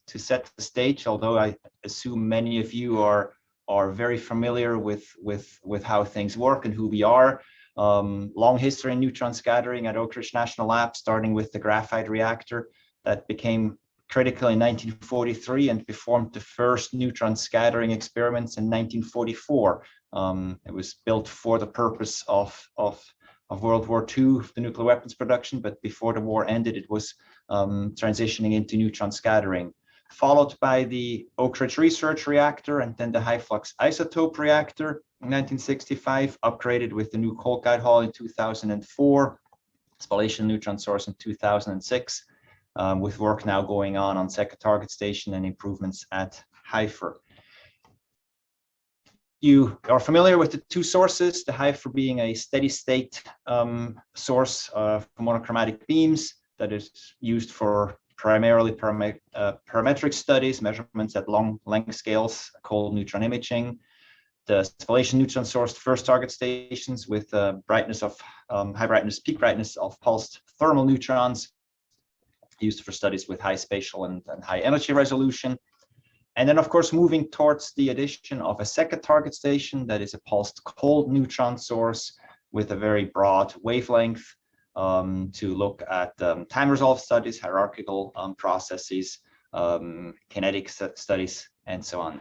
to set the stage, although I assume many of you are very familiar with how things work and who we are. Long history in neutron scattering at Oak Ridge National Lab, starting with the graphite reactor that became critical in 1943 and performed the first neutron scattering experiments in 1944. It was built for the purpose of World War II, the nuclear weapons production, but before the war ended, it was transitioning into neutron scattering, followed by the Oak Ridge Research Reactor and then the high flux isotope reactor in 1965, upgraded with the new cold guide hall in 2004, spallation neutron source in 2006, with work now going on second target station and improvements at HIFER. You are familiar with the two sources, the HIFER being a steady state source for monochromatic beams that is used for primarily parametric studies, measurements at long length scales, cold neutron imaging. The spallation neutron source first target stations with brightness of high brightness, peak brightness of pulsed thermal neutrons, used for studies with high spatial and high energy resolution. And then, of course, moving towards the addition of a second target station that is a pulsed cold neutron source with a very broad wavelength to look at time resolved studies, hierarchical processes, kinetic studies, and so on.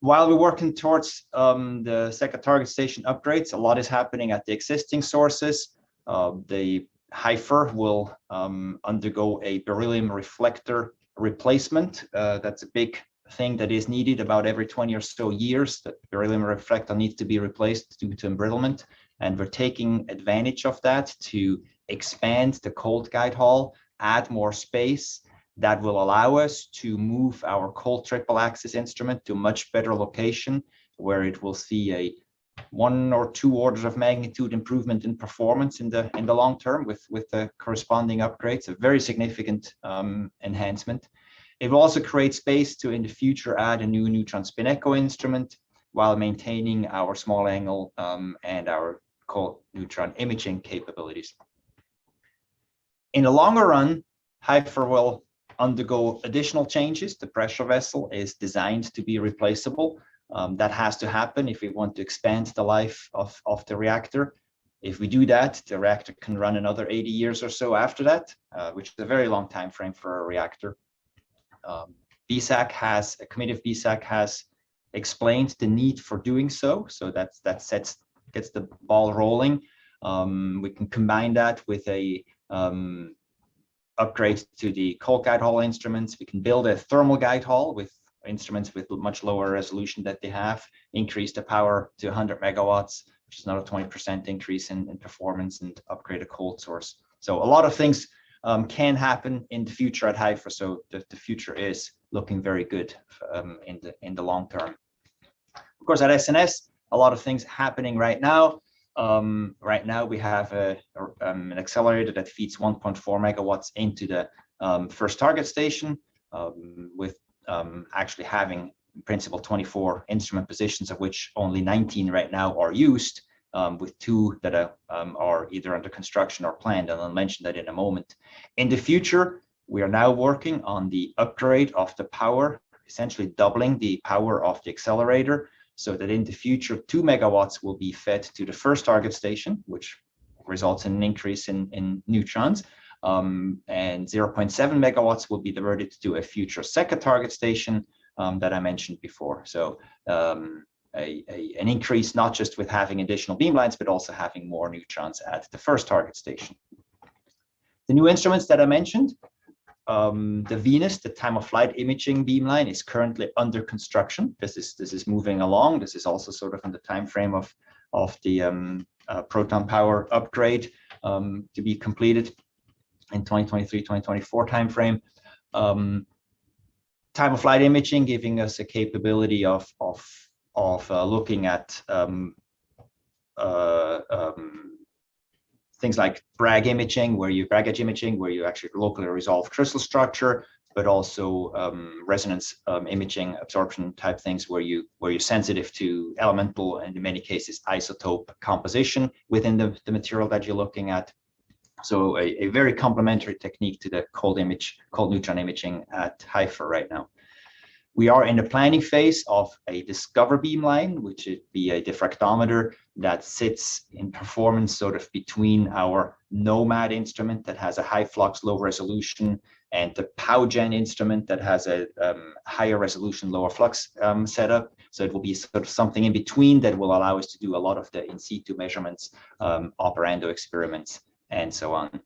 While we're working towards the second target station upgrades, a lot is happening at the existing sources. The HIFER will undergo a beryllium reflector replacement. That's a big thing that is needed about every 20 or so years. The beryllium reflector needs to be replaced due to embrittlement, and we're taking advantage of that to expand the cold guide hall, add more space that will allow us to move our cold triple axis instrument to a much better location where it will see a 1 or 2 orders of magnitude improvement in performance in the long term with the corresponding upgrades, a very significant enhancement. It will also create space to, in the future, add a new neutron spin echo instrument while maintaining our small angle and our cold neutron imaging capabilities. In the longer run, HIFER will undergo additional changes. The pressure vessel is designed to be replaceable. That has to happen if we want to expand the life of the reactor. If we do that, the reactor can run another 80 years or so after that, which is a very long time frame for a reactor. BSAC has, a committee of BSAC has explained the need for doing so. So that gets the ball rolling. We can combine that with a upgrade to the cold guide hall instruments. We can build a thermal guide hall with instruments with much lower resolution that they have, increase the power to 100 megawatts, which is another 20% increase in performance, and upgrade a cold source. So a lot of things can happen in the future at HIFER. So the future is looking very good in the long term. Of course, at SNS, a lot of things happening right now. Right now, we have an accelerator that feeds 1.4 megawatts into the first target station, with actually having in principle 24 instrument positions, of which only 19 right now are used, with 2 that are either under construction or planned, and I'll mention that in a moment. In the future, we are now working on the upgrade of the power, essentially doubling the power of the accelerator, so that in the future 2 megawatts will be fed to the first target station, which results in an increase in neutrons, and 0.7 megawatts will be diverted to a future second target station that I mentioned before. So an increase not just with having additional beamlines, but also having more neutrons at the first target station. The new instruments that I mentioned, the Venus, the time of flight imaging beamline, is currently under construction. This is moving along. This is also sort of in the time frame of the proton power upgrade to be completed in 2023-2024 timeframe. Time of flight imaging giving us a capability of looking at things like Bragg imaging, where you actually locally resolve crystal structure, but also resonance imaging, absorption type things where you're sensitive to elemental and in many cases isotope composition within the material that you're looking at. So a very complementary technique to the cold neutron imaging at HIFER right now. We are in the planning phase of a Discover beamline, which would be a diffractometer that sits in performance sort of between our Nomad instrument that has a high flux, low resolution, and the PowGen instrument that has a higher resolution, lower flux setup. So it will be sort of something in between that will allow us to do a lot of the in situ measurements, operando experiments, and so on.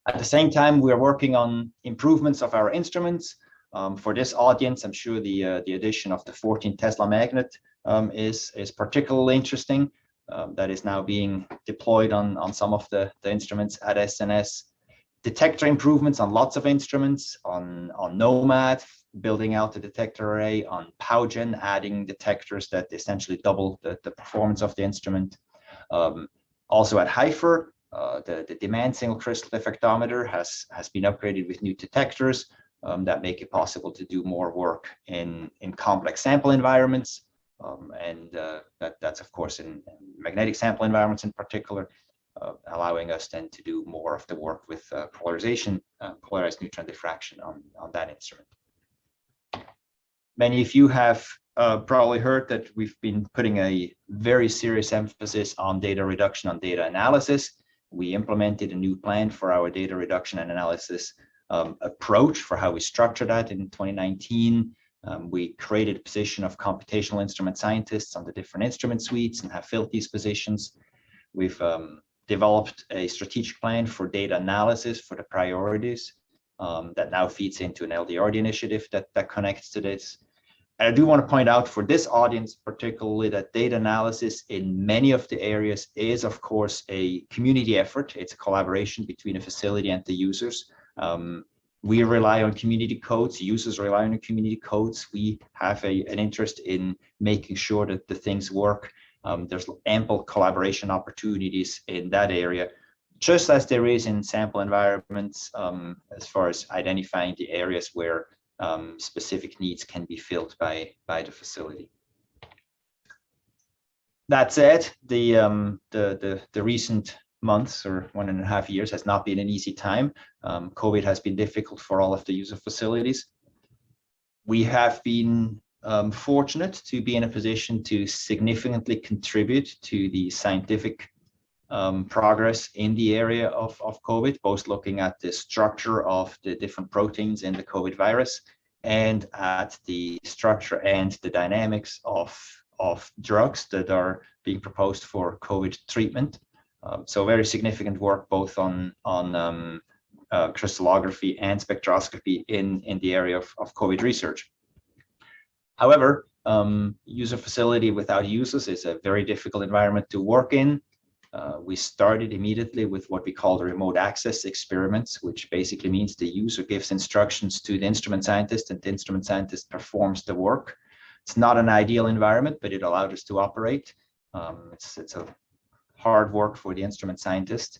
At the same time, we are working on improvements of our instruments. For this audience, I'm sure the addition of the 14 Tesla magnet is particularly interesting. That is now being deployed on some of the instruments at SNS. Detector improvements on lots of instruments, on Nomad, building out the detector array, on PowGen, adding detectors that essentially double the performance of the instrument. Also at HIFER, the demand single crystal diffractometer has been upgraded with new detectors that make it possible to do more work in complex sample environments. That's of course in magnetic sample environments in particular, allowing us then to do more of the work with polarization, polarized neutron diffraction on that instrument. Many of you have probably heard that we've been putting a very serious emphasis on data reduction, on data analysis. We implemented a new plan for our data reduction and analysis approach for how we structure that in 2019. We created a position of computational instrument scientists on the different instrument suites and have filled these positions. We've developed a strategic plan for data analysis for the priorities that now feeds into an LDRD initiative that connects to this. And I do want to point out for this audience particularly that data analysis in many of the areas is of course a community effort. It's a collaboration between a facility and the users. We rely on community codes, users rely on community codes. We have an interest in making sure that the things work. There's ample collaboration opportunities in that area, just as there is in sample environments, as far as identifying the areas where specific needs can be filled by the facility. That said, the recent months or 1.5 years has not been an easy time. COVID has been difficult for all of the user facilities. We have been fortunate to be in a position to significantly contribute to the scientific progress in the area of COVID, both looking at the structure of the different proteins in the COVID virus and at the structure and the dynamics of drugs that are being proposed for COVID treatment. So very significant work both on crystallography and spectroscopy in the area of COVID research. However, user facility without users is a very difficult environment to work in. We started immediately with what we call the remote access experiments, which basically means the user gives instructions to the instrument scientist and the instrument scientist performs the work. It's not an ideal environment, but it allowed us to operate. It's a hard work for the instrument scientist.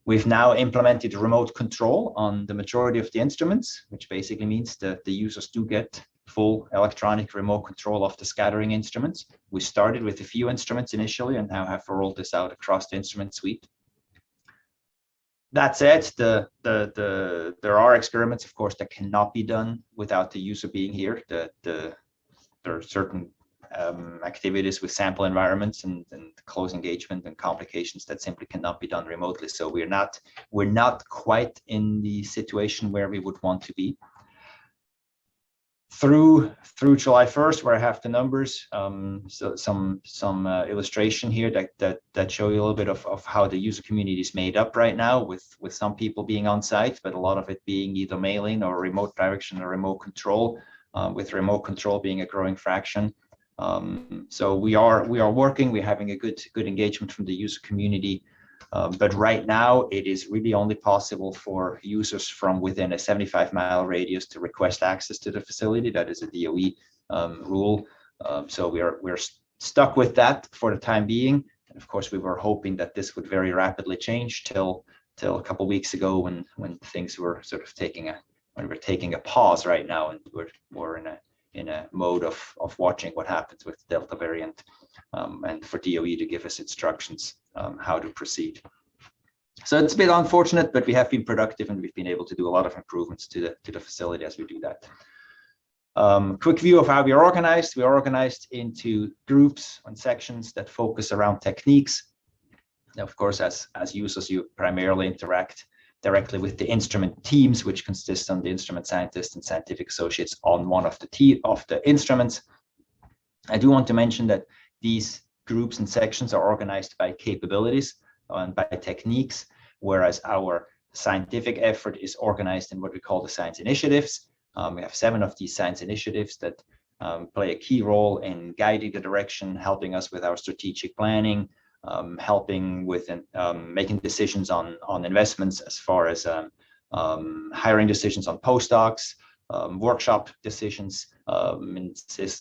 We've now implemented remote control on the majority of the instruments, which basically means that the users do get full electronic remote control of the scattering instruments. We started with a few instruments initially and now have rolled this out across the instrument suite. That said, there are experiments, of course, that cannot be done without the user being here. There are certain activities with sample environments and close engagement and complications that simply cannot be done remotely. So we're not quite in the situation where we would want to be. Through July 1st, where I have the numbers, so some illustration here that show you a little bit of how the user community is made up right now, with some people being on site, but a lot of it being either mail-in or remote direction or remote control, with remote control being a growing fraction. So we are working, we're having a good engagement from the user community. But right now, it is really only possible for users from within a 75-mile radius to request access to the facility. That is a DOE rule. So we're stuck with that for the time being. And of course, we were hoping that this would very rapidly change till a couple of weeks ago when things were sort of taking a pause right now, and we're in a mode of watching what happens with the Delta variant, and for DOE to give us instructions how to proceed. So it's a bit unfortunate, but we have been productive and we've been able to do a lot of improvements to the facility as we do that. Quick view of how we are organized. We are organized into groups and sections that focus around techniques. Now, of course, as users, you primarily interact directly with the instrument teams, which consist of the instrument scientists and scientific associates on one of the instruments. I do want to mention that these groups and sections are organized by capabilities and by techniques, whereas our scientific effort is organized in what we call the science initiatives. We have 7 of these science initiatives that play a key role in guiding the direction, helping us with our strategic planning, helping with making decisions on investments as far as hiring decisions on postdocs, workshop decisions,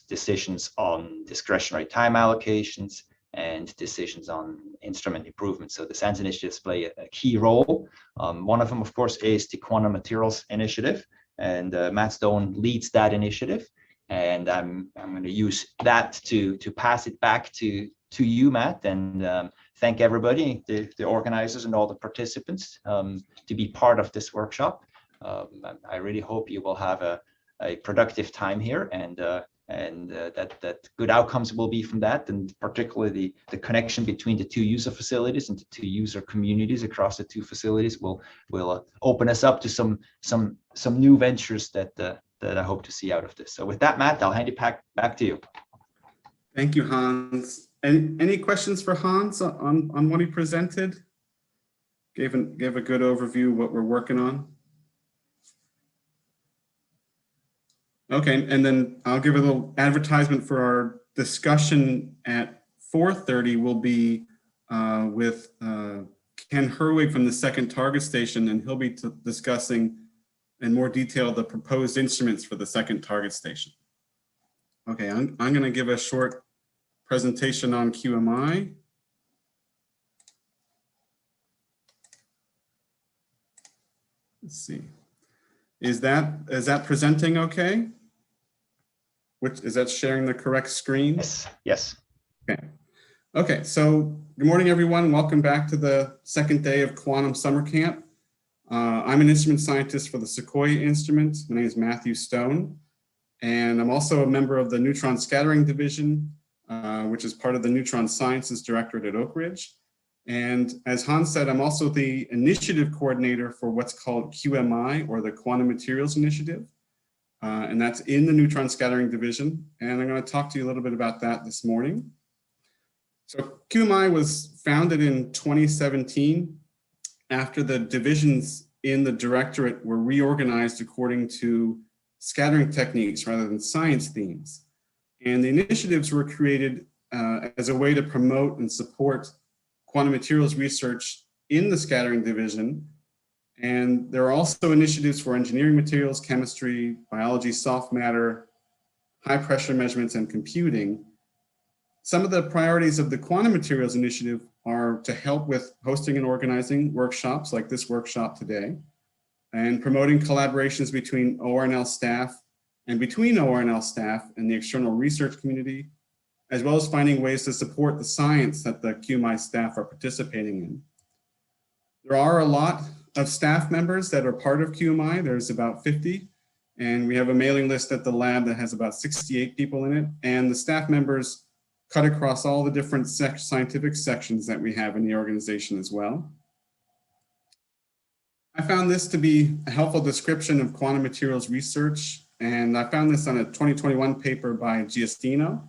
decisions on discretionary time allocations, and decisions on instrument improvements. So the science initiatives play a key role. One of them, of course, is the Quantum Materials Initiative, and Matt Stone leads that initiative. And I'm going to use that to pass it back to you, Matt, and thank everybody, the organizers and all the participants, to be part of this workshop. I really hope you will have a productive time here, and that good outcomes will be from that, and particularly the connection between the 2 user facilities and the 2 user communities across the 2 facilities will open us up to some new ventures that I hope to see out of this. So with that, Matt, I'll hand it back to you. Thank you, Hans. Any questions for Hans on what he presented? Gave a good overview of what we're working on. Okay, and then I'll give a little advertisement for our discussion at 4:30 will be with Ken Herwig from the second target station, and he'll be discussing in more detail the proposed instruments for the second target station. Okay, I'm going to give a short presentation on QMI. Let's see. Is that presenting okay? Is that sharing the correct screen? Yes. Okay, so good morning, everyone. Welcome back to the second day of Quantum Summer Camp. I'm an instrument scientist for the Sequoia instrument. My name is Matthew Stone, and I'm also a member of the Neutron Scattering Division, which is part of the Neutron Sciences Directorate at Oak Ridge. And as Hans said, I'm also the initiative coordinator for what's called QMI, or the Quantum Materials Initiative. And that's in the Neutron Scattering Division. And I'm going to talk to you a little bit about that this morning. So QMI was founded in 2017 after the divisions in the directorate were reorganized according to scattering techniques rather than science themes. And the initiatives were created as a way to promote and support quantum materials research in the scattering division. And there are also initiatives for engineering materials, chemistry, biology, soft matter, high pressure measurements, and computing. Some of the priorities of the Quantum Materials Initiative are to help with hosting and organizing workshops like this workshop today, and promoting collaborations between ORNL staff and between ORNL staff and the external research community, as well as finding ways to support the science that the QMI staff are participating in. There are a lot of staff members that are part of QMI. There's about 50, and we have a mailing list at the lab that has about 68 people in it, and the staff members cut across all the different scientific sections that we have in the organization as well. I found this to be a helpful description of quantum materials research, and I found this on a 2021 paper by Giustino.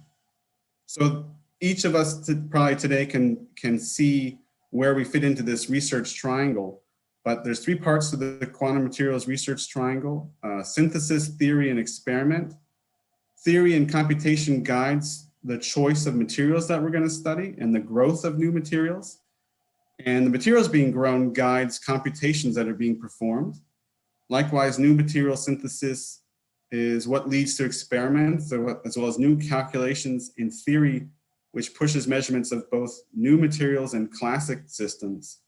So each of us probably today can see where we fit into this research triangle, but there's 3 parts to the quantum materials research triangle: synthesis, theory, and experiment. Theory and computation guides the choice of materials that we're going to study and the growth of new materials. And the materials being grown guides computations that are being performed. Likewise, new material synthesis is what leads to experiments, as well as new calculations in theory, which pushes measurements of both new materials and classic systems.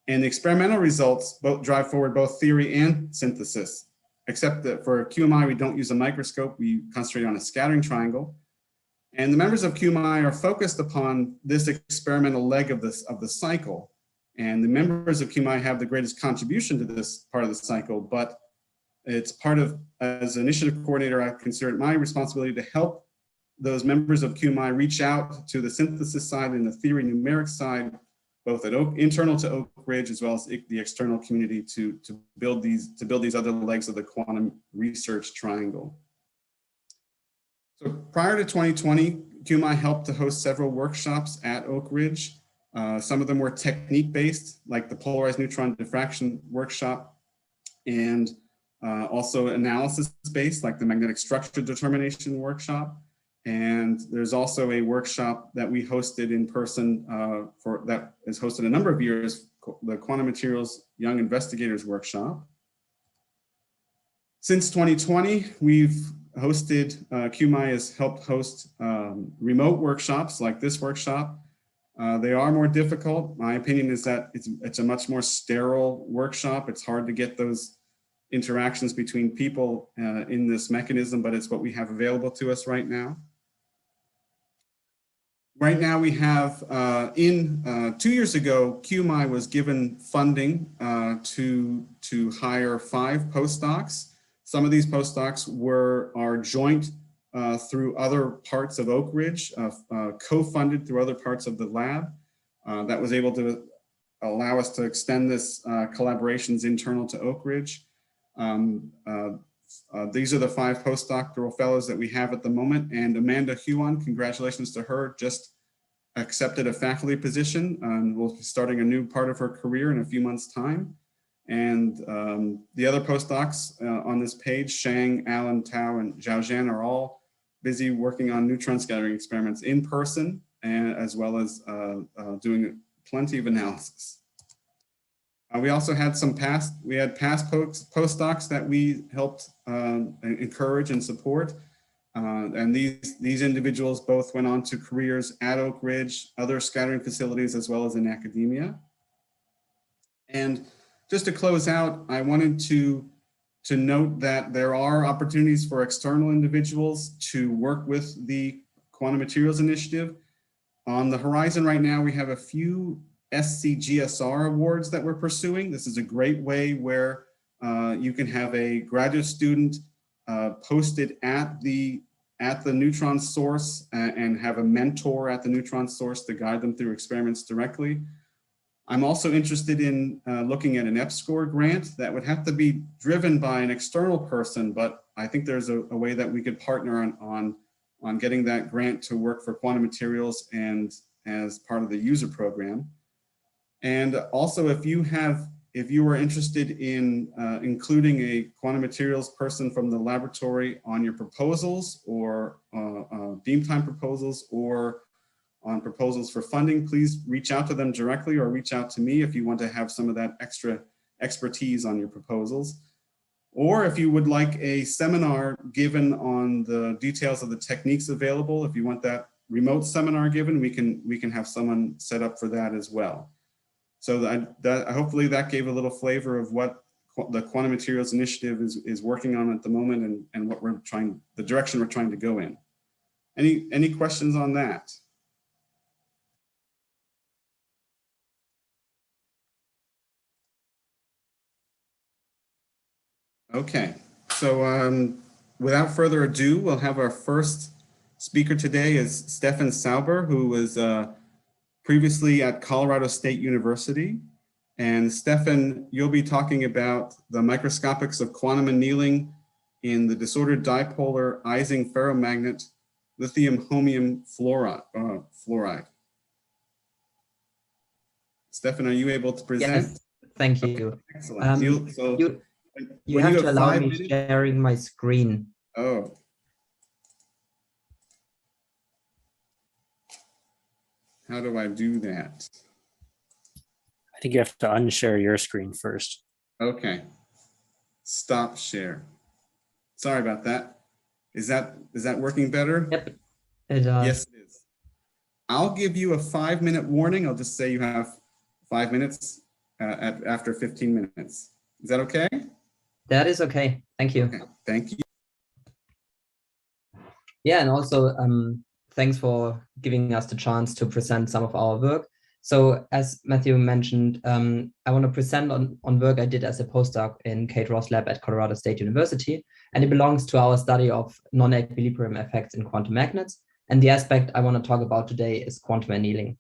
And the experimental results both drive forward both theory and synthesis, except that for QMI, we don't use a microscope. We concentrate on a scattering triangle. And the members of QMI are focused upon this experimental leg of the cycle. And the members of QMI have the greatest contribution to this part of the cycle, but it's part of, as an initiative coordinator, I consider it my responsibility to help those members of QMI reach out to the synthesis side and the theory numeric side, both at internal to Oak Ridge as well as the external community to build these other legs of the quantum research triangle. So prior to 2020, QMI helped to host several workshops at Oak Ridge. Some of them were technique-based, like the polarized neutron diffraction workshop, and also analysis-based, like the magnetic structure determination workshop. And there's also a workshop that we hosted in person that is hosted a number of years, the Quantum Materials Young Investigators Workshop. Since 2020, we've hosted, QMI has helped host remote workshops like this workshop. They are more difficult. My opinion is that it's a much more sterile workshop. It's hard to get those interactions between people in this mechanism, but it's what we have available to us right now. Right now we have, 2 years ago, QMI was given funding to hire 5 postdocs. Some of these postdocs are joint through other parts of Oak Ridge, co-funded through other parts of the lab. That was able to allow us to extend this collaborations internal to Oak Ridge. These are the 5 postdoctoral fellows that we have at the moment, and Amanda Huon, congratulations to her, just accepted a faculty position and will be starting a new part of her career in a few months' time. And the other postdocs on this page, Shang, Alan, Tao, and Zhao Zhan, are all busy working on neutron scattering experiments in person, and as well as doing plenty of analysis. We also had past postdocs that we helped encourage and support. And these individuals both went on to careers at Oak Ridge, other scattering facilities, as well as in academia. And just to close out, I wanted to note that there are opportunities for external individuals to work with the Quantum Materials Initiative. On the horizon right now, we have a few SCGSR awards that we're pursuing. This is a great way where you can have a graduate student posted at the neutron source and have a mentor at the neutron source to guide them through experiments directly. I'm also interested in looking at an EPSCoR grant that would have to be driven by an external person, but I think there's a way that we could partner on getting that grant to work for quantum materials and as part of the user program. And also, if you are interested in including a quantum materials person from the laboratory on your proposals or beam time proposals or on proposals for funding, please reach out to them directly or reach out to me if you want to have some of that extra expertise on your proposals. Or if you would like a seminar given on the details of the techniques available, if you want that remote seminar given, we can have someone set up for that as well. So hopefully that gave a little flavor of what the Quantum Materials Initiative is working on at the moment and what the direction we're trying to go in. Any questions on that? Okay, so without further ado, we'll have our first speaker today is Stefan Sauber, who was previously at Colorado State University. And Stefan, you'll be talking about the microscopics of quantum annealing in the disordered dipolar Ising ferromagnet lithium holmium fluoride. Stefan, are you able to present? Yes, thank you. Okay, excellent. You have to allow me sharing my screen. Oh. How do I do that? I think you have to unshare your screen first. Okay. Stop share. Sorry about that. Is that working better? Yep. Yes, it is. I'll give you a 5-minute warning. I'll just say you have 5 minutes after 15 minutes. Is that okay? That is okay. Thank you. Okay. Thank you. Yeah, and also thanks for giving us the chance to present some of our work. So as Matthew mentioned, I want to present on work I did as a postdoc in Kate Ross' lab at Colorado State University, and it belongs to our study of non-equilibrium effects in quantum magnets. And the aspect I want to talk about today is quantum annealing.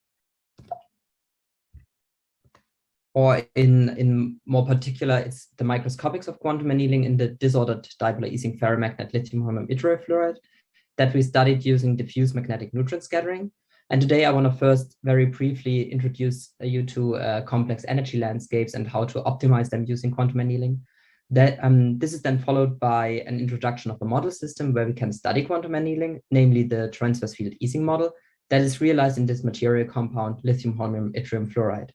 Or in more particular, it's the microscopics of quantum annealing in the disordered dipolar Ising ferromagnet lithium holmium yttrium fluoride that we studied using diffuse magnetic neutron scattering. And today I want to first very briefly introduce you to complex energy landscapes and how to optimize them using quantum annealing. This is then followed by an introduction of a model system where we can study quantum annealing, namely the transverse field Ising model that is realized in this material compound lithium holmium yttrium fluoride.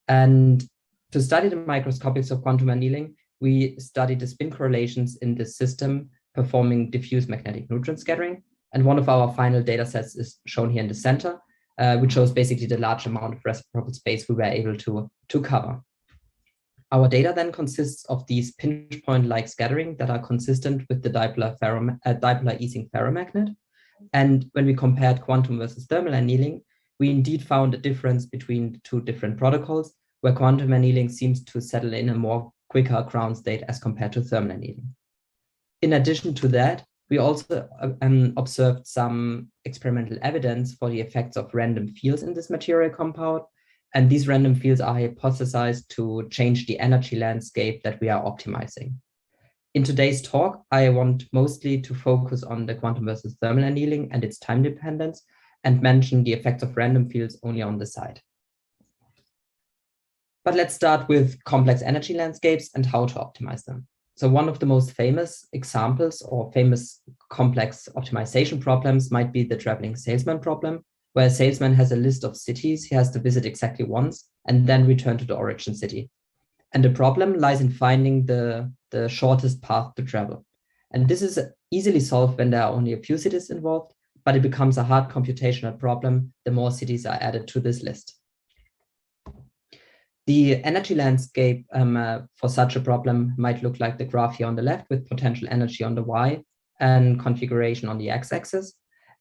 And to study the microscopics of quantum annealing, we studied the spin correlations in this system performing diffuse magnetic neutron scattering. And one of our final data sets is shown here in the center, which shows basically the large amount of reciprocal space we were able to cover. Our data then consists of these pinch point-like scattering that are consistent with the dipolar Ising ferromagnet. And when we compared quantum versus thermal annealing, we indeed found a difference between the two different protocols, where quantum annealing seems to settle in a more quicker ground state as compared to thermal annealing. In addition to that, we also observed some experimental evidence for the effects of random fields in this material compound. And these random fields are hypothesized to change the energy landscape that we are optimizing. In today's talk, I want mostly to focus on the quantum versus thermal annealing and its time dependence, and mention the effects of random fields only on the side. But let's start with complex energy landscapes and how to optimize them. So one of the most famous examples or famous complex optimization problems might be the traveling salesman problem, where a salesman has a list of cities he has to visit exactly once and then return to the origin city. And the problem lies in finding the shortest path to travel. And this is easily solved when there are only a few cities involved, but it becomes a hard computational problem the more cities are added to this list. The energy landscape for such a problem might look like the graph here on the left, with potential energy on the Y and configuration on the x-axis.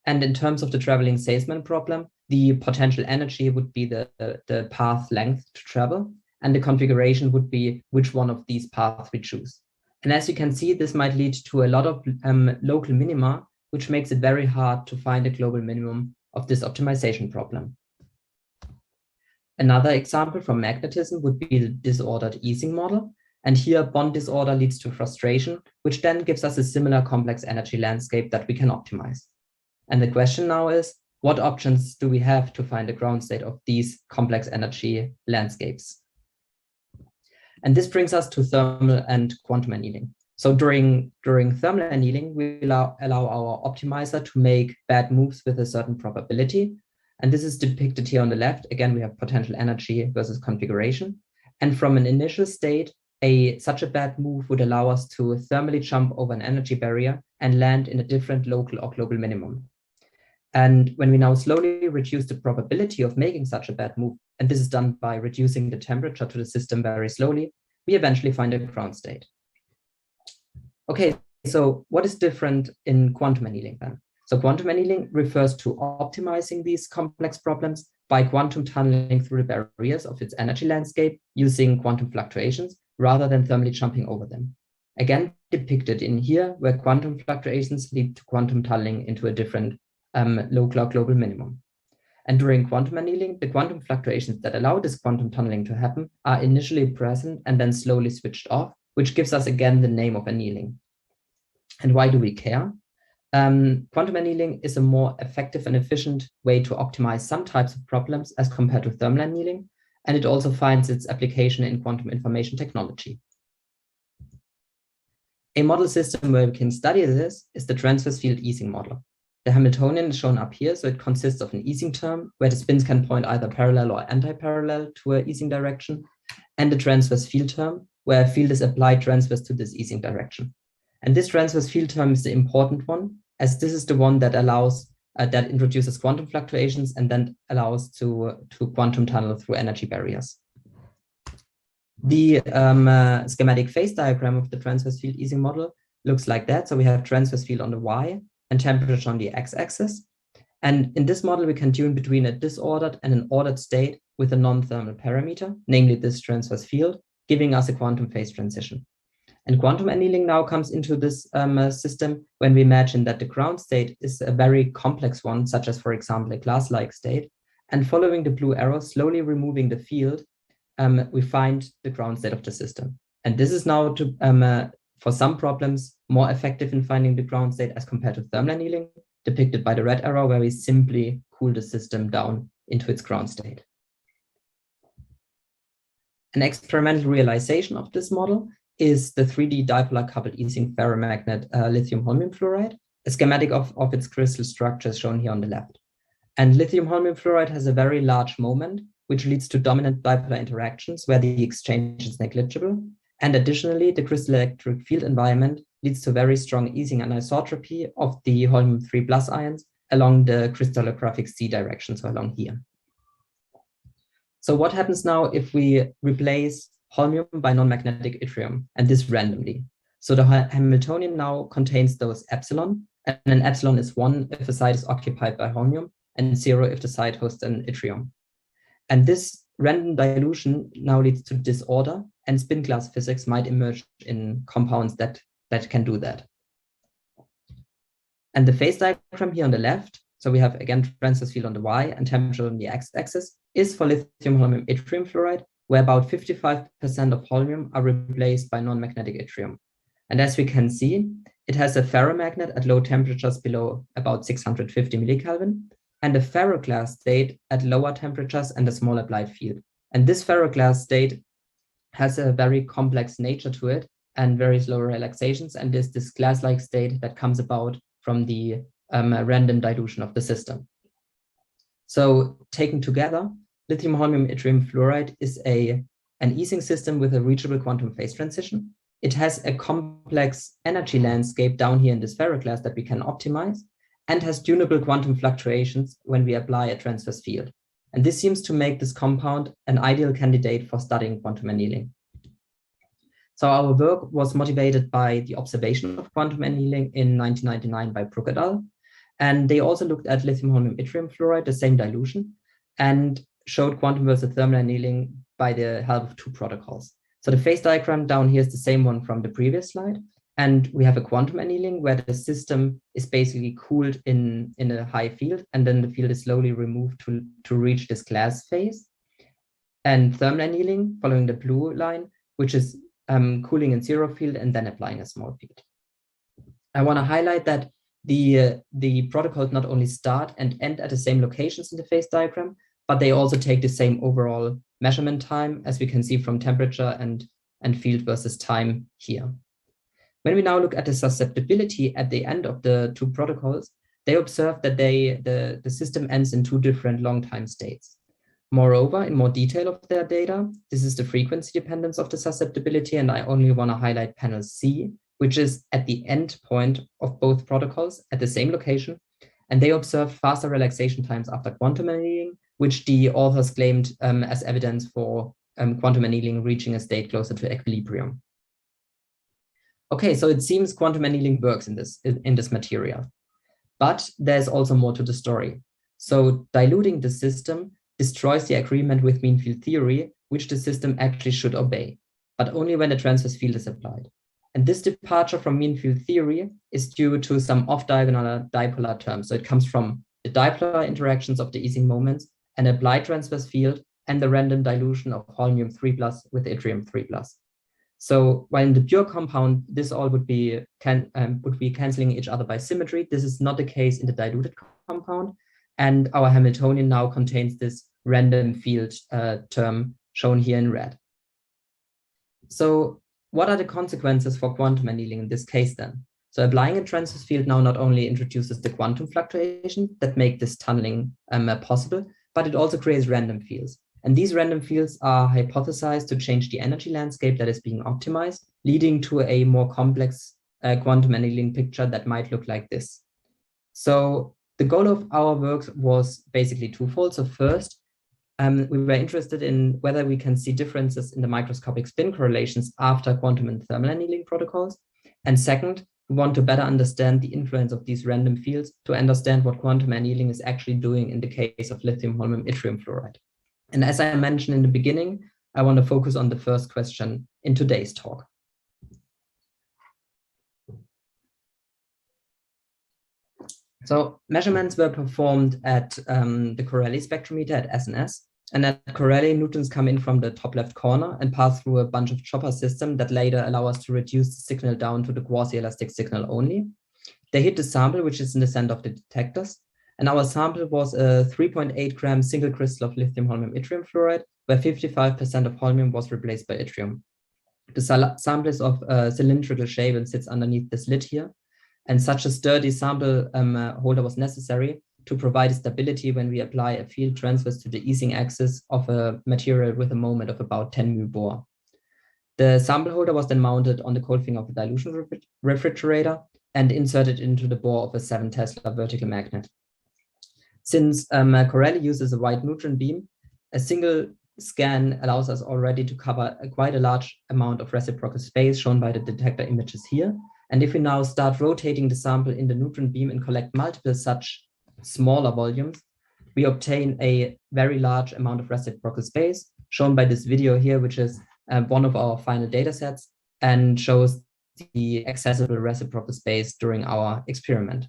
And in terms of the traveling salesman problem, the potential energy would be the path length to travel, and the configuration would be which one of these paths we choose. And as you can see, this might lead to a lot of local minima, which makes it very hard to find a global minimum of this optimization problem. Another example from magnetism would be the disordered Ising model. And here bond disorder leads to frustration, which then gives us a similar complex energy landscape that we can optimize. And the question now is, what options do we have to find the ground state of these complex energy landscapes? And this brings us to thermal and quantum annealing. So during thermal annealing, we allow our optimizer to make bad moves with a certain probability. And this is depicted here on the left. Again, we have potential energy versus configuration. And from an initial state, such a bad move would allow us to thermally jump over an energy barrier and land in a different local or global minimum. And when we now slowly reduce the probability of making such a bad move, and this is done by reducing the temperature to the system very slowly, we eventually find a ground state. Okay, so what is different in quantum annealing then? So quantum annealing refers to optimizing these complex problems by quantum tunneling through the barriers of its energy landscape using quantum fluctuations rather than thermally jumping over them. Again, depicted in here, where quantum fluctuations lead to quantum tunneling into a different local or global minimum. And during quantum annealing, the quantum fluctuations that allow this quantum tunneling to happen are initially present and then slowly switched off, which gives us again the name of annealing. And why do we care? Quantum annealing is a more effective and efficient way to optimize some types of problems as compared to thermal annealing, and it also finds its application in quantum information technology. A model system where we can study this is the transverse field Ising model. The Hamiltonian is shown up here, so it consists of an Ising term where the spins can point either parallel or anti-parallel to a Ising direction, and the transverse field term where a field is applied transverse to this Ising direction. And this transverse field term is the important one, as this is the one that allows that introduces quantum fluctuations and then allows to quantum tunnel through energy barriers. The schematic phase diagram of the transverse field Ising model looks like that. So we have transverse field on the Y and temperature on the x-axis. And in this model, we can tune between a disordered and an ordered state with a non-thermal parameter, namely this transverse field, giving us a quantum phase transition. And quantum annealing now comes into this system when we imagine that the ground state is a very complex one, such as, for example, a glass-like state. And following the blue arrow, slowly removing the field, we find the ground state of the system. And this is now, for some problems, more effective in finding the ground state as compared to thermal annealing, depicted by the red arrow, where we simply cool the system down into its ground state. An experimental realization of this model is the 3D dipolar coupled Ising ferromagnet lithium holmium fluoride. A schematic of its crystal structure is shown here on the left. And lithium holmium fluoride has a very large moment, which leads to dominant dipolar interactions where the exchange is negligible. And additionally, the crystal electric field environment leads to very strong Ising anisotropy of the holmium 3+ ions along the crystallographic C direction, so along here. So what happens now if we replace holmium by non-magnetic yttrium, and this randomly? So the Hamiltonian now contains those epsilon, and an epsilon is 1 if the site is occupied by holmium, and 0 if the site hosts an yttrium. And this random dilution now leads to disorder, and spin class physics might emerge in compounds that can do that. And the phase diagram here on the left, so we have again transverse field on the y and temperature on the x-axis, is for lithium holmium yttrium fluoride, where about 55% of holmium are replaced by non-magnetic yttrium. And as we can see, it has a ferromagnet at low temperatures below about 650 millikelvin, and a ferroglass state at lower temperatures and a small applied field. And this ferroglass state has a very complex nature to it and very slow relaxations, and is this glass-like state that comes about from the random dilution of the system. So taken together, lithium holmium yttrium fluoride is an Ising system with a reachable quantum phase transition. It has a complex energy landscape down here in this ferroglass that we can optimize, and has tunable quantum fluctuations when we apply a transverse field. And this seems to make this compound an ideal candidate for studying quantum annealing. So our work was motivated by the observation of quantum annealing in 1999 by Brook et al. And they also looked at lithium holmium yttrium fluoride, the same dilution, and showed quantum versus thermal annealing by the help of 2 protocols. So the phase diagram down here is the same one from the previous slide. And we have a quantum annealing where the system is basically cooled in a high field, and then the field is slowly removed to reach this glass phase. And thermal annealing following the blue line, which is cooling in 0 field and then applying a small field. I want to highlight that the protocols not only start and end at the same locations in the phase diagram, but they also take the same overall measurement time, as we can see from temperature and field versus time here. When we now look at the susceptibility at the end of the 2 protocols, they observe that the system ends in 2 different long time states. Moreover, in more detail of their data, this is the frequency dependence of the susceptibility, and I only want to highlight panel C, which is at the end point of both protocols at the same location, and they observe faster relaxation times after quantum annealing, which the authors claimed as evidence for quantum annealing reaching a state closer to equilibrium. Okay, so it seems quantum annealing works in this material, but there's also more to the story. So diluting the system destroys the agreement with mean field theory, which the system actually should obey, but only when the transverse field is applied. And this departure from mean field theory is due to some off-diagonal dipolar terms. So it comes from the dipolar interactions of the Ising moments, an applied transverse field, and the random dilution of holmium 3+ with yttrium 3+. So while in the pure compound, this all would be canceling each other by symmetry, this is not the case in the diluted compound. And our Hamiltonian now contains this random field term shown here in red. So what are the consequences for quantum annealing in this case then? So applying a transverse field now not only introduces the quantum fluctuation that make this tunneling possible, but it also creates random fields. And these random fields are hypothesized to change the energy landscape that is being optimized, leading to a more complex quantum annealing picture that might look like this. So the goal of our work was basically twofold. So first, we were interested in whether we can see differences in the microscopic spin correlations after quantum and thermal annealing protocols. And second, we want to better understand the influence of these random fields to understand what quantum annealing is actually doing in the case of lithium holmium yttrium fluoride. And as I mentioned in the beginning, I want to focus on the first question in today's talk. So measurements were performed at the Corelli spectrometer at SNS. And at Corelli, neutrons come in from the top left corner and pass through a bunch of chopper system that later allow us to reduce the signal down to the quasi-elastic signal only. They hit the sample, which is in the center of the detectors. And our sample was a 3.8 gram single crystal of lithium holmium yttrium fluoride, where 55% of holmium was replaced by yttrium. The sample is of cylindrical shape and sits underneath this lid here. And such a sturdy sample holder was necessary to provide stability when we apply a field transverse to the easing axis of a material with a moment of about 10 mu Bohr. The sample holder was then mounted on the cold finger of a dilution refrigerator and inserted into the bore of a 7 Tesla vertical magnet. Since Corelli uses a wide neutron beam, a single scan allows us already to cover quite a large amount of reciprocal space shown by the detector images here. And if we now start rotating the sample in the neutron beam and collect multiple such smaller volumes, we obtain a very large amount of reciprocal space shown by this video here, which is one of our final data sets and shows the accessible reciprocal space during our experiment.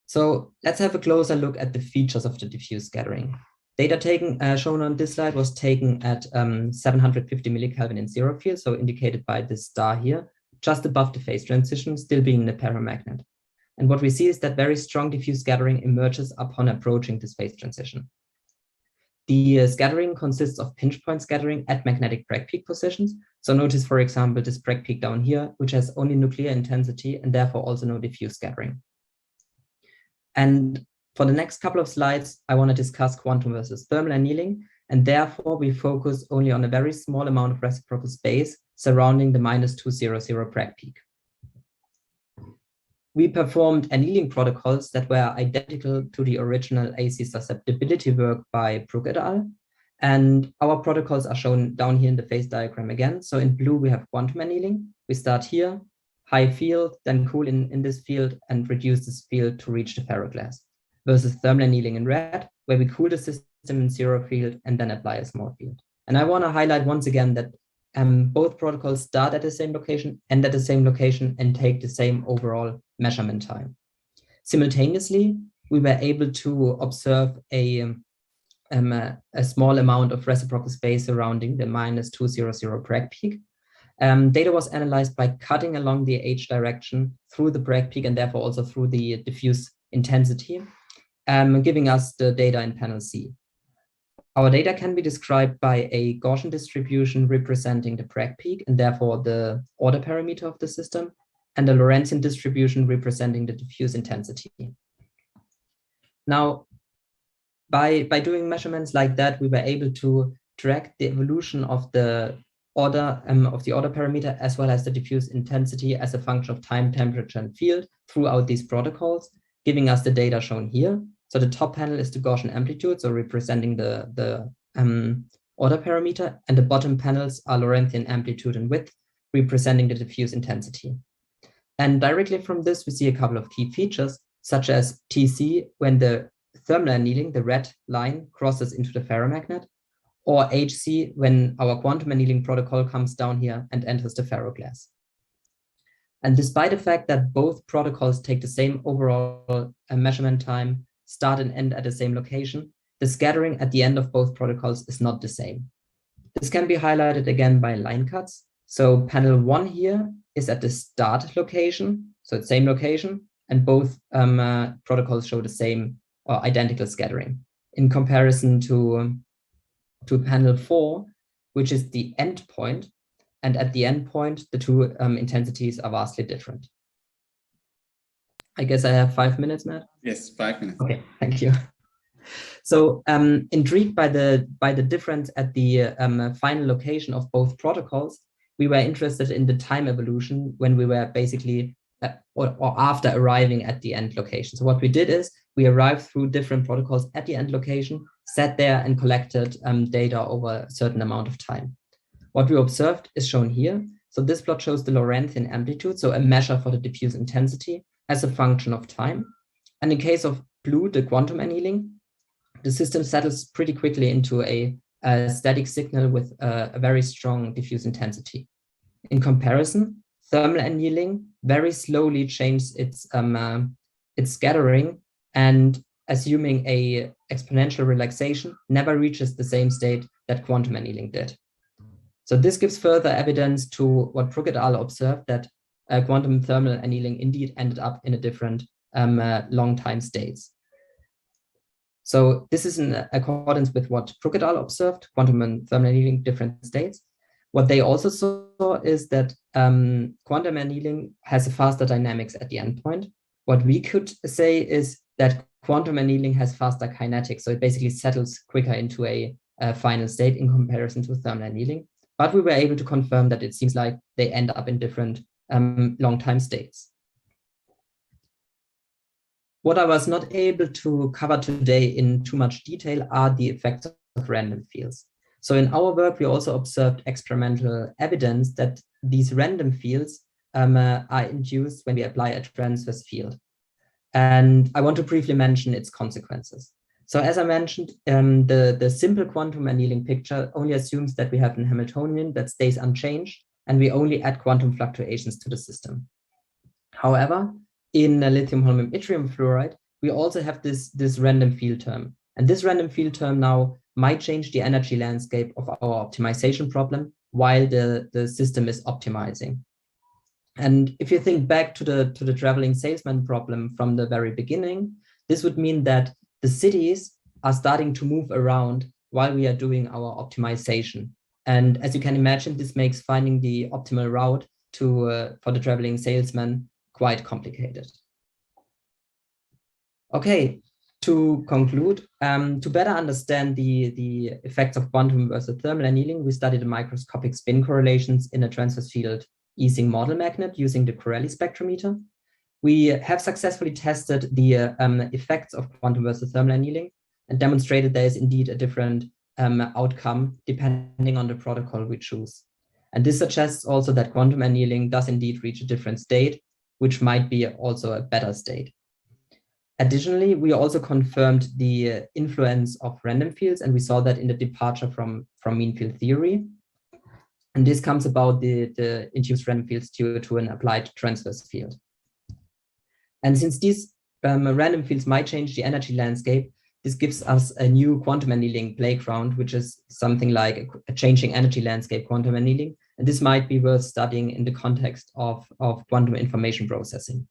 So let's have a closer look at the features of the diffuse scattering. Data taken shown on this slide was taken at 750 millikelvin in zero field, so indicated by this star here, just above the phase transition, still being the paramagnet. And what we see is that very strong diffuse scattering emerges upon approaching this phase transition. The scattering consists of pinch point scattering at magnetic Bragg peak positions. So notice, for example, this Bragg peak down here, which has only nuclear intensity and therefore also no diffuse scattering. And for the next couple of slides, I want to discuss quantum versus thermal annealing, and therefore we focus only on a very small amount of reciprocal space surrounding the -200 Bragg peak. We performed annealing protocols that were identical to the original AC susceptibility work by Brook et al. And our protocols are shown down here in the phase diagram again. So in blue, we have quantum annealing. We start here, high field, then cool in this field and reduce this field to reach the ferroglass, versus thermal annealing in red, where we cool the system in zero field and then apply a small field. And I want to highlight once again that both protocols start at the same location, end at the same location, and take the same overall measurement time. Simultaneously, we were able to observe a small amount of reciprocal space surrounding the -200 Bragg peak. Data was analyzed by cutting along the H direction through the Bragg peak and therefore also through the diffuse intensity, giving us the data in panel C. Our data can be described by a Gaussian distribution representing the Bragg peak and therefore the order parameter of the system, and a Lorentzian distribution representing the diffuse intensity. Now, by doing measurements like that, we were able to track the evolution of the order parameter as well as the diffuse intensity as a function of time, temperature, and field throughout these protocols, giving us the data shown here. So the top panel is the Gaussian amplitude, so representing the order parameter, and the bottom panels are Lorentzian amplitude and width, representing the diffuse intensity. And directly from this, we see a couple of key features, such as TC when the thermal annealing, the red line, crosses into the ferromagnet, or HC when our quantum annealing protocol comes down here and enters the ferroglass. And despite the fact that both protocols take the same overall measurement time, start and end at the same location, the scattering at the end of both protocols is not the same. This can be highlighted again by line cuts. So panel 1 here is at the start location, so it's same location, and both protocols show the same or identical scattering in comparison to panel 4, which is the end point. And at the end point, the two intensities are vastly different. I guess I have 5 minutes, Matt? Yes, 5 minutes. Okay, thank you. So intrigued by the difference at the final location of both protocols, we were interested in the time evolution when we were basically, or after arriving at the end location. So what we did is we arrived through different protocols at the end location, sat there and collected data over a certain amount of time. What we observed is shown here. So this plot shows the Lorentzian amplitude, so a measure for the diffuse intensity as a function of time. And in case of blue, the quantum annealing, the system settles pretty quickly into a static signal with a very strong diffuse intensity. In comparison, thermal annealing very slowly changes its scattering, and assuming a exponential relaxation never reaches the same state that quantum annealing did. So this gives further evidence to what Brook et al. Observed, that quantum thermal annealing indeed ended up in a different long time states. So this is in accordance with what Brook et al. Observed, quantum and thermal annealing different states. What they also saw is that quantum annealing has a faster dynamics at the endpoint. What we could say is that quantum annealing has faster kinetics, so it basically settles quicker into a final state in comparison to thermal annealing. But we were able to confirm that it seems like they end up in different long time states. What I was not able to cover today in too much detail are the effects of random fields. So in our work, we also observed experimental evidence that these random fields are induced when we apply a transverse field. And I want to briefly mention its consequences. So as I mentioned, the simple quantum annealing picture only assumes that we have a Hamiltonian that stays unchanged, and we only add quantum fluctuations to the system. However, in lithium holmium yttrium fluoride, we also have this random field term. And this random field term now might change the energy landscape of our optimization problem while the system is optimizing. And if you think back to the traveling salesman problem from the very beginning, this would mean that the cities are starting to move around while we are doing our optimization. And as you can imagine, this makes finding the optimal route for the traveling salesman quite complicated. Okay, to conclude, to better understand the effects of quantum versus thermal annealing, we studied the microscopic spin correlations in a transverse field Ising model magnet using the Corelli spectrometer. We have successfully tested the effects of quantum versus thermal annealing and demonstrated there is indeed a different outcome depending on the protocol we choose. And this suggests also that quantum annealing does indeed reach a different state, which might be also a better state. Additionally, we also confirmed the influence of random fields, and we saw that in the departure from mean field theory. And this comes about the induced random fields due to an applied transverse field. And since these random fields might change the energy landscape, this gives us a new quantum annealing playground, which is something like a changing energy landscape quantum annealing. And this might be worth studying in the context of quantum information processing.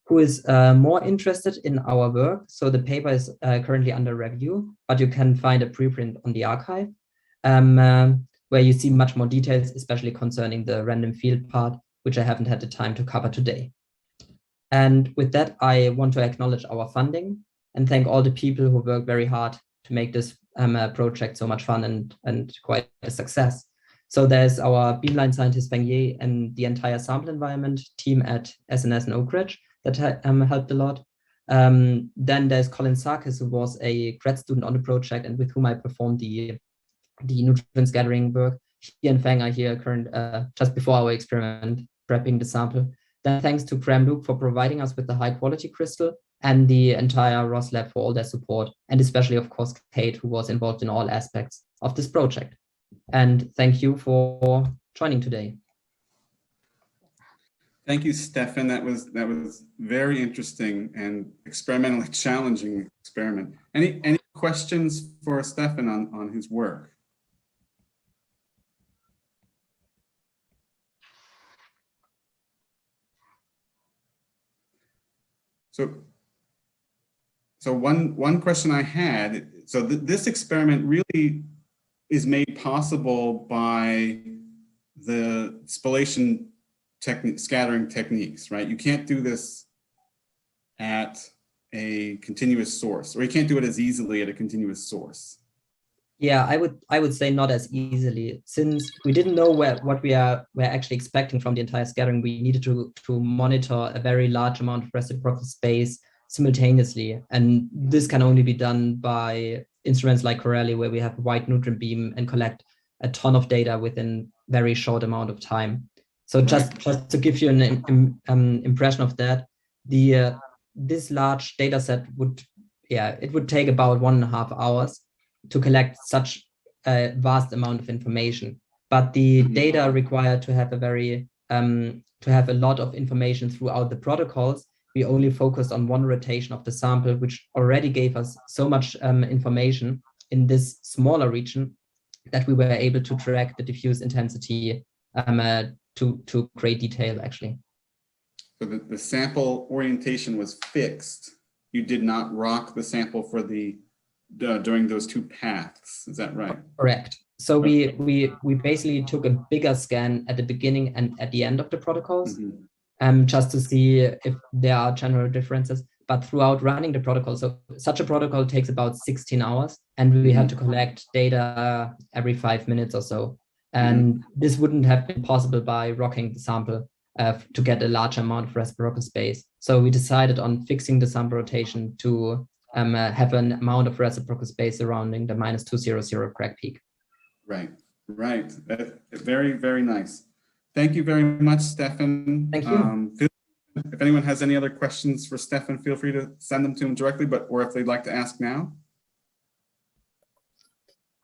Who is more interested in our work? So the paper is currently under review, but you can find a preprint on the archive, where you see much more details, especially concerning the random field part, which I haven't had the time to cover today. And with that, I want to acknowledge our funding and thank all the people who worked very hard to make this project so much fun and quite a success. So there's our beamline scientist Feng Ye and the entire sample environment team at NS OAKDesktop that helped a lot. Then there's Colin Sarkis, who was a grad student on the project and with whom I performed the neutron scattering work. He and Feng are here just before our experiment, prepping the sample. Then thanks to Graham Luke for providing us with the high quality crystal and the entire Ross Lab for all their support, and especially, of course, Kate, who was involved in all aspects of this project. And thank you for joining today. Thank you, Stefan. That was very interesting and experimentally challenging experiment. Any questions for Stefan on his work? So one question I had, so this experiment really is made possible by the spallation scattering techniques, right? You can't do this at a continuous source, or you can't do it as easily at a continuous source. Yeah, I would say not as easily, since we didn't know what we're actually expecting from the entire scattering. We needed to monitor a very large amount of reciprocal space simultaneously, and this can only be done by instruments like Corelli, where we have a wide neutron beam and collect a ton of data within very short amount of time. So just to give you an impression of that, this large data set would take about 1.5 hours to collect such a vast amount of information. But the data required to have a lot of information throughout the protocols, we only focused on one rotation of the sample, which already gave us so much information in this smaller region that we were able to track the diffuse intensity to great detail, actually. So the sample orientation was fixed. You did not rock the sample for during those two paths. Is that right? Correct. So we basically took a bigger scan at the beginning and at the end of the protocols, just to see if there are general differences. But throughout running the protocol, so such a protocol takes about 16 hours, and we had to collect data every 5 minutes or so. And this wouldn't have been possible by rocking the sample to get a large amount of reciprocal space. So we decided on fixing the sample rotation to have an amount of reciprocal space surrounding the -200 crack peak. Right. Very, very nice. Thank you very much, Stefan. Thank you. If anyone has any other questions for Stefan, feel free to send them to him directly, or if they'd like to ask now.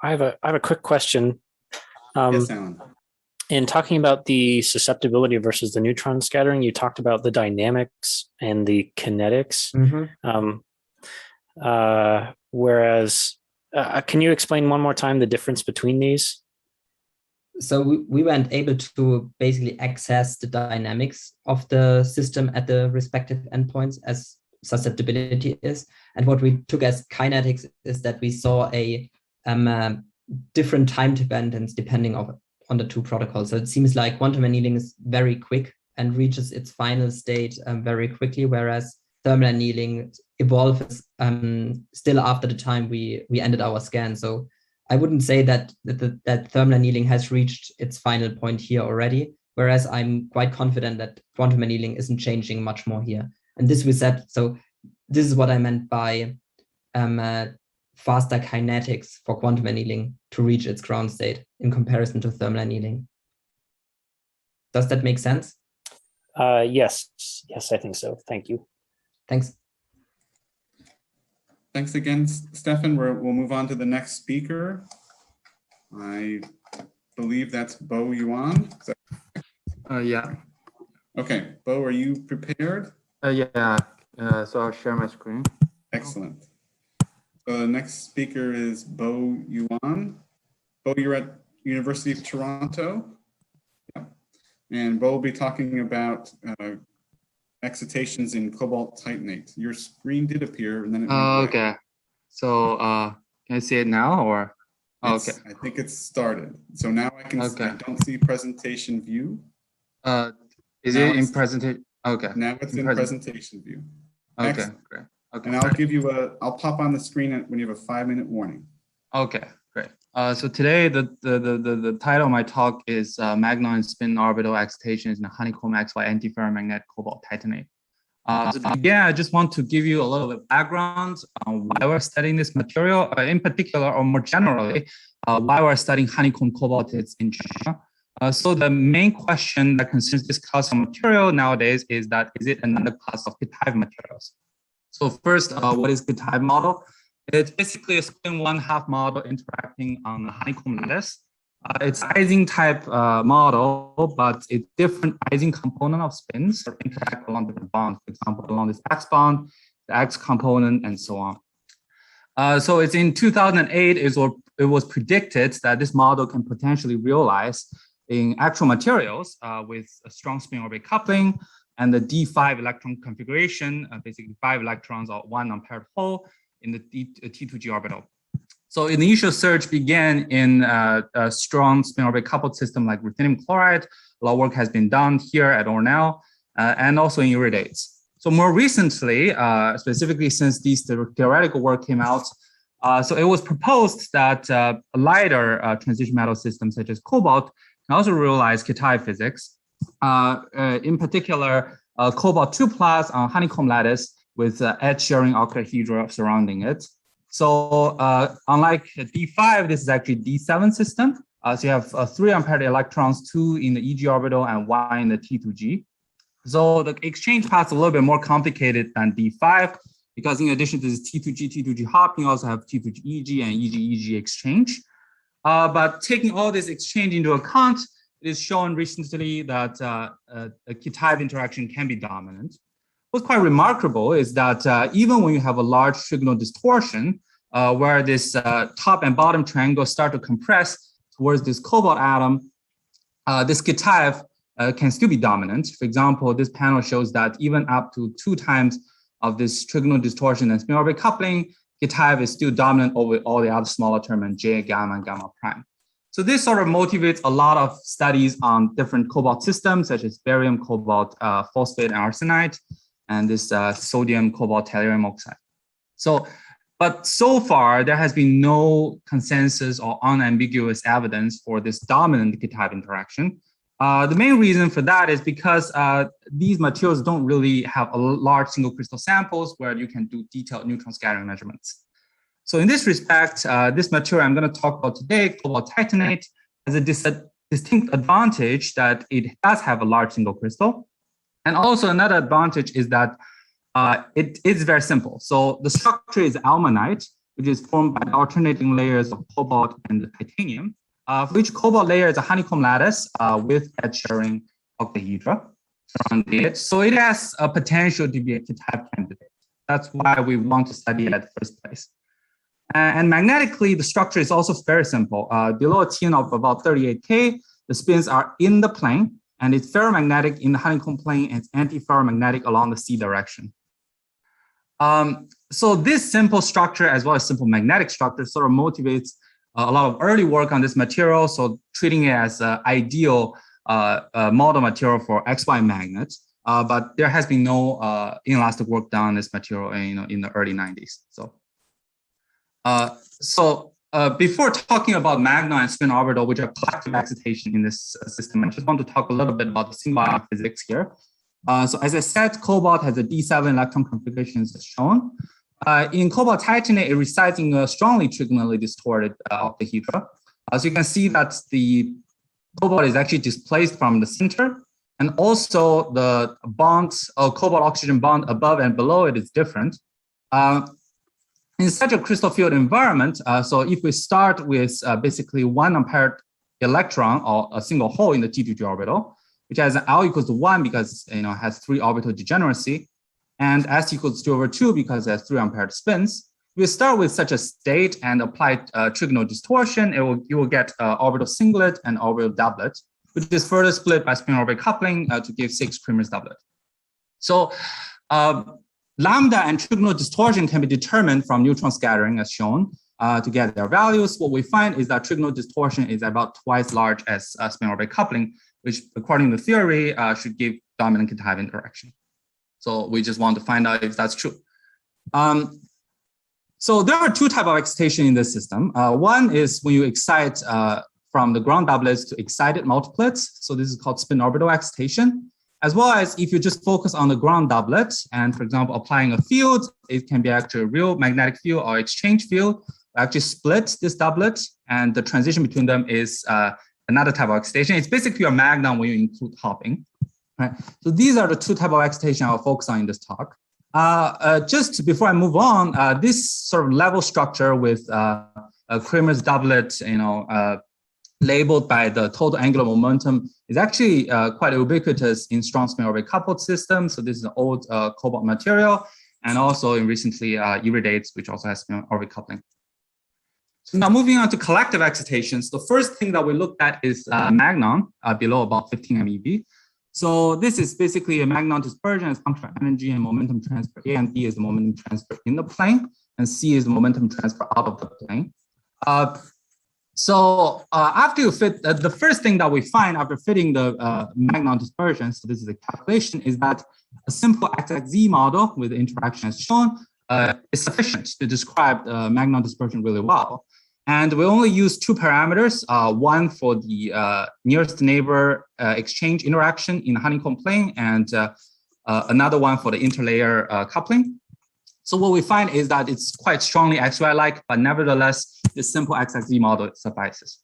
I have a quick question. Yes, Alan. In talking about the susceptibility versus the neutron scattering, you talked about the dynamics and the kinetics. Whereas, can you explain one more time the difference between these? So we weren't able to basically access the dynamics of the system at the respective endpoints as susceptibility is. And what we took as kinetics is that we saw a different time dependence depending on the two protocols. So it seems like quantum annealing is very quick and reaches its final state very quickly, whereas thermal annealing evolves still after the time we ended our scan. So I wouldn't say that thermal annealing has reached its final point here already, whereas I'm quite confident that quantum annealing isn't changing much more here. And this we said, so this is what I meant by faster kinetics for quantum annealing to reach its ground state in comparison to thermal annealing. Does that make sense? Yes, I think so. Thank you. Thanks. Thanks again, Stefan. We'll move on to the next speaker. I believe that's Bo Yuan. Yeah. Okay, Bo, are you prepared? Yeah. So I'll share my screen. Excellent. So the next speaker is Bo Yuan. Bo, you're at University of Toronto. Yeah. And Bo will be talking about excitations in cobalt titanate. Your screen did appear and then it went okay. So can I see it now or? Okay. I think it's started. So now I can Okay. I don't see presentation view. Is now it in presentation? Okay. Now it's in presentation view. Okay, Excellent. great. Okay. And I'll give you I'll pop on the screen when you have a 5-minute warning. Okay, great. So today the title of my talk is Magnon spin orbital excitations in honeycomb XY antiferromagnetic cobalt titanate. So to begin, I just want to give you a little bit of background on why we're studying this material, in particular, or more generally, why we're studying honeycomb cobaltids in China. So the main question that concerns this class of material nowadays is that, is it another class of P-type materials? So first, what is P-type model? It's basically a spin 1/2 model interacting on the honeycomb lattice. It's Ising type model, but it's different Ising component of spins that interact along different bonds. For example, along this X bond, the X component, and so on. So it's in 2008 it was predicted that this model can potentially realize in actual materials with a strong spin orbit coupling and the D5 electron configuration, basically 5 electrons or 1 unpaired hole in the T2G orbital. So initial search began in a strong spin orbit coupled system like ruthenium chloride. A lot of work has been done here at Cornell and also in iridates. So more recently, specifically since these theoretical work came out, so it was proposed that a lighter transition metal system such as cobalt can also realize K-type physics. In particular, cobalt 2+ on honeycomb lattice with edge sharing octahedra surrounding it. So unlike D5, this is actually D7 system. So you have 3 unpaired electrons, 2 in the EG orbital and 1 in the T2G. So the exchange path is a little bit more complicated than D5 because in addition to this T2G hop, you also have T2G and EG exchange. But taking all this exchange into account, it is shown recently that a key-type interaction can be dominant. What's quite remarkable is that even when you have a large trigonal distortion, where this top and bottom triangle start to compress towards this cobalt atom, this key-type can still be dominant. For example, this panel shows that even up to 2 times of this trigonal distortion and spin orbit coupling, key-type is still dominant over all the other smaller term and J, gamma, and gamma prime. So this sort of motivates a lot of studies on different cobalt systems, such as barium, cobalt, phosphate, and arsenide, and this sodium, cobalt, tellurium oxide. But so far, there has been no consensus or unambiguous evidence for this dominant key-type interaction. The main reason for that is because these materials don't really have a large single crystal samples where you can do detailed neutron scattering measurements. So in this respect, this material I'm going to talk about today, cobalt titanate, has a distinct advantage that it does have a large single crystal. And also another advantage is that it is very simple. So the structure is almanite, which is formed by alternating layers of cobalt and titanium. For each cobalt layer is a honeycomb lattice with edge sharing octahedra around the edge. So it has a potential to be a key-type candidate. That's why we want to study it at the first place. And magnetically, the structure is also very simple. Below a TN of about 38K, the spins are in the plane, and it's ferromagnetic in the honeycomb plane, and it's anti-ferromagnetic along the C direction. So this simple structure, as well as simple magnetic structure, sort of motivates a lot of early work on this material. So treating it as an ideal model material for XY magnets. But there has been no inelastic work done on this material in the early 90s. Before talking about magnon and spin orbital, which are collective excitation in this system, I just want to talk a little bit about the symbiotic physics here. So as I said, cobalt has a D7 electron configuration as shown. In cobalt titanate, it resides in a strongly trigonally distorted octahedra. So you can see that the cobalt is actually displaced from the center, and also the bonds, cobalt-oxygen bond above and below it is different. In such a crystal field environment, so if we start with basically 1 unpaired electron or a single hole in the T2G orbital, which has an L equals to 1 because it has 3 orbital degeneracy, and S equals 2/2 because it has 3 unpaired spins. We start with such a state and apply trigonal distortion. You will get orbital singlet and orbital doublet, which is further split by spin orbit coupling to give 6 Cramer's doublet. So lambda and trigonal distortion can be determined from neutron scattering as shown to get their values. What we find is that trigonal distortion is about twice large as spin orbit coupling, which according to theory should give dominant key-type interaction. So we just want to find out if that's true. So there are 2 types of excitation in this system. One is when you excite from the ground doublets to excited multiplets. So this is called spin orbital excitation. As well as if you just focus on the ground doublet and, for example, applying a field, it can be actually a real magnetic field or exchange field. Actually split this doublet, and the transition between them is another type of excitation. It's basically a magnon when you include hopping. Right? So these are the 2 types of excitation I'll focus on in this talk. Just before I move on, this sort of level structure with Cramer's doublet, labeled by the total angular momentum is actually quite ubiquitous in strong spin orbit coupled systems. So this is an old cobalt material, and also in recently iridates, which also has spin orbit coupling. So now moving on to collective excitations, the first thing that we looked at is magnon below about 15 MeV. So this is basically a magnon dispersion as function of energy and momentum transfer. A and B is the momentum transfer in the plane, and C is the momentum transfer out of the plane. After you fit, the first thing that we find after fitting the magnon dispersion, so this is a calculation, is that a simple XXZ model with the interaction as shown is sufficient to describe the magnon dispersion really well. And we only use 2 parameters, one for the nearest neighbor exchange interaction in the honeycomb plane, and another one for the interlayer coupling. So what we find is that it's quite strongly XY-like, but nevertheless, this simple XXZ model suffices.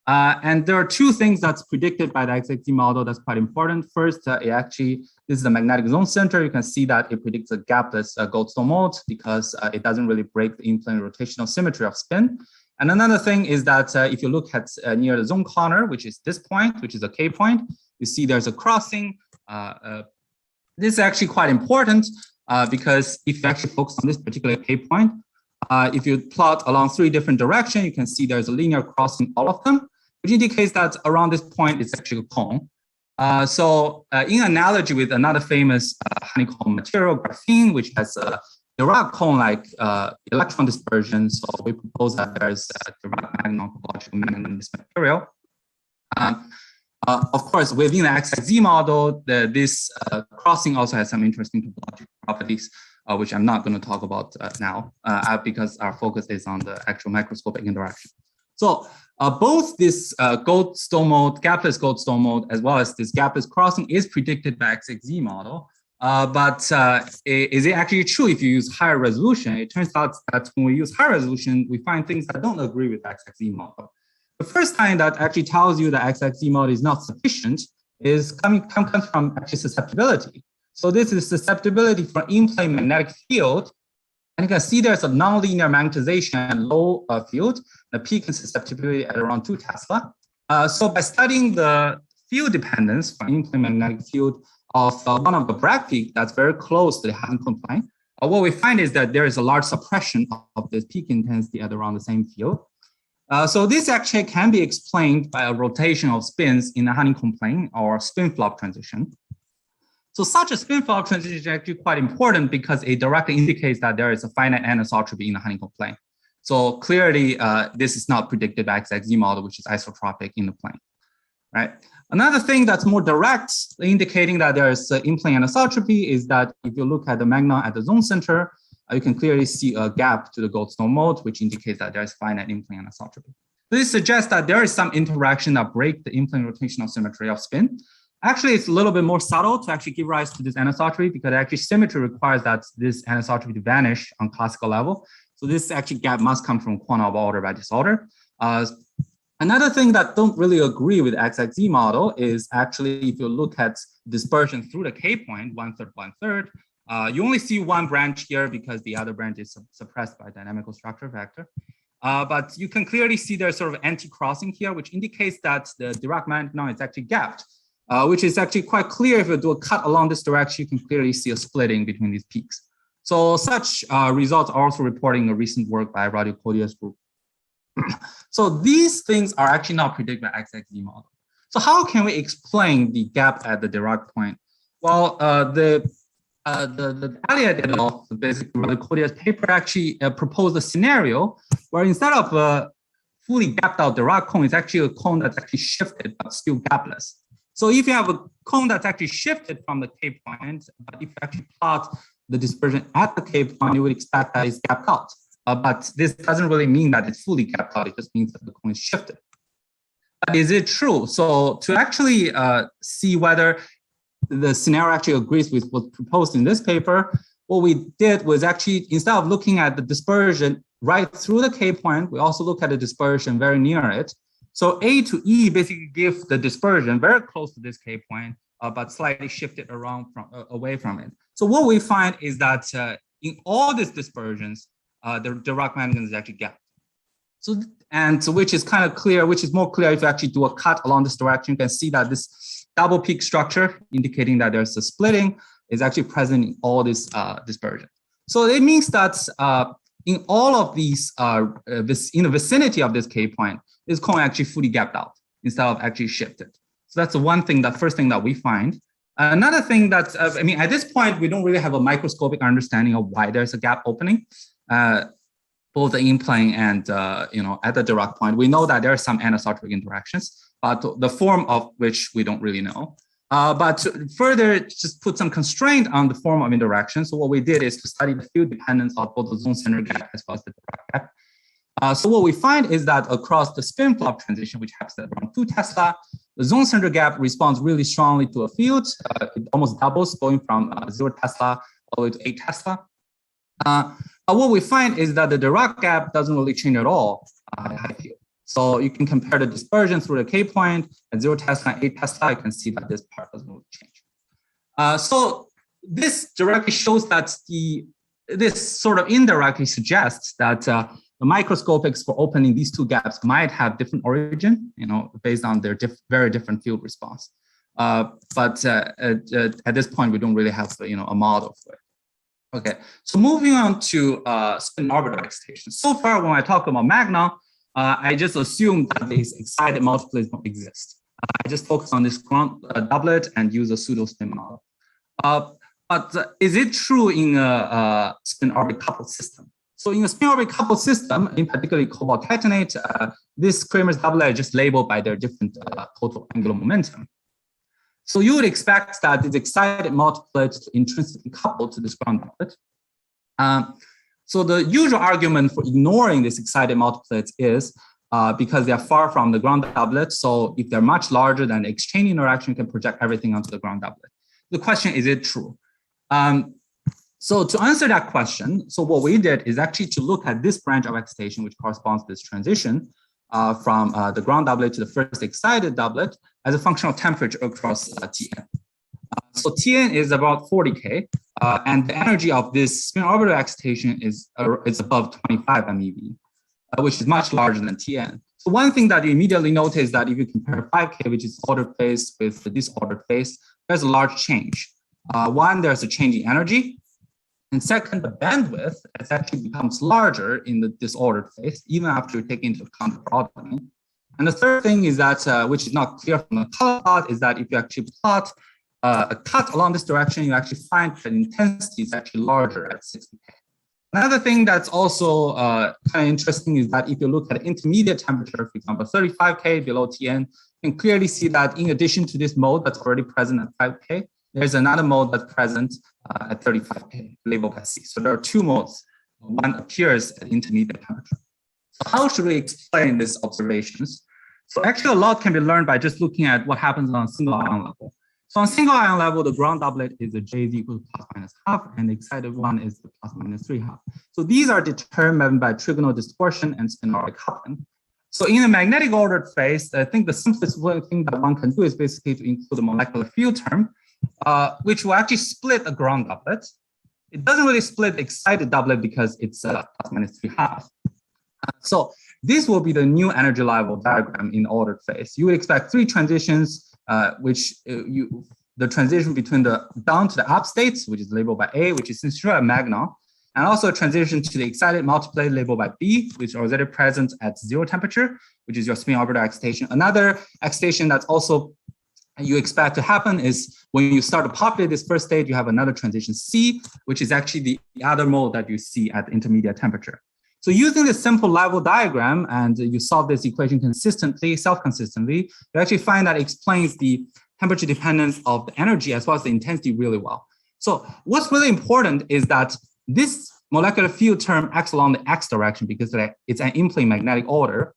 And there are two things that's predicted by the XXZ model that's quite important. First, this is the magnetic zone center. You can see that it predicts a gapless Goldstone mode because it doesn't really break the in-plane rotational symmetry of spin. And another thing is that if you look at near the zone corner, which is this point, which is a K point, you see there's a crossing. This is actually quite important because if you actually focus on this particular K point, if you plot along 3 different directions, you can see there's a linear crossing all of them, which indicates that around this point, it's actually a cone. In analogy with another famous honeycomb material, graphene, which has a Dirac cone-like electron dispersion, so we propose that there's a Dirac magnon topological magnon in this material. Of course, within the XXZ model, this crossing also has some interesting topological properties, which I'm not going to talk about now because our focus is on the actual microscopic interaction. So both this Goldstone mode, gapless Goldstone mode, as well as this gapless crossing is predicted by XXZ model. But is it actually true if you use higher resolution? It turns out that when we use higher resolution, we find things that don't agree with XXZ model. The first time that actually tells you that XXZ model is not sufficient is comes from actually susceptibility. So this is susceptibility for in-plane magnetic field. And you can see there's a nonlinear magnetization and low field, the peak in susceptibility at around 2 Tesla. So by studying the field dependence for in-plane magnetic field of one of the Bragg peak that's very close to the honeycomb plane, what we find is that there is a large suppression of this peak intensity at around the same field. So this actually can be explained by a rotation of spins in the honeycomb plane or spin flop transition. So such a spin flop transition is actually quite important because it directly indicates that there is a finite anisotropy in the honeycomb plane. So clearly, this is not predicted by XXZ model, which is isotropic in the plane, right? Another thing that's more direct, indicating that there is in-plane anisotropy, is that if you look at the magnon at the zone center, you can clearly see a gap to the Goldstone mode, which indicates that there is finite in-plane anisotropy. This suggests that there is some interaction that breaks the in-plane rotational symmetry of spin. Actually, it's a little bit more subtle to actually give rise to this anisotropy because actually symmetry requires that this anisotropy to vanish on classical level. So this actually gap must come from quantum of order by disorder. Another thing that don't really agree with XXZ model is actually if you look at dispersion through the K point, 1/3, 1/3, you only see one branch here because the other branch is suppressed by dynamical structure vector. But you can clearly see there's sort of anti-crossing here, which indicates that the Dirac magnon is actually gapped, which is actually quite clear. If you do a cut along this direction, you can clearly see a splitting between these peaks. So such results are also reported in a recent work by Radio Codia's group. So these things are actually not predicted by XXZ model. So how can we explain the gap at the Dirac point? Well, the Alia et al., basically Radio Codia's paper actually proposed a scenario where instead of a fully gapped out Dirac cone, it's actually a cone that's actually shifted but still gapless. So if you have a cone that's actually shifted from the K point, but if you actually plot the dispersion at the K point, you would expect that it's gapped out. But this doesn't really mean that it's fully gapped out. It just means that the cone is shifted. But is it true? So to actually see whether the scenario actually agrees with what's proposed in this paper, what we did was actually, instead of looking at the dispersion right through the K point, we also look at the dispersion very near it. So A to E basically give the dispersion very close to this K point, but slightly shifted around away from it. So what we find is that in all these dispersions, the Dirac magnon is actually gapped. So which is kind of clear, which is more clear if you actually do a cut along this direction. You can see that this double peak structure, indicating that there's a splitting, is actually present in all this dispersion. So it means that in all of these, in the vicinity of this K point, this cone actually fully gapped out instead of actually shifted. So that's the one thing, the first thing that we find. Another thing that, I mean, at this point, we don't really have a microscopic understanding of why there's a gap opening, both the in-plane and, at the Dirac point. We know that there are some anisotropic interactions, but the form of which we don't really know. But to further just put some constraint on the form of interaction. So what we did is to study the field dependence of both the zone center gap as well as the Dirac gap. So what we find is that across the spin flop transition, which happens at around 2 Tesla, the zone center gap responds really strongly to a field. It almost doubles, going from 0 Tesla all the way to 8 Tesla. What we find is that the Dirac gap doesn't really change at all at high field. So you can compare the dispersion through the K point at 0 Tesla and 8 Tesla. You can see that this part doesn't really change. So this directly shows that this sort of indirectly suggests that the microscopics for opening these two gaps might have different origin, based on their very different field response. But at this point, we don't really have a model for it. Okay, so moving on to spin orbital excitation. So far, when I talk about magnon, I just assume that these excited multiplets don't exist. I just focus on this ground doublet and use a pseudo spin model. But is it true in a spin orbit coupled system? So in a spin orbit coupled system, in particular cobalt titanate, this Kramer's doublet is just labeled by their different total angular momentum. So you would expect that these excited multiplets intrinsically coupled to this ground doublet. So the usual argument for ignoring this excited multiplets is because they are far from the ground doublet. So if they're much larger, then the exchange interaction can project everything onto the ground doublet. The question, is it true? So to answer that question, so what we did is actually to look at this branch of excitation, which corresponds to this transition from the ground doublet to the first excited doublet as a function of temperature across Tn. So Tn is about 40K, and the energy of this spin orbital excitation is above 25 MeV, which is much larger than Tn. So one thing that you immediately notice that if you compare 5K, which is ordered phase, with the disordered phase, there's a large change. One, there's a change in energy. And second, the bandwidth actually becomes larger in the disordered phase, even after you take into account the broadening. And the third thing is that, which is not clear from the color plot, is that if you actually plot a cut along this direction, you actually find that intensity is actually larger at 60K. Another thing that's also kind of interesting is that if you look at intermediate temperature, for example, 35K below Tn, you can clearly see that in addition to this mode that's already present at 5K, there's another mode that's present at 35K, labeled as C. So there are two modes. One appears at intermediate temperature. So how should we explain these observations? So actually a lot can be learned by just looking at what happens on a single ion level. So on single ion level, the ground doublet is the J is equal to plus minus half, and the excited one is the plus minus 3/2. So these are determined by trigonal distortion and spin orbit coupling. So in a magnetic ordered phase, I think the simplest thing that one can do is basically to include a molecular field term, which will actually split a ground doublet. It doesn't really split the excited doublet because it's plus minus 3/2. So this will be the new energy level diagram in ordered phase. You would expect three transitions, the transition between the down to the up states, which is labeled by A, which is essentially a magnon, and also a transition to the excited multiplet labeled by B, which is already present at 0 temperature, which is your spin orbital excitation. Another excitation that's also you expect to happen is when you start to populate this first state, you have another transition C, which is actually the other mode that you see at intermediate temperature. So using this simple level diagram and you solve this equation consistently, self-consistently, you actually find that it explains the temperature dependence of the energy as well as the intensity really well. So what's really important is that this molecular field term acts along the X direction because it's an in-plane magnetic order,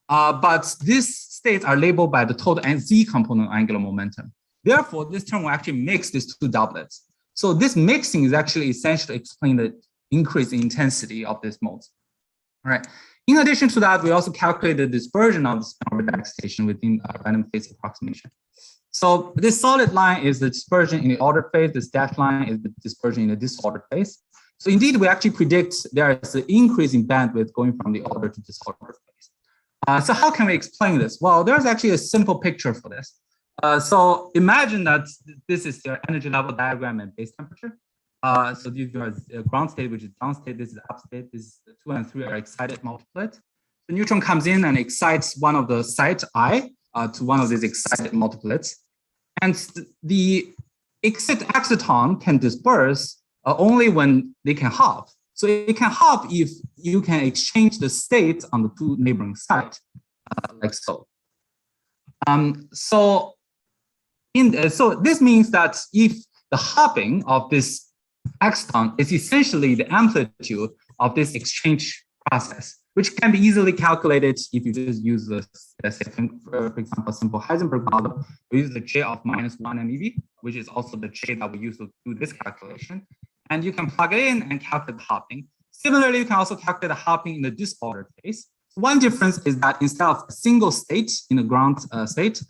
but these states are labeled by the total Z component of angular momentum. Therefore, this term will actually mix these two doublets. So this mixing is actually essential to explain the increase in intensity of these modes. All right. In addition to that, we also calculated the dispersion of the spin orbital excitation within a random phase approximation. So this solid line is the dispersion in the ordered phase. This dashed line is the dispersion in the disordered phase. So indeed, we actually predict there is an increase in bandwidth going from the ordered to disordered phase. So how can we explain this? Well, there's actually a simple picture for this. So imagine that this is your energy level diagram at base temperature. So these are ground state, which is down state. This is up state. This is 2 and 3 are excited multiplet. The neutron comes in and excites one of the site I to one of these excited multiplets. And the exciton can disperse only when they can hop. So it can hop if you can exchange the states on the two neighboring sites, like so. So this means that if the hopping of this exciton is essentially the amplitude of this exchange process, which can be easily calculated if you just use the, for example, simple Heisenberg model. We use the J of -1 MeV, which is also the J that we use to do this calculation. And you can plug it in and calculate the hopping. Similarly, you can also calculate the hopping in the disordered phase. One difference is that instead of a single state in the ground state,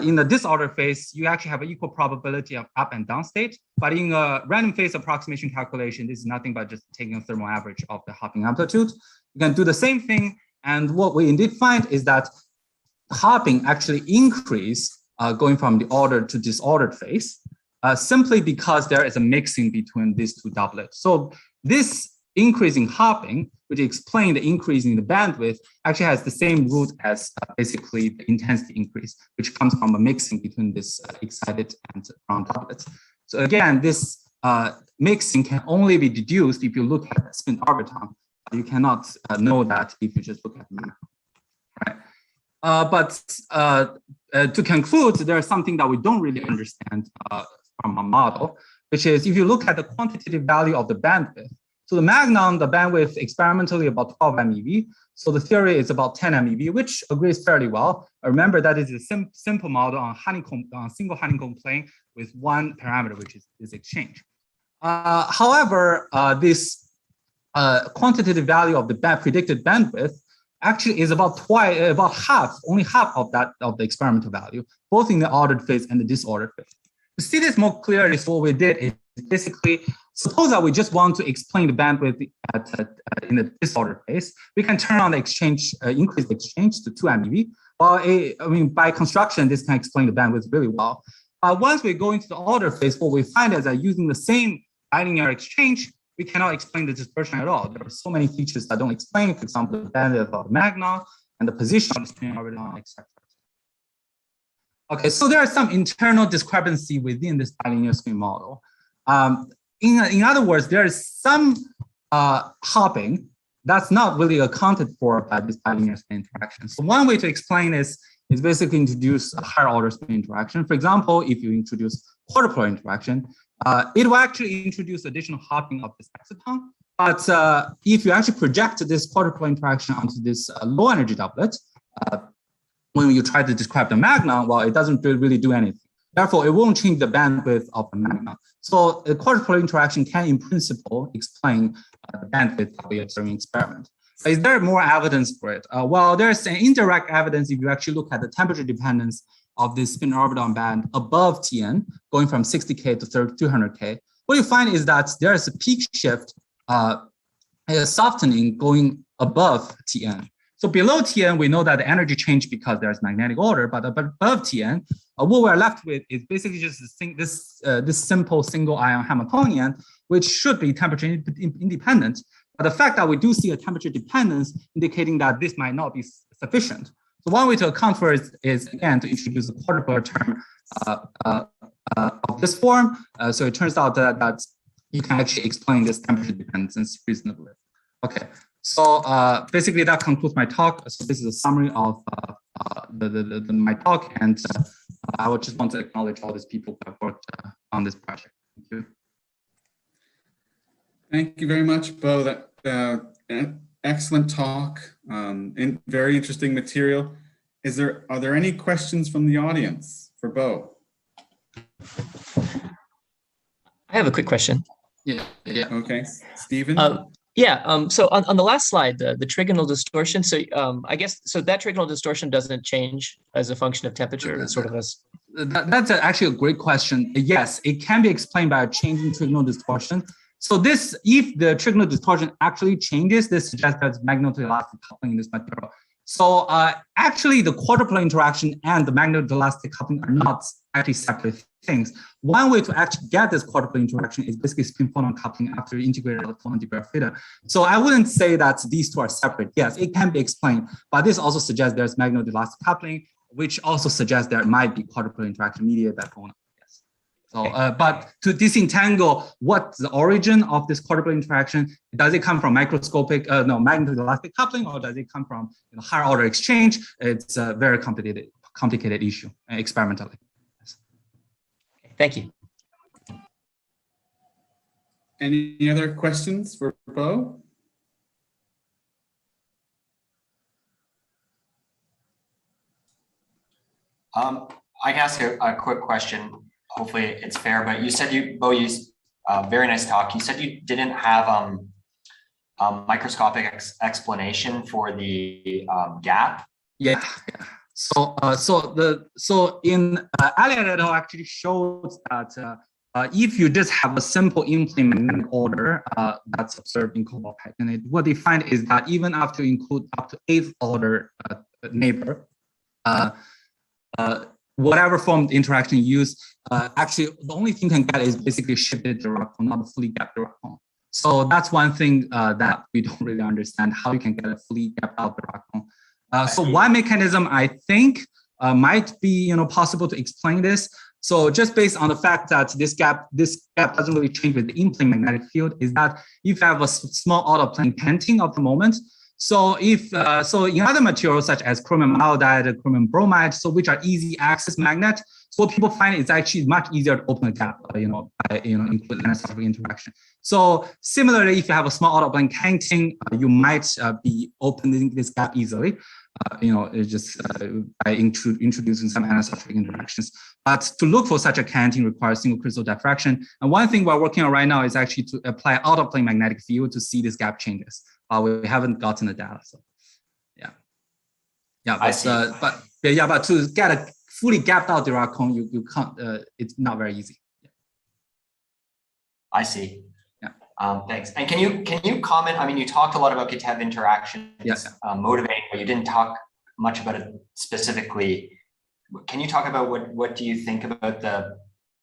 in the disordered phase, you actually have an equal probability of up and down state. But in a random phase approximation calculation, this is nothing but just taking a thermal average of the hopping amplitude. You can do the same thing. And what we indeed find is that hopping actually increase going from the ordered to disordered phase, simply because there is a mixing between these two doublets. So this increase in hopping, which explains the increase in the bandwidth, actually has the same root as basically the intensity increase, which comes from a mixing between this excited and ground doublets. So again, this mixing can only be deduced if you look at the spin orbiton. You cannot know that if you just look at the map, right? But to conclude, there's something that we don't really understand from a model, which is if you look at the quantitative value of the bandwidth. So the Magnon, the bandwidth experimentally about 12 MeV. So the theory is about 10 MeV, which agrees fairly well. Remember that is a simple model on honeycomb, on single honeycomb plane with one parameter, which is this exchange. However, this quantitative value of the predicted bandwidth actually is about half, only half of that of the experimental value, both in the ordered phase and the disordered phase. To see this more clearly, so what we did is basically suppose that we just want to explain the bandwidth in the disordered phase. We can turn on the exchange, increase the exchange to 2 MeV. Well, I mean, by construction, this can explain the bandwidth really well. Once we go into the ordered phase, what we find is that using the same bilinear exchange, we cannot explain the dispersion at all. There are so many features that don't explain, for example, the bandwidth of the Magnon and the position of the spin orbital, etc. Okay, so there are some internal discrepancy within this bilinear spin model. In other words, there is some hopping that's not really accounted for by this bilinear spin interaction. So one way to explain this is basically introduce a higher order spin interaction. For example, if you introduce quadrupolar interaction, it will actually introduce additional hopping of this exciton. But if you actually project this quadrupolar interaction onto this low energy doublet, when you try to describe the Magnon, well, it doesn't really do anything. Therefore, it won't change the bandwidth of the Magnon. So a quadrupolar interaction can, in principle, explain the bandwidth of the observing experiment. Is there more evidence for it? Well, there's an indirect evidence if you actually look at the temperature dependence of this spin orbital band above Tn, going from 60K to 200K. What you find is that there is a peak shift, a softening going above Tn. So below Tn, we know that the energy change because there's magnetic order, but above Tn, what we're left with is basically just this simple single ion Hamiltonian, which should be temperature independent. But the fact that we do see a temperature dependence indicating that this might not be sufficient. So one way to account for it is again, to introduce a quadrupolar term of this form. So it turns out that you can actually explain this temperature dependence reasonably. Okay. So basically that concludes my talk. So this is a summary of my talk, and I would just want to acknowledge all these people who have worked on this project. Thank you. Thank you very much, Bo. That excellent talk and very interesting material. Are there any questions from the audience for Bo? I have a quick question. Yeah. Okay, Stephen. So on the last slide, the trigonal distortion. So I guess that trigonal distortion doesn't change as a function of temperature. It's sort of as that's actually a great question. Yes, it can be explained by a change in trigonal distortion. So this, if the trigonal distortion actually changes, this suggests there's magnetoelastic coupling in this material. So actually, the quadrupolar interaction and the magnetoelastic coupling are not actually separate things. One way to actually get this quadrupolar interaction is basically spin photon coupling after integrated photon degree of freedom. So I wouldn't say that these two are separate. Yes, it can be explained, but this also suggests there's magnetoelastic coupling, which also suggests there might be quadrupolar interaction mediated by phonon. Yes. So, but to disentangle what's the origin of this quadrupolar interaction, does it come from magnetoelastic coupling, or does it come from higher order exchange? It's a very complicated issue experimentally. Yes. Thank you. Any other questions for Bo? I can ask a quick question. Hopefully it's fair, but you said Bo, very nice talk. You said you didn't have microscopic explanation for the gap? Yeah. So in Elliott et al. Actually shows that if you just have a simple in-plane magnetic order that's observed in cobalt titanate, what they find is that even after you include up to 8th order neighbor, whatever form of interaction you use, actually the only thing you can get is basically shifted Dirac cone, not a fully gapped Dirac cone. So that's one thing that we don't really understand, how you can get a fully gapped out Dirac cone. So one mechanism I think might be possible to explain this. So just based on the fact that this gap doesn't really change with the in-plane magnetic field, is that if you have a small out-of-plane panting of the moment, so if so in other materials such as chromium iodide, chromium bromide, so which are easy access magnet, so what people find it's actually much easier to open a gap, by include anisotropy interaction. So similarly, if you have a small out-of-plane panting, you might be opening this gap easily. It's just by introducing some anisotropic interactions. But to look for such a canting requires single crystal diffraction. And one thing we're working on right now is actually to apply out-of-plane magnetic field to see this gap changes. We haven't gotten the data, so yeah. But to get a fully gapped out Dirac cone, you can't. It's not very easy. Yeah. I see. Yeah. Thanks. And can you comment? I mean, you talked a lot about Kitaev interactions, motivating, but you didn't talk much about it specifically. Can you talk about what do you think about the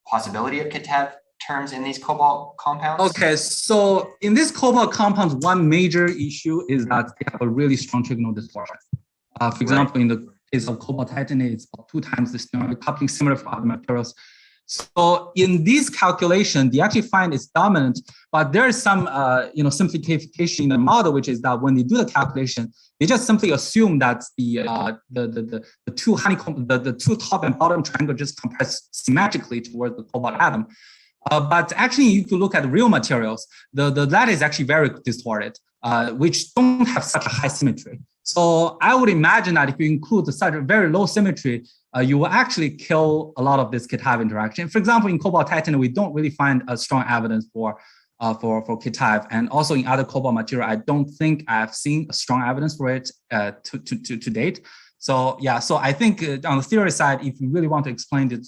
possibility of Kitaev terms in these cobalt compounds? Okay, so in these cobalt compounds, one major issue is that they have a really strong trigonal distortion. For example, in the case of cobalt titanate, it's about 2 times the steric coupling, similar for other materials. So in this calculation, they actually find it's dominant, but there is some simplification in the model, which is that when they do the calculation, they just simply assume that the two honeycomb, the two top and bottom triangle just compress symmetrically towards the cobalt atom. But actually, if you look at real materials, the latter is actually very distorted, which don't have such a high symmetry. So I would imagine that if you include such a very low symmetry, you will actually kill a lot of this Kitaev interaction. For example, in cobalt titanate, we don't really find a strong evidence for Kitaev, and also in other cobalt material, I don't think I've seen a strong evidence for it to date. So yeah, so I think on the theory side, if you really want to explain it,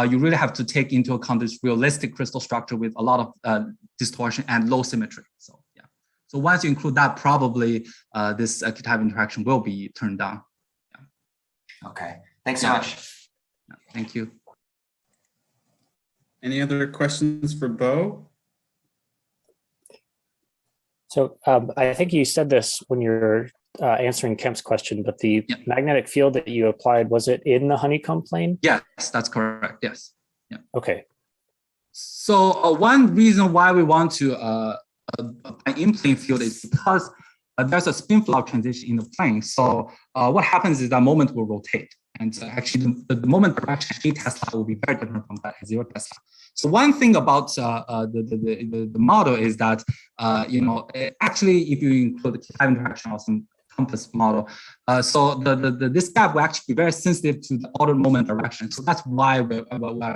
you really have to take into account this realistic crystal structure with a lot of distortion and low symmetry. So yeah, so once you include that, probably this Kitaev interaction will be turned down. Yeah. Okay, thanks so much. Yeah, thank you. Any other questions for Bo? So I think you said this when you're answering Kemp's question, but the magnetic field that you applied, was it in the honeycomb plane? Yes, that's correct. Yes. Yeah. Okay. So one reason why we want to apply in-plane field is because there's a spin flow transition in the plane. So what happens is that moment will rotate. And actually, the moment direction 8 Tesla will be very different from that at 0 Tesla. So one thing about the model is that actually, if you include the Kitaev interaction or some compass model, so this gap will actually be very sensitive to the outer moment direction. So that's why we're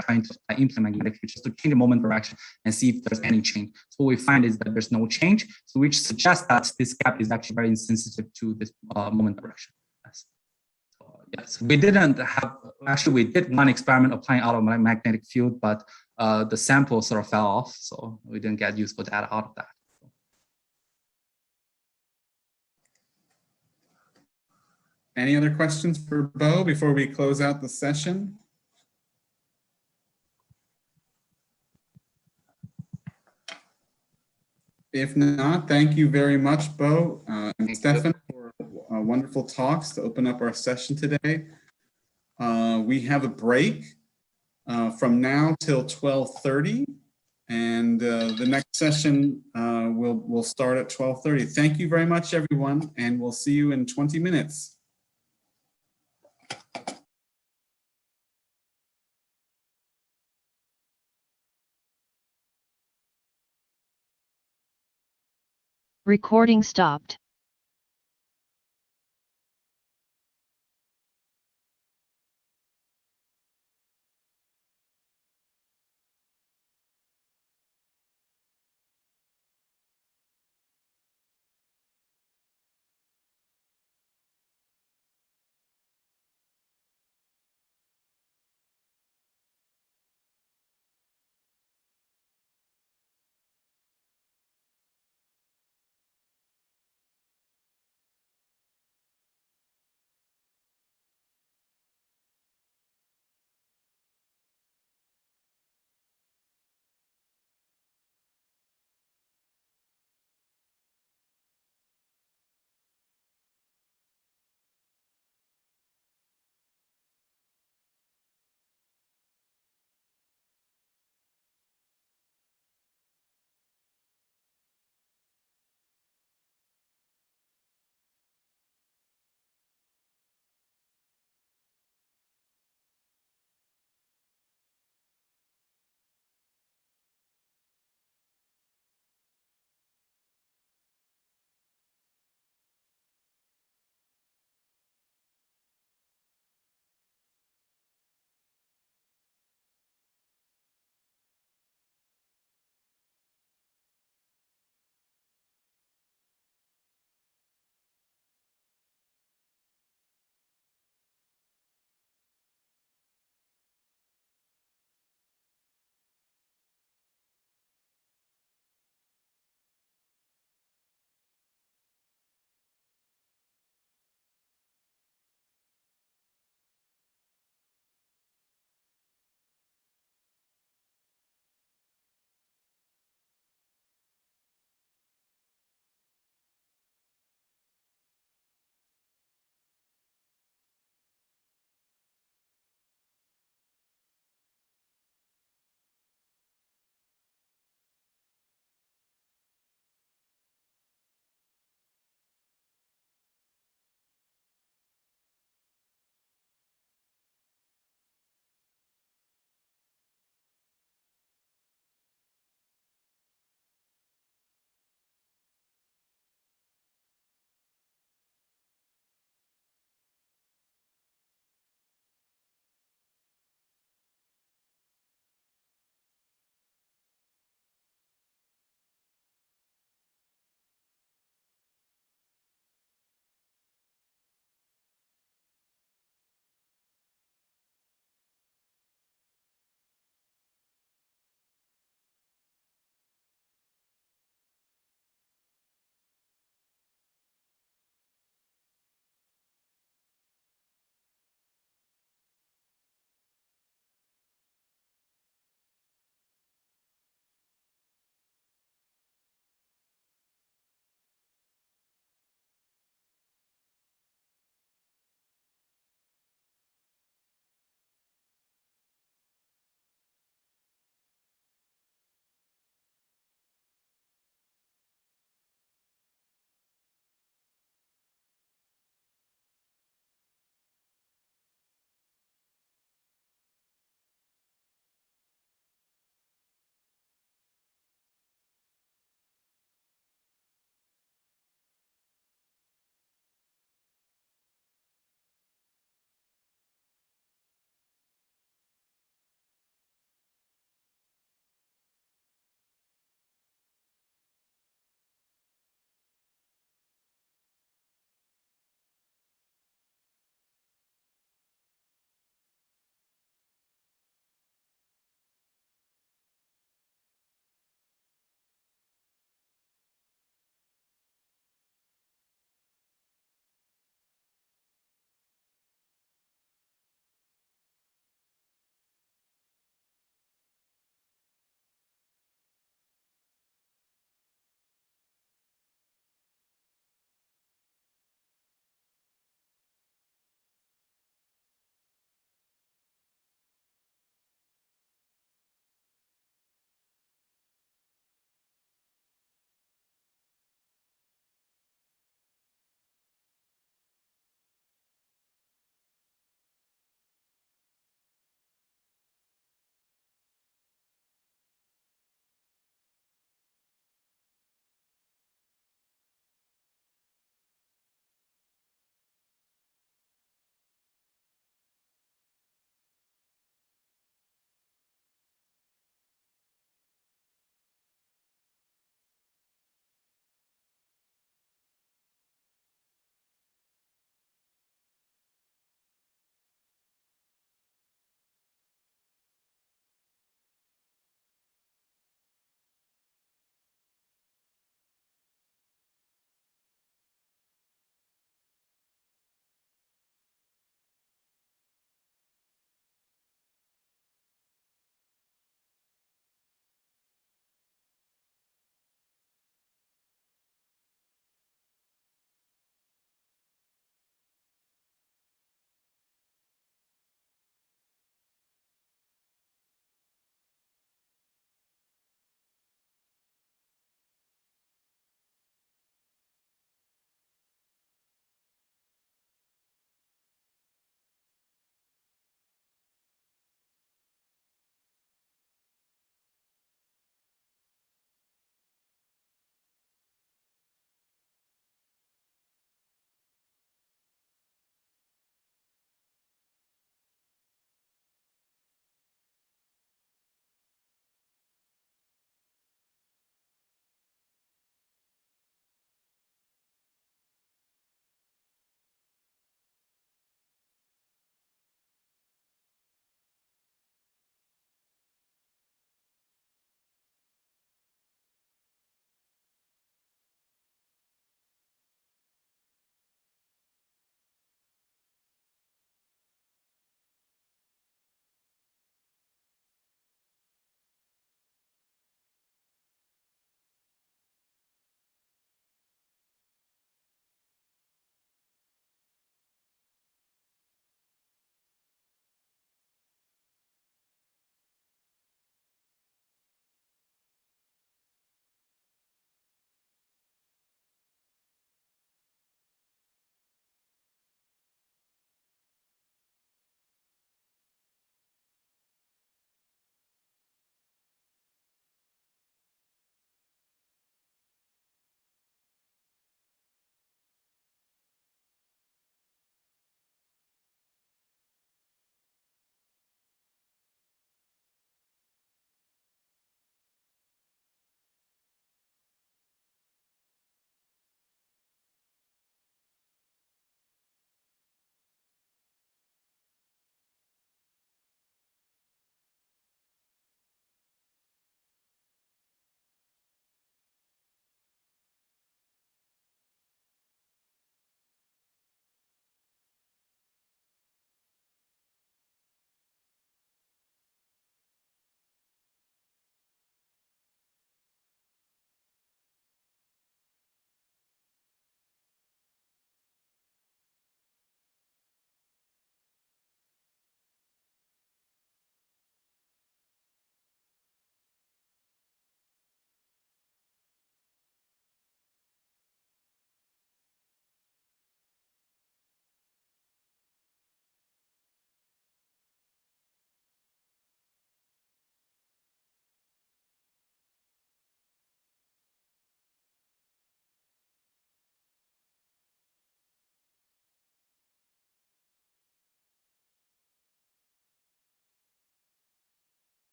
trying to implement magnetic field, just to change the moment direction and see if there's any change. So what we find is that there's no change, so which suggests that this gap is actually very insensitive to this moment direction. Yes, we didn't have, actually we did one experiment applying out of magnetic field, but the sample sort of fell off, so we didn't get useful data out of that. Any other questions for Bo before we close out the session? If not, thank you very much, Bo and Stefan, for wonderful talks to open up our session today. We have a break from now till 12:30, and the next session will start at 12:30. Thank you very much, everyone, and we'll see you in 20 minutes. Recording stopped.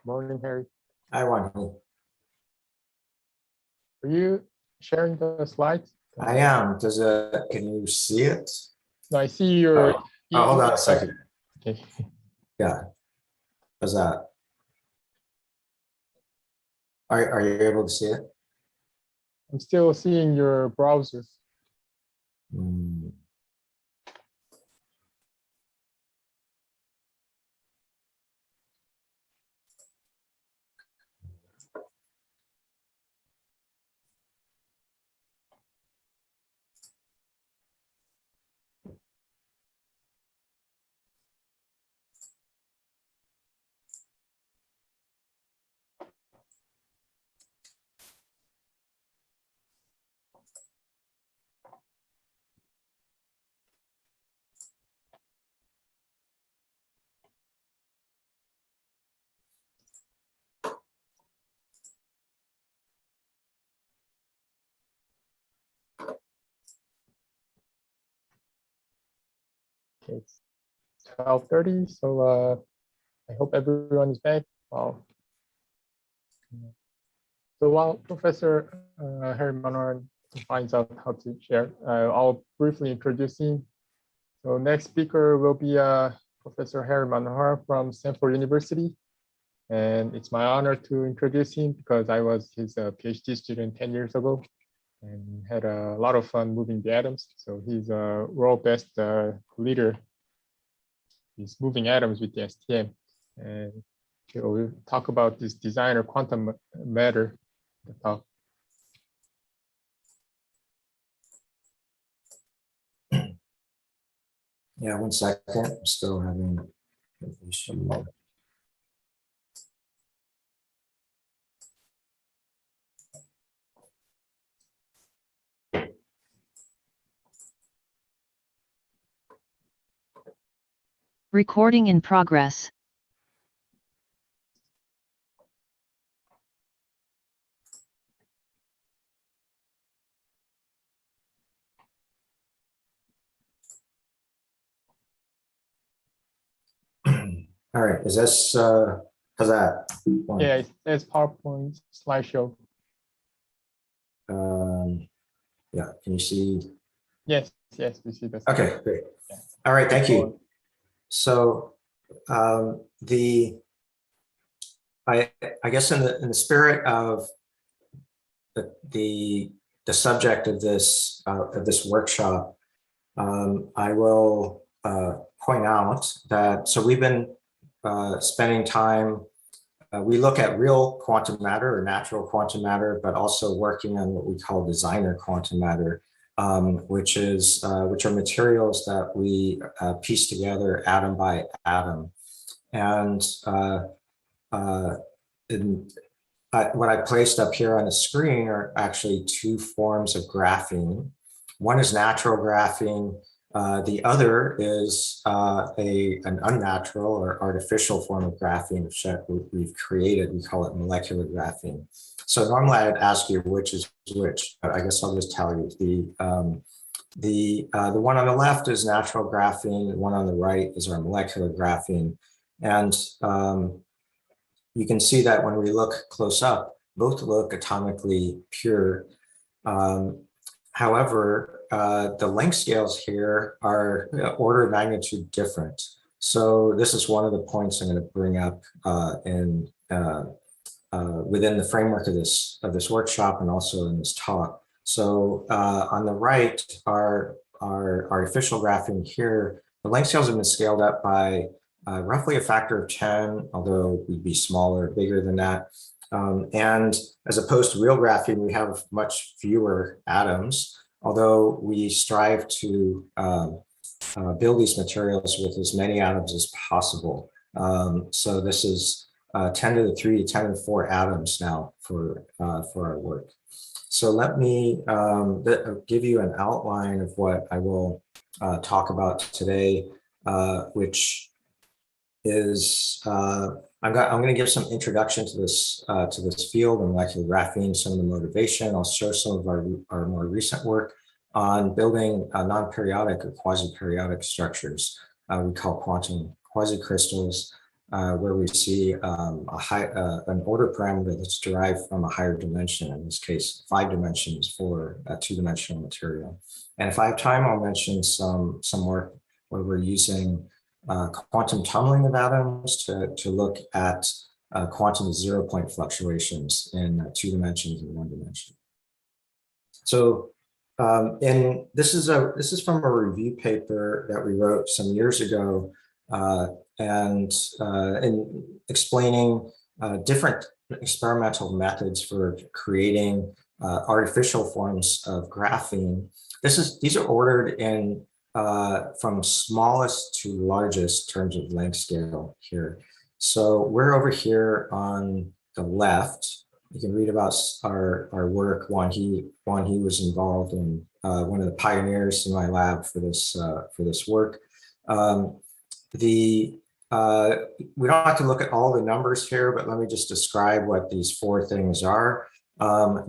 Morning, Harry. I want to. Are you sharing the slides? I am. Can you see it? No, I see your. Oh, hold on a second. Okay. Yeah. How's that? Are you able to see it? I'm still seeing your browser. Hmm. Okay, it's 12:30, so I hope everyone is back. Wow. So while Professor Harry Manohar finds out how to share, I'll briefly introduce him. So next speaker will be Professor Harry Manohar from Stanford University. And it's my honor to introduce him because I was his PhD student 10 years ago and had a lot of fun moving the atoms. So he's a world best leader. He's moving atoms with the STM. And we'll talk about this designer quantum matter. Yeah, 1 second. I'm still having an issue. Recording in progress. All right, is this, how's that? Yeah, it's PowerPoint slideshow. Yeah, can you see? Yes, we see that. Okay, great. Yeah. All right, thank you. So I guess in the spirit of the subject of this workshop, I will point out that we've been spending time. We look at real quantum matter or natural quantum matter, but also working on what we call designer quantum matter, which are materials that we piece together atom by atom. And what I placed up here on the screen are actually two forms of graphene. One is natural graphene. The other is an unnatural or artificial form of graphene, which we've created. We call it molecular graphene. So normally I'd ask you which is which, but I guess I'll just tell you. The one on the left is natural graphene. The one on the right is our molecular graphene. And you can see that when we look close up, both look atomically pure. However, the length scales here are order of magnitude different. So this is one of the points I'm going to bring up within the framework of this workshop and also in this talk. So on the right are artificial graphene here. The length scales have been scaled up by roughly a factor of 10, although we'd be smaller, bigger than that. And as opposed to real graphene, we have much fewer atoms, although we strive to build these materials with as many atoms as possible. So this is 10 to the 3 to 10 to the 4 atoms now for our work. So let me give you an outline of what I will talk about today, which is I'm going to give some introduction to this field and molecular graphene, some of the motivation. I'll show some of our more recent work on building non-periodic or quasi-periodic structures we call quantum quasi-crystals. where we see an order parameter that's derived from a higher dimension, in this case, 5 dimensions for a 2-dimensional material. And if I have time, I'll mention some work where we're using quantum tunneling of atoms to look at quantum 0-point fluctuations in 2 dimensions and 1 dimension. So this is from a review paper that we wrote some years ago, and in explaining different experimental methods for creating artificial forms of graphene. These are ordered in from smallest to largest terms of length scale here. So we're over here on the left. You can read about our work. Juan He was involved in one of the pioneers in my lab for this work. We don't have to look at all the numbers here, but let me just describe what these 4 things are. Come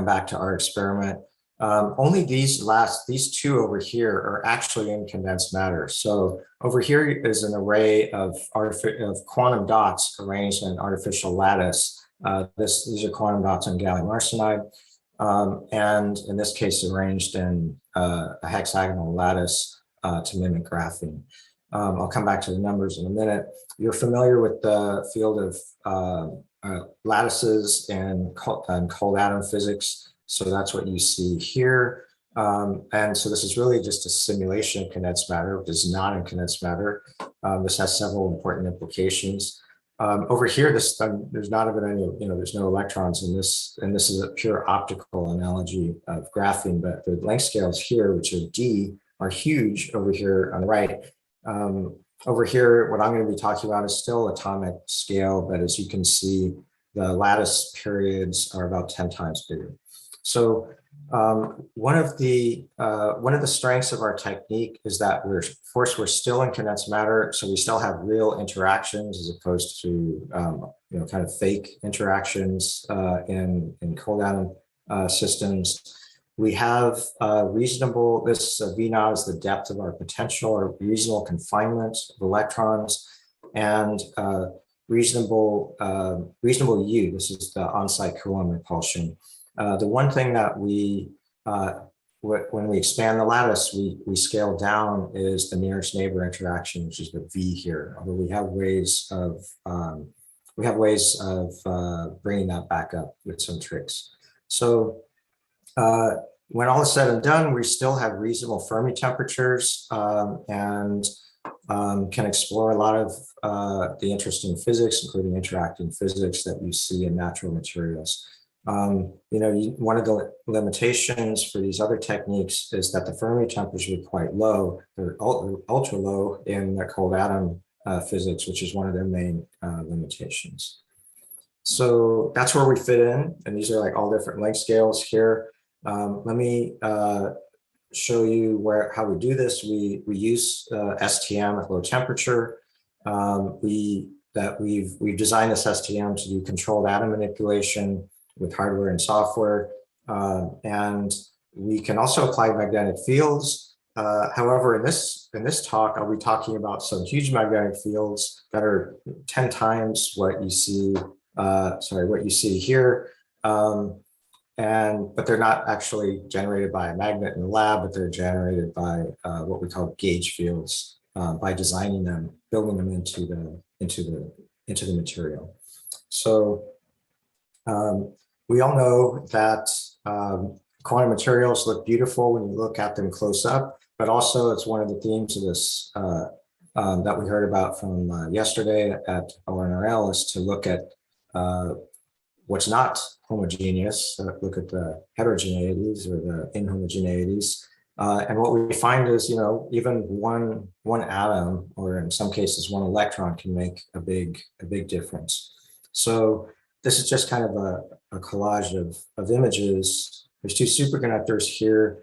back to our experiment. Only these 2 over here are actually in condensed matter. So over here is an array of quantum dots arranged in an artificial lattice. These are quantum dots on gallium arsenide, and in this case arranged in a hexagonal lattice to mimic graphene. I'll come back to the numbers in a minute. You're familiar with the field of lattices and cold atom physics. So that's what you see here. And so this is really just a simulation of condensed matter, which is not in condensed matter. This has several important implications. Over here, there's not even any, there's no electrons in this, and this is a pure optical analogy of graphene, but the length scales here, which are D, are huge over here on the right. Over here, what I'm going to be talking about is still atomic scale, but as you can see, the lattice periods are about 10 times bigger. So one of the strengths of our technique is that we're still in condensed matter, so we still have real interactions as opposed to kind of fake interactions in cold atom systems. We have reasonable, this V0 is the depth of our potential, or reasonable confinement of electrons, and reasonable U, this is the on-site Coulomb repulsion. The one thing that when we expand the lattice, we scale down is the nearest neighbor interaction, which is the V here, although we have ways of bringing that back up with some tricks. So when all is said and done, we still have reasonable Fermi temperatures and can explore a lot of the interesting physics, including interacting physics that you see in natural materials. One of the limitations for these other techniques is that the Fermi temperatures are quite low. They're ultra low in the cold atom physics, which is one of their main limitations. So that's where we fit in, and these are like all different length scales here. Let me show you how we do this. We use STM at low temperature. We've designed this STM to do controlled atom manipulation with hardware and software, and we can also apply magnetic fields. However, in this talk, I'll be talking about some huge magnetic fields that are 10 times what you see. What you see here. But they're not actually generated by a magnet in the lab, but they're generated by what we call gauge fields by designing them, building them into the material. So we all know that quantum materials look beautiful when you look at them close up, but also it's one of the themes of this that we heard about from yesterday at ONRL is to look at what's not homogeneous, look at the heterogeneities or the inhomogeneities. And what we find is, even one atom, or in some cases one electron, can make a big difference. So this is just kind of a collage of images. There's 2 superconductors here,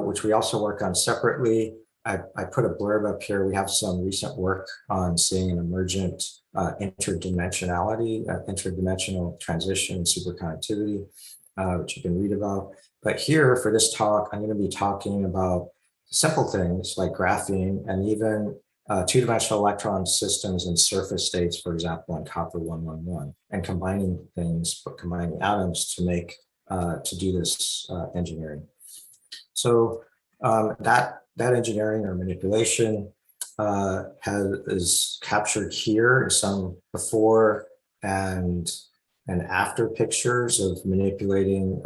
which we also work on separately. I put a blurb up here. We have some recent work on seeing an emergent interdimensionality, interdimensional transition and superconductivity, which you can read about. But here for this talk, I'm going to be talking about simple things like graphene and even two-dimensional electron systems and surface states, for example, on copper 111, and combining things, but combining atoms to make to do this engineering. So that engineering or manipulation is captured here in some before and after pictures of manipulating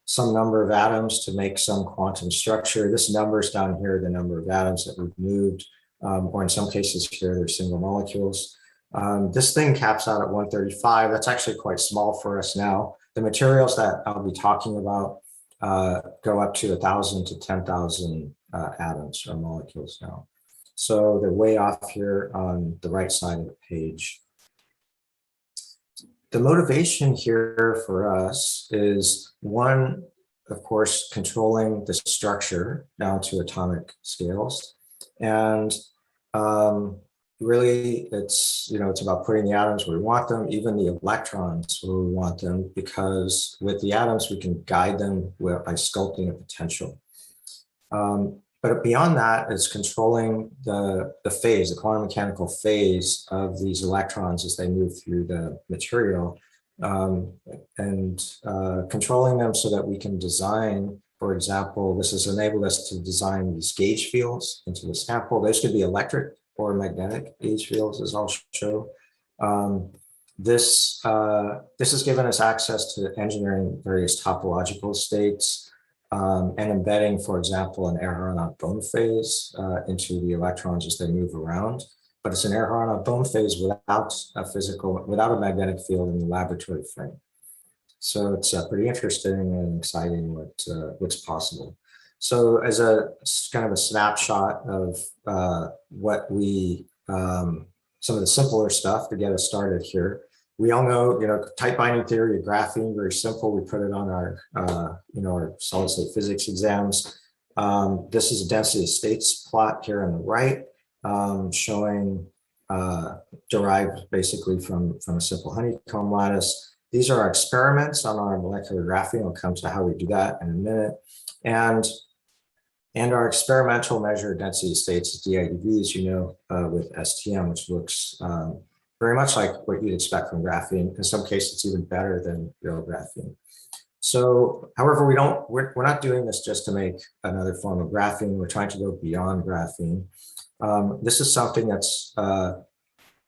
some number of atoms to make some quantum structure. This number is down here, the number of atoms that we've moved, or in some cases here, they're single molecules. This thing caps out at 135. That's actually quite small for us now. The materials that I'll be talking about go up to 1,000 to 10,000 atoms or molecules now. So they're way off here on the right side of the page. The motivation here for us is one, of course, controlling the structure down to atomic scales. And really it's about putting the atoms where we want them, even the electrons where we want them, because with the atoms, we can guide them by sculpting a potential. But beyond that, it's controlling the phase, the quantum mechanical phase of these electrons as they move through the material, and controlling them so that we can design, for example, this has enabled us to design these gauge fields into the sample. Those could be electric or magnetic gauge fields, as I'll show. This has given us access to engineering various topological states, and embedding, for example, an Aharonov bone phase into the electrons as they move around. But it's an Aharonov bone phase without a magnetic field in the laboratory frame. So it's pretty interesting and exciting what's possible. So as a kind of a snapshot of what some of the simpler stuff to get us started here. We all know, tight binding theory of graphene, very simple. We put it on our, our solid state physics exams. This is a density of states plot here on the right, showing derived basically from a simple honeycomb lattice. These are our experiments on our molecular graphene. I'll come to how we do that in a minute. And our experimental measured density of states is DIDV, as you know, with STM, which looks very much like what you'd expect from graphene. In some cases, it's even better than real graphene. So, however, we're not doing this just to make another form of graphene. We're trying to go beyond graphene. This is something that's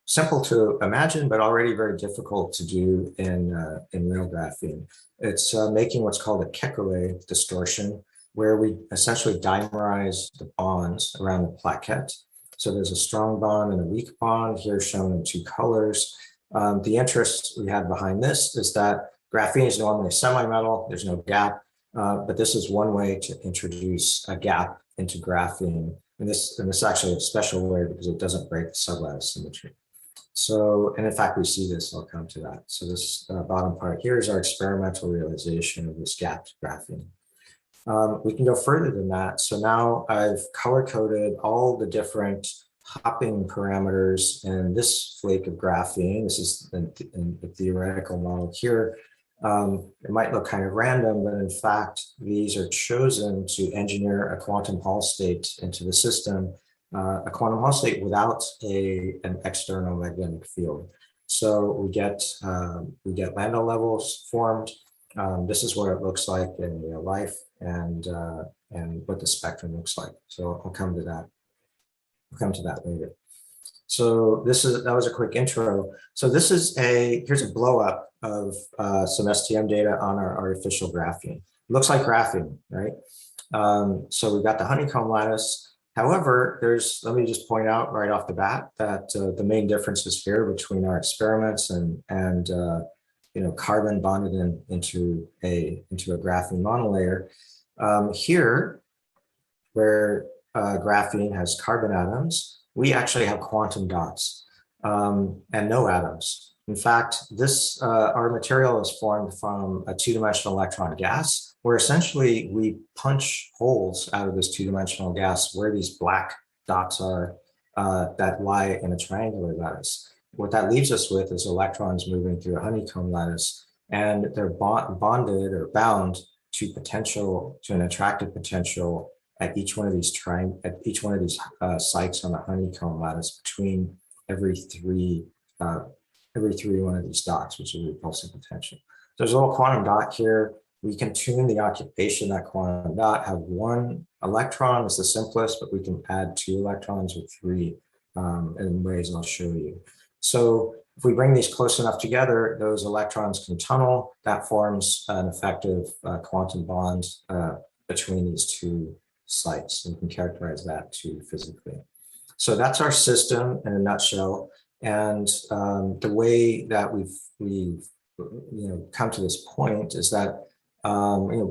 simple to imagine, but already very difficult to do in real graphene. It's making what's called a Kekulé distortion, where we essentially dimerize the bonds around the plaquette. So there's a strong bond and a weak bond here shown in two colors. The interest we have behind this is that graphene is normally a semi-metal, there's no gap, but this is one way to introduce a gap into graphene. And this is actually a special way because it doesn't break the sublattice symmetry. So, and in fact, we see this, I'll come to that. So this bottom part here is our experimental realization of this gapped graphene. We can go further than that. So now I've color-coded all the different hopping parameters in this flake of graphene. This is in the theoretical model here. It might look kind of random, but in fact, these are chosen to engineer a quantum Hall state into the system, a quantum Hall state without an external magnetic field. So we get Landau levels formed. This is what it looks like in real life, and what the spectrum looks like. So I'll come to that. I'll come to that later. So that was a quick intro. So this is here's a blow up of some STM data on our artificial graphene. It looks like graphene, right? So we've got the honeycomb lattice. However, let me just point out right off the bat that the main differences here between our experiments and carbon bonded into a graphene monolayer. Here, where graphene has carbon atoms, we actually have quantum dots and no atoms. In fact, our material is formed from a two-dimensional electron gas, where essentially we punch holes out of this two-dimensional gas where these black dots are that lie in a triangular lattice. What that leaves us with is electrons moving through a honeycomb lattice, and they're bonded or bound to an attractive potential at each one of these sites on the honeycomb lattice between every three one of these dots, which is a repulsive potential. So there's a little quantum dot here. We can tune the occupation of that quantum dot, have one electron is the simplest, but we can add 2 electrons or 3 in ways I'll show you. So if we bring these close enough together, those electrons can tunnel. That forms an effective quantum bond between these 2 sites. And we can characterize that too physically. So that's our system in a nutshell. And the way that we've come to this point is that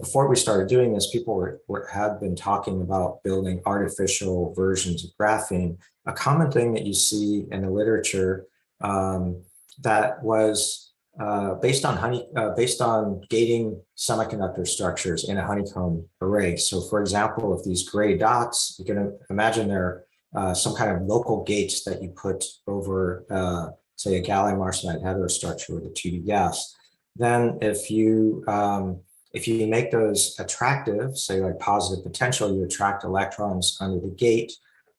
before we started doing this, people had been talking about building artificial versions of graphene. A common thing that you see in the literature that was based on gating semiconductor structures in a honeycomb array. So, for example, if these gray dots, you can imagine they're some kind of local gates that you put over, say, a gallium arsenide heterostructure with a 2D gas. Then, if you make those attractive, say like positive potential, you attract electrons under the gate,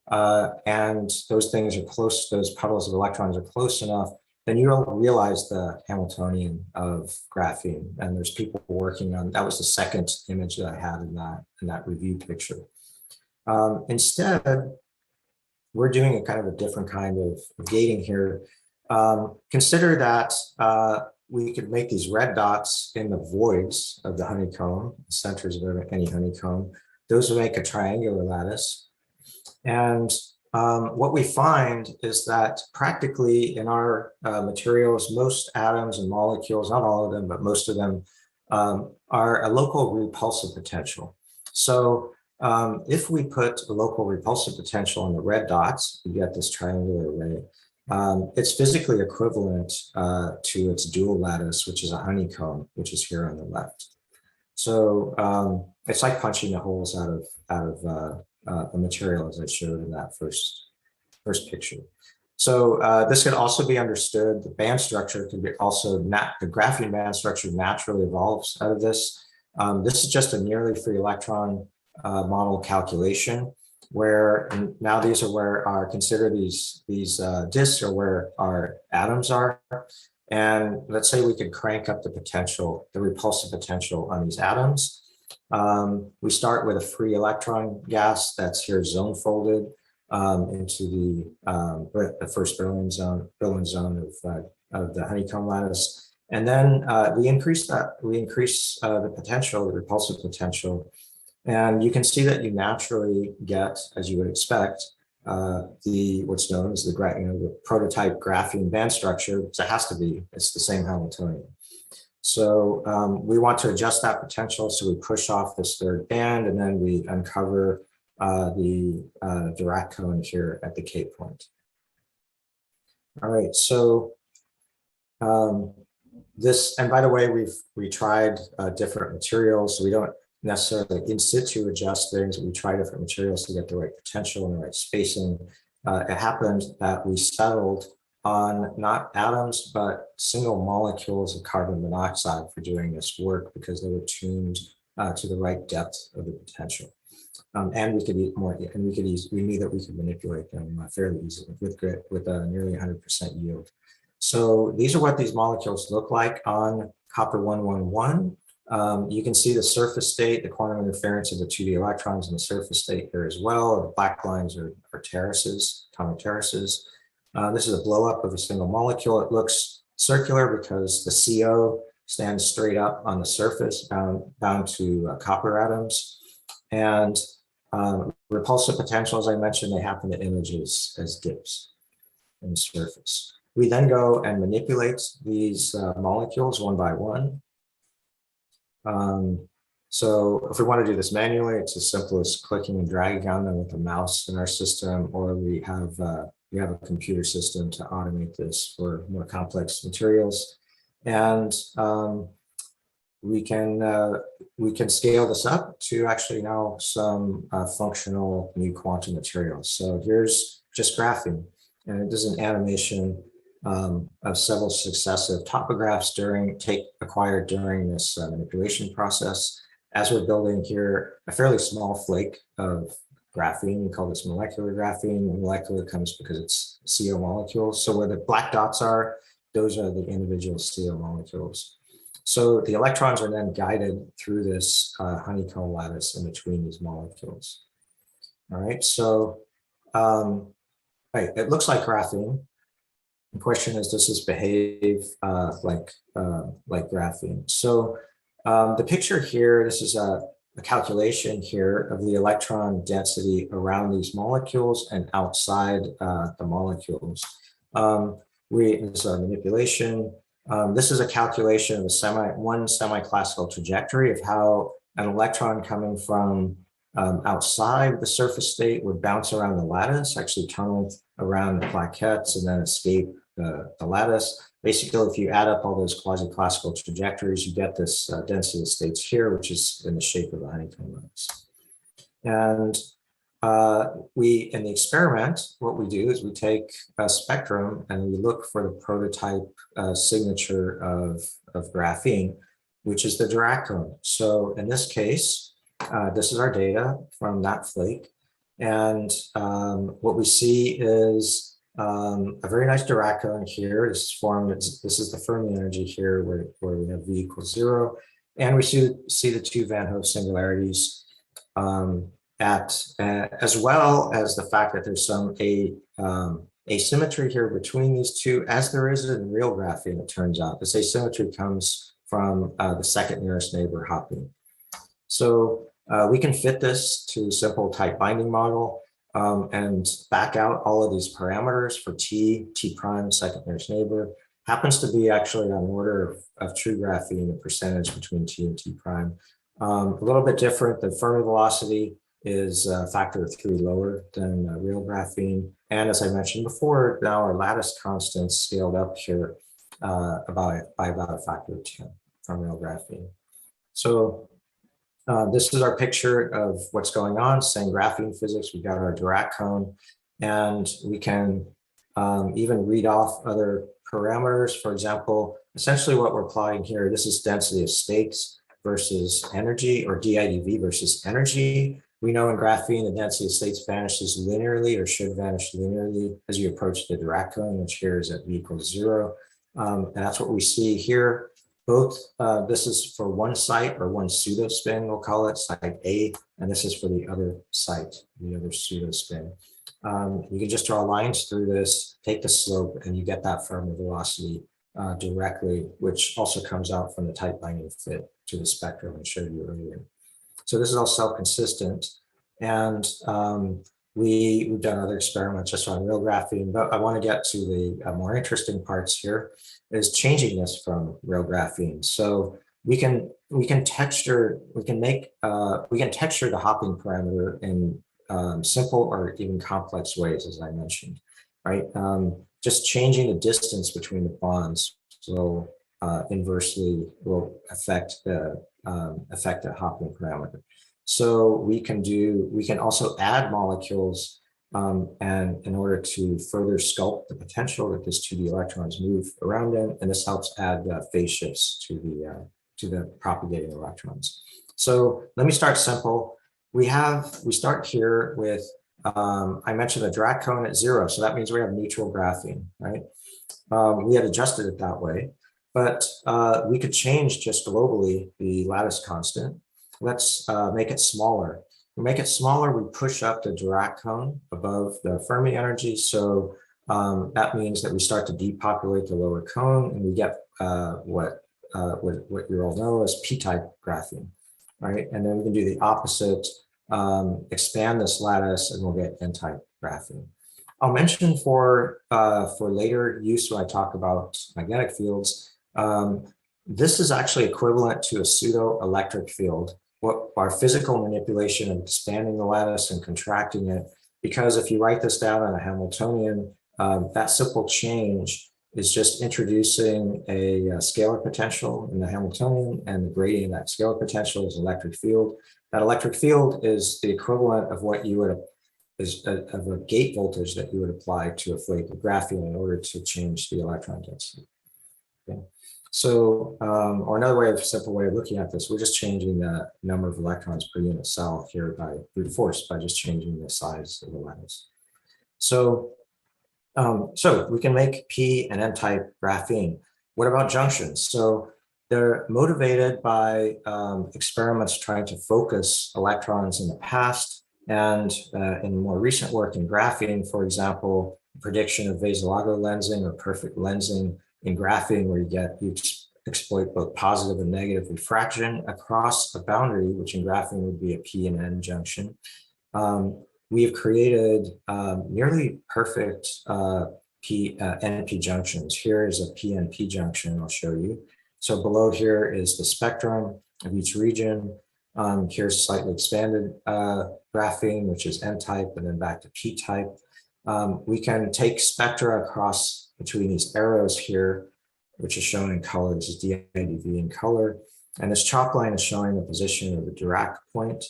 and those things are close, those puddles of electrons are close enough, then you'll realize the Hamiltonian of graphene. And there's people working on, that was the second image that I had in that review picture. Instead, we're doing a kind of a different kind of gating here. Consider that we could make these red dots in the voids of the honeycomb, the centers of any honeycomb. Those would make a triangular lattice. And what we find is that practically in our materials, most atoms and molecules, not all of them, but most of them are a local repulsive potential. So if we put a local repulsive potential on the red dots, you get this triangular array. It's physically equivalent to its dual lattice, which is a honeycomb, which is here on the left. So it's like punching the holes out of the material, as I showed in that first picture. So this could also be understood. The band structure could be also the graphene band structure naturally evolves out of this. This is just a nearly free electron model calculation, where now these are where consider these disks are where our atoms are. And let's say we could crank up the potential, the repulsive potential on these atoms. We start with a free electron gas that's here zone folded into the first Berlin zone of the honeycomb lattice. And then we increase the potential, the repulsive potential. And you can see that you naturally get, as you would expect, what's known as the prototype graphene band structure, because it has to be, it's the same Hamiltonian. So we want to adjust that potential, so we push off this third band, and then we uncover the Dirac cone here at the K point. All right, so this, and by the way, we tried different materials, so we don't necessarily in situ adjust things. We try different materials to get the right potential and the right spacing. It happened that we settled on not atoms, but single molecules of carbon monoxide for doing this work, because they were tuned to the right depth of the potential. And we could eat more, and we knew that we could manipulate them fairly easily with a nearly 100% yield. So these are what these molecules look like on copper 111. You can see the surface state, the quantum interference of the 2D electrons in the surface state here as well. The black lines are terraces, atomic terraces. This is a blow up of a single molecule. It looks circular because the CO stands straight up on the surface, bound to copper atoms. And repulsive potential, as I mentioned, they happen to image as dips in the surface. We then go and manipulate these molecules one by one. So if we want to do this manually, it's as simple as clicking and dragging on them with a mouse in our system, or we have a computer system to automate this for more complex materials. And we can scale this up to actually now some functional new quantum materials. So here's just graphene, and it does an animation of several successive topographs acquired during this manipulation process. as we're building here a fairly small flake of graphene. We call this molecular graphene. And molecular comes because it's CO molecules. So where the black dots are, those are the individual CO molecules. So the electrons are then guided through this honeycomb lattice in between these molecules. All right, so right, it looks like graphene. The question is, does this behave like graphene? So the picture here, this is a calculation here of the electron density around these molecules and outside the molecules. This is a manipulation. This is a calculation of one semi-classical trajectory of how an electron coming from outside the surface state would bounce around the lattice, actually tunnel around the plaquettes and then escape the lattice. Basically, if you add up all those quasi-classical trajectories, you get this density of states here, which is in the shape of a honeycomb lattice. And in the experiment, what we do is we take a spectrum and we look for the prototype signature of graphene, which is the Dirac cone. So in this case, this is our data from that flake. And what we see is a very nice Dirac cone here. This is formed, this is the Fermi energy here where we have V equals 0. And we see the two Van Hoff singularities as well as the fact that there's some asymmetry here between these two, as there is in real graphene, it turns out. This asymmetry comes from the second nearest neighbor hopping. So we can fit this to a simple tight binding model and back out all of these parameters for T prime, second nearest neighbor. Happens to be actually on order of true graphene, the percentage between T and T prime. A little bit different. The Fermi velocity is a factor of 3 lower than real graphene. And as I mentioned before, now our lattice constant scaled up here by about a factor of 10 from real graphene. So this is our picture of what's going on, same graphene physics. We've got our Dirac cone, and we can even read off other parameters. For example, essentially what we're plotting here, this is density of states versus energy, or DIDV versus energy. We know in graphene, the density of states vanishes linearly, or should vanish linearly as you approach the Dirac cone, which here is at V equals 0. And that's what we see here. Both, this is for one site, or one pseudo spin, we'll call it site A, and this is for the other site, the other pseudo spin. You can just draw lines through this, take the slope, and you get that Fermi velocity directly, which also comes out from the tight binding fit to the spectrum I showed you earlier. So this is all self-consistent, and we've done other experiments just on real graphene, but I want to get to the more interesting parts here, is changing this from real graphene. So we can texture the hopping parameter in simple or even complex ways, as I mentioned, right? Just changing the distance between the bonds will inversely affect the hopping parameter. So we can also add molecules and in order to further sculpt the potential that this 2D electrons move around in, and this helps add phase shifts to the propagating electrons. So let me start simple. We start here with, I mentioned a Dirac cone at 0, so that means we have neutral graphene, right? We had adjusted it that way, but we could change just globally the lattice constant. Let's make it smaller. We make it smaller, we push up the Dirac cone above the Fermi energy. So that means that we start to depopulate the lower cone, and we get what you all know as p-type graphene, right? And then we can do the opposite, expand this lattice, and we'll get n-type graphene. I'll mention for later use when I talk about magnetic fields, this is actually equivalent to a pseudo electric field. What our physical manipulation of expanding the lattice and contracting it, because if you write this down on a Hamiltonian, that simple change is just introducing a scalar potential in the Hamiltonian, and the gradient of that scalar potential is electric field. That electric field is the equivalent of what you would of a gate voltage that you would apply to a flake of graphene in order to change the electron density. Okay. So, or another way of simple way of looking at this, we're just changing the number of electrons per unit cell here by brute force by just changing the size of the lattice. So, so we can make P and N-type graphene. What about junctions? So they're motivated by experiments trying to focus electrons in the past, and in more recent work in graphene, for example, prediction of Vasalago lensing or perfect lensing in graphene, where you exploit both positive and negative refraction across a boundary, which in graphene would be a P and N junction. We have created nearly perfect NP junctions. Here is a PNP junction I'll show you. So below here is the spectrum of each region. Here's slightly expanded graphene, which is N-type, and then back to P-type. We can take spectra across between these arrows here, which is shown in color. This is DIDV in color. And this chalk line is showing the position of the Dirac point.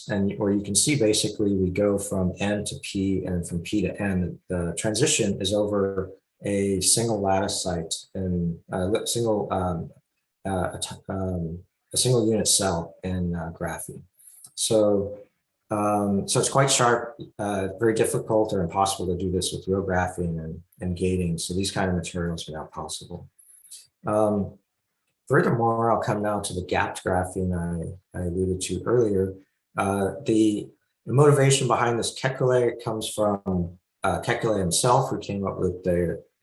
And where you can see basically we go from N to P and from P to N. The transition is over a single lattice site and a single unit cell in graphene. So, so it's quite sharp, very difficult or impossible to do this with real graphene and gating. So these kind of materials are now possible. Furthermore, I'll come now to the gapped graphene I alluded to earlier. The motivation behind this Kekulé comes from Kekulé himself, who came up with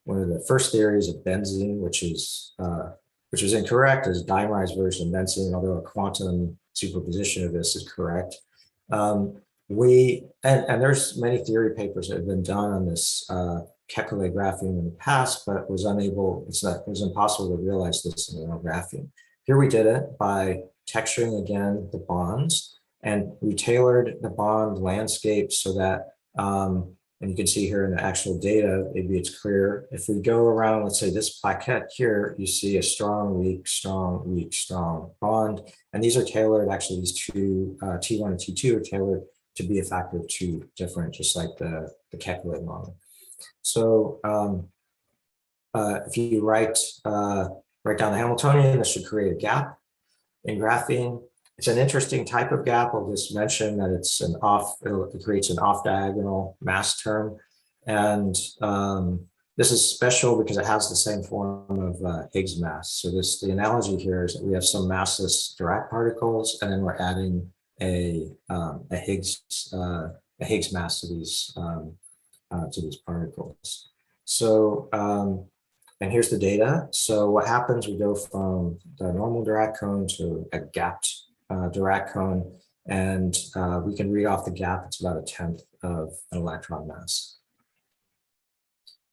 one of the first theories of benzene, which was incorrect, as dimerized version of benzene, although a quantum superposition of this is correct. And there's many theory papers that have been done on this Kekulé graphene in the past, but it was impossible to realize this in real graphene. Here we did it by texturing again the bonds, and we tailored the bond landscape so that, and you can see here in the actual data, maybe it's clear. If we go around, let's say this plaquette here, you see a strong, weak, strong, weak, strong bond. And these are tailored, actually these two, T1 and T2 are tailored to be a factor of 2 different, just like the Kekulé model. So if you write down the Hamiltonian, this should create a gap in graphene. It's an interesting type of gap. I'll just mention that it creates an off-diagonal mass term. And this is special because it has the same form of Higgs mass. So the analogy here is that we have some massless Dirac particles, and then we're adding a Higgs mass to these particles. So, and here's the data. So what happens, we go from the normal Dirac cone to a gapped Dirac cone, and we can read off the gap. It's about 1/10 of an electron mass.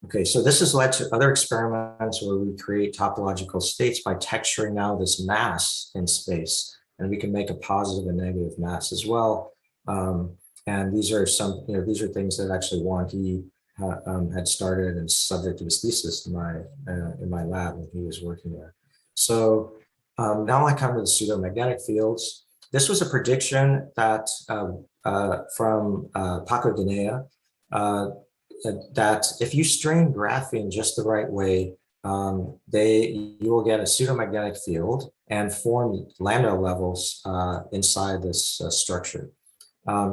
Okay, so this has led to other experiments where we create topological states by texturing now this mass in space, and we can make a positive and negative mass as well. And these are these are things that actually Wang He had started and subject to his thesis in my lab when he was working there. So now I come to the pseudomagnetic fields. This was a prediction that from Paco Guinea, that if you strain graphene just the right way, you will get a pseudomagnetic field and form Landau levels inside this structure.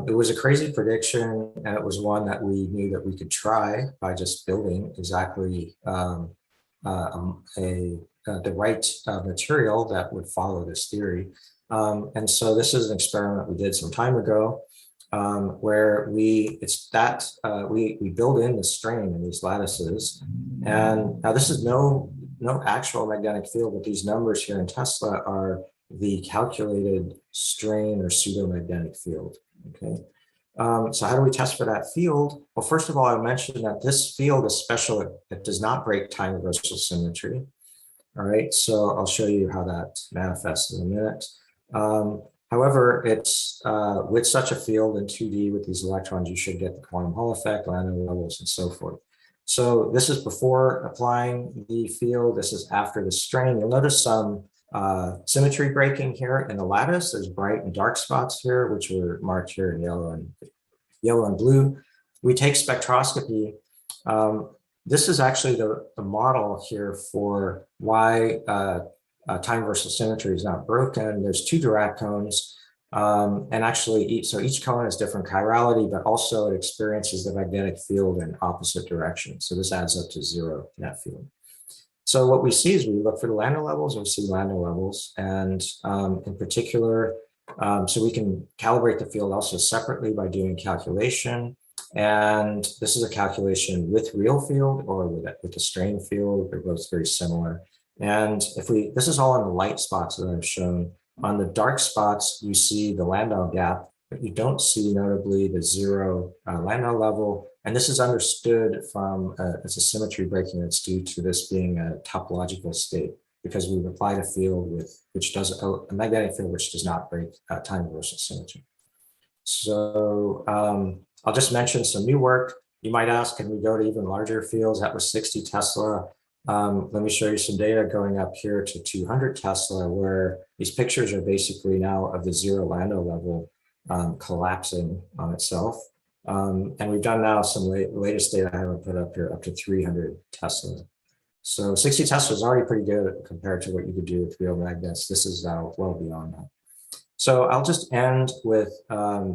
It was a crazy prediction, and it was one that we knew that we could try by just building exactly the right material that would follow this theory. And so this is an experiment we did some time ago, where we build in the strain in these lattices. And now this is no actual magnetic field, but these numbers here in Tesla are the calculated strain or pseudomagnetic field. Okay. So how do we test for that field? Well, first of all, I mentioned that this field is special. It does not break time reversal symmetry. All right, so I'll show you how that manifests in a minute. However, it's with such a field in 2D with these electrons, you should get the quantum Hall effect, Landau levels, and so forth. So this is before applying the field. This is after the strain. You'll notice some symmetry breaking here in the lattice. There's bright and dark spots here, which were marked here in yellow and blue. We take spectroscopy. this is actually the model here for why time versal symmetry is not broken. There's 2 Dirac cones, and actually each cone has different chirality, but also it experiences the magnetic field in opposite directions. So this adds up to 0 net field. So what we see is we look for the Landau levels, and we see Landau levels, and in particular, so we can calibrate the field also separately by doing calculation. And this is a calculation with real field or with a strain field. They're both very similar. And this is all on the light spots that I've shown. On the dark spots, you see the Landau gap, but you don't see notably the 0 Landau level. And this is understood from as a symmetry breaking that's due to this being a topological state, because we've applied a field which does a magnetic field which does not break time reversal symmetry. So I'll just mention some new work. You might ask, can we go to even larger fields? That was 60 Tesla. Let me show you some data going up here to 200 Tesla, where these pictures are basically now of the 0 Landau level collapsing on itself. And we've done now some latest data I haven't put up here up to 300 Tesla. So 60 Tesla is already pretty good compared to what you could do with real magnets. This is now well beyond that. So I'll just end with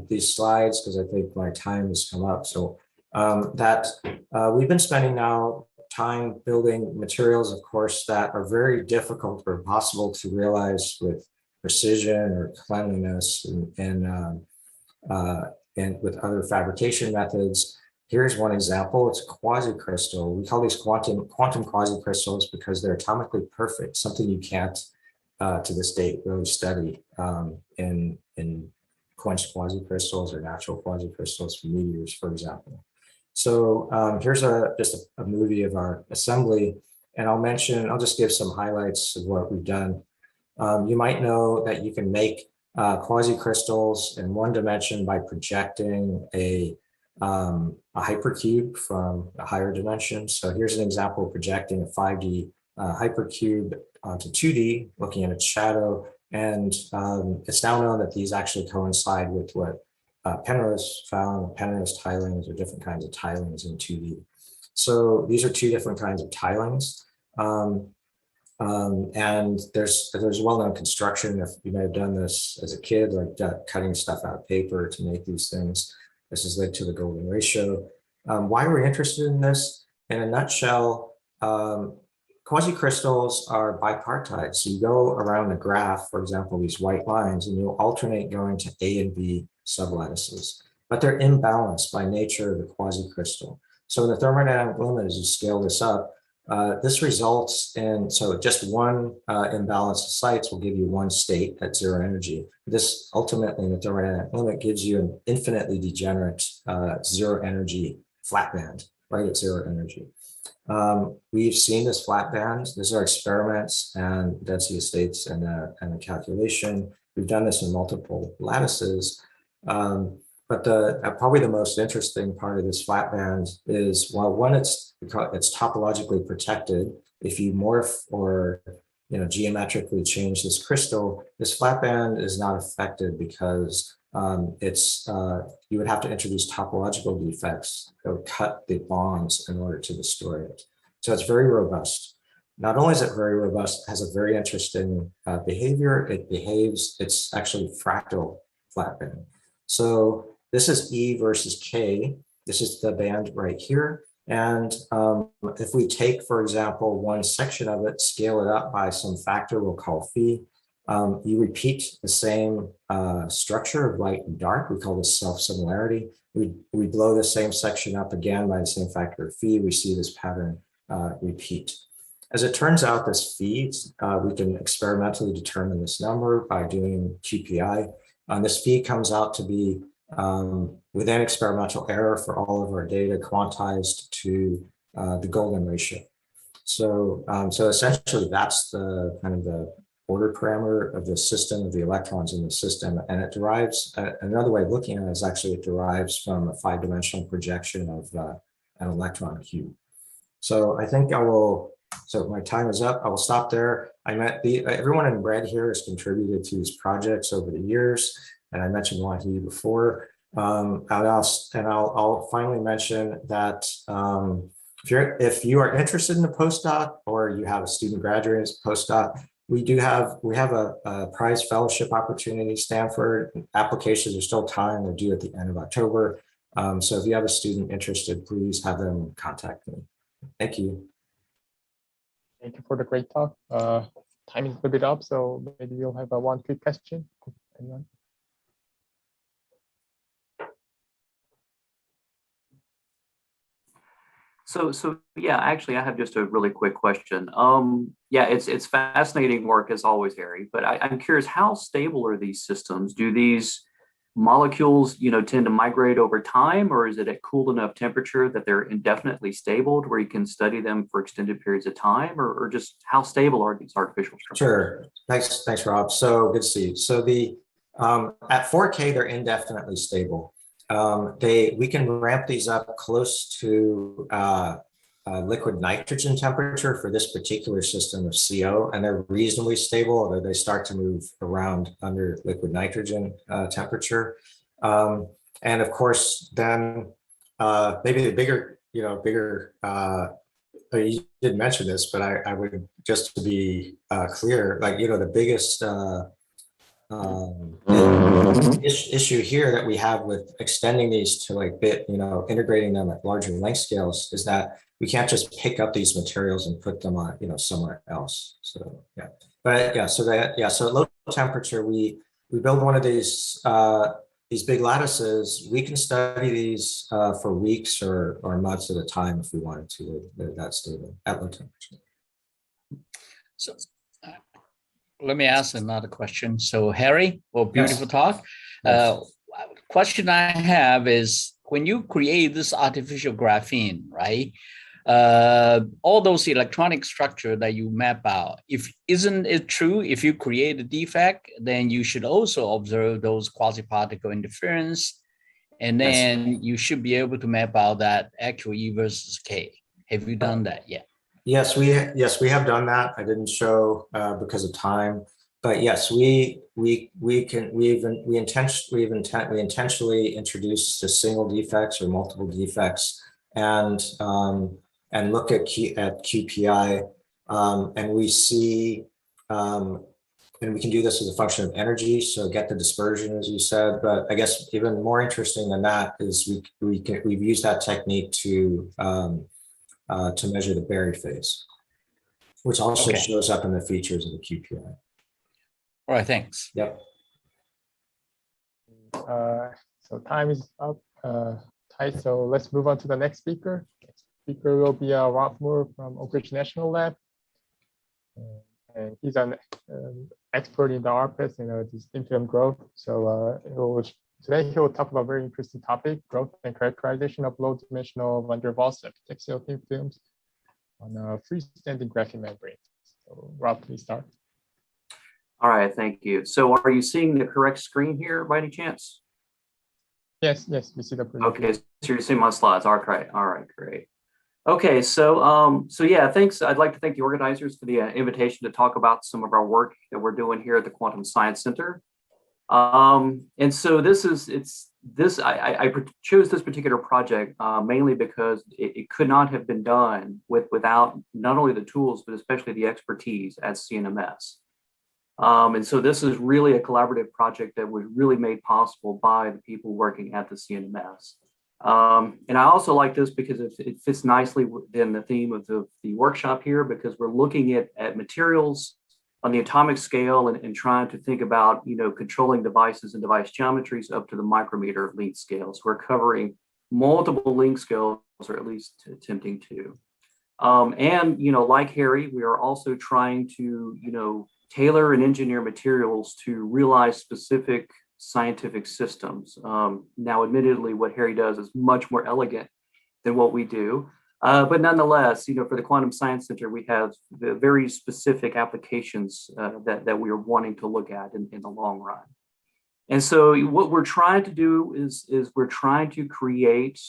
these slides because I think my time has come up. So we've been spending now time building materials, of course, that are very difficult or impossible to realize with precision or cleanliness and with other fabrication methods. Here's one example. It's a quasi-crystal. We call these quantum quasi-crystals because they're atomically perfect, something you can't to this date really study in quenched quasi-crystals or natural quasi-crystals from meteors, for example. So here's just a movie of our assembly, and I'll just give some highlights of what we've done. You might know that you can make quasi-crystals in one dimension by projecting a hypercube from a higher dimension. So here's an example of projecting a 5D hypercube onto 2D, looking at its shadow. And it's now known that these actually coincide with what Penrose found, Penrose tilings, or different kinds of tilings in 2D. So these are 2 different kinds of tilings. And there's well-known construction. If you may have done this as a kid, like cutting stuff out of paper to make these things. This has led to the golden ratio. Why we're interested in this? In a nutshell, quasi-crystals are bipartite. So you go around the graph, for example, these white lines, and you'll alternate going to A and B sublattices, but they're imbalanced by nature of the quasi-crystal. So in the thermodynamic limit, as you scale this up, this results in, so just one imbalance of sites will give you one state at 0 energy. This ultimately in the thermodynamic limit gives you an infinitely degenerate 0 energy flat band, right at 0 energy. We've seen this flat band. These are experiments and density of states and a calculation. We've done this in multiple lattices. But probably the most interesting part of this flat band is, well, one, it's topologically protected. If you morph or geometrically change this crystal, this flat band is not affected because you would have to introduce topological defects that would cut the bonds in order to destroy it. So it's very robust. Not only is it very robust, it has a very interesting behavior. It's actually fractal flat band. So this is E versus K. This is the band right here. And if we take, for example, one section of it, scale it up by some factor we'll call phi, you repeat the same structure of light and dark. We call this self-similarity. We blow the same section up again by the same factor of phi. We see this pattern repeat. As it turns out, this phi, we can experimentally determine this number by doing QPI. This phi comes out to be within experimental error for all of our data quantized to the golden ratio. So essentially that's the kind of the order parameter of the system, of the electrons in the system. And it derives, another way of looking at it is actually it derives from a 5-dimensional projection of an electron cube. So I think so my time is up. I will stop there. Everyone in red here has contributed to these projects over the years. And I mentioned Wahi before. I'll finally mention that if you are interested in a postdoc or you have a student graduating as a postdoc, we have a prize fellowship opportunity. Stanford applications are still time. They're due at the end of October. So if you have a student interested, please have them contact me. Thank you. Thank you for the great talk. Time is a little bit up, so maybe we'll have one quick question. Anyone? So yeah, actually, I have just a really quick question. Yeah, it's fascinating work as always, Harry. But I'm curious, how stable are these systems? Do these molecules, tend to migrate over time, or is it at cool enough temperature that they're indefinitely stable, where you can study them for extended periods of time, or just how stable are these artificial structures? Sure. Thanks, Rob. So good to see you. So at 4K, they're indefinitely stable. We can ramp these up close to liquid nitrogen temperature for this particular system of CO, and they're reasonably stable, although they start to move around under liquid nitrogen temperature. And of course, then maybe the bigger, you didn't mention this, but I would, just to be clear, the biggest issue here that we have with extending these to integrating them at larger length scales is that we can't just pick up these materials and put them on, somewhere else. So yeah, but yeah, so at low temperature, we build one of these big lattices. We can study these for weeks or months at a time if we wanted to. They're that stable at low temperature. So let me ask another question. So Harry, beautiful talk. Question I have is, when you create this artificial graphene, right? All those electronic structure that you map out, isn't it true, if you create a defect, then you should also observe those quasi-particle interference, and then you should be able to map out that actual E versus K. Have you done that yet? Yes, we have done that. I didn't show because of time, but yes, we intentionally introduced just single defects or multiple defects, and look at QPI, and we see, and we can do this as a function of energy, so get the dispersion, as you said. But I guess even more interesting than that is we've used that technique to measure the buried phase, which also shows up in the features of the QPI. All right, thanks. Yep. So time is up tight, so let's move on to the next speaker. Next speaker will be Rob Moore from Oak Ridge National Lab. And he's an expert in the RPES and this thin film growth. So today he will talk about a very interesting topic: growth and characterization of low-dimensional van der Waals epitaxial thin films on freestanding graphene membranes. So Rob, please start. All right, thank you. So are you seeing the correct screen here by any chance? Yes, we see the preview. Okay, so you're seeing my slides. All right, great. Okay, so yeah, thanks. I'd like to thank the organizers for the invitation to talk about some of our work that we're doing here at the Quantum Science Center. And so I chose this particular project mainly because it could not have been done without not only the tools, but especially the expertise at CNMS. And so this is really a collaborative project that was really made possible by the people working at the CNMS. And I also like this because it fits nicely within the theme of the workshop here, because we're looking at materials on the atomic scale and trying to think about, controlling devices and device geometries up to the micrometer length scale. So we're covering multiple length scales, or at least attempting to. And, like Harry, we are also trying to, tailor and engineer materials to realize specific scientific systems. Now, admittedly, what Harry does is much more elegant than what we do. But nonetheless, for the Quantum Science Center, we have the very specific applications that we are wanting to look at in the long run. And so what we're trying to do is we're trying to create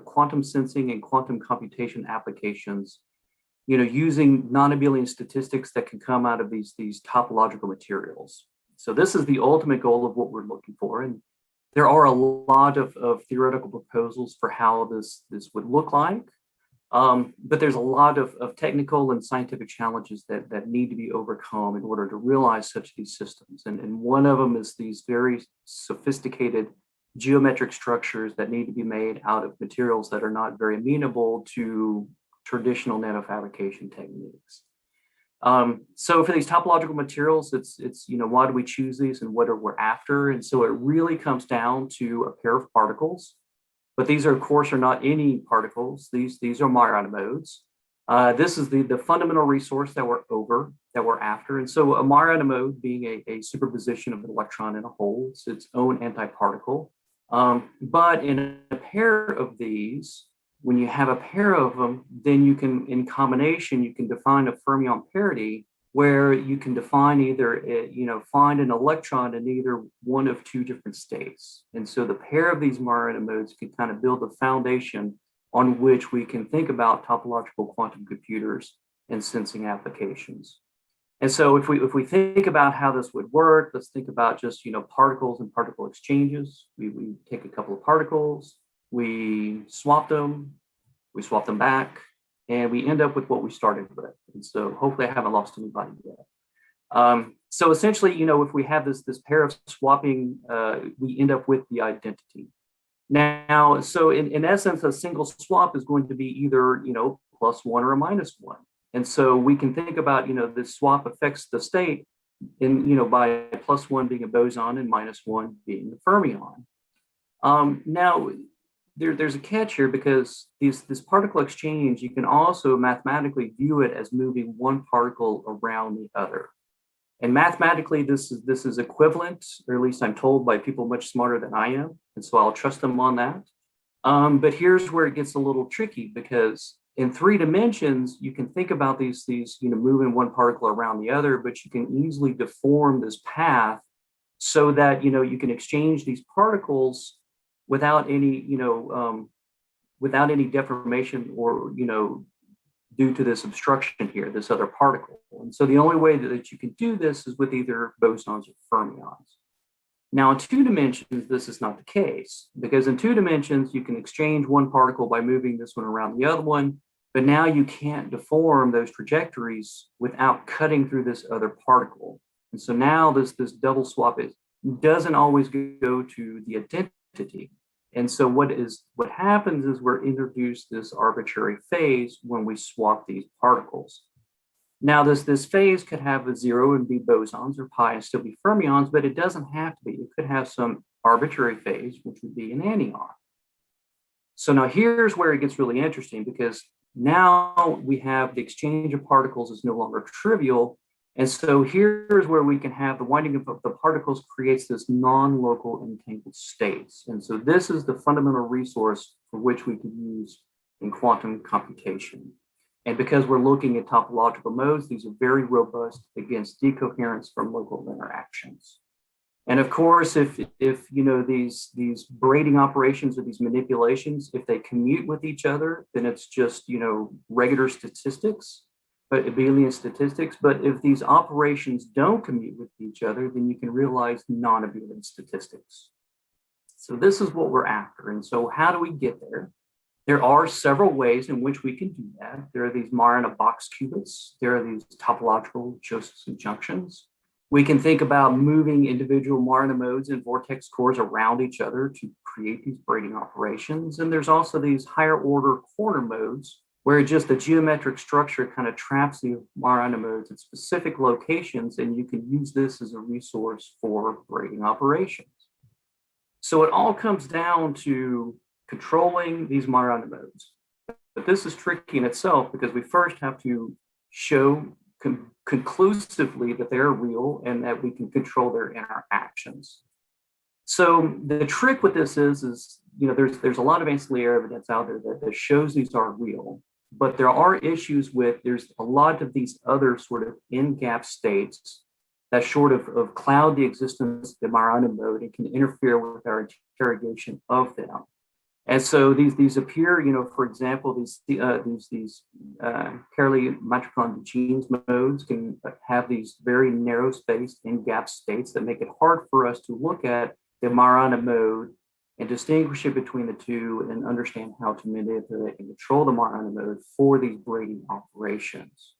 quantum sensing and quantum computation applications, using non-abelian statistics that can come out of these topological materials. So this is the ultimate goal of what we're looking for. And there are a lot of theoretical proposals for how this would look like. But there's a lot of technical and scientific challenges that need to be overcome in order to realize such these systems. And one of them is these very sophisticated geometric structures that need to be made out of materials that are not very amenable to traditional nanofabrication techniques. So for these topological materials, it's why do we choose these and what are we're after? And so it really comes down to a pair of particles. But these are, of course, are not any particles. These are Majorana modes. This is the fundamental resource that we're after. And so a Majorana mode being a superposition of an electron in a hole, it's its own antiparticle. But in a pair of these, when you have a pair of them, then you can, in combination, you can define a fermion parity where you can define either, find an electron in either one of two different states. And so the pair of these Majorana modes can kind of build a foundation on which we can think about topological quantum computers and sensing applications. And so if we think about how this would work, let's think about just, particles and particle exchanges. We take a couple of particles, we swap them back, and we end up with what we started with. And so hopefully I haven't lost anybody yet. So essentially, if we have this pair of swapping, we end up with the identity. Now, so in essence, a single swap is going to be either, +1 or a -1. And so we can think about, this swap affects the state by +1 being a boson and -1 being the fermion. Now, there's a catch here because this particle exchange, you can also mathematically view it as moving one particle around the other. And mathematically, this is equivalent, or at least I'm told by people much smarter than I am. And so I'll trust them on that. But here's where it gets a little tricky, because in 3 dimensions, you can think about these moving one particle around the other, but you can easily deform this path so that, you can exchange these particles without any deformation or, due to this obstruction here, this other particle. And so the only way that you can do this is with either bosons or fermions. Now in 2 dimensions, this is not the case, because in 2 dimensions, you can exchange one particle by moving this one around the other one, but now you can't deform those trajectories without cutting through this other particle. And so now this double swap doesn't always go to the identity. And so what happens is we're introduced this arbitrary phase when we swap these particles. Now this phase could have a 0 and be bosons, or pi and still be fermions, but it doesn't have to be. It could have some arbitrary phase, which would be an anion. So now here's where it gets really interesting, because now we have the exchange of particles is no longer trivial. And so here's where we can have the winding of the particles creates this non-local entangled states. And so this is the fundamental resource for which we can use in quantum computation. And because we're looking at topological modes, these are very robust against decoherence from local interactions. And of course, if these braiding operations or these manipulations, if they commute with each other, then it's just regular statistics, but abelian statistics. But if these operations don't commute with each other, then you can realize non-abelian statistics. So this is what we're after. And so how do we get there? There are several ways in which we can do that. There are these Majorana box qubits. There are these topological Josephson junctions. We can think about moving individual Majorana modes and vortex cores around each other to create these braiding operations. And there's also these higher order corner modes where just the geometric structure kind of traps the Majorana modes at specific locations, and you can use this as a resource for braiding operations. So it all comes down to controlling these Majorana modes. But this is tricky in itself because we first have to show conclusively that they're real and that we can control their interactions. So the trick with this is there's a lot of ancillary evidence out there that shows these are real, but there are issues with, there's a lot of these other sort of in-gap states that sort of cloud the existence of the Majorana mode and can interfere with our interrogation of them. And so these appear, for example, these Cayley-Matricon genes modes can have these very narrow spaced in-gap states that make it hard for us to look at the Majorana mode and distinguish it between the two and understand how to manipulate and control the Marana mode for these braiding operations.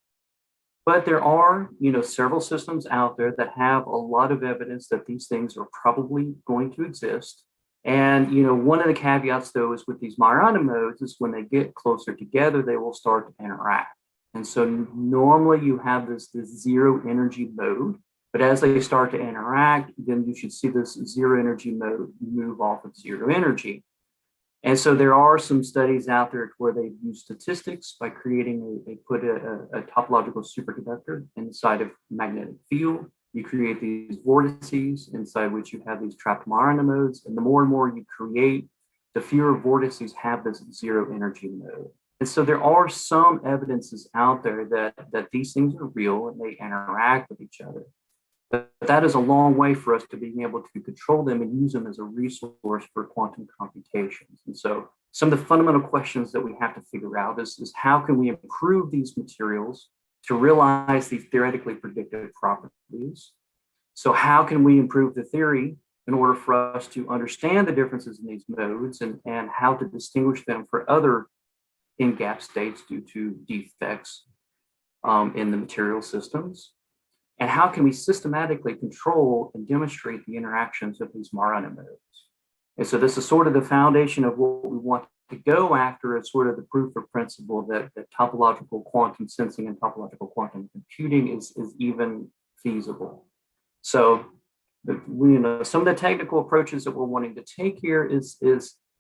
But there are, several systems out there that have a lot of evidence that these things are probably going to exist. And, one of the caveats though is with these Marana modes is when they get closer together, they will start to interact. And so normally you have this zero energy mode, but as they start to interact, then you should see this zero energy mode move off of zero energy. And so there are some studies out there where they use statistics by creating they put a topological superconductor inside of magnetic field. You create these vortices inside which you have these trapped Marana modes. And the more and more you create, the fewer vortices have this zero energy mode. And so there are some evidences out there that these things are real and they interact with each other. But that is a long way for us to being able to control them and use them as a resource for quantum computations. And so some of the fundamental questions that we have to figure out is how can we improve these materials to realize these theoretically predictive properties? So how can we improve the theory in order for us to understand the differences in these modes and how to distinguish them for other in-gap states due to defects in the material systems? And how can we systematically control and demonstrate the interactions of these Marana modes? And so this is sort of the foundation of what we want to go after as sort of the proof of principle that topological quantum sensing and topological quantum computing is even feasible. So some of the technical approaches that we're wanting to take here is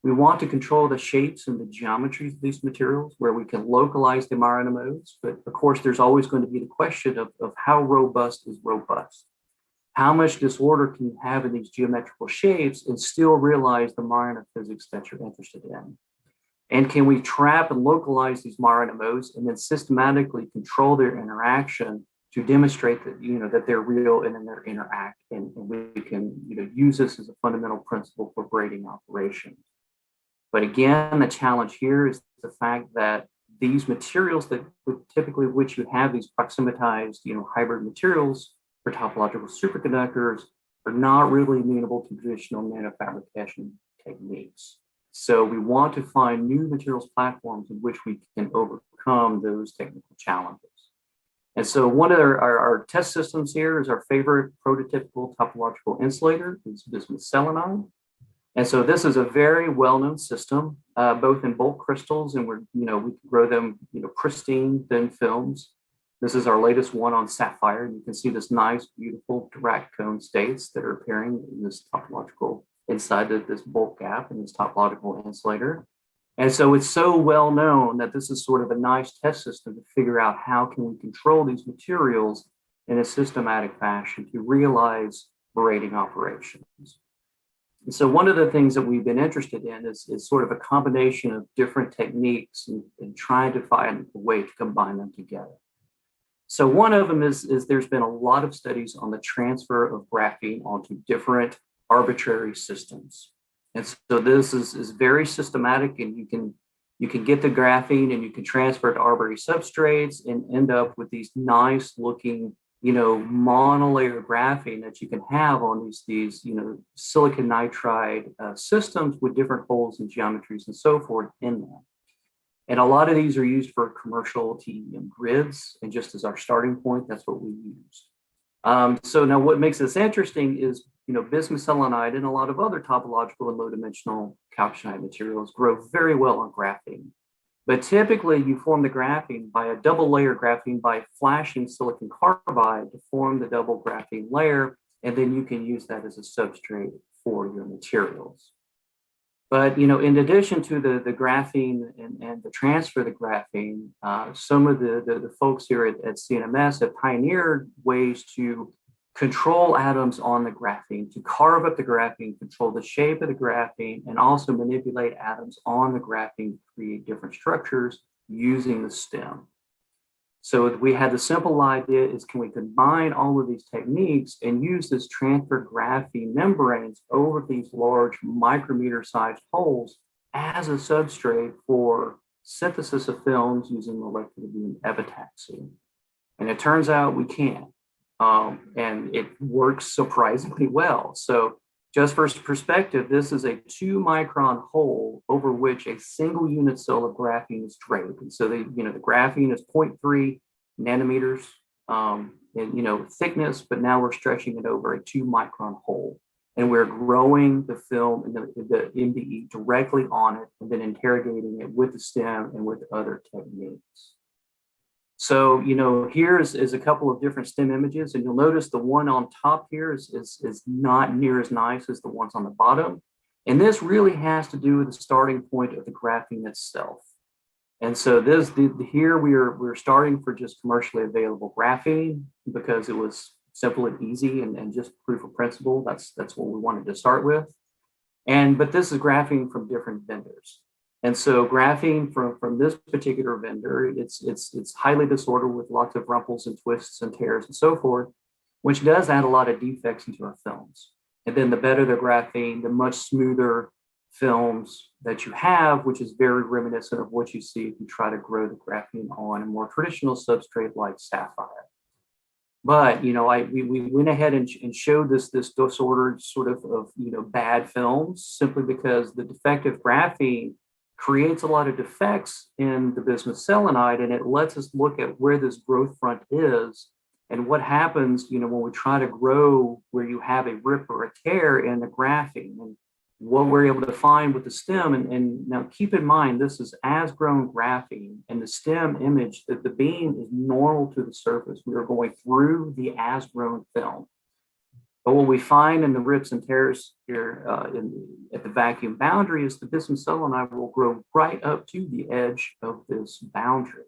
we want to control the shapes and the geometries of these materials where we can localize the Marana modes. But of course, there's always going to be the question of how robust is robust. How much disorder can you have in these geometrical shapes and still realize the Marana physics that you're interested in? And can we trap and localize these Marana modes and then systematically control their interaction to demonstrate that, that they're real and then they interact, and we can, use this as a fundamental principle for braiding operations. But again, the challenge here is the fact that these materials that typically which you have these proximatized, hybrid materials for topological superconductors are not really amenable to traditional nanofabrication techniques. So we want to find new materials platforms in which we can overcome those technical challenges. And so one of our test systems here is our favorite prototypical topological insulator is bismuth selenide. And so this is a very well-known system, both in bulk crystals, and we can grow them, pristine thin films. This is our latest one on sapphire. You can see this nice, beautiful Dirac cone states that are appearing in this topological inside of this bulk gap in this topological insulator. And so it's so well known that this is sort of a nice test system to figure out how can we control these materials in a systematic fashion to realize braiding operations. And so one of the things that we've been interested in is sort of a combination of different techniques and trying to find a way to combine them together. So one of them is there's been a lot of studies on the transfer of graphene onto different arbitrary systems. And so this is very systematic, and you can get the graphene and you can transfer it to arbitrary substrates and end up with these nice looking monolayer graphene that you can have on these silicon nitride systems with different holes and geometries and so forth in them. And a lot of these are used for commercial TEM grids. And just as our starting point, that's what we use. So now what makes this interesting is, bismuth selenide and a lot of other topological and low dimensional calcinide materials grow very well on graphene. But typically you form the graphene by a double layer graphene by flashing silicon carbide to form the double graphene layer. And then you can use that as a substrate for your materials. But, in addition to the graphene and the transfer of the graphene, some of the folks here at CNMS have pioneered ways to control atoms on the graphene, to carve up the graphene, control the shape of the graphene, and also manipulate atoms on the graphene to create different structures using the stem. So we had the simple idea is, can we combine all of these techniques and use this transfer graphene membranes over these large micrometer sized holes as a substrate for synthesis of films using molecular beam epitaxy? And it turns out we can. And it works surprisingly well. So Just for perspective, this is a 2-micron hole over which a single unit cell of graphene is draped. And so the graphene is 0.3 nanometers in thickness, but now we're stretching it over a 2-micron hole. And we're growing the film and the MBE directly on it and then interrogating it with the stem and with other techniques. So, here is a couple of different stem images, and you'll notice the one on top here is not near as nice as the ones on the bottom. And this really has to do with the starting point of the graphene itself. And so here we're starting for just commercially available graphene because it was simple and easy and just proof of principle. That's what we wanted to start with. But this is graphene from different vendors. And so graphene from this particular vendor, it's highly disordered with lots of rumples and twists and tears and so forth, which does add a lot of defects into our films. And then the better the graphene, the much smoother films that you have, which is very reminiscent of what you see if you try to grow the graphene on a more traditional substrate like sapphire. But we went ahead and showed this disordered sort of bad films simply because the defective graphene creates a lot of defects in the bismuth selenide, and it lets us look at where this growth front is and what happens, when we try to grow where you have a rip or a tear in the graphene, and what we're able to find with the stem. And now keep in mind, this is as grown graphene, and the stem image that the beam is normal to the surface. We are going through the as grown film. But what we find in the rips and tears here at the vacuum boundary is the bismuth selenide will grow right up to the edge of this boundary.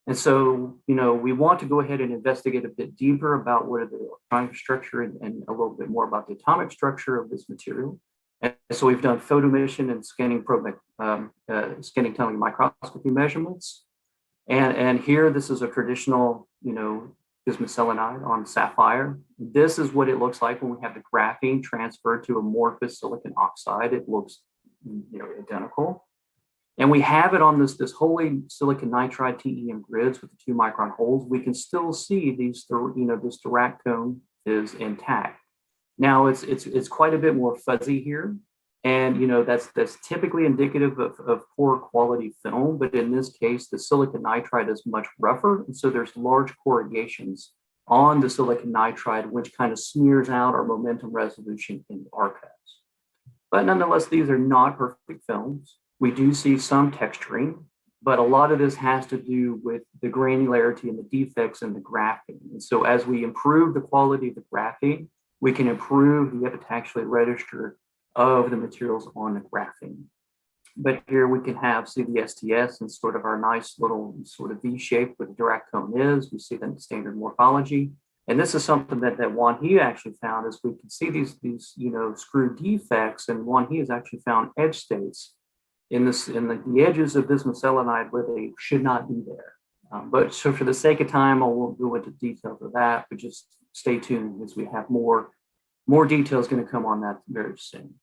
And so, we want to go ahead and investigate a bit deeper about what are the electronic structure and a little bit more about the atomic structure of this material. And so we've done photoemission and scanning tunneling microscopy measurements. And here, this is a traditional, bismuth selenide on sapphire. This is what it looks like when we have the graphene transferred to amorphous silicon oxide. It looks, identical. And we have it on this holy silicon nitride TEM grids with the 2-micron holes. We can still see these, this Dirac cone is intact. Now it's quite a bit more fuzzy here. And that's typically indicative of poor quality film, but in this case, the silicon nitride is much rougher. And so there's large corrugations on the silicon nitride, which kind of smears out our momentum resolution in the archives. But nonetheless, these are not perfect films. We do see some texturing, but a lot of this has to do with the granularity and the defects in the graphene. And so as we improve the quality of the graphene, we can improve the epitaxial register of the materials on the graphene. But here we can see the STS and sort of our nice little sort of V shape where the Dirac cone is. We see the standard morphology. And this is something that Juan He actually found, is we can see these screw defects, and Juan He has actually found edge states in the edges of bismuth selenide where they should not be there. But so for the sake of time, I won't go into details of that, but just stay tuned as we have more details going to come on that very soon.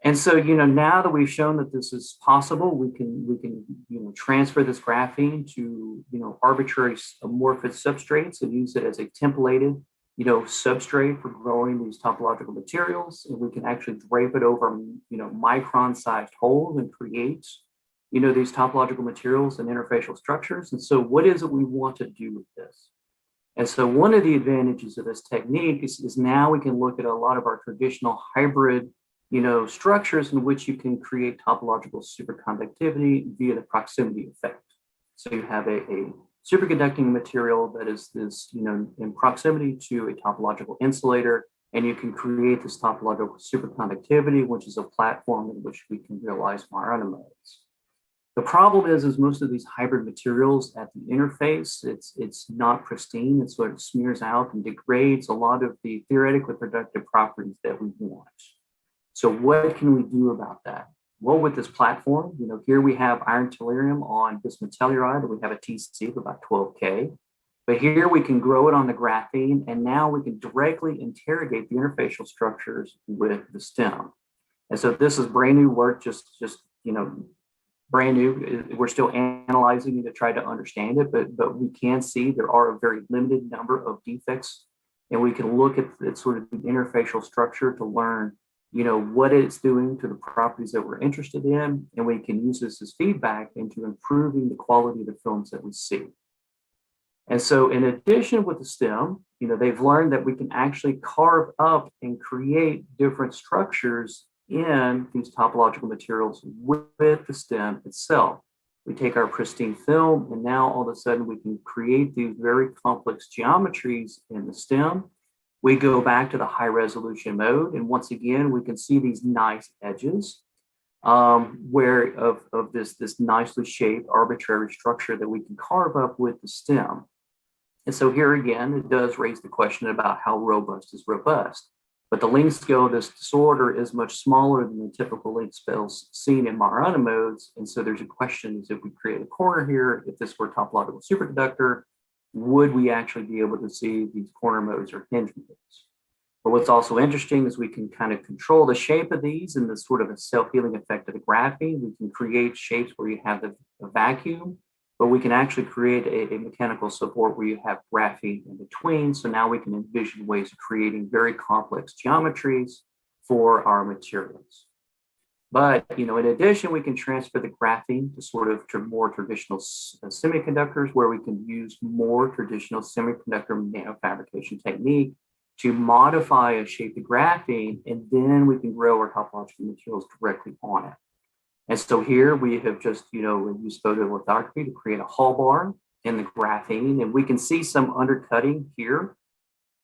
And so, now that we've shown that this is possible, we can transfer this graphene to, arbitrary amorphous substrates and use it as a templated, substrate for growing these topological materials. And we can actually drape it over, micron-sized holes and create, these topological materials and interfacial structures. And so what is it we want to do with this? And so one of the advantages of this technique is now we can look at a lot of our traditional hybrid structures in which you can create topological superconductivity via the proximity effect. So you have a superconducting material that is in proximity to a topological insulator, and you can create this topological superconductivity, which is a platform in which we can realize Majorana modes. The problem is most of these hybrid materials at the interface, it's not pristine, and so it smears out and degrades a lot of the theoretically productive properties that we want. So what can we do about that? Well, with this platform, here we have iron tellurium on bismuth telluride, and we have a TC of about 12K. But here we can grow it on the graphene, and now we can directly interrogate the interfacial structures with the stem. And so this is brand new work, just brand new. We're still analyzing it to try to understand it, but we can see there are a very limited number of defects and we can look at sort of the interfacial structure to learn, what it's doing to the properties that we're interested in, and we can use this as feedback into improving the quality of the films that we see. And so in addition with the STEM, they've learned that we can actually carve up and create different structures in these topological materials with the STEM itself. We take our pristine film, and now all of a sudden we can create these very complex geometries in the STEM. We go back to the high resolution mode, and once again, we can see these nice edges where of this nicely shaped arbitrary structure that we can carve up with the STEM. And so here again, it does raise the question about how robust is robust. But the length scale of this disorder is much smaller than the typical length scales seen in Majorana modes. And so there's a question is if we create a corner here, if this were topological superconductor, would we actually be able to see these corner modes or hinge modes? But what's also interesting is we can kind of control the shape of these and the sort of a self-healing effect of the graphene. We can create shapes where you have the vacuum, but we can actually create a mechanical support where you have graphene in between. So now we can envision ways of creating very complex geometries for our materials. But, in addition, we can transfer the graphene to sort of more traditional semiconductors where we can use more traditional semiconductor nanofabrication technique to modify and shape the graphene, and then we can grow our topological materials directly on it. And so here we have just, used photolithography to create a hall bar in the graphene, and we can see some undercutting here,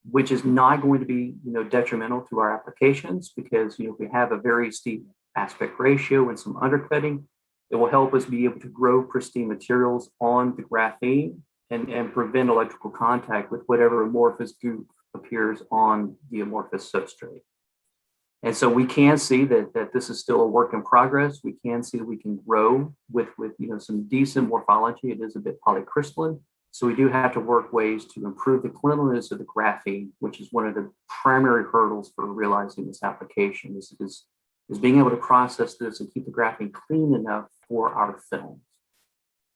which is not going to be, detrimental to our applications because, if we have a very steep aspect ratio and some undercutting, it will help us be able to grow pristine materials on the graphene and prevent electrical contact with whatever amorphous goop appears on the amorphous substrate. And so we can see that this is still a work in progress. We can see that we can grow with some decent morphology. It is a bit polycrystalline. So we do have to work ways to improve the cleanliness of the graphene, which is one of the primary hurdles for realizing this application is being able to process this and keep the graphene clean enough for our films.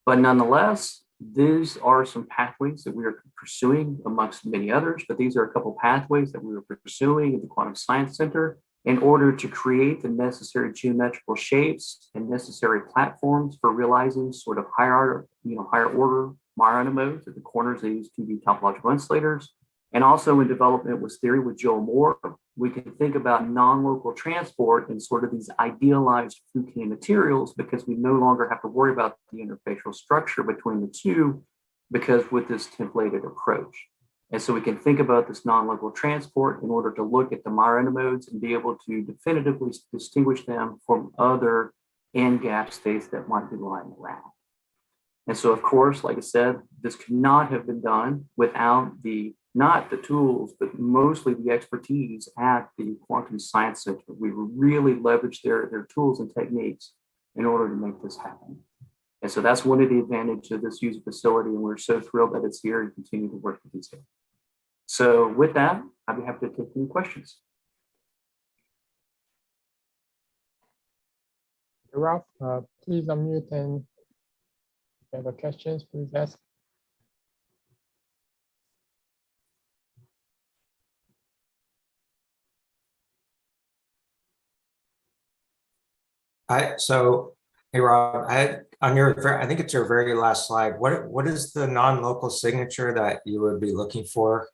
But nonetheless, these are some pathways that we are pursuing amongst many others, but these are a couple pathways that we were pursuing at the Quantum Science Center in order to create the necessary geometrical shapes and necessary platforms for realizing sort of higher order Majorana modes at the corners of these 2D topological insulators. And also in development with theory with Joel Moore, we can think about non-local transport and sort of these idealized Fouquet materials because we no longer have to worry about the interfacial structure between the two because with this templated approach. And so we can think about this non-local transport in order to look at the Majorana modes and be able to definitively distinguish them from other end gap states that might be lying around. And so, of course, like I said, this could not have been done without not the tools, but mostly the expertise at the Quantum Science Center. We really leveraged their tools and techniques in order to make this happen. And so that's one of the advantages of this user facility, and we're so thrilled that it's here and continue to work with these guys. So with that, I'd be happy to take any questions. Ralph, please unmute and if you have questions, please ask. Hey Rob, I think it's your very last slide. What is the non-local signature that you would be looking for?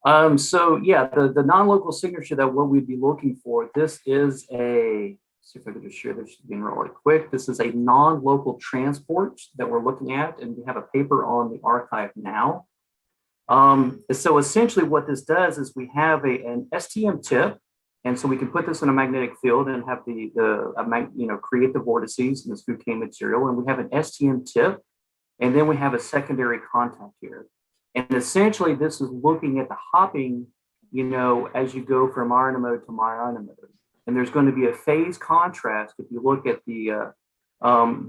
So yeah, the non-local signature that what we'd be looking for, this is see if I could just share this again really quick. This is a non-local transport that we're looking at, and we have a paper on the archive now. So essentially what this does is we have an STM tip, and so we can put this in a magnetic field and have create the vortices in this Fouquet material, and we have an STM tip, and then we have a secondary contact here. And essentially, this is looking at the hopping, as you go from Majorana mode to Majorana mode. And there's going to be a phase contrast if you look at the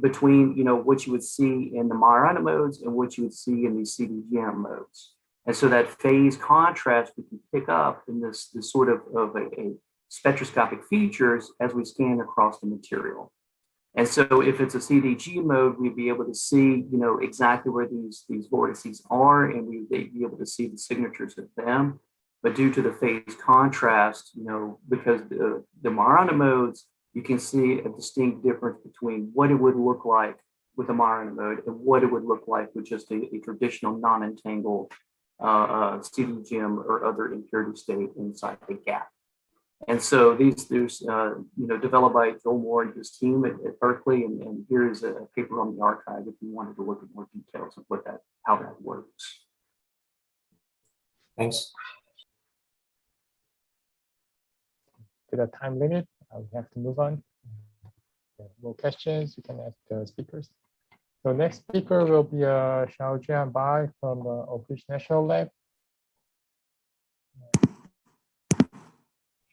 between what you would see in the Majorana modes and what you would see in these CDGM modes. And so that phase contrast we can pick up in this sort of a spectroscopic features as we scan across the material. And so if it's a CDG mode, we'd be able to see, exactly where these vortices are, and we'd be able to see the signatures of them. But due to the phase contrast, because the Marana modes, you can see a distinct difference between what it would look like with the Marana mode and what it would look like with just a traditional non-entangled CDGM or other impurity state inside the gap. And so there's developed by Joel Moore and his team at Berkeley, and here's a paper on the archive if you wanted to look at more details of how that works. Thanks. To the time limit, we have to move on. More questions, you can ask the speakers. So next speaker will be Xiaojian Bai from Oak Ridge National Lab.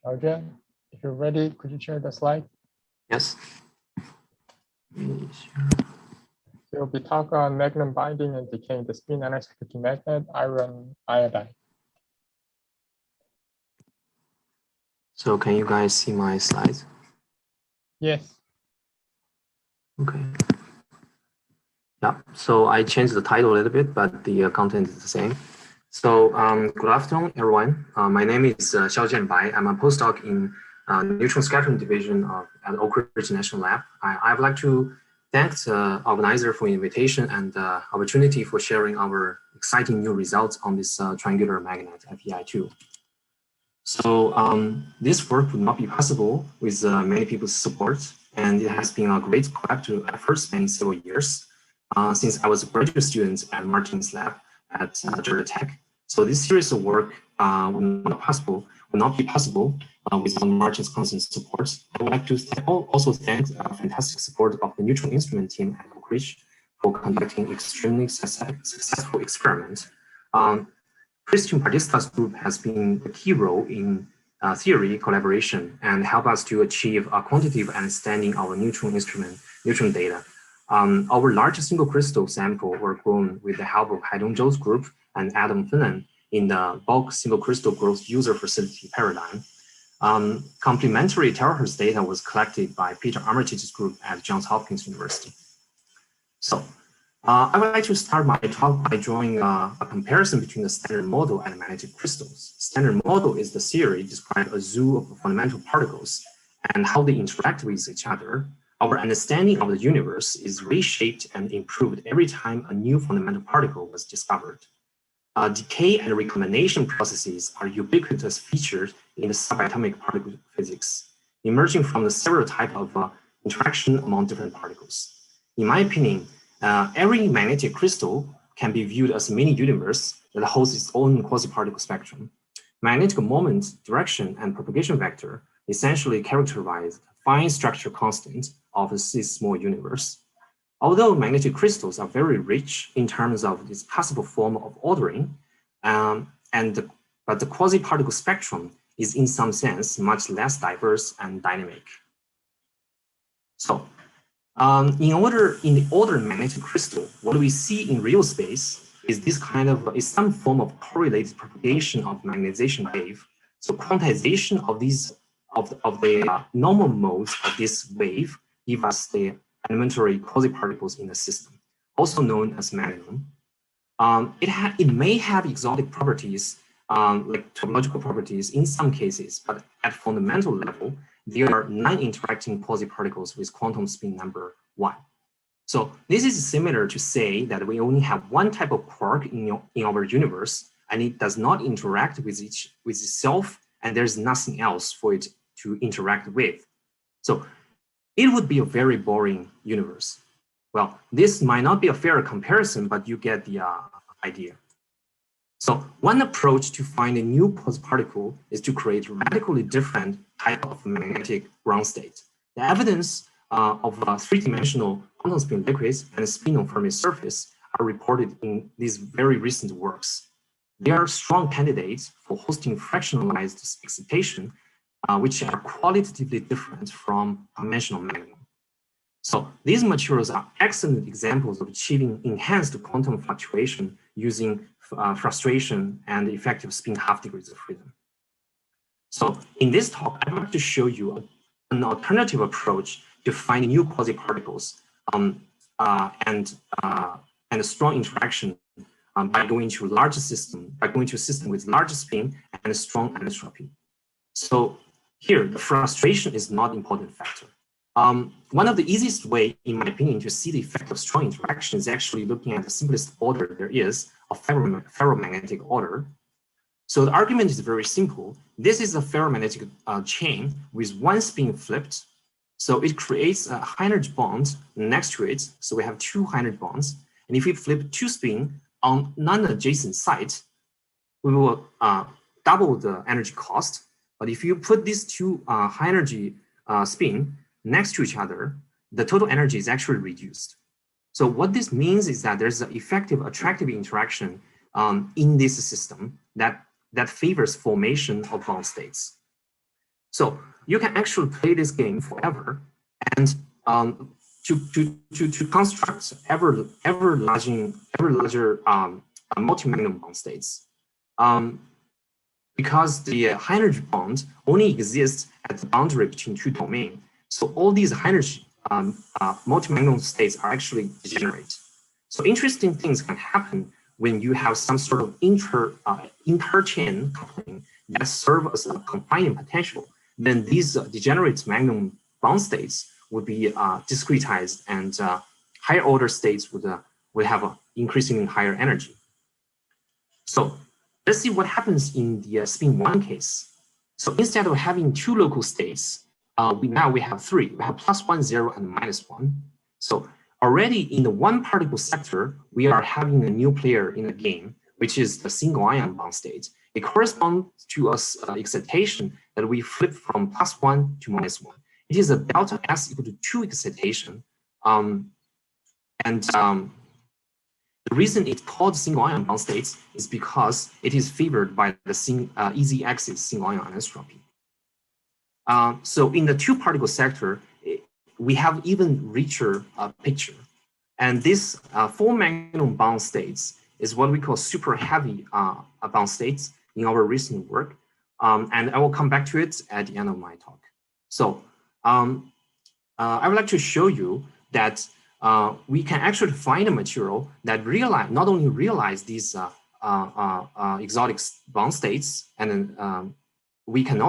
Xiaojian, if you're ready, could you share the slide? Yes. There will be talk on magnum binding and decaying the spin unexpected magnet, iron iodide. So can you guys see my slides? Yes. Okay. Yeah, so I changed the title a little bit, but the content is the same. So good afternoon, everyone. My name is Xiaojian Bai. I'm a postdoc in neutron scattering division at Oak Ridge National Lab. I would like to thank the organizer for the invitation and the opportunity for sharing our exciting new results on this triangular magnet FEI2. So this work would not be possible with many people's support, and it has been a great collaborative effort spanning several years since I was a graduate student at Martin's lab at Georgia Tech. So this series of work would not be possible without Martin's constant support. I would like to also thank the fantastic support of the neutron instrument team at Oak Ridge for conducting extremely successful experiments. Christian Pardista's group has been a key role in theory collaboration and help us to achieve a quantitative understanding of our neutron data. Our largest single crystal sample were grown with the help of Haidong Zhou's group and Adam Finnan in the bulk single crystal growth user facility paradigm. Complementary terahertz data was collected by Peter Armitage's group at Johns Hopkins University. So I would like to start my talk by drawing a comparison between the standard model and magnetic crystals. Standard model is the theory describing a zoo of fundamental particles and how they interact with each other. Our understanding of the universe is reshaped and improved every time a new fundamental particle was discovered. Decay and recombination processes are ubiquitous features in the subatomic particle physics, emerging from the several types of interaction among different particles. In my opinion, every magnetic crystal can be viewed as a mini universe that holds its own quasi-particle spectrum. Magnetic moment, direction, and propagation vector essentially characterize fine structure constant of this small universe. Although magnetic crystals are very rich in terms of its possible form of ordering, but the quasi-particle spectrum is in some sense much less diverse and dynamic. So in the ordered magnetic crystal, what we see in real space is this is some form of correlated propagation of magnetization wave. So quantization of the normal modes of this wave give us the elementary quasi-particles in the system, also known as magnum. It may have exotic properties, like topological properties in some cases, but at fundamental level, there are non-interacting quasi-particles with quantum spin number 1. So this is similar to say that we only have one type of quark in our universe, and it does not interact with itself, and there's nothing else for it to interact with. So it would be a very boring universe. Well, this might not be a fair comparison, but you get the idea. So one approach to find a new quasi-particle is to create a radically different type of magnetic ground state. The evidence of three-dimensional quantum spin liquids and spin on Fermi surface are reported in these very recent works. They are strong candidates for hosting fractionalized excitation, which are qualitatively different from conventional magnum. So these materials are excellent examples of achieving enhanced quantum fluctuation using frustration and effective spin half degrees of freedom. So in this talk, I'd like to show you an alternative approach to find new quasi-particles and a strong interaction by going to a system with large spin and a strong anisotropy. So here, the frustration is not an important factor. One of the easiest way, in my opinion, to see the effect of strong interaction is actually looking at the simplest order there is, a ferromagnetic order. So the argument is very simple. This is a ferromagnetic chain with one spin flipped. So it creates a high energy bond next to it. So we have two high energy bonds. And if we flip two spin on non-adjacent sites, we will double the energy cost. But if you put these two high energy spin next to each other, the total energy is actually reduced. So what this means is that there's an effective attractive interaction in this system that favors formation of bond states. So you can actually play this game forever, and to construct ever larger multi-magnum bond states. Because the high energy bond only exists at the boundary between two domains. So all these high energy multi-magnum states are actually degenerate. So interesting things can happen when you have some sort of inter-chain coupling that serve as a confining potential. Then these degenerate magnum bond states would be discretized, and higher order states would have an increasingly higher energy. So let's see what happens in the spin 1 case. So instead of having two local states, now we have three. We have +1, 0, and -1. So already in the one particle sector, we are having a new player in the game, which is the single ion bond state. It corresponds to us excitation that we flip from +1 to -1. It is a delta S equal to 2 excitation. The reason it's called single ion bond states is because it is favored by the easy axis single ion anisotropy. So in the two particle sector, we have even richer picture. And this 4 magnum bond states is what we call super heavy bond states in our recent work. And I will come back to it at the end of my talk. So I would like to show you that we can actually find a material that not only realize these exotic bond states, and then they can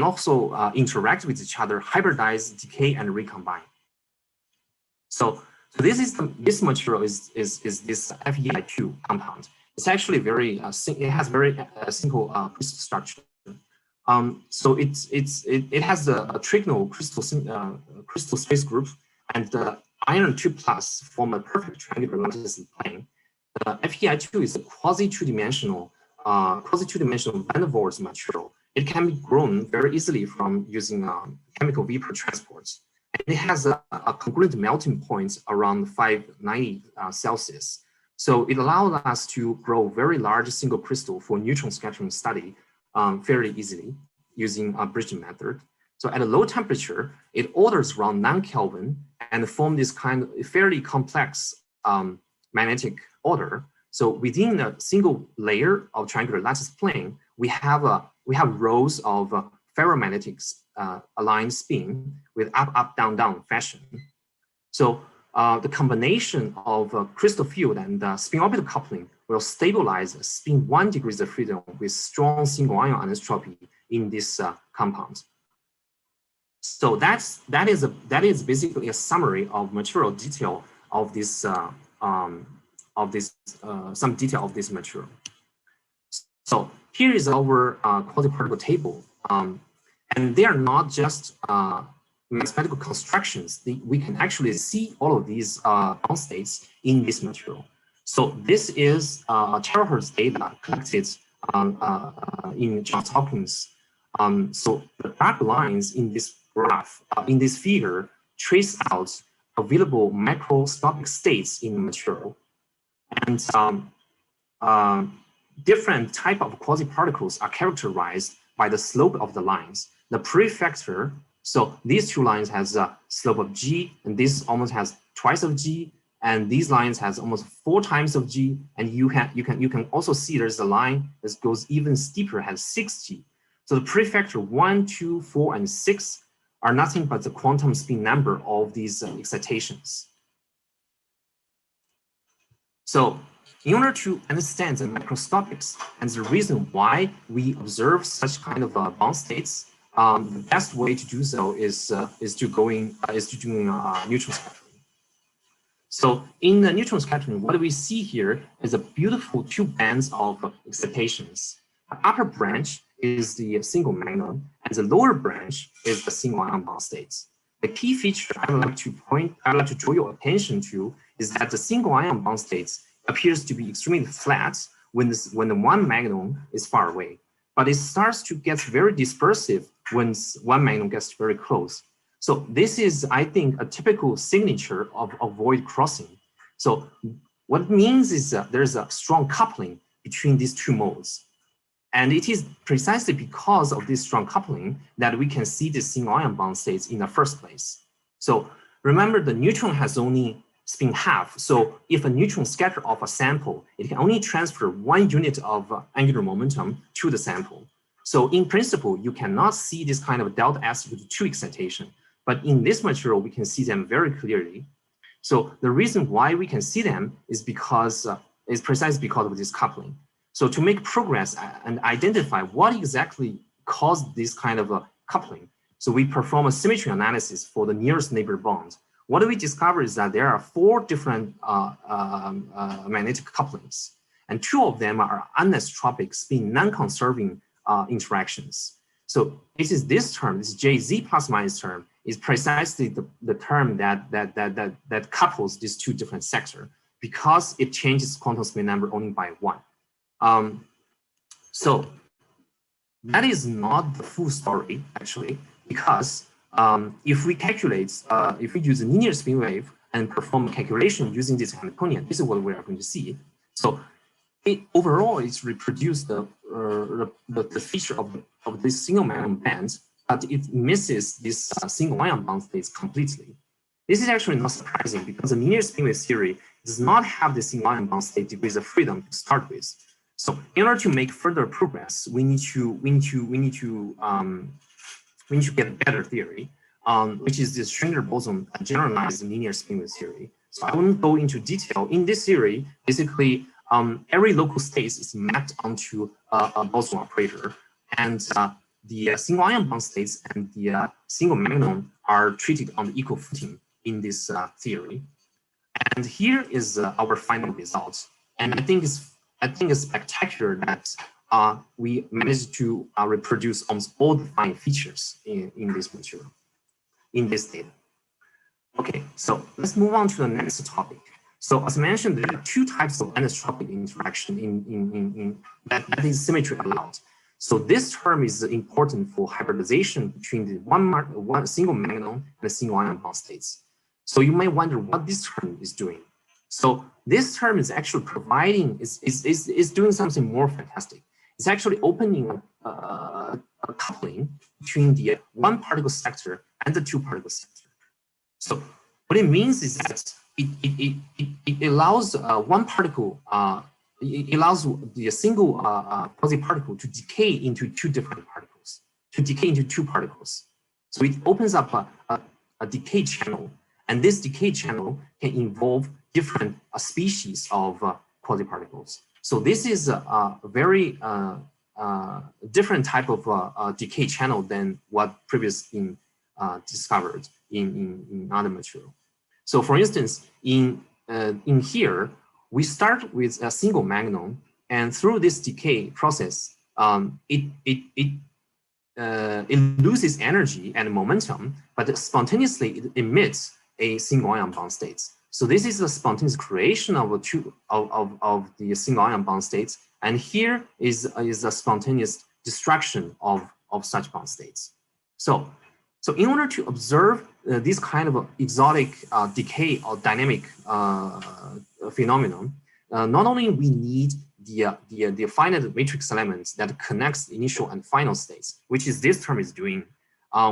also interact with each other, hybridize, decay, and recombine. So this material is this FeI2 compound. It's actually very it has very simple crystal structure. So it has a trigonal crystal space group, and the iron 2+ form a perfect triangular lattice plane. The FeI2 is a quasi two-dimensional van der Waals material. It can be grown very easily from using chemical vapor transports. And it has a congruent melting point around 590 Celsius. So it allows us to grow very large single crystal for neutron scattering study fairly easily using a bridging method. So at a low temperature, it orders around 9 Kelvin and form this kind of fairly complex magnetic order. So within a single layer of triangular lattice plane, we have rows of ferromagnetic aligned spin with up, down, down fashion. So the combination of crystal field and spin orbital coupling will stabilize spin 1 degrees of freedom with strong single ion anisotropy in this compound. So that is basically a summary of material detail of this some detail of this material. So here is our quasi-particle table, and they are not just mathematical constructions. We can actually see all of these bond states in this material. So this is terahertz data collected in Johns Hopkins. So the dark lines in this graph, in this figure, trace out available microscopic states in the material. And different type of quasi-particles are characterized by the slope of the lines. The prefactor, so these two lines has a slope of G, and this almost has twice of G, and these lines has almost 4 times of G, and you can also see there's a line that goes even steeper, has 6G. So the prefactor 1, 2, 4, and 6 are nothing but the quantum spin number of these excitations. So in order to understand the microscopics and the reason why we observe such kind of bond states, the best way to do so is to doing neutron scattering. So in the neutron scattering, what we see here is a beautiful two bands of excitations. The upper branch is the single magnon, and the lower branch is the single ion bond states. The key feature I would like to draw your attention to is that the single ion bond states appears to be extremely flat when the one magnon is far away, but it starts to get very dispersive when one magnon gets very close. So this is, I think, a typical signature of void crossing. So what it means is that there's a strong coupling between these two modes. And it is precisely because of this strong coupling that we can see the single ion bond states in the first place. So remember, the neutron has only spin half. So if a neutron scatters off a sample, it can only transfer 1 unit of angular momentum to the sample. So in principle, you cannot see this kind of delta S with 2 excitation. But in this material, we can see them very clearly. So the reason why we can see them is because is precisely because of this coupling. So to make progress and identify what exactly caused this kind of coupling, so we perform a symmetry analysis for the nearest neighbor bond. What we discover is that there are 4 different magnetic couplings, and 2 of them are anisotropic spin non-conserving interactions. So this term, this JZ plus minus term, is precisely the term that couples these 2 different sectors because it changes quantum spin number only by 1. So that is not the full story actually, because if we calculate, if we use a linear spin wave and perform a calculation using this Hamiltonian, this is what we are going to see. So overall, it's reproduced the feature of this single magnon band, but it misses this single ion bond states completely. This is actually not surprising because the linear spin wave theory does not have the single ion bond state degrees of freedom to start with. So in order to make further progress, we need to get a better theory, which is the Schringer boson generalized linear spin wave theory. So I won't go into detail. In this theory, basically, every local state is mapped onto a boson operator, and the single ion bond states and the single magnon are treated on the equal footing in this theory. And here is our final result. And I think it's spectacular that we managed to reproduce almost all the fine features in this material, in this data. Okay, so let's move on to the next topic. So as mentioned, there are 2 types of anisotropic interaction that is symmetry allowed. So this term is important for hybridization between the one single magnon and the single ion bond states. So you may wonder what this term is doing. So this term is actually providing, is doing something more fantastic. It's actually opening a coupling between the 1 particle sector and the 2 particle sector. So what it means is that it allows 1 particle, it allows the single quasi-particle to decay into 2 different particles, to decay into 2 particles. So it opens up a decay channel, and this decay channel can involve different species of quasi-particles. So this is a very different type of decay channel than what previously been discovered in other material. So for instance, in here, we start with a single magnon, and through this decay process, it loses energy and momentum, but spontaneously it emits a single ion bond states. So this is a spontaneous creation of the single ion bond states, and here is a spontaneous destruction of such bond states. So in order to observe this kind of exotic decay or dynamic phenomenon, not only we need the finite matrix elements that connects the initial and final states, which is this term is doing,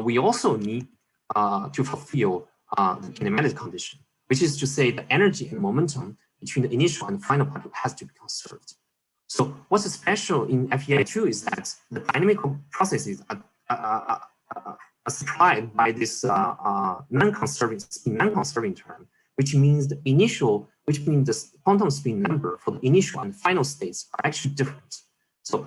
we also need to fulfill the kinematic condition, which is to say the energy and momentum between the initial and final particle has to be conserved. So what's special in FEI2 is that the dynamical processes supplied by this non-conserving term, which means the quantum spin number for the initial and final states are actually different. So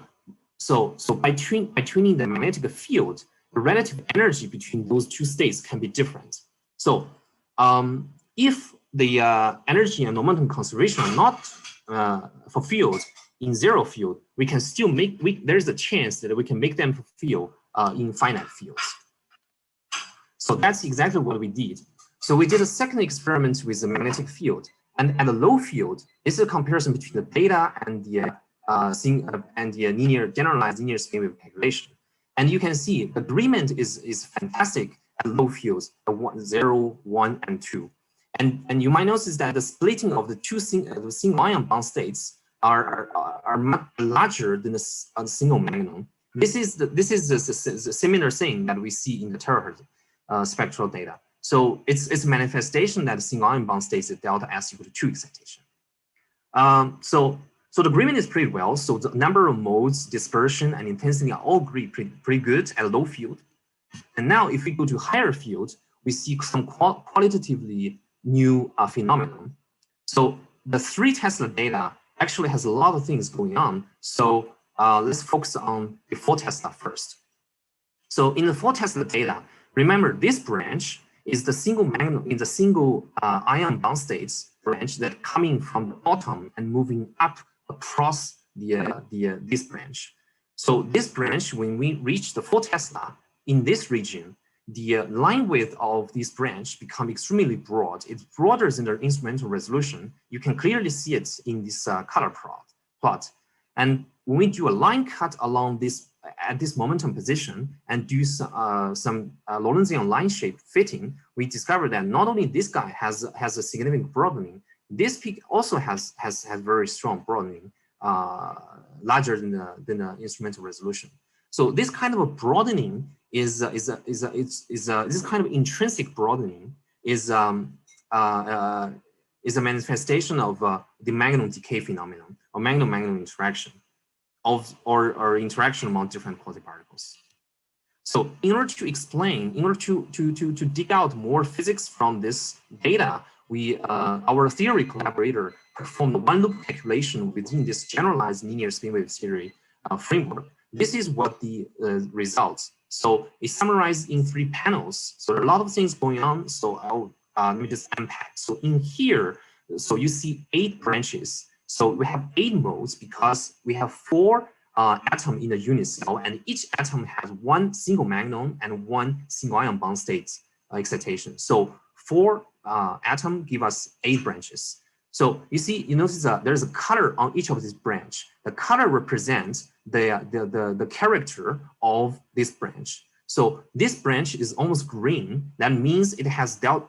by tuning the magnetic field, the relative energy between those two states can be different. So if the energy and momentum conservation are not fulfilled in zero field, we can still there's a chance that we can make them fulfill in finite fields. So that's exactly what we did. So we did a second experiment with the magnetic field, and at a low field, this is a comparison between the data and the generalized linear spin wave calculation. And you can see the agreement is fantastic at low fields, 0, 1, and 2. And you might notice that the splitting of the single ion bond states are much larger than the single magnum. This is the similar thing that we see in the terahertz spectral data. So it's a manifestation that single ion bond states at delta S equal to 2 excitation. So the agreement is pretty well. So the number of modes, dispersion, and intensity are all pretty good at low field. And now if we go to higher field, we see some qualitatively new phenomenon. So the 3 Tesla data actually has a lot of things going on. So let's focus on the 4 Tesla first. So in the 4 Tesla data, remember this branch is the single magnum in the single ion bound states branch that coming from the bottom and moving up across this branch. So this branch, when we reach the 4 Tesla in this region, the line width of this branch become extremely broad. It's broader than the instrumental resolution. You can clearly see it in this color plot. And when we do a line cut along this at this momentum position and do some Lorentzian line shape fitting, we discover that not only this guy has a significant broadening, this peak also has very strong broadening, larger than the instrumental resolution. So this kind of a broadening is this kind of intrinsic broadening is a manifestation of the magnum decay phenomenon or magnum-magnum interaction or interaction among different quasi-particles. So in order to explain, in order to dig out more physics from this data, our theory collaborator performed one loop calculation within this generalized linear spin wave theory framework. This is what the results. So it's summarized in 3 panels. So there are a lot of things going on. So let me just unpack. So in here, so you see 8 branches. So we have 8 modes because we have 4 atoms in the unit cell, and each atom has 1 single magnum and 1 single ion bond state excitation. So 4 atoms give us 8 branches. So you see, you notice there's a color on each of this branch. The color represents the character of this branch. So this branch is almost green. That means it has it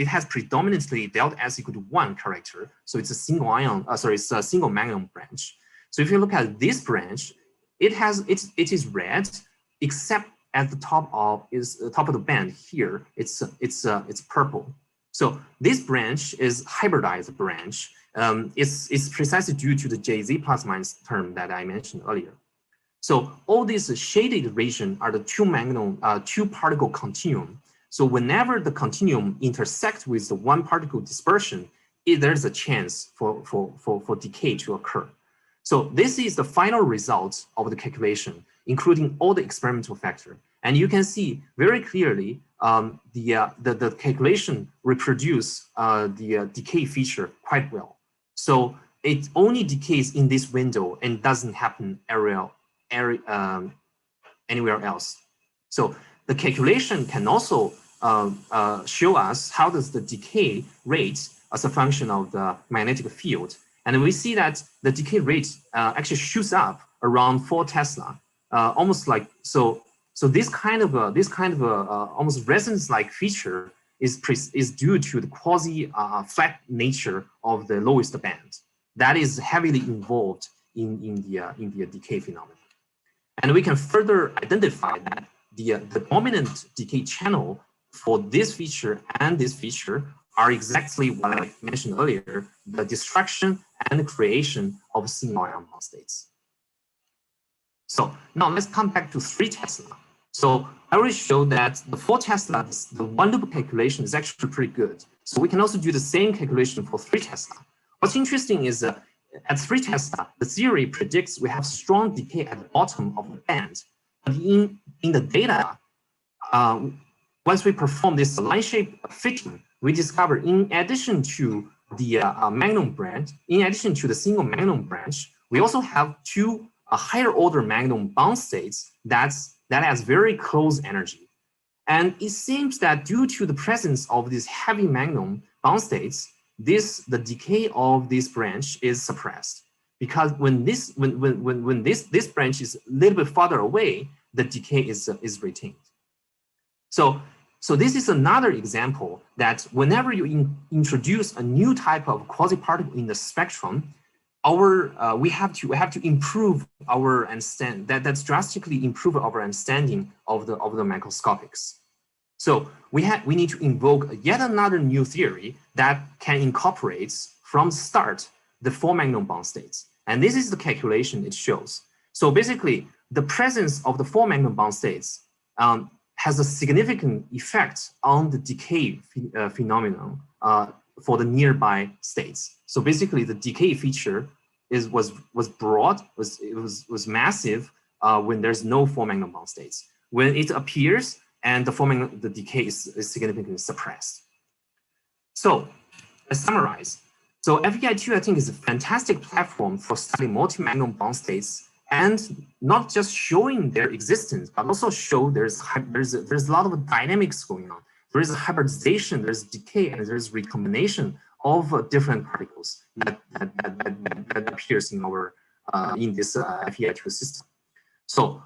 has predominantly delta S equal to 1 character. So it's a single ion. It's a single magnum branch. So if you look at this branch, it is red, except at the top of the band here, it's purple. So this branch is hybridized branch. It's precisely due to the JZ plus minus term that I mentioned earlier. So all these shaded region are the 2 particle continuum. So whenever the continuum intersects with the 1 particle dispersion, there's a chance for decay to occur. So this is the final result of the calculation, including all the experimental factor. And you can see very clearly the calculation reproduce the decay feature quite well. So it only decays in this window and doesn't happen anywhere else. So the calculation can also show us how does the decay rate as a function of the magnetic field. And we see that the decay rate actually shoots up around 4 Tesla, almost like so. So this kind of almost resonance-like feature is due to the quasi flat nature of the lowest band that is heavily involved in the decay phenomenon. And we can further identify that the dominant decay channel for this feature and this feature are exactly what I mentioned earlier, the destruction and creation of single ion bond states. So now let's come back to 3 Tesla. So I already showed that the 4 Tesla, the one loop calculation is actually pretty good. So we can also do the same calculation for 3 Tesla. What's interesting is that at 3 Tesla, the theory predicts we have strong decay at the bottom of the band. But in the data, once we perform this line shape fitting, we discover in addition to the magnum branch, in addition to the single magnum branch, we also have 2 higher order magnum bound states that has very close energy. And it seems that due to the presence of these heavy magnum bound states, the decay of this branch is suppressed. Because when this branch is a little bit farther away, the decay is retained. So this is another example that whenever you introduce a new type of quasi-particle in the spectrum, we have to improve our understanding. That's drastically improve our understanding of the macroscopics. So we need to invoke yet another new theory that can incorporate from the start the 4 magnum bound states. And this is the calculation it shows. So basically, the presence of the 4 magnum bound states has a significant effect on the decay phenomenon for the nearby states. So basically, the decay feature was broad, was massive when there's no 4 magnum bound states. When it appears, and the decay is significantly suppressed. So let's summarize. So FEI2, I think, is a fantastic platform for studying multi-magnum bound states, and not just showing their existence, but also show there's a lot of dynamics going on. There is a hybridization, there's decay, and there's recombination of different particles that appears in our in this FEI2 system. So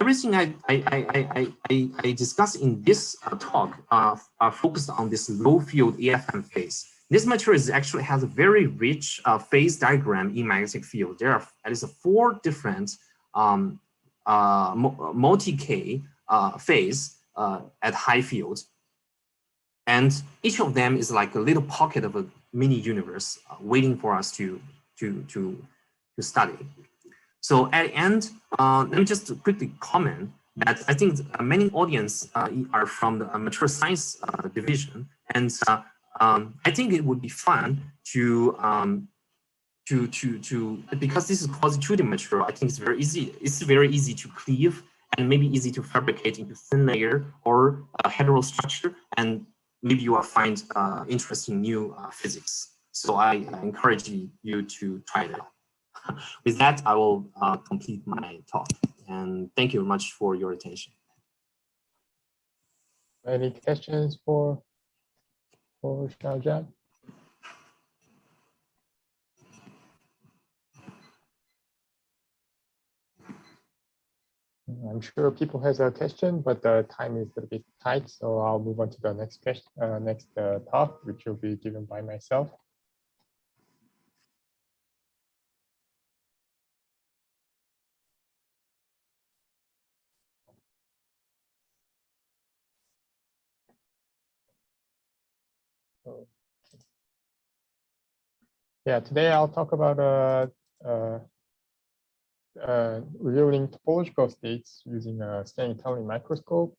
everything I discussed in this talk are focused on this low field AFM phase. This material actually has a very rich phase diagram in magnetic field. There are at least 4 different multi-K phase at high field. And each of them is like a little pocket of a mini universe waiting for us to study. So at the end, let me just quickly comment that I think many audience are from the material science division, and I think it would be fun to because this is quasi-2D material. I think it's very easy. It's very easy to cleave and maybe easy to fabricate into thin layer or a heterostructure, and maybe you will find interesting new physics. So I encourage you to try it out. With that, I will complete my talk, and thank you very much for your attention. Any questions for Xiaojia? I'm sure people has a question, but the time is a bit tight, so I'll move on to the next question, talk, which will be given by myself. Yeah, today I'll talk about revealing topological states using a scanning tunneling microscope.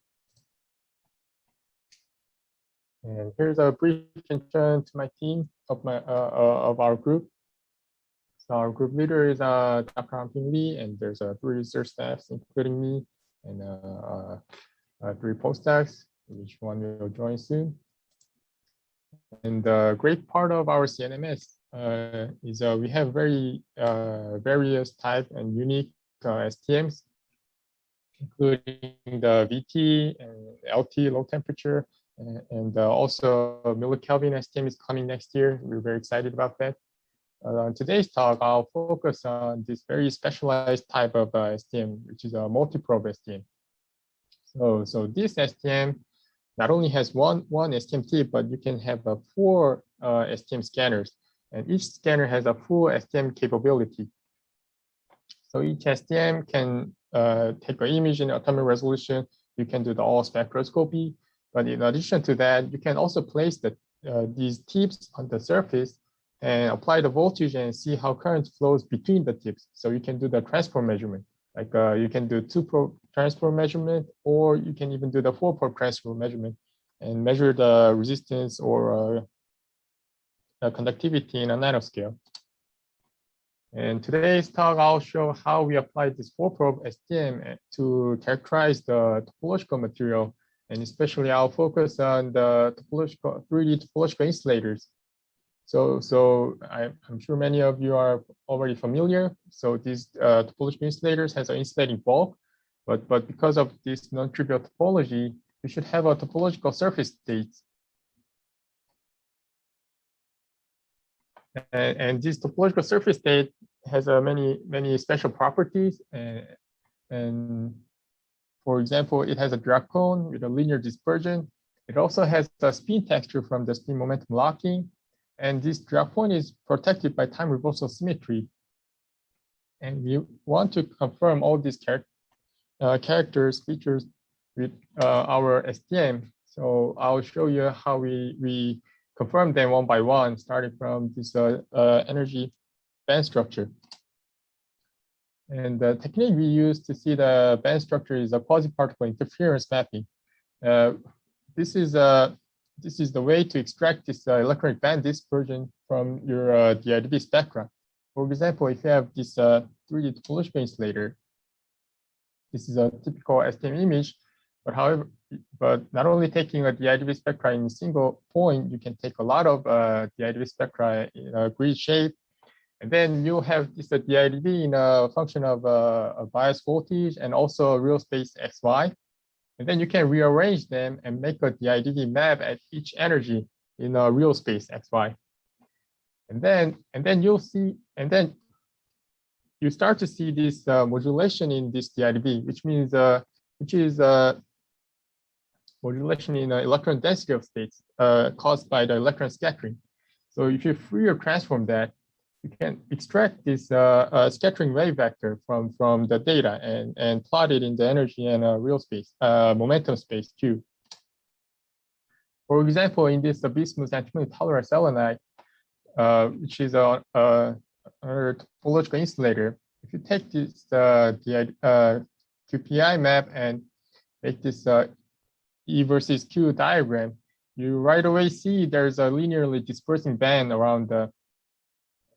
And here's a brief introduction to my team of our group. So our group leader is Dr. Hanping Lee, and there's 3 research staffs, including me, and 3 postdocs, which one will join soon. And the great part of our CNMS is we have very various type and unique STMs, including the VT and LT, low temperature, and also millikelvin STM is coming next year. We're very excited about that. On today's talk, I'll focus on this very specialized type of STM, which is a multi-probe STM. So this STM not only has one STM tip, but you can have 4 STM scanners, and each scanner has a full STM capability. So each STM can take an image in atomic resolution. You can do the all spectroscopy, but in addition to that, you can also place these tips on the surface and apply the voltage and see how current flows between the tips. So you can do the transport measurement. Like you can do 2-probe transport measurement, or you can even do the 4-probe transport measurement and measure the resistance or conductivity in a nanoscale. In today's talk, I'll show how we apply this 4-probe STM to characterize the topological material, and especially I'll focus on the 3D topological insulators. So I'm sure many of you are already familiar. So these topological insulators has an insulating bulk, but because of this non-trivial topology, you should have a topological surface state. And this topological surface state has many special properties. And for example, it has a drag cone with a linear dispersion. It also has a spin texture from the spin momentum locking. And this drag point is protected by time reversal symmetry. And we want to confirm all these features with our STM. So I'll show you how we confirm them one by one, starting from this energy band structure. And the technique we use to see the band structure is a quasi-particle interference mapping. This is the way to extract this electronic band dispersion from your DIDB spectra. For example, if you have this 3D topological insulator, this is a typical STM image. But not only taking a DIDB spectra in a single point, you can take a lot of DIDB spectra in a grid shape. And then you have this DIDB in a function of a bias voltage and also a real space XY. And then you can rearrange them and make a DIDB map at each energy in a real space XY. And then you'll see, and then you start to see this modulation in this DIDB, which is modulation in electron density of states caused by the electron scattering. So if you Fourier transform that, you can extract this scattering wave vector from the data and plot it in the energy and real space, momentum space too. For example, in this bismuth antimony tolerant selenide, which is a topological insulator, if you take this QPI map and make this E versus Q diagram, you right away see there's a linearly dispersing band around the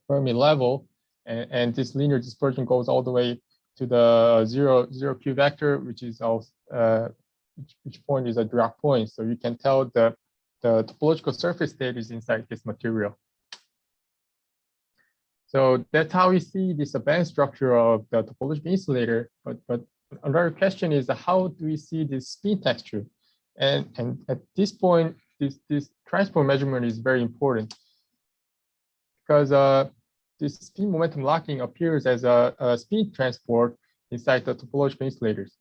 Fermi level, and this linear dispersion goes all the way to the zero Q vector, which is also which point is a drag point. So you can tell the topological surface state is inside this material. So that's how we see this band structure of the topological insulator. But another question is, how do we see this spin texture? And at this point, this transport measurement is very important, because this spin momentum locking appears as a spin transport inside the topological insulators.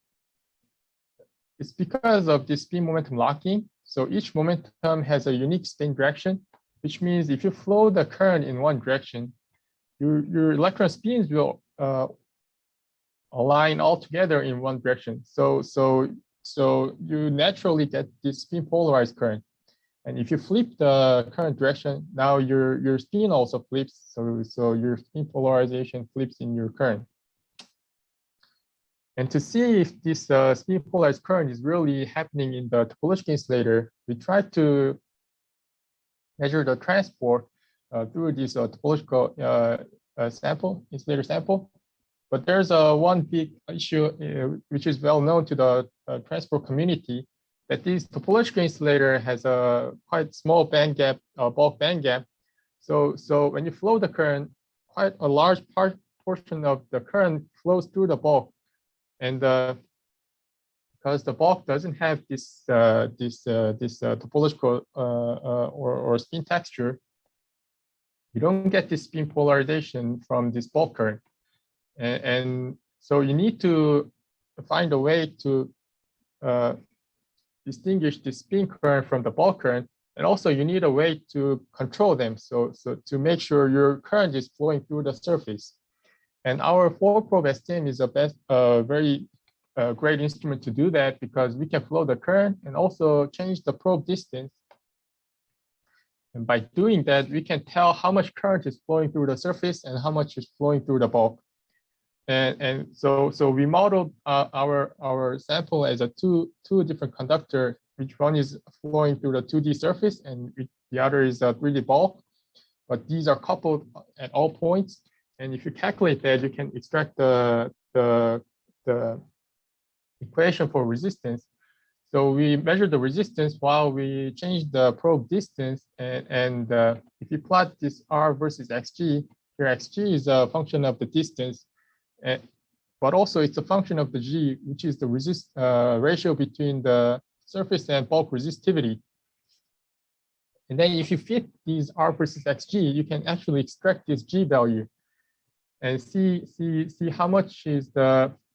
It's because of this spin momentum locking. So each momentum has a unique spin direction, which means if you flow the current in one direction, your electron spins will align all together in one direction. So you naturally get this spin polarized current. And if you flip the current direction, now your spin also flips. So your spin polarization flips in your current. And to see if this spin polarized current is really happening in the topological insulator, we try to measure the transport through this topological insulator sample. But there's one big issue which is well known to the transport community, that this topological insulator has a quite small band gap, bulk band gap. So when you flow the current, quite a large portion of the current flows through the bulk, and because the bulk doesn't have this topological or spin texture, you don't get this spin polarization from this bulk current. And so you need to find a way to distinguish the spin current from the bulk current. And also you need a way to control them. So to make sure your current is flowing through the surface. And our 4-probe STM is a very great instrument to do that, because we can flow the current and also change the probe distance. And by doing that, we can tell how much current is flowing through the surface and how much is flowing through the bulk. And so we modeled our sample as a two different conductor, which one is flowing through the 2D surface and the other is a 3D bulk. But these are coupled at all points. And if you calculate that, you can extract the equation for resistance. So we measure the resistance while we change the probe distance. And if you plot this R versus XG, here XG is a function of the distance, but also it's a function of the G, which is the ratio between the surface and bulk resistivity. And then if you fit these R versus XG, you can actually extract this G value and see how much is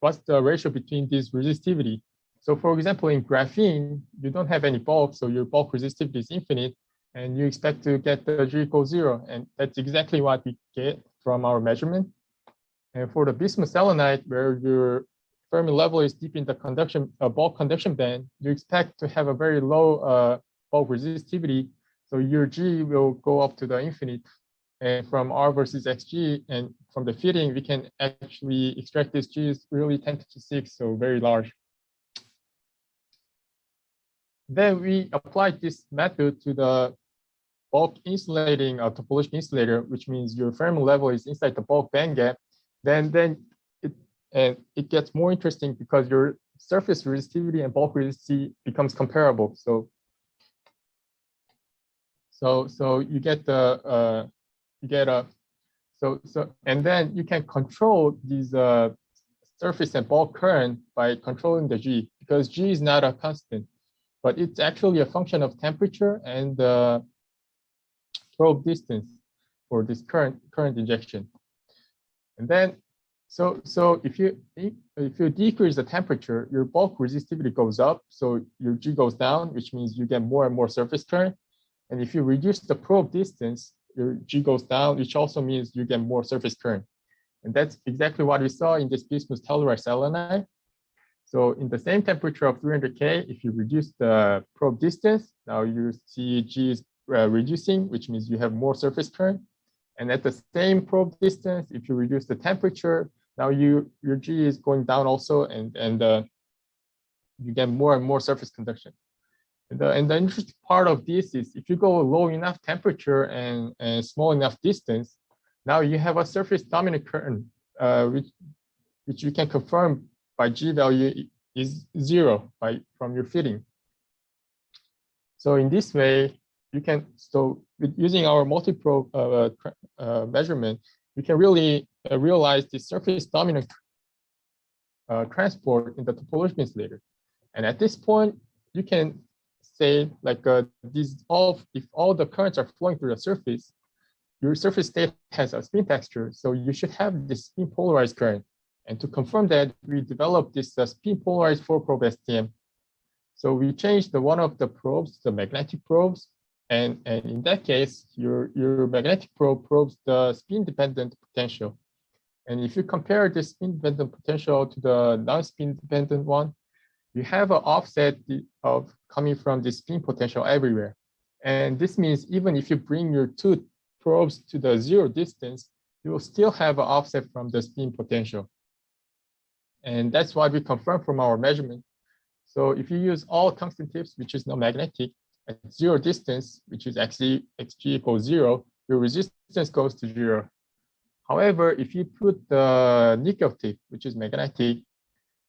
what's the ratio between this resistivity. So for example, in graphene, you don't have any bulk, so your bulk resistivity is infinite, and you expect to get the G equals 0. And that's exactly what we get from our measurement. And for the bismuth selenide, where your Fermi level is deep in the bulk conduction band, you expect to have a very low bulk resistivity. So your G will go up to the infinite. And from R versus XG and from the fitting, we can actually extract this G is really 10 to the 6, so very large. Then we applied this method to the bulk insulating topological insulator, which means your Fermi level is inside the bulk band gap. Then it gets more interesting because your surface resistivity and bulk resistivity becomes comparable. So you get and then you can control these surface and bulk current by controlling the G, because G is not a constant, but it's actually a function of temperature and the probe distance for this current injection. And then so if you decrease the temperature, your bulk resistivity goes up, so your G goes down, which means you get more and more surface current. And if you reduce the probe distance, your G goes down, which also means you get more surface current. And that's exactly what we saw in this bismuth telluride selenide. So in the same temperature of 300K, if you reduce the probe distance, now you see G is reducing, which means you have more surface current. And at the same probe distance, if you reduce the temperature, now your G is going down also, and you get more and more surface conduction. And the interesting part of this is if you go low enough temperature and small enough distance, now you have a surface dominant current, which you can confirm by G value is 0 from your fitting. So in this way, you can, using our multi-probe measurement, you can really realize the surface dominant transport in the topological insulator. And at this point, you can say like if all the currents are flowing through the surface, your surface state has a spin texture, so you should have this spin polarized current. And to confirm that, we developed this spin polarized 4-probe STM. So we changed one of the probes, the magnetic probes, and in that case, your magnetic probe probes the spin-dependent potential. And if you compare the spin-dependent potential to the non-spin-dependent one, you have an offset of coming from the spin potential everywhere. And this means even if you bring your two probes to the 0 distance, you will still have an offset from the spin potential. And that's what we confirmed from our measurement. So if you use all tungsten tips, which is non magnetic, at 0 distance, which is actually Xg equals 0, your resistance goes to 0. However, if you put the nickel tip, which is magnetic,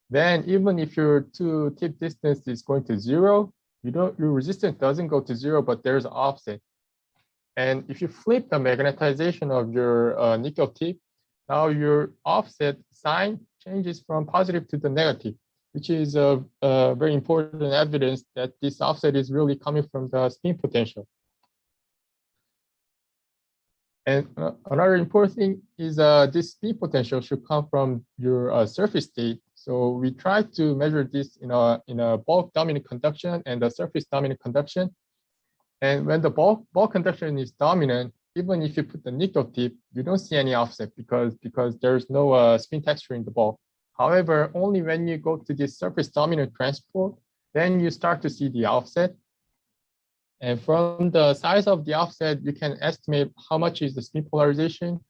then even if your two tip distance is going to 0, your resistance doesn't go to 0, but there's an offset. And if you flip the magnetization of your nickel tip, now your offset sign changes from positive to the negative, which is a very important evidence that this offset is really coming from the spin potential. And another important thing is this spin potential should come from your surface state. So we try to measure this in a bulk dominant conduction and the surface dominant conduction. And when the bulk conduction is dominant, even if you put the nickel tip, you don't see any offset because there's no spin texture in the bulk. However, only when you go to this surface dominant transport, then you start to see the offset. And from the size of the offset, you can estimate how much is the spin polarization.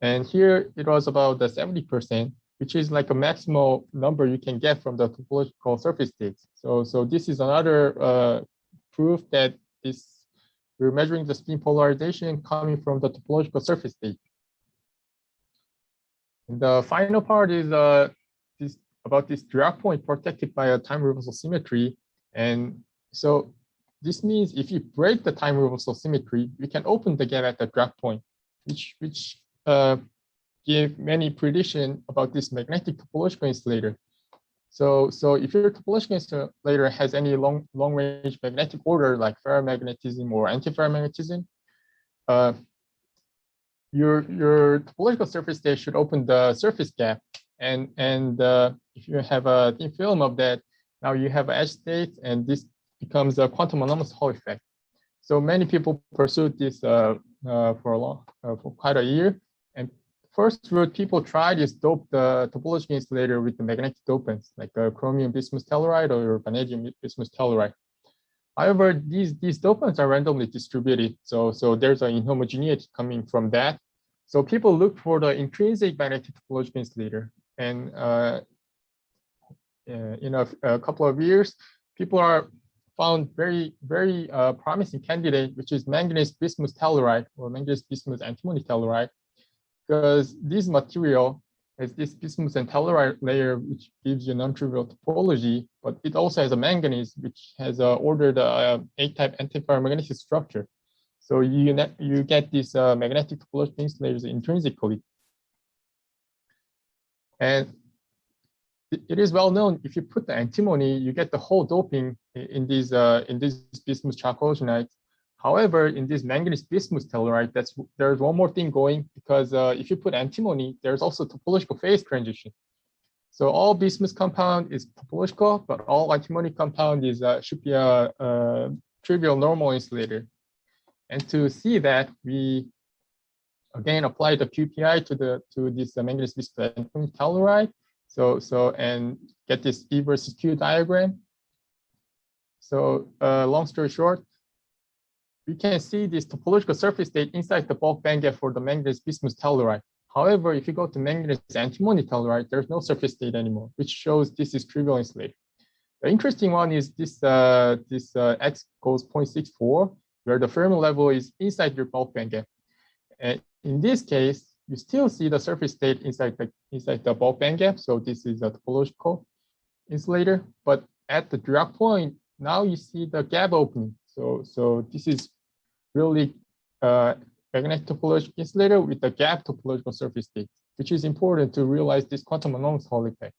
And here it was about the 70%. which is like a maximal number you can get from the topological surface states. So this is another proof that we're measuring the spin polarization coming from the topological surface state. And the final part is about this Dirac point protected by a time reversal symmetry. And so this means if you break the time reversal symmetry, we can open the gap at the Dirac point, which give many prediction about this magnetic topological insulator. So if your topological insulator has any long range magnetic order like ferromagnetism or antiferromagnetism, your topological surface state should open the surface gap. And if you have a thin film of that, now you have an edge state, and this becomes a quantum anomalous Hall effect. So many people pursued this for quite a year. And first route, people tried is dope the topological insulator with the magnetic dopants like chromium bismuth telluride or vanadium bismuth telluride. However, these dopants are randomly distributed, so there's an inhomogeneity coming from that. So people look for the intrinsic magnetic topological insulator, and in a couple of years, people are found very promising candidate, which is manganese bismuth telluride or manganese bismuth antimony telluride, because this material has this bismuth and telluride layer, which gives you non-trivial topology, but it also has a manganese, which has ordered A-type antiferromagnetic structure. So you get these magnetic topological insulators intrinsically. And it is well known, if you put the antimony, you get the whole doping in these bismuth chalcogenides. However, in this manganese bismuth telluride, there's one more thing going, because if you put antimony, there's also topological phase transition. So all bismuth compound is topological, but all antimony compound is should be a trivial normal insulator. And to see that, we again apply the QPI to this manganese bismuth antimony telluride. So and get this E versus Q diagram. So long story short, we can see this topological surface state inside the bulk bandgap for the manganese bismuth telluride. However, if you go to manganese antimony telluride, there's no surface state anymore, which shows this is trivial insulator. The interesting one is this X goes 0.64, where the Fermi level is inside your bulk bandgap. And in this case, you still see the surface state inside the bulk bandgap. So this is a topological insulator. But at the Dirac point, now you see the gap opening. So this is really magnetic topological insulator with the gap topological surface state, which is important to realize this quantum anomalous Hall effect.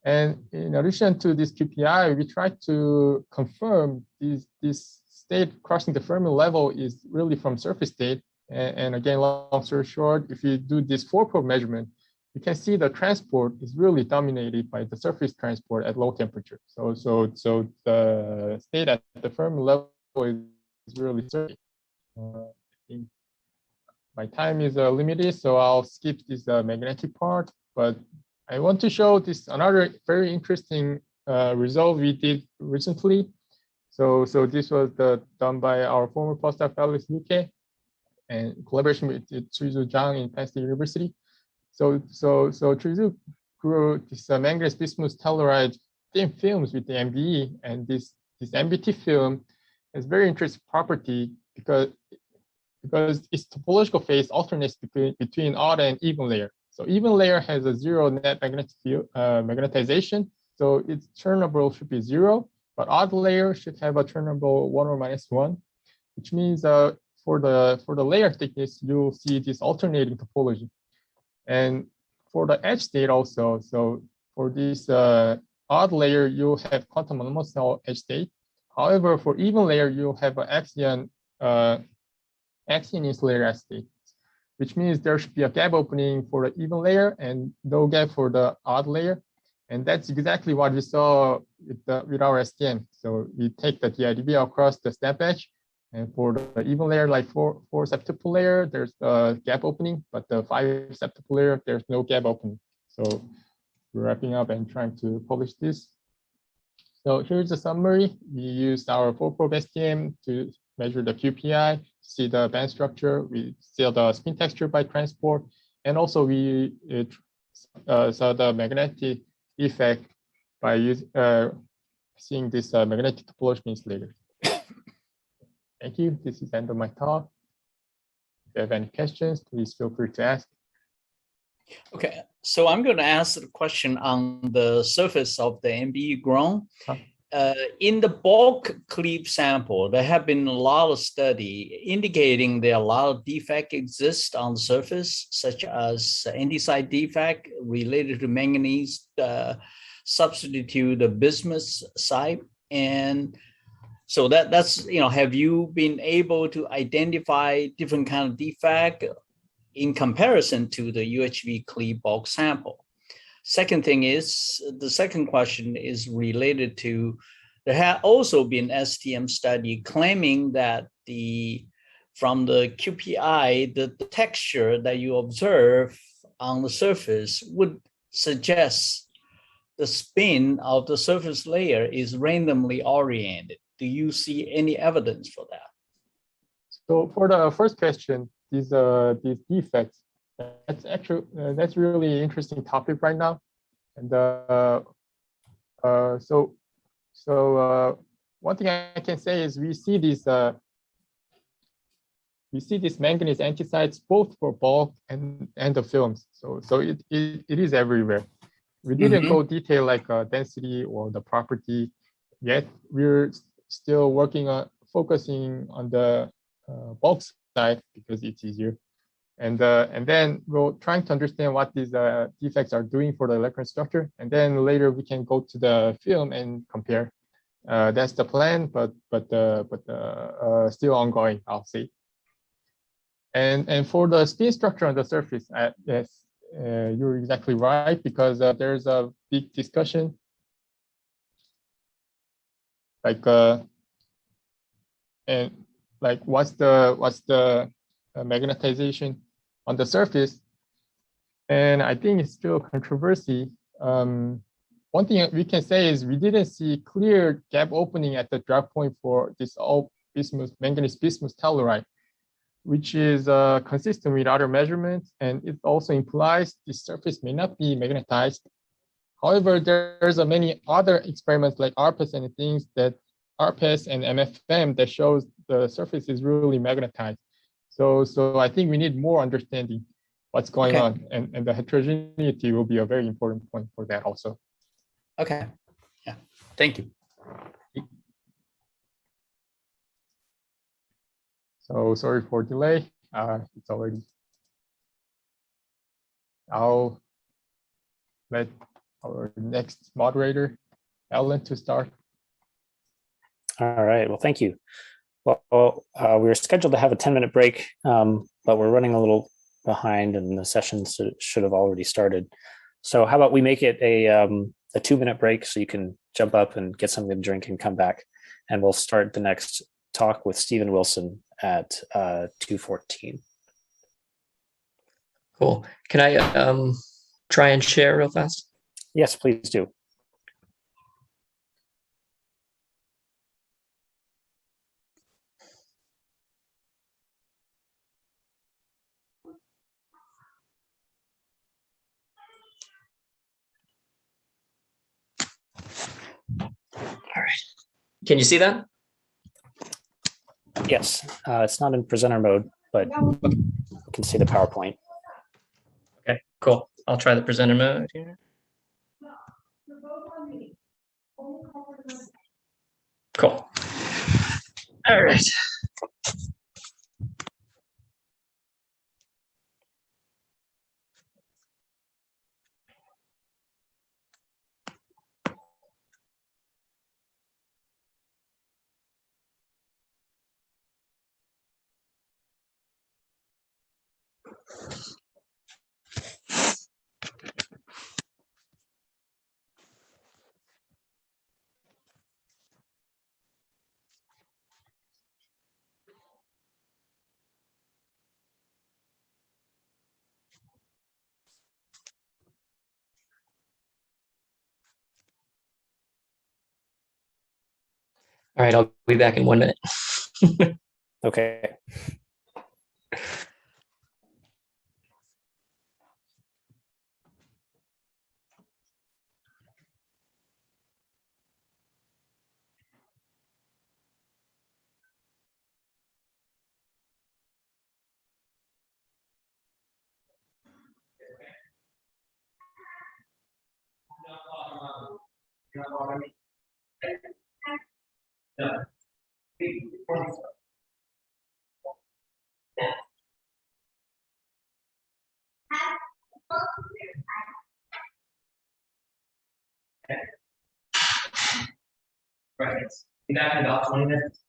And in addition to this QPI, we try to confirm this state crossing the Fermi level is really from surface state. And again, long story short, if you do this 4-probe measurement, you can see the transport is really dominated by the surface transport at low temperature. So the state at the Fermi level is really certain. I think my time is limited, so I'll skip this magnetic part. But I want to show this another very interesting result we did recently. So this was done by our former postdoc Alex Luque, and collaboration with Trizu Zhang in Penn State University. So Trizu grew this manganese bismuth telluride thin films with the MBE, and this MBT film has very interesting property because its topological phase alternates between odd and even layer. So even layer has a 0 net magnetic field magnetization, so its turnable should be 0, but odd layer should have a turnable 1 or -1, which means for the layer thickness, you'll see this alternating topology. And for the edge state also, so for this odd layer, you'll have quantum anomalous edge state. However, for even layer, you'll have an axion insulator edge state, which means there should be a gap opening for the even layer and no gap for the odd layer. And that's exactly what we saw with our STM. So we take the DIDB across the snap edge, and for the even layer, like 4 septuple layer, there's a gap opening, but the 5 septuple layer, there's no gap opening. So we're wrapping up and trying to publish this. So here's the summary. We used our 4-probe STM to measure the QPI, see the band structure, we see the spin texture by transport, and also we saw the magnetic effect by seeing this magnetic topology insulator. Thank you. This is the end of my talk. If you have any questions, please feel free to ask. Okay, so I'm going to ask the question on the surface of the MBE grown. In the bulk clip sample, there have been a lot of study indicating there are a lot of defects exist on the surface, such as andesite defect related to manganese substitute the bismuth site. And so that's, have you been able to identify different kind of defect in comparison to the UHV clip bulk sample? Second thing is, the second question is related to, there have also been STM study claiming that from the QPI, the texture that you observe on the surface would suggest the spin of the surface layer is randomly oriented. Do you see any evidence for that? So for the first question, these defects, that's really interesting topic right now. And one thing I can say is we see these manganese anticides both for bulk and the films. So it is everywhere. We didn't go detail like density or the property yet. We're still working on focusing on the bulk side because it's easier. And then we're trying to understand what these defects are doing for the electron structure. And then later we can go to the film and compare. That's the plan, but still ongoing, I'll say. And for the spin structure on the surface, yes, you're exactly right, because there's a big discussion. What's the magnetization on the surface? And I think it's still a controversy. One thing we can say is we didn't see clear gap opening at the drop point for this all manganese bismuth telluride, which is consistent with other measurements, and it also implies the surface may not be magnetized. However, there's many other experiments like RPES and things that RPES and MFM that shows the surface is really magnetized. So I think we need more understanding what's going on, and the heterogeneity will be a very important point for that also. Okay, yeah, thank you. So sorry for delay. It's already. I'll let our next moderator, Ellen, to start. All right, well, thank you. Well, we were scheduled to have a 10-minute break, but we're running a little behind and the session should have already started. So how about we make it a 2-minute break so you can jump up and get something to drink and come back. And we'll start the next talk with Stephen Wilson at 2:14. Cool. Can I try and share real fast? Yes, please do. All right. Can you see that? Yes, it's not in presenter mode, but you can see the PowerPoint. Okay, cool. I'll try the presenter mode here. Cool. All right. All right, I'll be back in 1 minute. Okay. Right. Be back in about 20 minutes.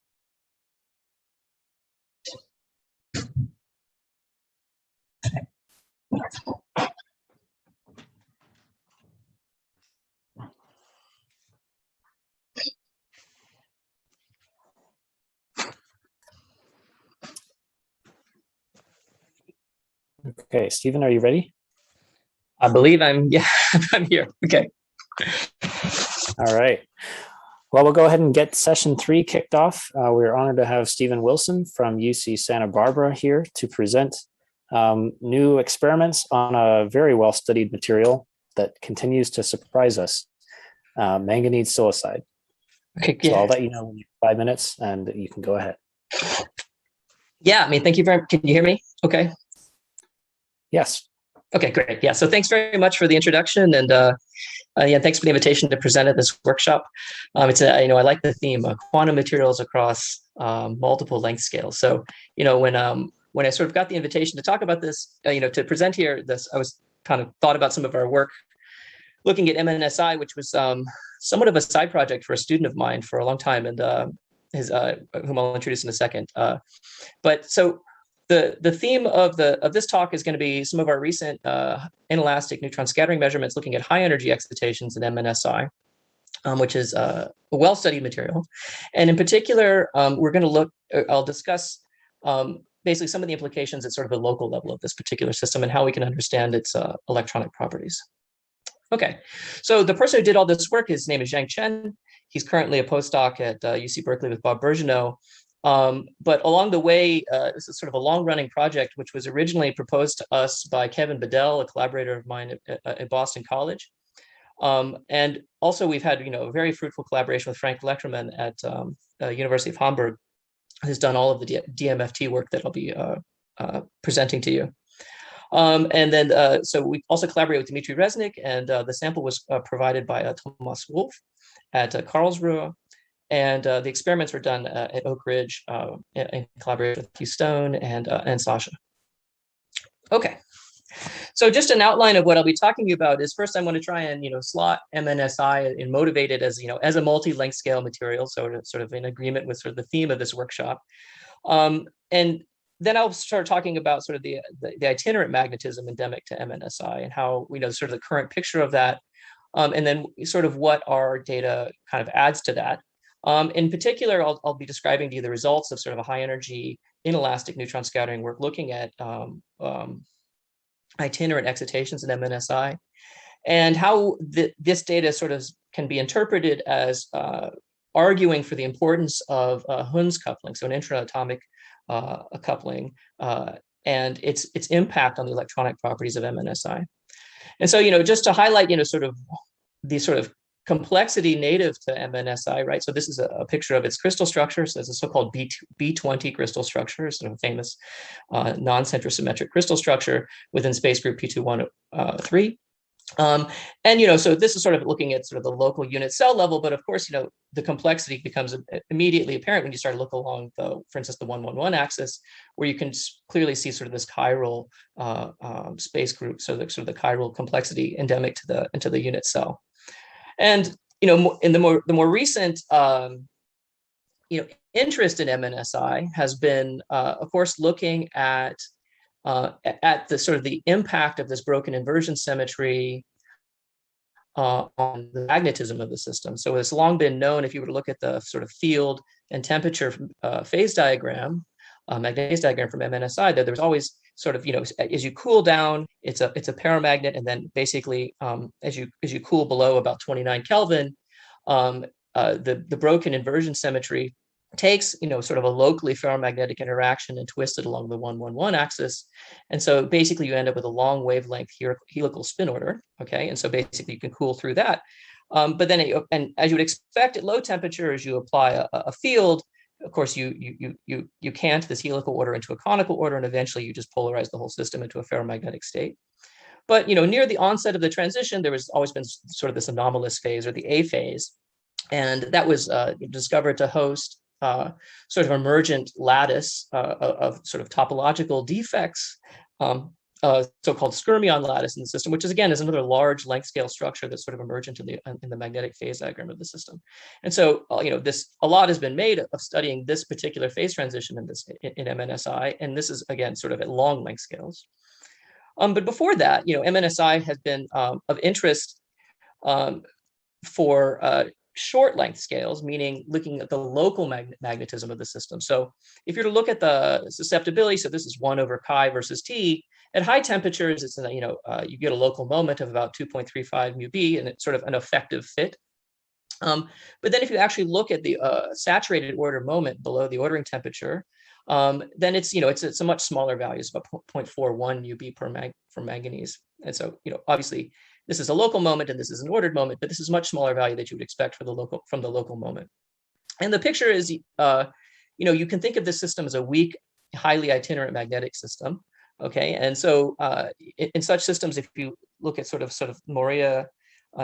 Okay, Stephen, are you ready? I believe I'm here. Okay. All right. Well, we'll go ahead and get session 3 kicked off. We're honored to have Stephen Wilson from UC Santa Barbara here to present new experiments on a very well-studied material that continues to surprise us, manganese silicide. Okay, so I'll let you know in 5 minutes and you can go ahead. Yeah, I mean, thank you very much. Can you hear me? Okay. Yes. Okay, great. Yeah, so thanks very much for the introduction, and yeah, thanks for the invitation to present at this workshop. It's I like the theme of quantum materials across multiple length scales. So when I sort of got the invitation to talk about this, to present here, I was kind of thought about some of our work looking at MNSI, which was somewhat of a side project for a student of mine for a long time, and whom I'll introduce in a second. But so the theme of this talk is going to be some of our recent inelastic neutron scattering measurements looking at high energy excitations in MNSI, which is a well-studied material. And in particular, we're going to look, I'll discuss basically some of the implications at sort of the local level of this particular system and how we can understand its electronic properties. Okay, so the person who did all this work, his name is Zhang Chen. He's currently a postdoc at UC Berkeley with Bob Bergeneau. But along the way, this is sort of a long-running project, which was originally proposed to us by Kevin Bedell, a collaborator of mine at Boston College. And also we've had, a very fruitful collaboration with Frank Leckerman at University of Hamburg, who's done all of the DMFT work that I'll be presenting to you. And then, so we also collaborate with Dmitry Resnik, and the sample was provided by Thomas Wolf at Karlsruhe. And the experiments were done at Oak Ridge in collaboration with Hugh Stone and Sasha. Okay, so just an outline of what I'll be talking about is first I want to try and slot MNSI and motivate it as as a multi-length scale material, so sort of in agreement with sort of the theme of this workshop. And then I'll start talking about sort of the itinerant magnetism endemic to MNSI and how we know sort of the current picture of that, and then sort of what our data kind of adds to that. In particular, I'll be describing to you the results of sort of a high energy inelastic neutron scattering work looking at itinerant excitations in MNSI, and how this data sort of can be interpreted as arguing for the importance of Hund's coupling, so an intraatomic coupling, and its impact on the electronic properties of MNSI. And so, just to highlight, sort of the sort of complexity native to MNSI, right? So this is a picture of its crystal structure. So it's a so-called B20 crystal structure, sort of a famous non-centrosymmetric crystal structure within space group P213. And, so this is sort of looking at sort of the local unit cell level, but of course, the complexity becomes immediately apparent when you start to look along for instance, the 111 axis, where you can clearly see sort of this chiral space group. So the sort of the chiral complexity endemic to the unit cell. And in the more recent interest in MNSI has been, of course, looking at the sort of the impact of this broken inversion symmetry on the magnetism of the system. So it's long been known, if you were to look at the sort of field and temperature phase diagram, magnetic phase diagram from MNSI, that there's always sort of, as you cool down, it's a paramagnet, and then basically as you cool below about 29 Kelvin, the broken inversion symmetry takes sort of a locally ferromagnetic interaction and twists it along the 111 axis, and so basically you end up with a long wavelength helical spin order. Okay, and so basically you can cool through that, but then and as you would expect at low temperature, as you apply a field, of course, you cant this helical order into a conical order, and eventually you just polarize the whole system into a ferromagnetic state. But near the onset of the transition, there was always been sort of this anomalous phase, or the A phase, and that was discovered to host sort of emergent lattice of sort of topological defects, so-called skyrmion lattice in the system, which is again is another large length scale structure that's sort of emergent in the magnetic phase diagram of the system. And so a lot has been made of studying this particular phase transition in MNSI, and this is again sort of at long length scales. But before that, MNSI has been of interest for short length scales, meaning looking at the local magnetism of the system. So if you're to look at the susceptibility, so this is 1 over chi versus T, at high temperatures, it's you get a local moment of about 2.35 mu b, and it's sort of an effective fit. But then if you actually look at the saturated order moment below the ordering temperature, then it's a much smaller value, it's about 0.41 UB per manganese. And so obviously this is a local moment and this is an ordered moment, but this is a much smaller value that you would expect from the local moment. And the picture is, you can think of this system as a weak, highly itinerant magnetic system. Okay, and so in such systems, if you look at sort of Moria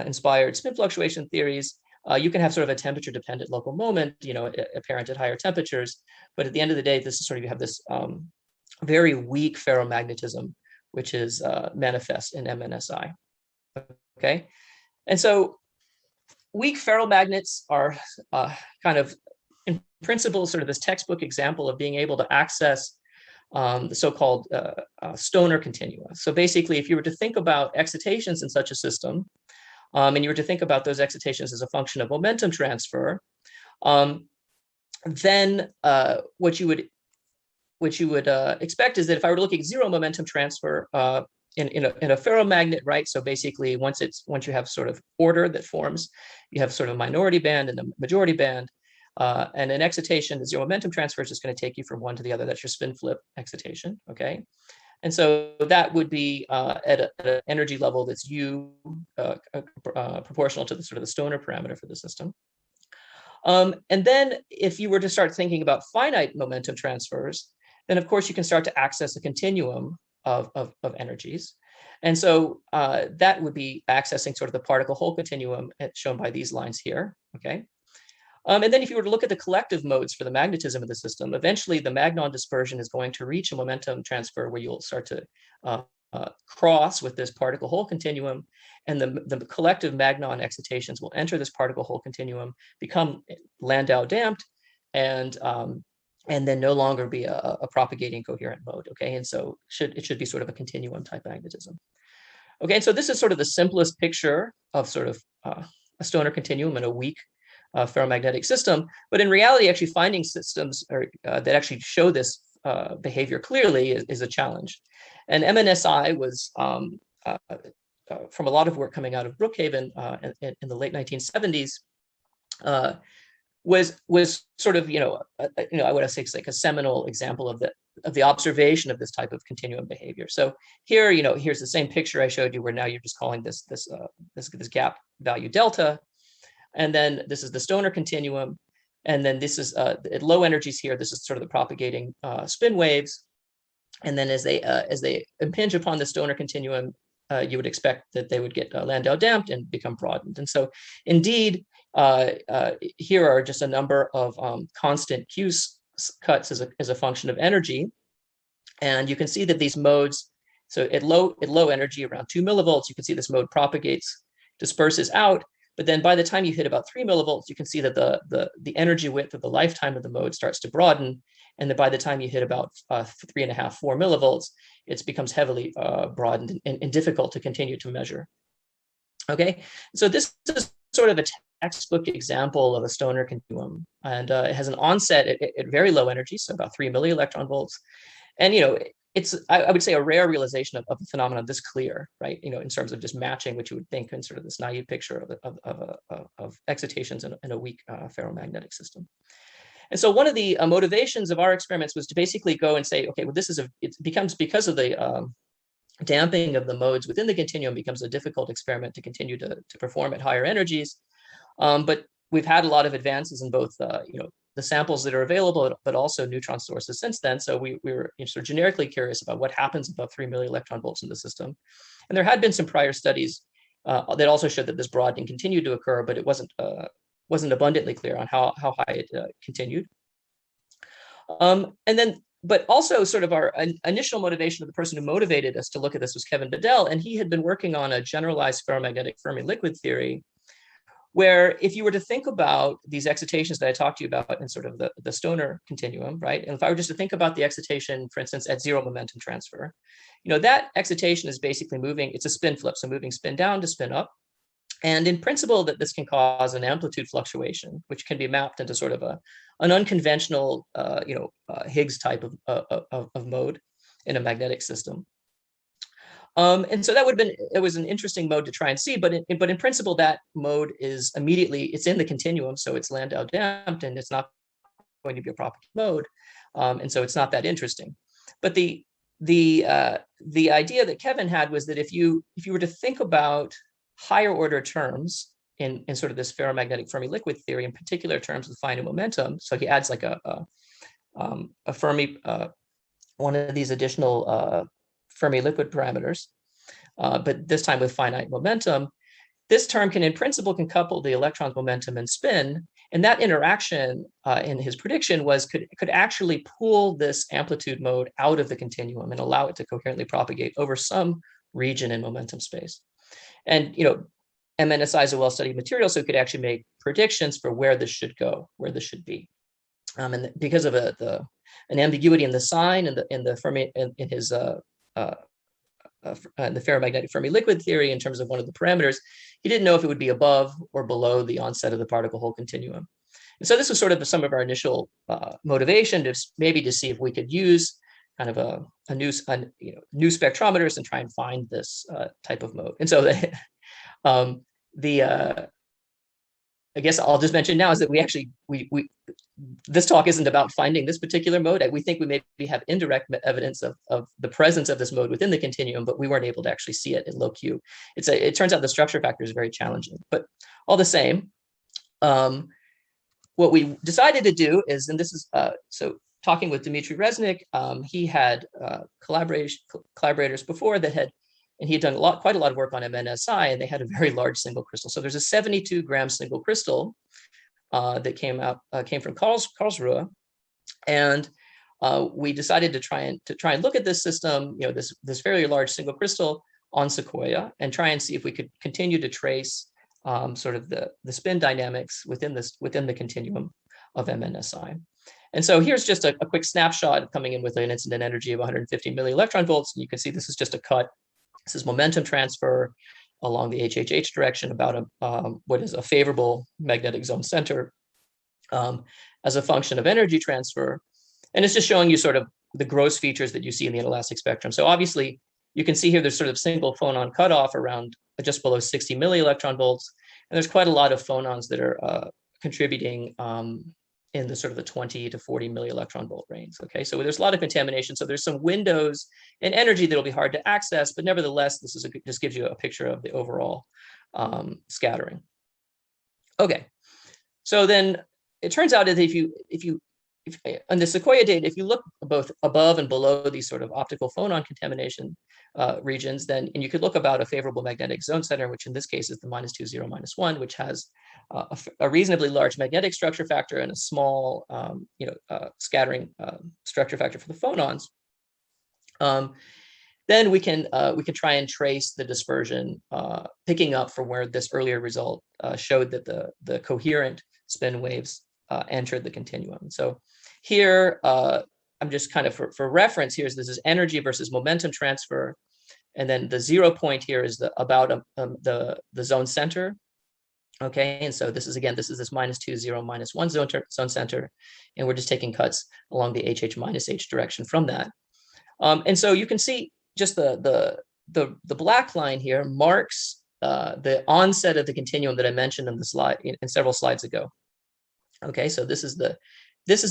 inspired spin fluctuation theories, you can have sort of a temperature dependent local moment, apparent at higher temperatures. But at the end of the day, this is sort of, you have this very weak ferromagnetism, which is manifest in MNSI. Okay, and so weak ferromagnets are kind of, in principle, sort of this textbook example of being able to access the so-called stoner continua. So basically, if you were to think about excitations in such a system, and you were to think about those excitations as a function of momentum transfer, then what you would expect is that if I were to look at zero momentum transfer in a ferromagnet, right? So basically, once you have sort of order that forms, you have sort of minority band and a majority band, and an excitation, the zero momentum transfer is just going to take you from one to the other. That's your spin flip excitation, okay? And so that would be at an energy level that's U proportional to the sort of the stoner parameter for the system. And then if you were to start thinking about finite momentum transfers, then of course you can start to access a continuum of energies. And so that would be accessing sort of the particle hole continuum shown by these lines here, okay? And then if you were to look at the collective modes for the magnetism of the system, eventually the magnon dispersion is going to reach a momentum transfer where you'll start to cross with this particle hole continuum, and the collective magnon excitations will enter this particle hole continuum, become Landau damped, and then no longer be a propagating coherent mode, okay? And so it should be sort of a continuum type magnetism. Okay, so this is sort of the simplest picture of sort of a stoner continuum in a weak ferromagnetic system, but in reality, actually finding systems that actually show this behavior clearly is a challenge. And MNSI was, from a lot of work coming out of Brookhaven in the late 1970s, was sort of, I would say it's like a seminal example of the observation of this type of continuum behavior. So here, here's the same picture I showed you, where now you're just calling this gap value delta. And then this is the stoner continuum. And then this is at low energies here, this is sort of the propagating spin waves. And then as they impinge upon the stoner continuum, you would expect that they would get Landau damped and become broadened. And so indeed, here are just a number of constant Q cuts as a function of energy. And you can see that these modes, so at low energy, around 2 millivolts, you can see this mode propagates, disperses out. But then by the time you hit about 3 millivolts, you can see that the energy width of the lifetime of the mode starts to broaden. And then by the time you hit about 3.5, 4 millivolts, it becomes heavily broadened and difficult to continue to measure. Okay, so this is sort of a textbook example of a stoner continuum. And it has an onset at very low energy, so about 3 millielectron volts. And, it's, I would say, a rare realization of a phenomenon this clear, right? In terms of just matching what you would think in sort of this naive picture of excitations in a weak ferromagnetic system. And so one of the motivations of our experiments was to basically go and say, okay, well, it becomes, because of the damping of the modes within the continuum, becomes a difficult experiment to continue to perform at higher energies. But we've had a lot of advances in both, samples that are available, but also neutron sources since then. So we were sort of generically curious about what happens above 3 milli-electron-volts in the system. And there had been some prior studies that also showed that this broadening continued to occur, but it wasn't abundantly clear on how high it continued. But also sort of our initial motivation of the person who motivated us to look at this was Kevin Bedell, and he had been working on a generalized ferromagnetic Fermi liquid theory, where if you were to think about these excitations that I talked to you about in sort of the Stoner continuum, right? And if I were just to think about the excitation, for instance, at zero momentum transfer, that excitation is basically moving, it's a spin flip, so moving spin down to spin up. And in principle, that this can cause an amplitude fluctuation, which can be mapped into sort of an unconventional, Higgs type of mode in a magnetic system. And so that would have been, it was an interesting mode to try and see, but in principle, that mode is immediately, it's in the continuum, so it's Landau damped, and it's not going to be a proper mode, and so it's not that interesting. But the idea that Kevin had was that if you were to think about higher order terms in sort of this ferromagnetic Fermi liquid theory, in particular terms with finite momentum. So he adds like a Fermi, one of these additional Fermi liquid parameters, but this time with finite momentum. This term can, in principle, can couple the electron's momentum and spin, and that interaction in his prediction was could actually pull this amplitude mode out of the continuum and allow it to coherently propagate over some region in momentum space. And MNSI is a well-studied material, so it could actually make predictions for where this should go, where this should be. And because of an ambiguity in the sign and the Fermi in his the ferromagnetic Fermi liquid theory in terms of one of the parameters, he didn't know if it would be above or below the onset of the particle hole continuum. And so this was sort of some of our initial motivation to maybe to see if we could use kind of a new spectrometers and try and find this type of mode. And so I guess I'll just mention now is that we actually this talk isn't about finding this particular mode. We think we maybe have indirect evidence of the presence of this mode within the continuum, but we weren't able to actually see it in low Q. It turns out the structure factor is very challenging, but all the same, what we decided to do is, and this is so talking with Dmitry Resnick, he had collaborators before that had, and he had done quite a lot of work on MNSI, and they had a very large single crystal. So there's a 72-gram single crystal that came from Karlsruhe, and we decided to try and look at this system, this fairly large single crystal on Sequoia, and try and see if we could continue to trace sort of the spin dynamics within the continuum of MNSI. And so here's just a quick snapshot coming in with an incident energy of 150 milli-electron volts. And you can see this is just a cut. This is momentum transfer along the HHH direction about what is a favorable magnetic zone center as a function of energy transfer. And it's just showing you sort of the gross features that you see in the inelastic spectrum. So obviously, you can see here there's sort of single phonon cutoff around just below 60 milli-electron volts. And there's quite a lot of phonons that are contributing in the sort of the 20 to 40 milli-electron volt range. Okay, so there's a lot of contamination. So there's some windows in energy that will be hard to access, but nevertheless, this is just gives you a picture of the overall scattering. Okay, so then it turns out that if on the Sequoia data, if you look both above and below these sort of optical phonon contamination regions, then, and you could look about a favorable magnetic zone center, which in this case is the -20 -1, which has a reasonably large magnetic structure factor and a small, scattering structure factor for the phonons. Then we can try and trace the dispersion, picking up from where this earlier result showed that the coherent spin waves entered the continuum. So here, I'm just kind of for reference, this is energy versus momentum transfer. And then the 0 point here is about the zone center. Okay, and so this is this -20 -1 zone center, and we're just taking cuts along the HH-H direction from that. And so you can see just the black line here marks the onset of the continuum that I mentioned in the slide in several slides ago. Okay, so this is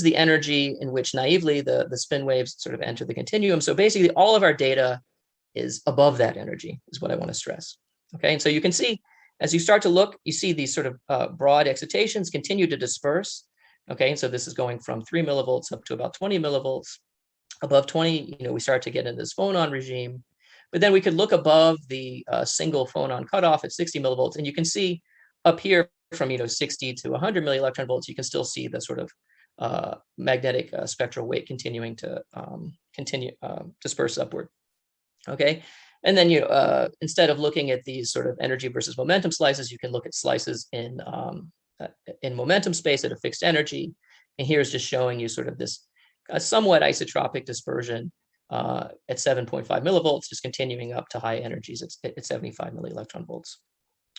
the energy in which naively the spin waves sort of enter the continuum. So basically all of our data is above that energy, is what I want to stress. Okay, and so you can see, as you start to look, you see these sort of broad excitations continue to disperse. Okay, and so this is going from 3 millivolts up to about 20 millivolts. Above 20, we start to get into this phonon regime. But then we could look above the single phonon cutoff at 60 millivolts, and you can see up here from 60 to 100 millielectron volts, you can still see the sort of magnetic spectral weight continuing to disperse upward. Okay, and then instead of looking at these sort of energy versus momentum slices, you can look at slices in momentum space at a fixed energy. And here's just showing you sort of this somewhat isotropic dispersion at 7.5 millivolts, just continuing up to high energies at 75 millielectron volts.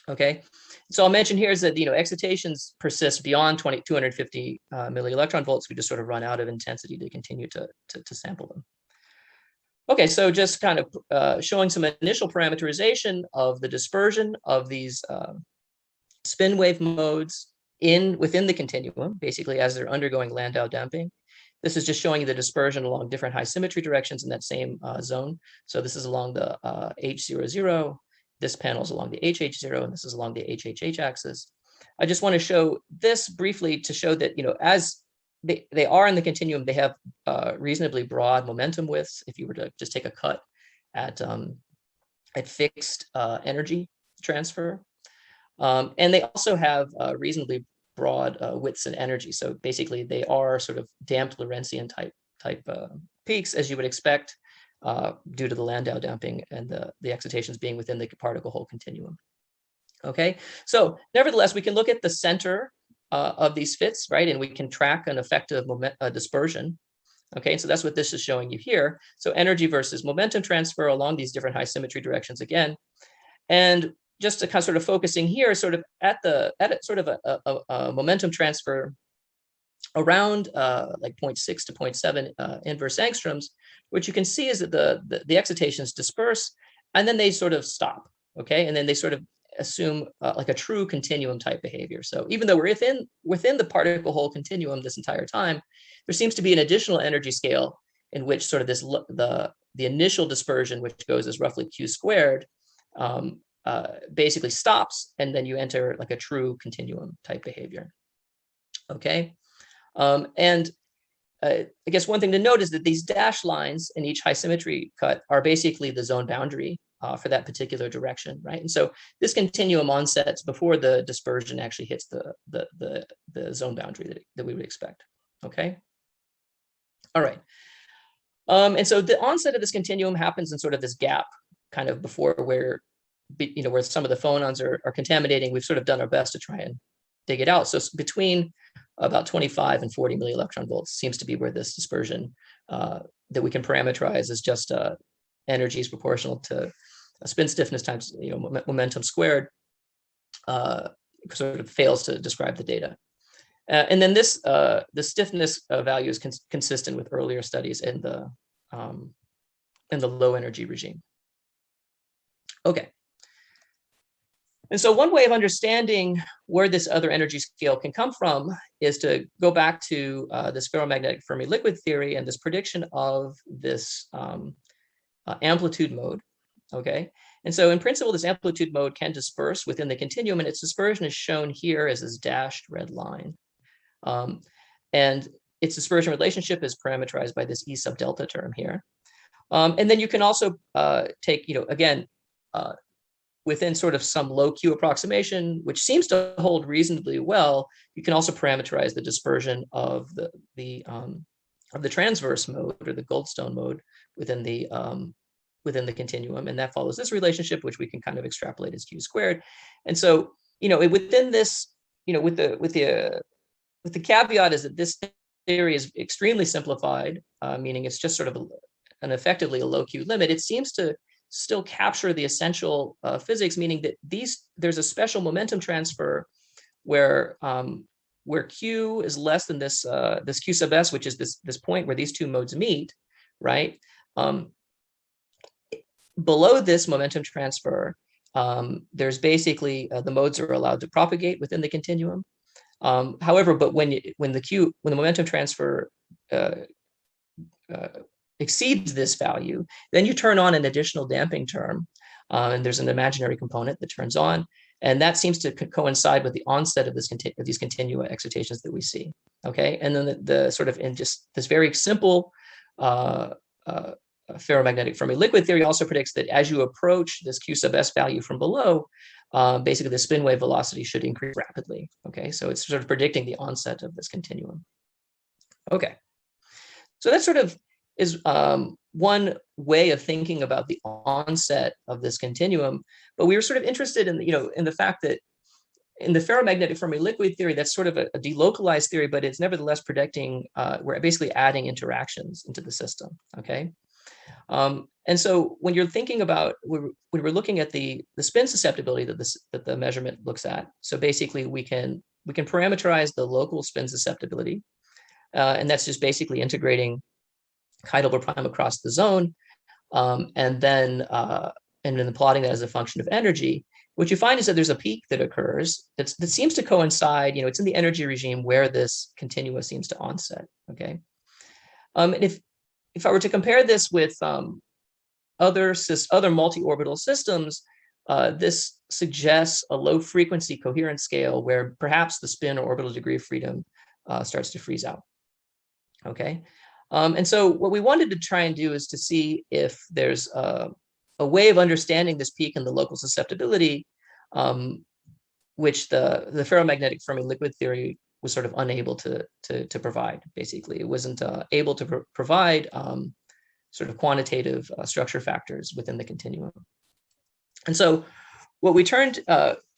Okay, so I'll mention here is that excitations persist beyond 250 millielectron volts. We just sort of run out of intensity to continue to sample them. Okay, so just kind of showing some initial parameterization of the dispersion of these spin wave modes within the continuum, basically as they're undergoing Landau damping. This is just showing you the dispersion along different high symmetry directions in that same zone. So this is along the H00, this panel is along the HH0, and this is along the HHH axis. I just want to show this briefly to show that, as they are in the continuum, they have reasonably broad momentum widths if you were to just take a cut at fixed energy transfer. And they also have reasonably broad widths and energy. So basically they are sort of damped Lorentzian type peaks, as you would expect, due to the Landau damping and the excitations being within the particle hole continuum. Okay, so nevertheless, we can look at the center of these fits, right? And we can track an effective dispersion. Okay, so that's what this is showing you here. So energy versus momentum transfer along these different high symmetry directions again. And just to kind of sort of focusing here, sort of at sort of a momentum transfer around like 0.6 to 0.7 inverse angstroms, what you can see is that the excitations disperse and then they sort of stop. Okay, and then they sort of assume like a true continuum type behavior. So even though we're within the particle hole continuum this entire time, there seems to be an additional energy scale in which sort of this the initial dispersion, which goes as roughly q squared, basically stops, and then you enter like a true continuum type behavior. Okay, and I guess one thing to note is that these dashed lines in each high symmetry cut are basically the zone boundary for that particular direction, right? And so this continuum onsets before the dispersion actually hits the zone boundary that we would expect. Okay. All right. And so the onset of this continuum happens in sort of this gap, kind of before where some of the phonons are contaminating. We've sort of done our best to try and dig it out. So between about 25 and 40 millielectron volts seems to be where this dispersion that we can parameterize as just energy is proportional to spin stiffness times momentum squared, sort of fails to describe the data. And then this the stiffness value is consistent with earlier studies in the low energy regime. Okay. And so one way of understanding where this other energy scale can come from is to go back to this ferromagnetic Fermi liquid theory and this prediction of this amplitude mode. Okay, and so in principle, this amplitude mode can disperse within the continuum, and its dispersion is shown here as this dashed red line. And its dispersion relationship is parameterized by this E sub delta term here. And then you can also take, again, within sort of some low Q approximation, which seems to hold reasonably well, you can also parameterize the dispersion of the transverse mode or the Goldstone mode within the continuum, and that follows this relationship, which we can kind of extrapolate as Q squared. And so, within this, with the caveat is that this theory is extremely simplified, meaning it's just sort of effectively a low Q limit. It seems to still capture the essential physics, meaning that there's a special momentum transfer where Q is less than this this Q sub S, which is this point where these two modes meet, right? Below this momentum transfer, there's basically the modes are allowed to propagate within the continuum. However, but when the momentum transfer exceeds this value, then you turn on an additional damping term, and there's an imaginary component that turns on, And that seems to coincide with the onset of these continua excitations that we see. Okay, and then the sort of in just this very simple ferromagnetic Fermi liquid theory also predicts that as you approach this Q sub S value from below, basically the spin wave velocity should increase rapidly. Okay, so it's sort of predicting the onset of this continuum. Okay, so that sort of is one way of thinking about the onset of this continuum. But we were sort of interested in, in the fact that in the ferromagnetic Fermi liquid theory, that's sort of a delocalized theory, but it's nevertheless predicting, we're basically adding interactions into the system, okay? And so when you're thinking about, when we're looking at the spin susceptibility that the measurement looks at, so basically we can parameterize the local spin susceptibility, and that's just basically integrating chi-double prime across the zone, and then plotting that as a function of energy. What you find is that there's a peak that occurs that seems to coincide, it's in the energy regime where this continua seems to onset, okay? And if I were to compare this with other multi-orbital systems, this suggests a low frequency coherence scale where perhaps the spin or orbital degree of freedom starts to freeze out, okay? And so what we wanted to try and do is to see if there's a way of understanding this peak in the local susceptibility, which the ferromagnetic Fermi liquid theory was sort of unable to provide. Basically, it wasn't able to provide sort of quantitative structure factors within the continuum. And so what we turned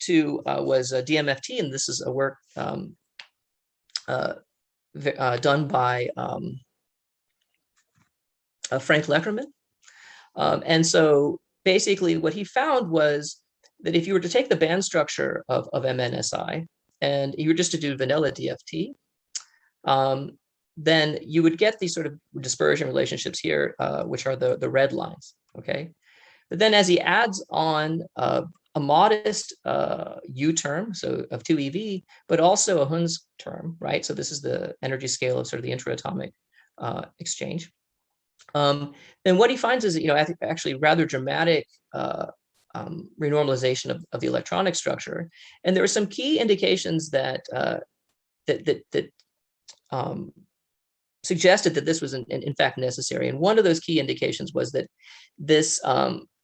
to was DMFT, and this is a work done by Frank Leckerman. And so basically what he found was that if you were to take the band structure of MNSI and you were just to do vanilla DFT, then you would get these sort of dispersion relationships here, which are the red lines, okay? But then as he adds on a modest U term, so of 2 eV, but also a Hund's term, right? So this is the energy scale of sort of the intraatomic exchange. Then what he finds is, actually rather dramatic renormalization of the electronic structure. And there are some key indications that suggested that this was in fact necessary. And one of those key indications was that this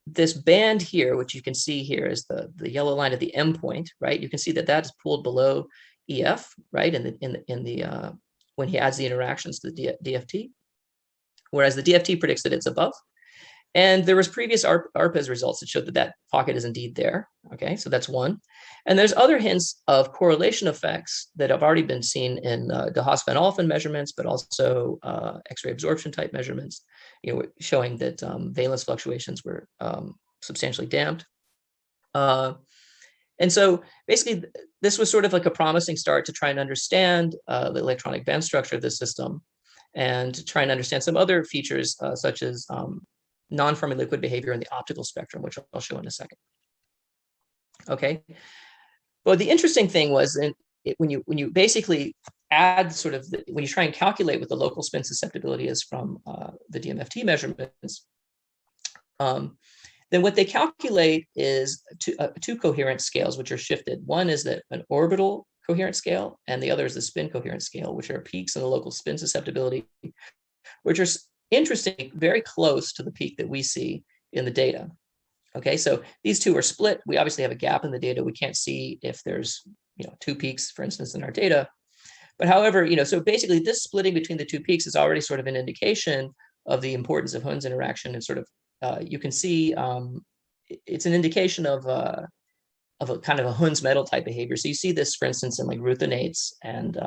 this band here, which you can see here is the yellow line at the M point, right? You can see that that's pulled below EF, right? When he adds the interactions to the DFT. Whereas the DFT predicts that it's above. And there was previous ARPAS results that showed that that pocket is indeed there. Okay, so that's one. And there's other hints of correlation effects that have already been seen in de Haas van Alphen measurements, but also X-ray absorption type measurements, showing that valence fluctuations were substantially damped. And so basically, this was sort of like a promising start to try and understand the electronic band structure of this system, and to try and understand some other features such as non-Fermi liquid behavior in the optical spectrum, which I'll show in a second. Okay, but the interesting thing was when you basically add sort of when you try and calculate what the local spin susceptibility is from the DMFT measurements, then what they calculate is two coherent scales which are shifted. One is that an orbital coherent scale, and the other is the spin coherent scale, which are peaks in the local spin susceptibility, which are interesting, very close to the peak that we see in the data. Okay, so these two are split. We obviously have a gap in the data. We can't see if there's two peaks, for instance, in our data. But however, so basically this splitting between the two peaks is already sort of an indication of the importance of Hund's interaction, and sort of you can see it's an indication of a kind of a Hund's metal type behavior. So you see this, for instance, in like rutheniates and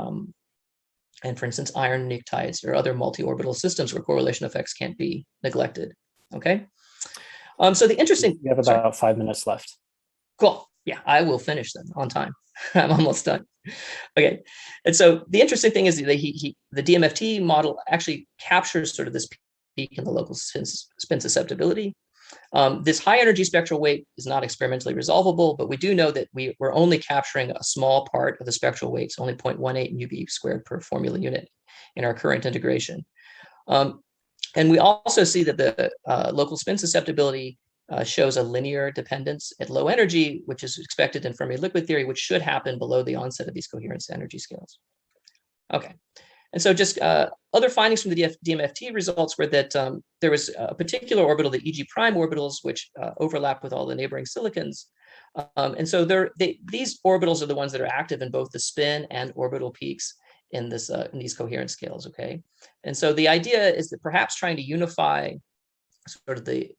for instance, iron nuclides or other multi-orbital systems where correlation effects can't be neglected. Okay. So the interesting. You have about 5 minutes left. Cool. Yeah, I will finish then on time. I'm almost done. Okay. And so the interesting thing is that the DMFT model actually captures sort of this peak in the local spin susceptibility. This high energy spectral weight is not experimentally resolvable, but we do know that we're only capturing a small part of the spectral weights, only 0.18 UB squared per formula unit in our current integration. And we also see that the local spin susceptibility shows a linear dependence at low energy, which is expected in Fermi liquid theory, which should happen below the onset of these coherence energy scales. Okay. And so just other findings from the DMFT results were that there was a particular orbital, the EG prime orbitals, which overlap with all the neighboring silicons. And so these orbitals are the ones that are active in both the spin and orbital peaks in these coherence scales, okay? And so the idea is that perhaps trying to unify sort of the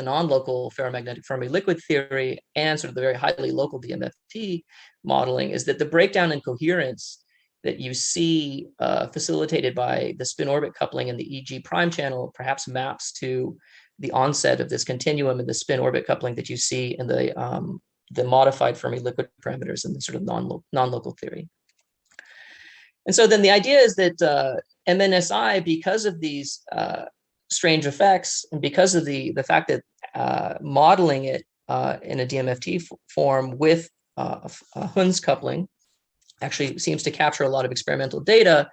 non-local ferromagnetic Fermi liquid theory and sort of the very highly local DMFT modeling is that the breakdown in coherence that you see facilitated by the spin-orbit coupling in the EG prime channel perhaps maps to the onset of this continuum in the spin-orbit coupling that you see in the modified Fermi liquid parameters in the sort of non-local theory. And so then the idea is that MNSI, because of these strange effects and because of the fact that modeling it in a DMFT form with Hund's coupling actually seems to capture a lot of experimental data,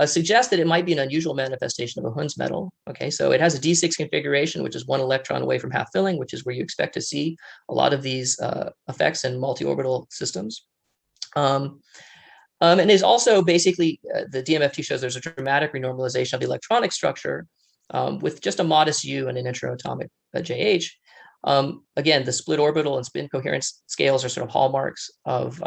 suggests that it might be an unusual manifestation of a Hund's metal. Okay, so it has a D6 configuration, which is 1 electron away from half filling, which is where you expect to see a lot of these effects in multi-orbital systems. And is also basically, the DMFT shows there's a dramatic renormalization of the electronic structure with just a modest U and an intraatomic JH. Again, the split orbital and spin coherence scales are sort of hallmarks of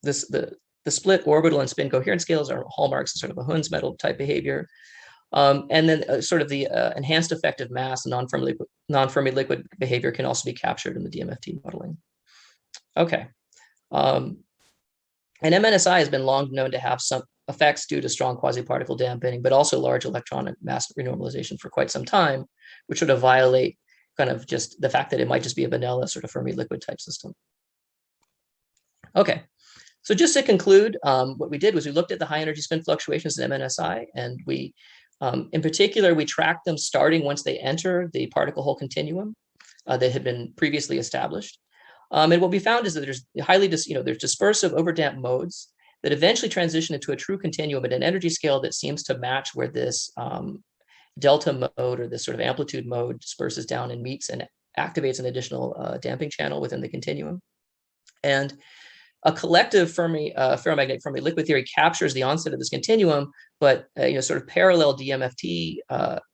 the split orbital and spin coherence scales are hallmarks of sort of a Hund's metal type behavior. And then sort of the enhanced effective mass and non-Fermi liquid behavior can also be captured in the DMFT modeling. Okay. And MNSI has been long known to have some effects due to strong quasi-particle damping, but also large electronic mass renormalization for quite some time, which sort of violate kind of just the fact that it might just be a vanilla sort of Fermi liquid type system. Okay. So just to conclude, what we did was we looked at the high energy spin fluctuations in MNSI, and we, in particular, we tracked them starting once they enter the particle hole continuum that had been previously established. And what we found is that there's there's dispersive overdamped modes that eventually transition into a true continuum at an energy scale that seems to match where this delta mode or this sort of amplitude mode disperses down and meets and activates an additional damping channel within the continuum. And a collective ferromagnetic Fermi liquid theory captures the onset of this continuum, but sort of parallel DMFT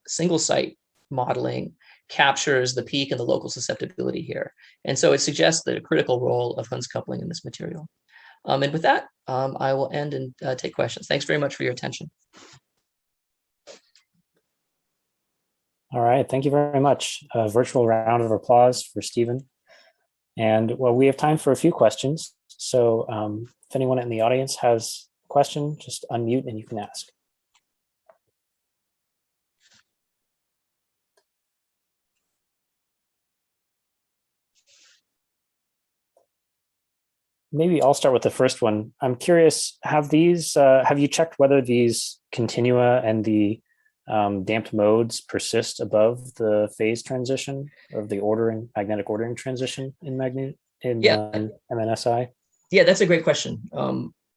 single site modeling captures the peak and the local susceptibility here. And so it suggests that a critical role of Hund's coupling in this material. And with that, I will end and take questions. Thanks very much for your attention. All right, thank you very much. A virtual round of applause for Stephen. And well, we have time for a few questions. So if anyone in the audience has a question, just unmute and you can ask. Maybe I'll start with the first one. I'm curious, have you checked whether these continua and the damped modes persist above the phase transition of the magnetic ordering transition in MNSI? Yeah, that's a great question.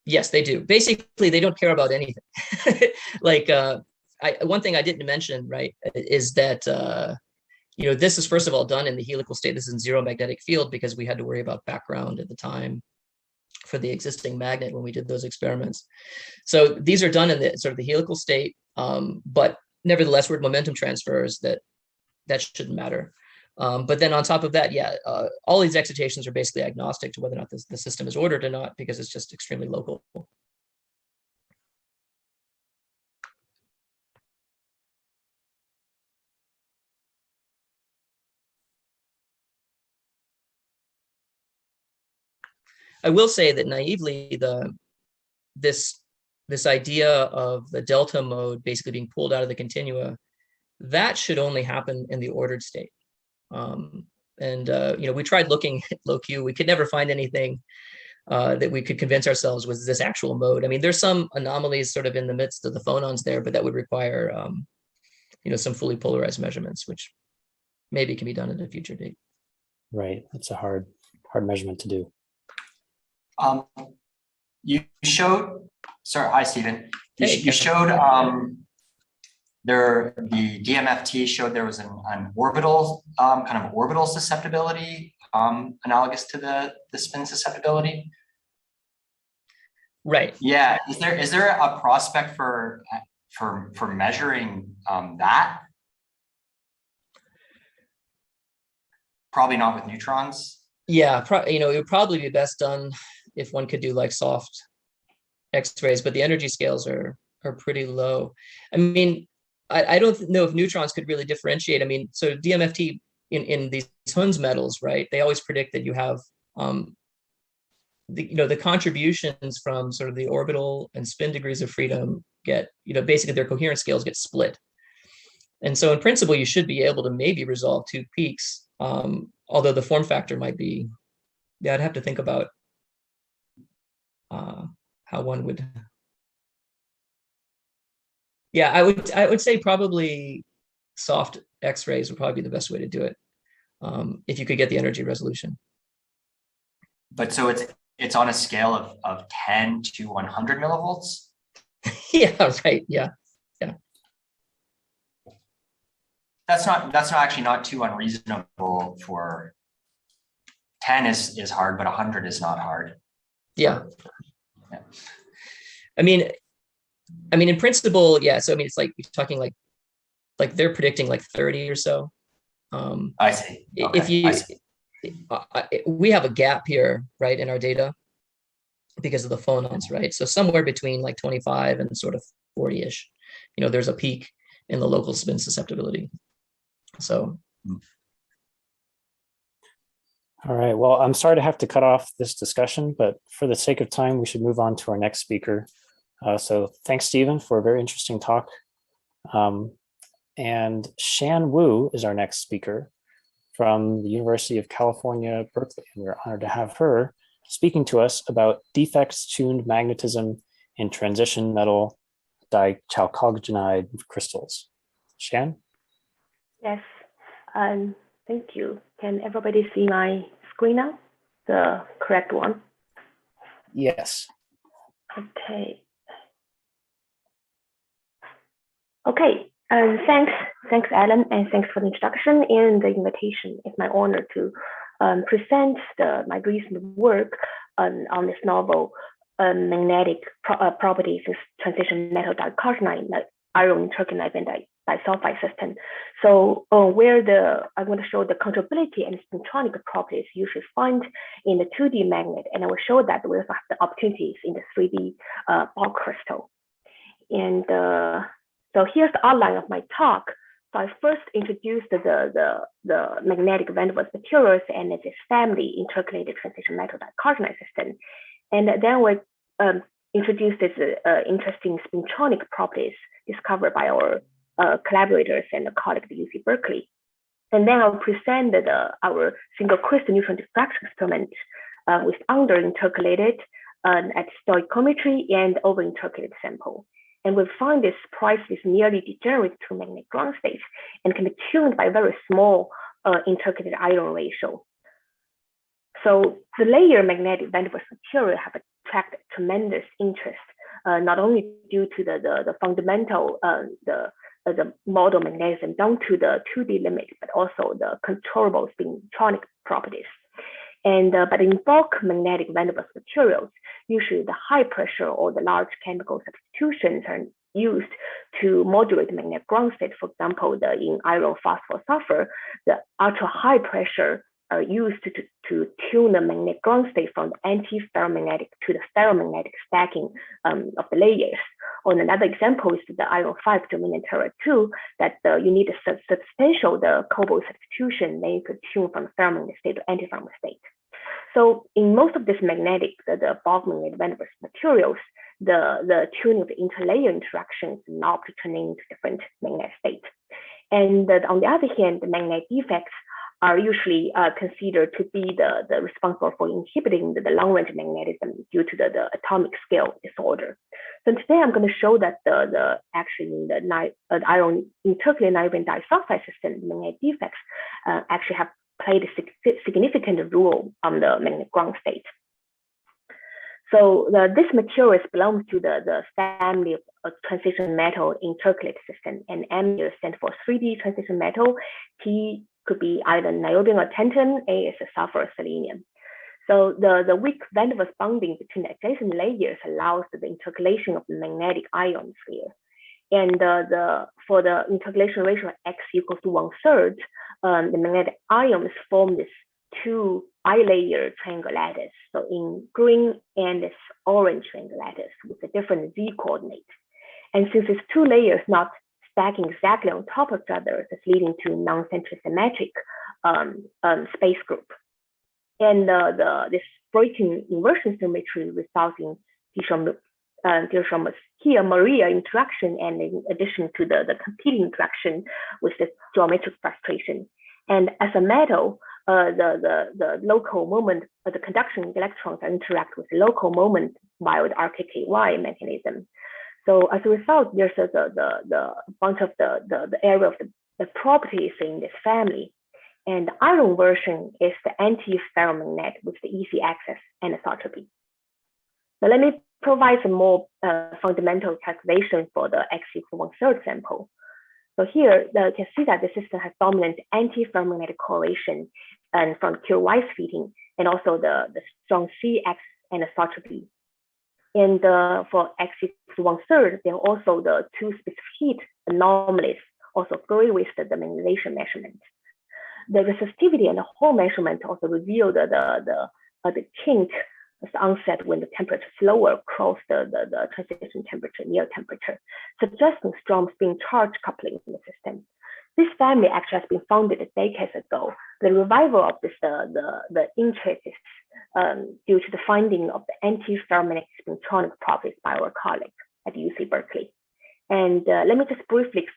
Yes, they do. Basically, they don't care about anything. Like one thing I didn't mention, right, is that this is first of all done in the helical state. This is in zero magnetic field because we had to worry about background at the time for the existing magnet when we did those experiments. So these are done in the sort of the helical state, but nevertheless, with momentum transfers, that shouldn't matter. But then on top of that, yeah, all these excitations are basically agnostic to whether or not the system is ordered or not, because it's just extremely local. I will say that naively, this idea of the delta mode basically being pulled out of the continua, that should only happen in the ordered state. We tried looking at low Q. We could never find anything that we could convince ourselves was this actual mode. I mean, there's some anomalies sort of in the midst of the phonons there, but that would require some fully polarized measurements, which maybe can be done at a future date. Right, that's a hard measurement to do. You showed, sorry, hi, Stephen. Hey, you showed the DMFT showed there was an orbital, kind of orbital susceptibility, analogous to the spin susceptibility. Right. Yeah. Is there a prospect for measuring that? Probably not with neutrons. Yeah, it would probably be best done if one could do like soft X-rays, but the energy scales are pretty low. I mean, I don't know if neutrons could really differentiate. I mean, so DMFT in these Hund's metals, right? They always predict that you have the contributions from sort of the orbital and spin degrees of freedom get, basically their coherence scales get split. And so in principle, you should be able to maybe resolve two peaks, although the form factor might be, I'd have to think about how one would. Yeah, I would say probably soft X-rays would probably be the best way to do it, if you could get the energy resolution. But so it's on a scale of 10 to 100 millivolts? Yeah, right. Yeah. That's not actually not too unreasonable. For 10 is hard, but 100 is not hard. Yeah. I mean, in principle, yeah. So I mean, it's like you're talking like they're predicting like 30 or so. I see. Okay. If you, we have a gap here, right, in our data because of the phonons, right? So somewhere between like 25 and sort of 40-ish, there's a peak in the local spin susceptibility. So. All right, well, I'm sorry to have to cut off this discussion, but for the sake of time, we should move on to our next speaker. So thanks, Stephen, for a very interesting talk. And Shan Wu is our next speaker from the University of California, Berkeley. And we're honored to have her speaking to us about defects-tuned magnetism in transition metal dichalcogenide crystals. Shan? Yes, thank you. Can everybody see my screen now? The correct one? Yes. Okay. Okay, thanks, Alan, and thanks for the introduction and the invitation. It's my honor to present my recent work on this novel magnetic properties of transition metal dicarcinide, iron intercalate and disulfide system. So I want to show the controllability and spintronic properties you should find in the 2D magnet, and I will show that we also have the opportunities in the 3D ball crystal. And so here's the outline of my talk. So I first introduced the magnetic van der Waals materials and its family intercalated transition metal dicarcinide system. And then we introduced this interesting spintronic properties discovered by our collaborators and colleagues at UC Berkeley. And then I'll present our single crystal neutron diffraction experiment with under-intercalated at stoichiometry and over-intercalated sample. And we find this process is nearly degenerate to magnetic ground state and can be tuned by very small intercalated iron ratio. So the layer magnetic van der Waals material have attracted tremendous interest, not only due to the fundamental the model magnetism down to the 2D limit, but also the controllable spintronic properties. And but in bulk magnetic van der Waals materials, usually the high pressure or the large chemical substitutions are used to modulate magnetic ground state. For example, in iron, phosphor, sulfur, the ultra high pressure are used to tune the magnetic ground state from the anti-ferromagnetic to the ferromagnetic stacking of the layers. Or another example is the iron 5 germanium tera 2, that you need a substantial cobalt substitution, then you could tune from the ferromagnetic state to anti-ferromagnetic state. So in most of this magnetic, the bulk magnetic van der Waals materials, the tuning of the interlayer interactions not turning into different magnetic states. And on the other hand, the magnetic defects are usually considered to be the responsible for inhibiting the long-range magnetism due to the atomic scale disorder. So today I'm going to show that actually in the iron intercalated iron disulfide system, the magnetic defects actually have played a significant role on the magnetic ground state. So this material belongs to the family of transition metal intercalate system, and M here stands for 3D transition metal. T could be either niobium or tantalum. A is sulfur or selenium. So the weak van der Waals bonding between the adjacent layers allows the intercalation of the magnetic ions here. And for the intercalation ratio X equals to 1/3, the magnetic ions form this two bilayer triangle lattice. So in green and this orange triangle lattice with a different Z coordinate. And since it's two layers not stacking exactly on top of each other, it's leading to non-centric symmetric space group. And this breaking inversion symmetry results in here Maria interaction, and in addition to the competing interaction with the geometric frustration. And as a metal, the local moment, the conduction electrons interact with the local moment via the RKKY mechanism. So as a result, there's the bunch of the area of the properties in this family. And the iron version is the anti-ferromagnet with the easy access anisotropy. Now let me provide some more fundamental calculation for the X equals 1/3 sample. So here you can see that the system has dominant anti-ferromagnetic correlation and from Q-wise fitting, and also the strong C-X anisotropy. And for X equals 1/3, there are also the two specific heat anomalies also agree with the magnetization measurement. The resistivity and the Hall measurement also reveal the kink as the onset when the temperature is lower across the transition temperature, near temperature, suggesting strong spin charge coupling in the system. This family actually has been founded decades ago. The revival of this the interest is due to the finding of the anti-ferromagnetic spintronic properties by our colleague at UC Berkeley. And let me just briefly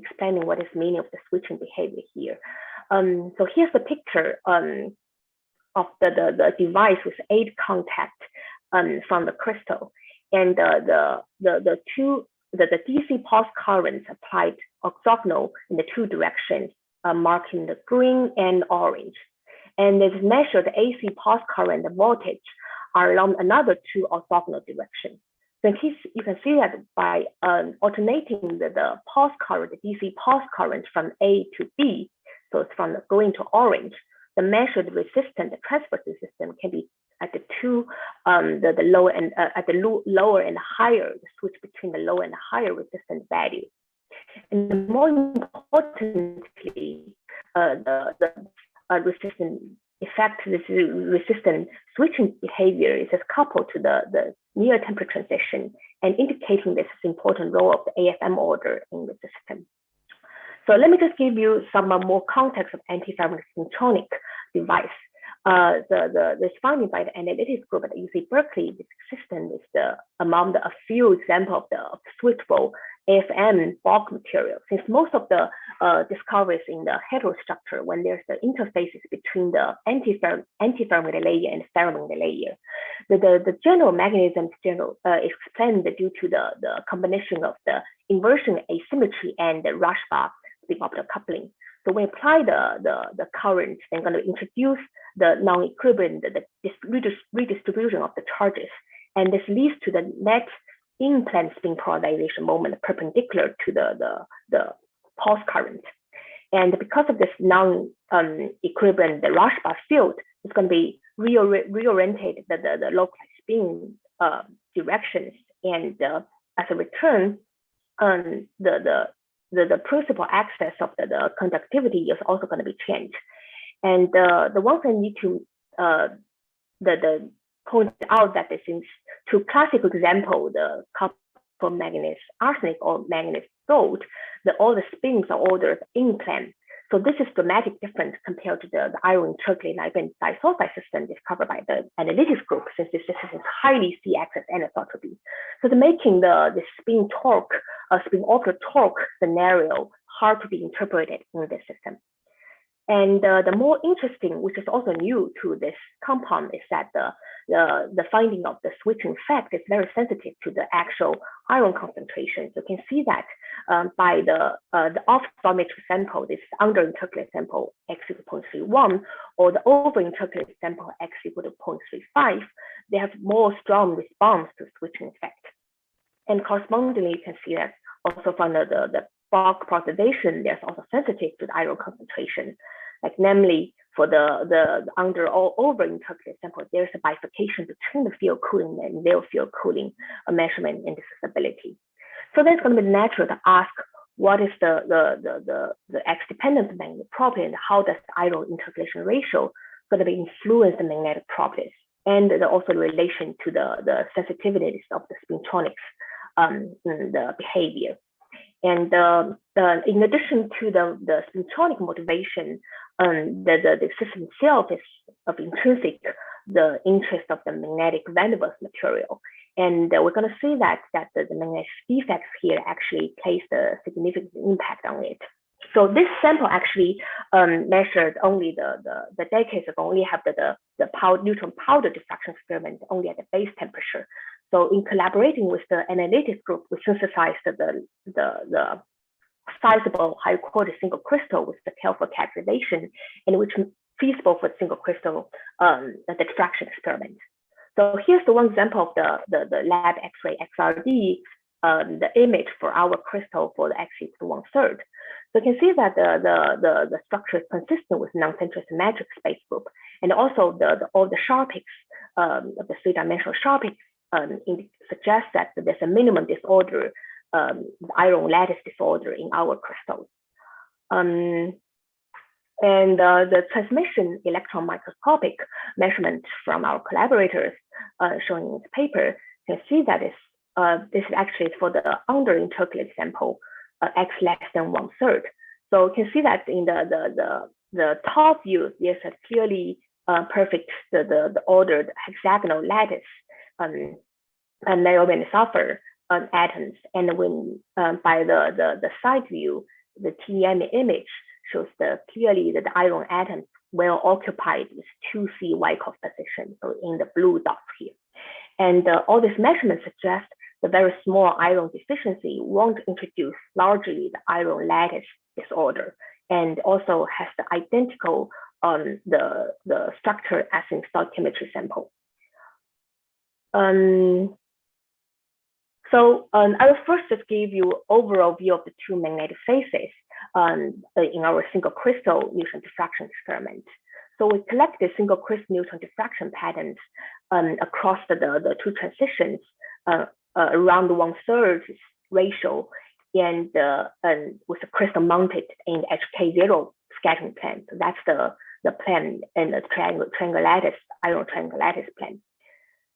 explaining what is meaning of the switching behavior here. So here's the picture of the device with 8 contacts from the crystal, and the DC pulse currents applied orthogonal in the 2 directions, marking the green and orange. And this measure the AC pulse current, the voltage, are along another 2 orthogonal directions. So in case you can see that by alternating the pulse current, the DC pulse current from A to B, so it's from the green to orange, the measured resistance, the transfer system can be at the the lower and at the lower and higher, the switch between the lower and higher resistance value. And more importantly, the resistance effect, this resistant switching behavior is coupled to the near temperature transition, and indicating this important role of the AFM order in the system. So let me just give you some more context of anti-ferromagnetic spintronic device. This finding by the analytics group at UC Berkeley, this system is among a few examples of the switchable AFM bulk material. Since most of the discoveries in the heterostructure, when there's the interfaces between the anti-ferromagnetic layer and ferromagnetic layer, the general mechanism is explained due to the combination of the inversion asymmetry and the Rashba spin optical coupling. So when we apply the current, they're going to introduce the non-equilibrium, the redistribution of the charges, and this leads to the net in-plane spin polarization moment perpendicular to the pulse current. And because of this non-equilibrium, the Rashba field is going to be reoriented the localized spin directions, and as a return, the principal axis of the conductivity is also going to be changed. And the one thing I need to point out that this is two classical example, the copper manganese arsenic or manganese gold, all the spins are ordered in plane. So this is dramatic difference compared to the iron intercalate and disulfide system discovered by the analytics group, since this system is highly C-axis anisotropy. So making the spin torque, spin orbital torque scenario hard to be interpreted in this system. And the more interesting, which is also new to this compound, is that the finding of the switching effect is very sensitive to the actual iron concentration. So you can see that by the off-stoichiometric sample, this under-intercalate sample X equal to 0.31, or the over-intercalate sample X equal to 0.35, they have more strong response to switching effect. And correspondingly, you can see that also from the bulk preservation, there's also sensitive to the iron concentration. Like namely, for the under or over intercalated sample, there's a bifurcation between the field cooling and zero field cooling measurement in this stability. So that's going to be natural to ask what is the X-dependent magnetic property and how does the iron intercalation ratio going to be influence the magnetic properties, and also the relation to the sensitivities of the spintronics the behavior. And in addition to the spintronic motivation, the system itself is of intrinsic the interest of the magnetic van der Waals material. And we're going to see that the magnetic defects here actually place a significant impact on it. So this sample actually measured only the decades ago, only have the neutron powder diffraction experiment only at the base temperature. So in collaborating with the analytic group, we synthesized the sizable high quality single crystal with the careful calculation, and which feasible for single crystal the diffraction experiment. So here's the one example of the lab X-ray XRD, the image for our crystal for the X equals to 1/3. So you can see that the structure is consistent with non-central symmetric space group, and also all the sharpics, the three-dimensional sharpics suggests that there's a minimum disorder, iron lattice disorder in our crystals. And the transmission electron microscopic measurement from our collaborators shown in this paper, you can see that this is actually for the under-intercalated sample, X less than 1/3. So you can see that in the top view, there's a clearly perfect the ordered hexagonal lattice and narrowband sulfur atoms, and when by the side view, the TEM image shows clearly that the iron atoms well occupied with 2C Wyckoff position, so in the blue dots here. And all these measurements suggest the very small iron deficiency won't introduce largely the iron lattice disorder, and also has the identical the structure as in stoichiometry sample. So I will first just give you overall view of the two magnetic phases in our single crystal neutron diffraction experiment. So we collected single crystal neutron diffraction patterns across the two transitions around 1/3 ratio, and with the crystal mounted in the HK0 scattering plane. So that's the plane and the triangle lattice, iron triangle lattice plane.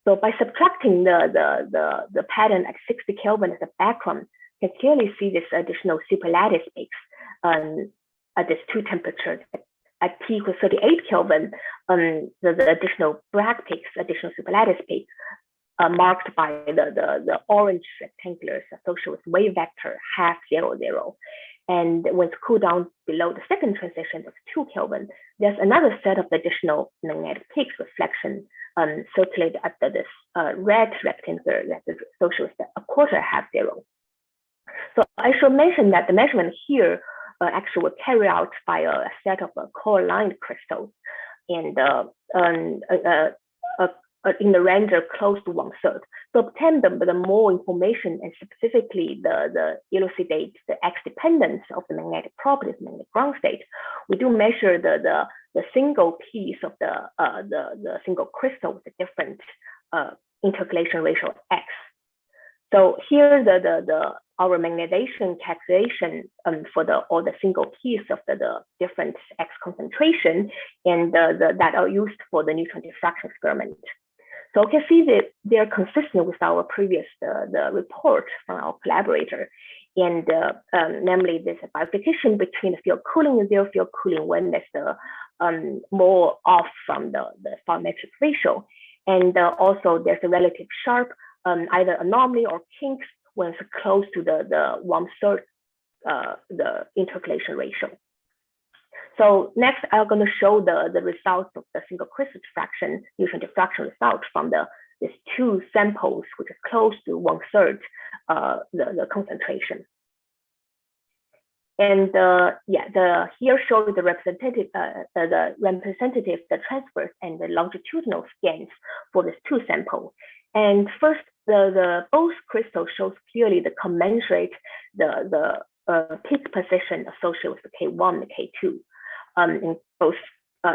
So by subtracting the pattern at 60 Kelvin as a background, you can clearly see this additional superlattice peaks at these two temperatures. At T equals 38 Kelvin, the additional Bragg peaks, additional superlattice peaks, marked by the orange rectangulars associated with wave vector 0.500. And when it's cooled down below the second transition of 2 Kelvin, there's another set of additional magnetic peaks reflection circulated at this red rectangle that is associated with a 1/4 So I should mention that the measurement here actually was carried out by a set of core-aligned crystals, and in the range of close to 1/3. To obtain the more information and specifically the elucidate the X dependence of the magnetic properties, magnetic ground state, we do measure the single piece of the single crystal with a different intercalation ratio X. So here our magnetization calculation for all the single piece of the different X concentration, and that are used for the neutron diffraction experiment. So you can see that they're consistent with our previous the report from our collaborator, and namely there's a bifurcation between the field cooling and zero field cooling when there's the more off from the photometric ratio, and also there's a relative sharp either anomaly or kinks when it's close to the 1/3 the intercalation ratio. So next, I'm going to show the results of the single crystal diffraction, neutron diffraction results from these two samples, which is close to 1/3 the concentration. And here shows the representative, the transverse and the longitudinal scans for these two samples. And first, the both crystals shows clearly the commensurate peak position associated with the K1 and K2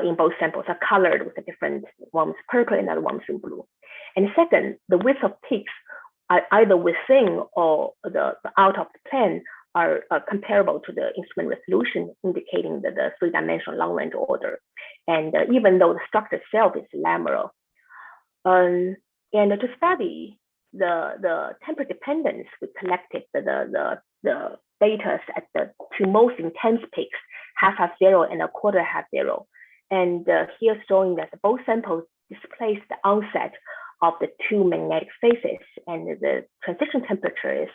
in both samples are colored with a different, one is purple and other one is in blue. And second, the width of peaks are either within or out of the plane are comparable to the instrument resolution, indicating the three-dimensional long-range order. And even though the structure itself is lamellar. And to study the temperature dependence, we collected the data at the two most intense peaks, half-half zero and a quarter-half zero. And here showing that both samples displace the onset of the two magnetic phases, and the transition temperature is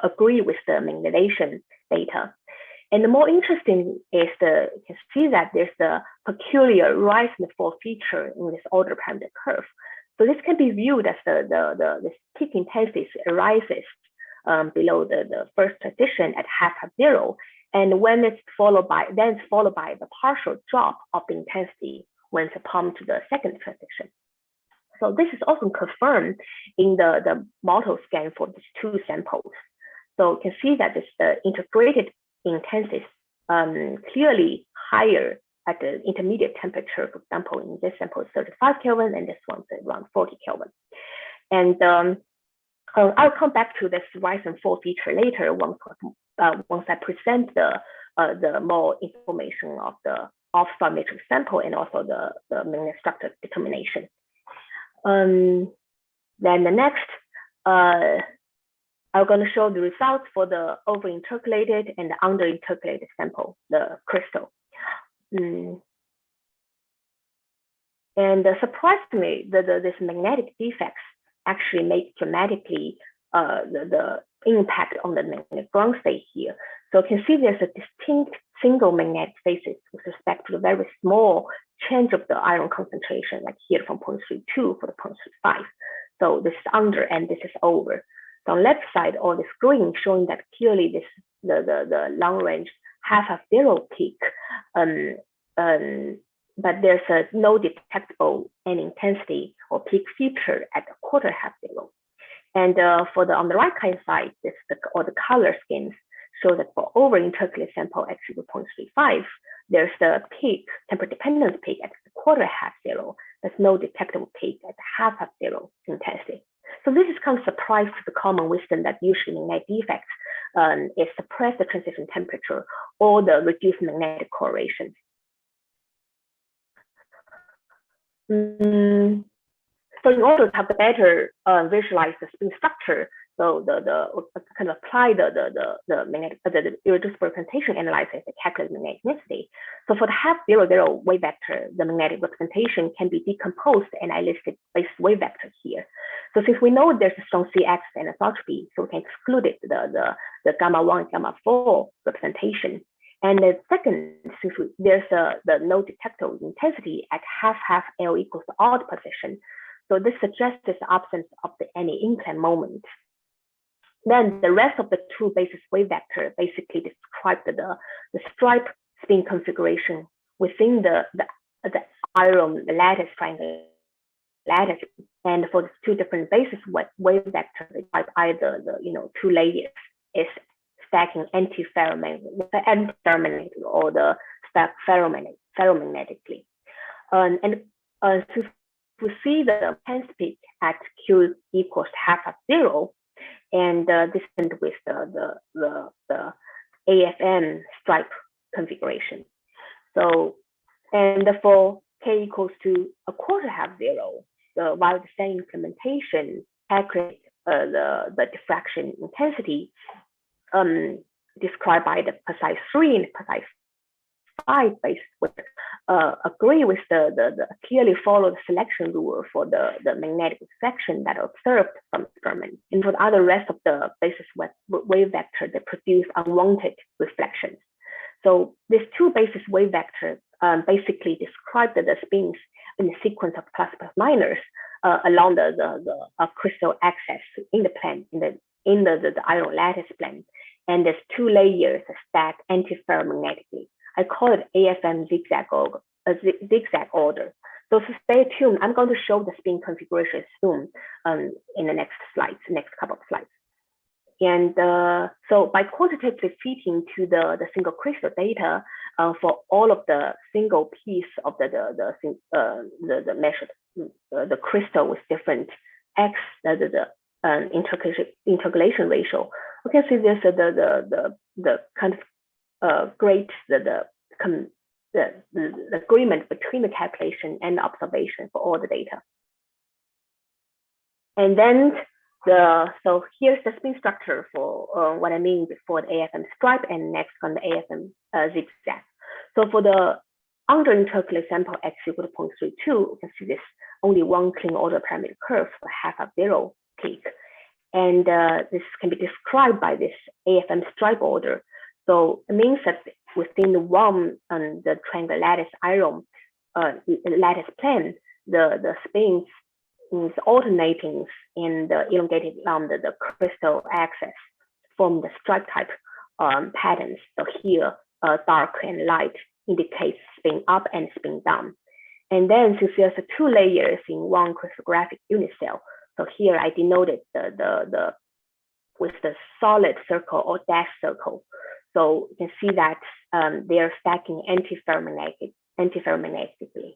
agree with the magnetization data. And the more interesting is you can see that there's the peculiar rise and fall feature in this order parameter curve. So this can be viewed as this peak intensity arises below the first transition at half-half zero, and when it's followed by the partial drop of the intensity when it's pumped to the second transition. So this is often confirmed in the model scan for these two samples. So you can see that this integrated intensity is clearly higher at the intermediate temperature. For example, in this sample is 35 Kelvin and this one's around 40 Kelvin. And I'll come back to this rise and fall feature later once I present the more information of the off-star matrix sample and also the magnetic structure determination. Then the next, I'm going to show the results for the over-intercalated and the under-intercalated sample, the crystal. And surprisingly, this magnetic defects actually make dramatically the impact on the magnetic ground state here. So you can see there's a distinct single magnetic phases with respect to the very small change of the iron concentration, like here from 0.32 for the 0.35. So this is under and this is over. So on the left side, all this green showing that clearly this the long range half-half zero peak, but there's no detectable any intensity or peak feature at a quarter-half zero. And for the on the right hand side, the color schemes show that for over-intercalated sample actually 0.35, there's the peak, temperature dependence peak at the quarter-half zero. There's no detectable peak at the half-half zero intensity. So this is kind of surprise to the common wisdom that usually magnetic defects is suppress the transition temperature or the reduced magnetic correlation. So in order to have the better visualize the spin structure, so kind of apply the magnetic irreducible representation analysis to calculate magnetic density. So for the half-zero wave vector, the magnetic representation can be decomposed, and I listed base wave vector here. So since we know there's a strong C-axis and anisotropy, so we can exclude it, the gamma 1 and gamma 4 representation. And the second, since there's the no detectable intensity at half-half L equals the odd position, so this suggests the absence of any incline moment. Then the rest of the two basis wave vector basically describe the stripe spin configuration within the iron lattice triangle lattice. And for the two different basis wave vector, they type either the two layers is stacking anti-ferromagnetic or the stack ferromagnetically. And since we see the intense peak at Q equals half-half zero, and this is with the AFM stripe configuration. So, and for K equals to a quarter-half zero, while the same implementation calculate the diffraction intensity described by the precise 3 and precise 5 base with agree with the clearly follow the selection rule for the magnetic reflection that are observed from experiment. And for the other rest of the basis wave vector, they produce unwanted reflections. So these two basis wave vectors basically describe the spins in the sequence of plus minus along the crystal axis in the plane, in the iron lattice plane. and there's 2 layers stacked antiferromagnetically. I call it AFM zigzag order. So stay tuned. I'm going to show the spin configuration soon in the next slides, next couple of slides. And so by quantitatively fitting to the single crystal data for all of the single piece of the measured the crystal with different x intercalation ratio, we can see this the kind of great the agreement between the calculation and the observation for all the data. And then so here's the spin structure for what I mean before the AFM stripe, and next on the AFM zigzag. So for the under-intercalate sample x equal to 0.32, you can see this only one clean order parameter curve for half of zero peak. And this can be described by this AFM stripe order. So it means that within the one the triangle lattice iron lattice plane, the spins is alternating in the elongated along the crystal axis from the stripe type patterns. So here, dark and light indicates spin up and spin down. And then since there's 2 layers in one crystallographic unit cell, so here I denoted the with the solid circle or dash circle. So you can see that they are stacking antiferromagnetically.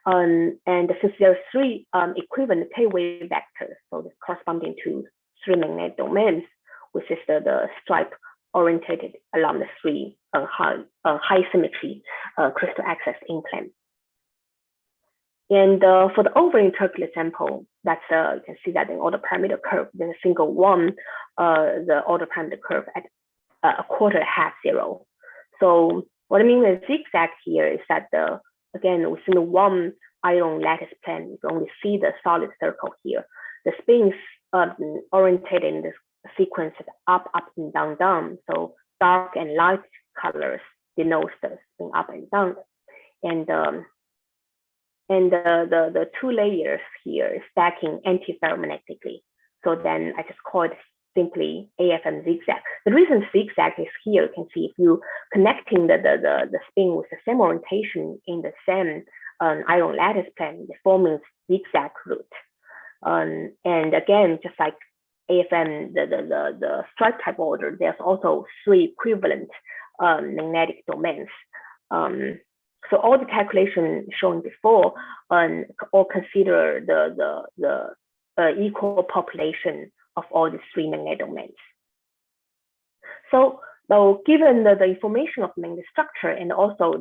And since there are 3 equivalent K-wave vectors, so this corresponding to 3 magnetic domains, which is the stripe orientated along the 3 high symmetry crystal axis in plane. And for the over-intercalate sample, that's you can see that in order parameter curve, there's a single one, the order parameter curve at a quarter half zero. So what I mean with zigzag here is that again, within the one iron lattice plane, you can only see the solid circle here. The spins oriented in this sequence up, and down, down. So dark and light colors denotes the spin up and down. And the 2 layers here is stacking antiferromagnetically. So then I just call it simply AFM zigzag. The reason zigzag is here, you can see if you connecting the spin with the same orientation in the same iron lattice plane, it forms zigzag route. And again, just like AFM, the stripe type order, there's also 3 equivalent magnetic domains. So all the calculations shown before all consider the equal population of all the 3 magnetic domains. So given the information of magnetic structure and also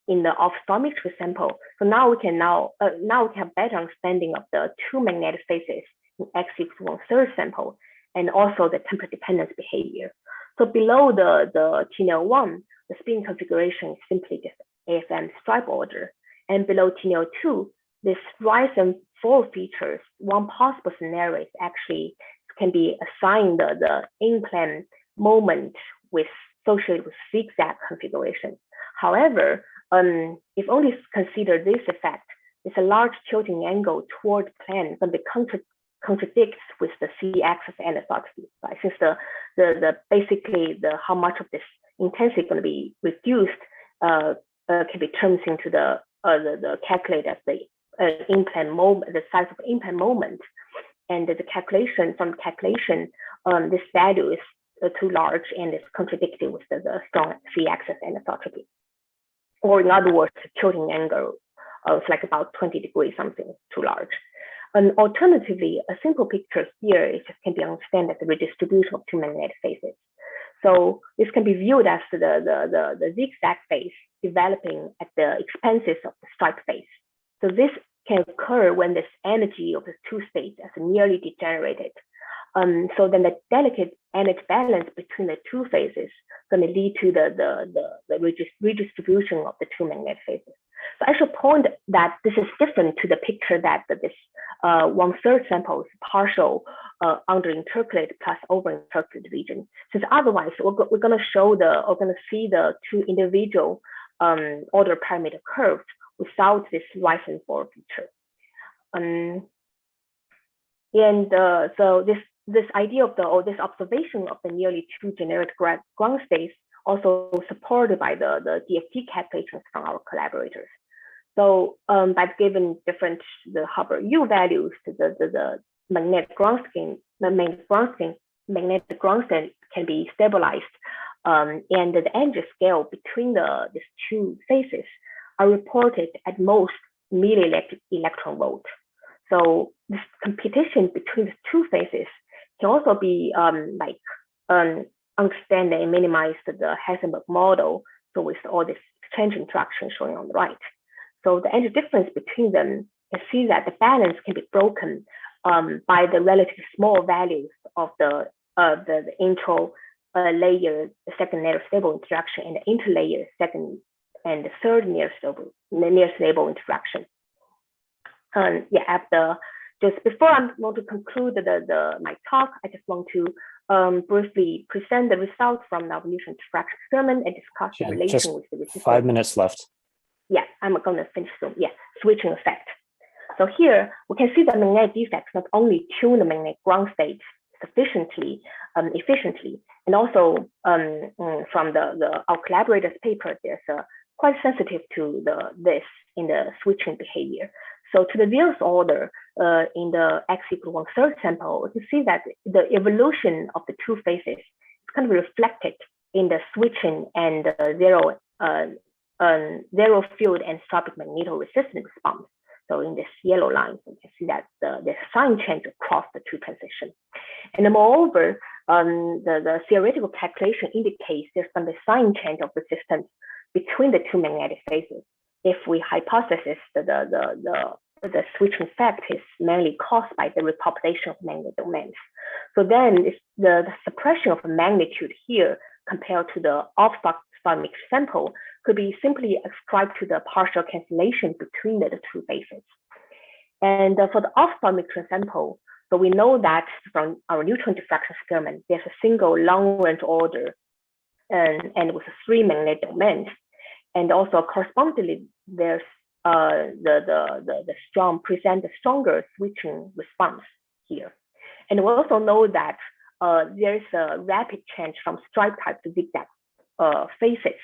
in the off-stoichiometry sample, so now we can have better understanding of the 2 magnetic phases in x equals 1/3 sample, and also the temperature dependence behavior. So below the TNL1, the spin configuration is simply just AFM stripe order, and below TNL2, this rise and fall features. One possible scenario is actually can be assigned the in-plane moment associated with zigzag configuration. However, if only consider this effect, it's a large tilting angle toward plane can be contradicts with the c-axis anisotropy, right? Since basically how much of this intensity is going to be reduced can be turned into the calculate as the in-plane moment, the size of in-plane moment, and the calculation this value is too large and is contradicting with the strong c-axis anisotropy. Or in other words, the tilting angle is like about 20 degrees, something too large. And alternatively, a simple picture here is just can be understood as the redistribution of 2 magnetic phases. So this can be viewed as the zigzag phase developing at the expenses of the stripe phase. So this can occur when this energy of the 2 states is nearly degenerated. So then the delicate energy balance between the 2 phases is going to lead to the redistribution of the 2 magnetic phases. So I should point that this is different to the picture that this 1/3 sample is partial under-intercalate plus over-intercalate region. Since otherwise, we're going to see the 2 individual order parameter curves without this rise and fall feature. So this this idea of this observation of the nearly two generic ground states also supported by the DFT calculations from our collaborators. So by giving different the Hubbard U values, the magnetic ground state can be stabilized, and the energy scale between these two phases are reported at most milli-electron volt. So this competition between the two phases can also be understand and minimize the Heisenberg model. So with all this exchange interaction showing on the right. So the energy difference between them, you see that the balance can be broken by the relatively small values of the intro layer, the second layer stable interaction, and the interlayer second and the third near stable interaction. Just before I'm going to conclude my talk, I just want to briefly present the results from our neutron diffraction experiment and discuss the relation with the resistance. 5 minutes left. Yeah, I'm going to finish soon. Yeah, switching effect. So here we can see the magnetic defects not only tune the magnetic ground state sufficiently, efficiently, and also from our collaborators' paper, there's quite sensitive to this in the switching behavior. So to the zeroth order in the x equal 1/3 sample, we can see that the evolution of the two phases is kind of reflected in the switching and zero field and tropic magnetoresistance response. So in this yellow line, you can see that there's a sign change across the two transitions. And moreover, the theoretical calculation indicates there's some sign change of resistance between the two magnetic phases. If we hypothesize the switching effect is mainly caused by the repopulation of magnetic domains. So then the suppression of magnitude here compared to the off-spot mixed sample could be simply ascribed to the partial cancellation between the two phases. And for the off-spot mixed sample, so we know that from our neutron diffraction experiment, there's a single long-range order and with 3 magnetic domains. And also correspondingly, there's the stronger switching response here. And we also know that there's a rapid change from stripe type to zigzag phases.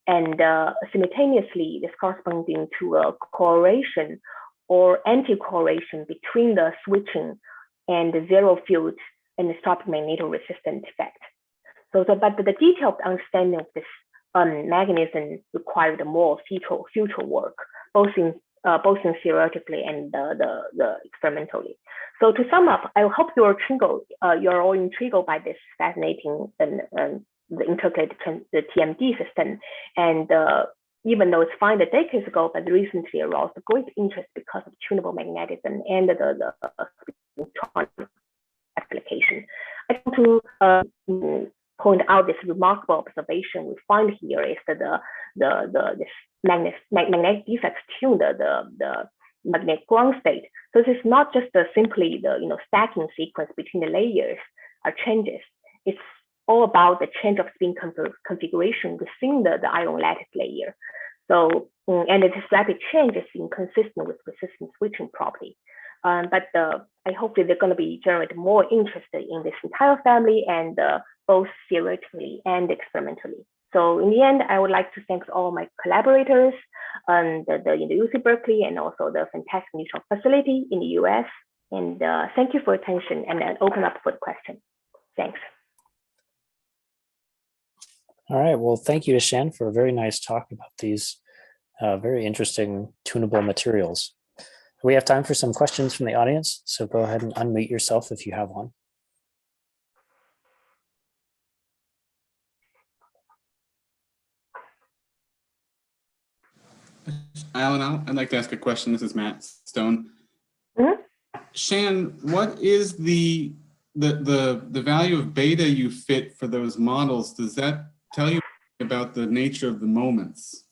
And simultaneously, this corresponding to a correlation or anti-correlation between the switching and the zero field and the tropic magnetoresistant effect. But the detailed understanding of this mechanism required more future work, both in theoretically and the experimentally. So to sum up, I hope you're all intrigued by this fascinating the intercalated the TMD system. And even though it's found decades ago, but recently aroused great interest because of tunable magnetism and the application. I want to point out this remarkable observation we find here is that this magnetic defects tune the magnetic ground state. So this is not just simply the stacking sequence between the layers are changes. It's all about the change of spin configuration within the ion lattice layer. So and this rapid change is inconsistent with resistance switching property. But I hope that they're going to be generate more interest in this entire family and both theoretically and experimentally. So in the end, I would like to thank all my collaborators in the UC Berkeley and also the fantastic neutron facility in the US. And thank you for your attention and then open up for the question. Thanks. All right, well, thank you, Ishan, for a very nice talk about these very interesting tunable materials. We have time for some questions from the audience, so go ahead and unmute yourself if you have one. Alan, I'd like to ask a question. This is Matt Stone. Shan, what is the value of beta you fit for those models? Does that tell you about the nature of the moments?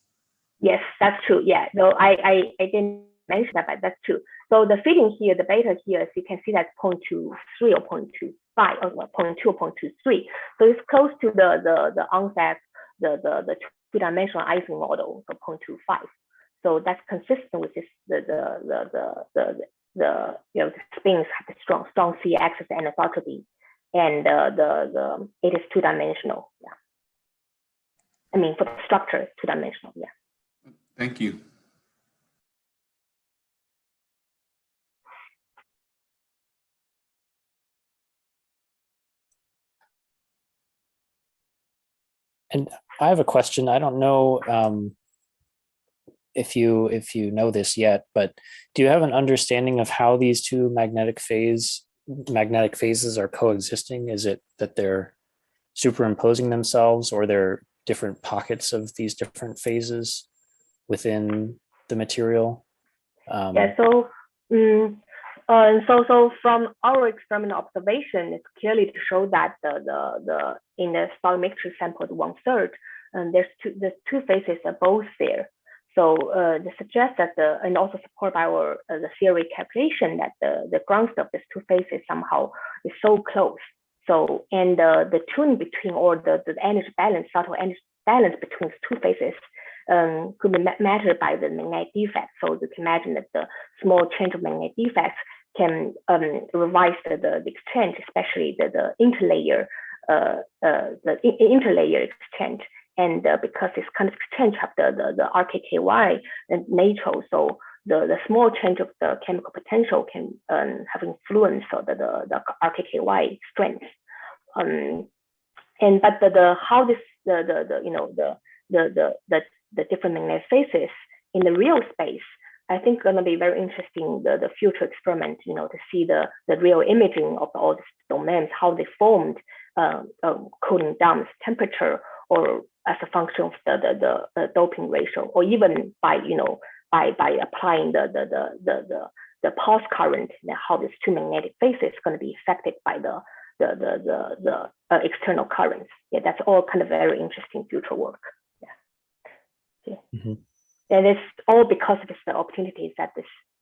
Yes, that's true. Yeah, no, I didn't mention that, but that's true. So the fitting here, the beta here, as you can see, that's 0.23 or 0.25 or 0.2 or 0.23. So it's close to the onset, the two-dimensional Ising model, so 0.25. So that's consistent with this the the spins have the strong C-axis anisotropy, and it is two-dimensional. Yeah. I mean, for the structure, it's two-dimensional. Yeah. Thank you. And I have a question. I don't know if you know this yet, but do you have an understanding of how these two magnetic phases are coexisting? Is it that they're superimposing themselves, or they're different pockets of these different phases within the material? Yeah. So from our experimental observation, it's clearly to show that in the solid mixture sampled 1/3, and the two phases are both there. So this suggests that and also supported by our the theory calculation that the ground state of these two phases somehow is so close. So and the tuning between, or the energy balance, subtle energy balance between the two phases could be measured by the magnetic defect. So you can imagine that the small change of magnetic defects can revise the exchange, especially the interlayer exchange. And because this kind of exchange have the RKKY nature, so the small change of the chemical potential can have influence on the RKKY strength. But how this the different magnetic phases in the real space, I think going to be very interesting, the future experiment, to see the real imaging of all these domains, how they formed, cooling down its temperature, or as a function of the doping ratio, or even by applying the pulse current, and how these two magnetic phases is going to be affected by the external currents. Yeah, that's all kind of very interesting future work. Yeah. Mm-hmm. And it's all because of the opportunities that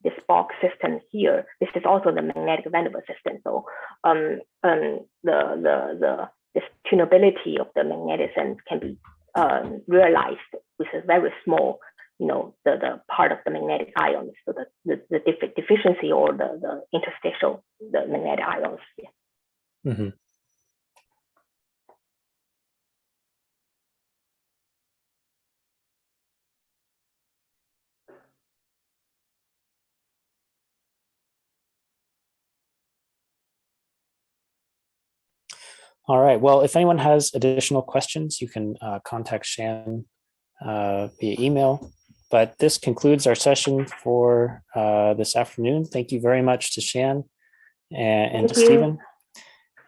this bulk system here. This is also the magnetic Vanderbilt system. So this tunability of the magnetism can be realized with a very small, the part of the magnetic ions. So the deficiency, or the interstitial, the magnetic ions. Yeah. Mm-hmm. All right. Well, if anyone has additional questions, you can contact Shan via email. But this concludes our session for this afternoon. Thank you very much to Shan and to Stephen.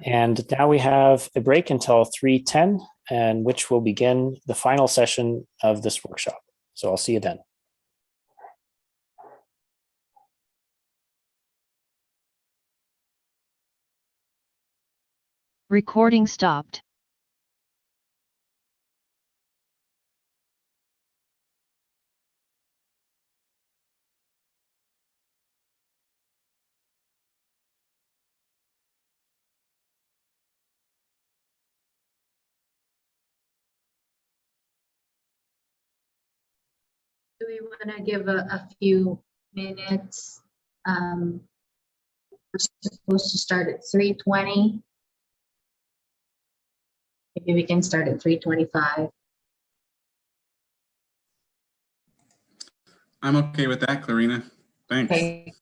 And now we have a break until 3:10, and which will begin the final session of this workshop. So I'll see you then. Recording stopped. Do we want to give a few minutes? We're supposed to start at 3:20. Maybe we can start at 3:25. I'm okay with that, Clarina. Thanks. Okay.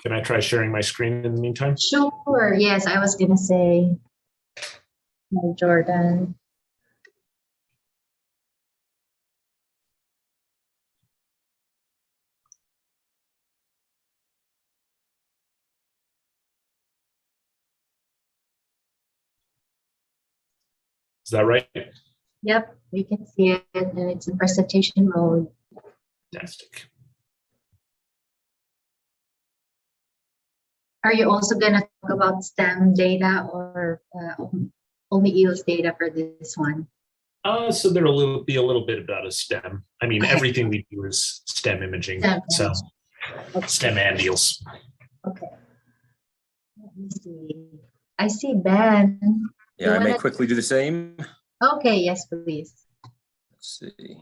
Can I try sharing my screen in the meantime? Sure. Yes, I was going to say, Jordan. Is that right? Yep, we can see it, and it's in presentation mode. Fantastic. Are you also going to talk about STEM data, or only EELS data for this one? So there will be a little bit about a STEM. I mean, everything we do is STEM imaging. So okay. STEM and EELS. Okay. Let me see. I see Ben. Yeah, I may quickly do the same. Okay, yes, please. Let's see.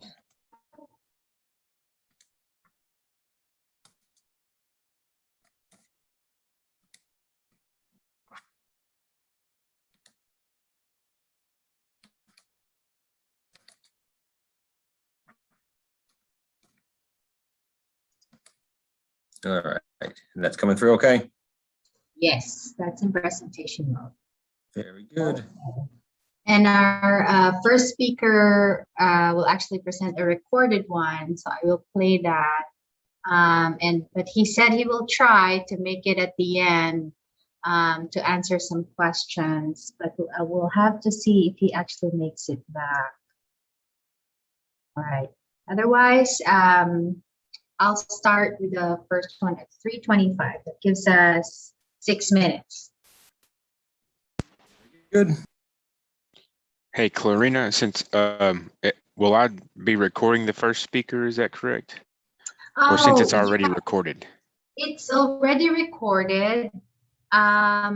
All right, and that's coming through okay? Yes, that's in presentation mode. Very good. And our first speaker will actually present a recorded one, so I will play that. But he said he will try to make it at the end to answer some questions, but I will have to see if he actually makes it back. All right. Otherwise, I'll start with the first one at 3:25. That gives us 6 minutes. Good. Hey, Clarina, since will I be recording the first speaker? Is that correct? Or since it's already recorded? It's already recorded. I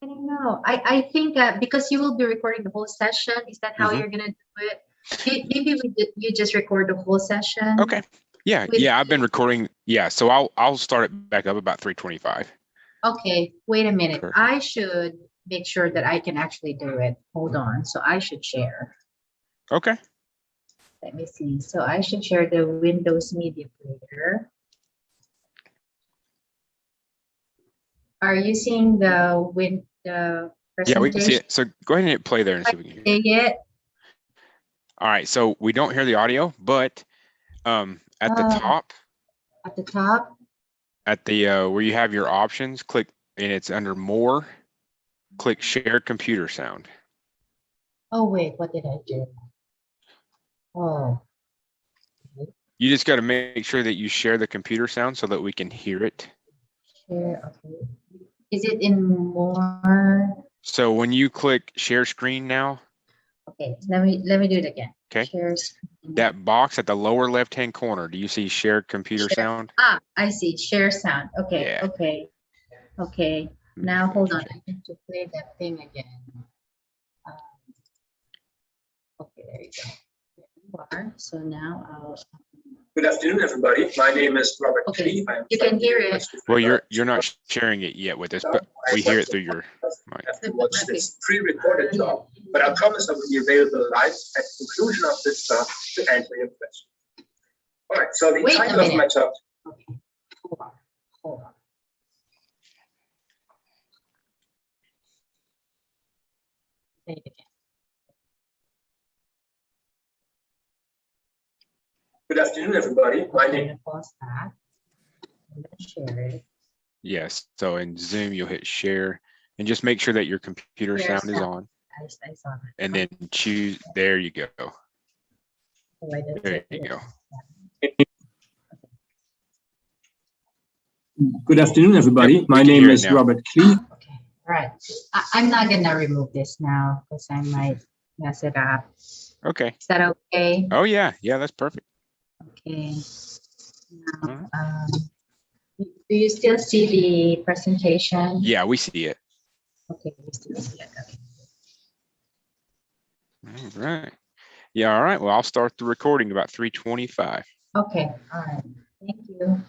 don't know. I think because you will be recording the whole session, is that how you're gonna do it? Maybe you just record the whole session. Okay. Yeah, yeah, I've been recording. Yeah, so I'll start it back up about 3:25. Okay, wait a minute. Perfect. I should make sure that I can actually do it. Hold on. So I should share. Okay. Let me see. So I should share the Windows Media Player. Are you seeing the presentation? Yeah, we can see it. So go ahead and hit play there and see if we can hear it. All right, so we don't hear the audio, but at the top. At the top? At the where you have your options, click, and it's under more, click share computer sound. Oh, wait, what did I do? Oh. You just got to make sure that you share the computer sound so that we can hear it. Share, okay. Is it in more? So when you click share screen now. Okay, let me do it again. Okay. Share screen. That box at the lower left-hand corner, do you see share computer sound? Ah, I see. Share sound. Okay, Yeah. okay. Okay. Now hold on. I need to play that thing again. Okay, there you go. There you are. So now I'll. Good afternoon, everybody. My name is Robert. Okay, you can hear it. Well, you're not sharing it yet with us, but we hear it through your mic. I have to watch this pre-recorded talk, but I promise I will be available live at the conclusion of this talk to answer your question. All right. So the title of my talk. Okay. Hold on. Hold on. Say it again. Good afternoon, everybody. My name. Pause that. And then share it. Yes. So in Zoom, you'll hit share and just make sure that your computer sound is on. I saw that. And then choose. There you go. There you go. Good afternoon, everybody. My name is Robert Klee. Okay. All right. I'm not gonna remove this now because I might mess it up. Okay. Is that okay? Oh yeah, yeah, that's perfect. Okay. Now, do you still see the presentation? Yeah, we see it. Okay, we still see it. Okay. All right. Yeah, all right. Well, I'll start the recording about 3:25. Okay, all right. Thank you.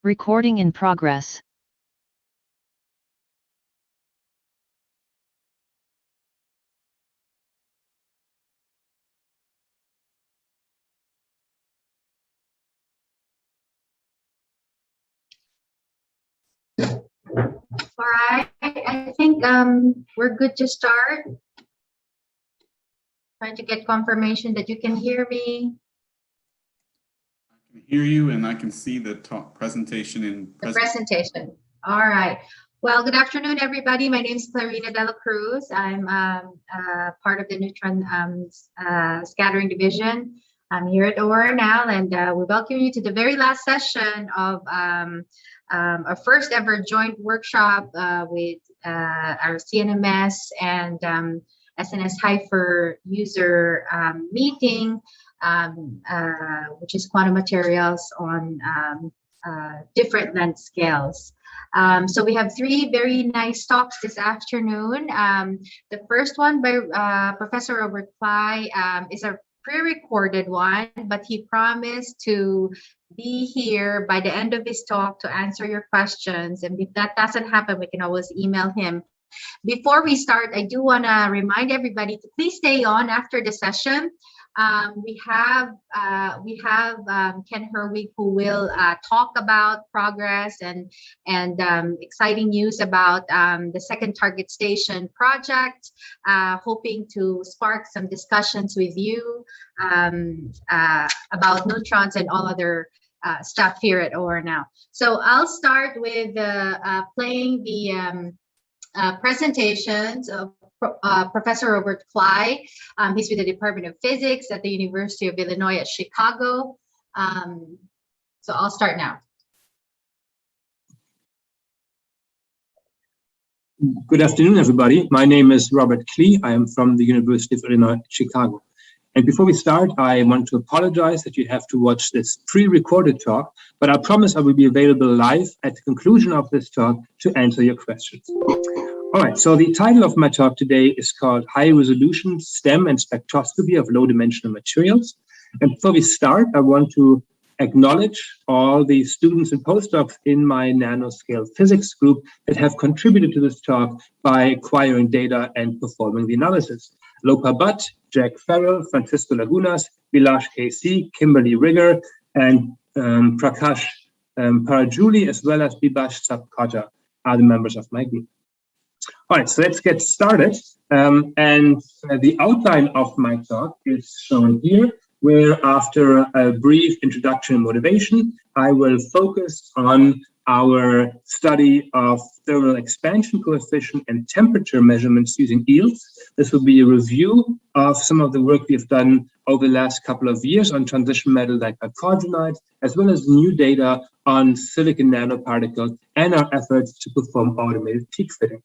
Recording in progress. All right, I think we're good to start. Trying to get confirmation that you can hear me. I can hear you, and I can see the presentation in presentation. All right. Well, good afternoon, everybody. My name is Clarina Dela Cruz. I'm part of the Neutron Scattering Division. I'm here at OR now, and we welcome you to the very last session of our first ever joint workshop with our CNMS and SNS HIFER user meeting, which is quantum materials on different length scales. So we have three very nice talks this afternoon. The first one by Professor Robert Cly is a pre-recorded one, but he promised to be here by the end of his talk to answer your questions. And if that doesn't happen, we can always email him. Before we start, I do want to remind everybody to please stay on after the session. We have Ken Herwig, who will talk about progress and exciting news about the second target station project, hoping to spark some discussions with you about neutrons and all other stuff here at OR now. So I'll start with playing the presentations of Professor Robert Cly. He's with the Department of Physics at the University of Illinois at Chicago. So I'll start now. Good afternoon, everybody. My name is Robert Cly. I am from the University of Illinois at Chicago. And before we start, I want to apologize that you have to watch this pre-recorded talk, but I promise I will be available live at the conclusion of this talk to answer your questions. All right, so the title of my talk today is called High Resolution STEM and Spectroscopy of Low-Dimensional Materials. And before we start, I want to acknowledge all the students and postdocs in my nanoscale physics group that have contributed to this talk by acquiring data and performing the analysis. Lopa Butt, Jack Farrell, Francisco Lagunas, Vilash KC, Kimberly Rigger, and Prakash Parajuli, as well as Bibash Sapkota are the members of my group. All right, so let's get started. The outline of my talk is shown here, where after a brief introduction and motivation, I will focus on our study of thermal expansion coefficient and temperature measurements using EELS. This will be a review of some of the work we've done over the last couple of years on transition metal like carbonite, as well as new data on silicon nanoparticles and our efforts to perform automated peak fitting.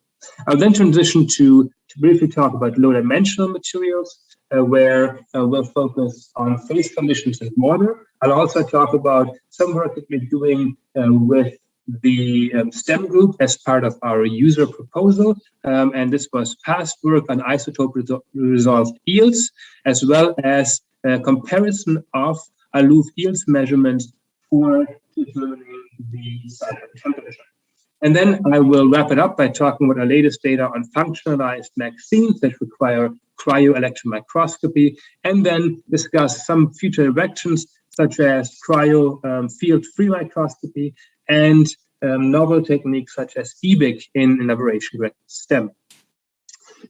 I'll then transition to briefly talk about low-dimensional materials, where we'll focus on phase conditions and water. I'll also talk about some work that we're doing with the STEM group as part of our user proposal, and this was past work on isotope resolved yields, as well as a comparison of aloof yields measurements for determining the cycle temperature. And then I will wrap it up by talking about our latest data on functionalized vaccines that require cryo-electron microscopy, and then discuss some future directions such as cryo field-free microscopy and novel techniques such as EBIC in aberration-corrected STEM.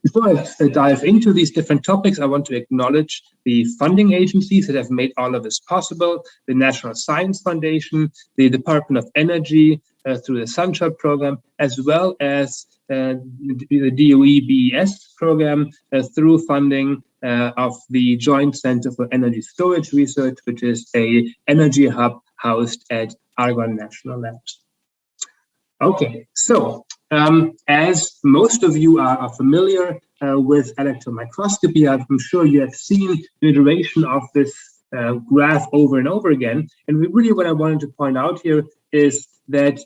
Before I dive into these different topics, I want to acknowledge the funding agencies that have made all of this possible: the National Science Foundation, the Department of Energy through the Sunshot program, as well as the DOE BES program through funding of the Joint Center for Energy Storage Research, which is an energy hub housed at Argonne National Labs. Okay, so as most of you are familiar with electron microscopy, I'm sure you have seen the iteration of this graph over and over again. And really what I wanted to point out here is that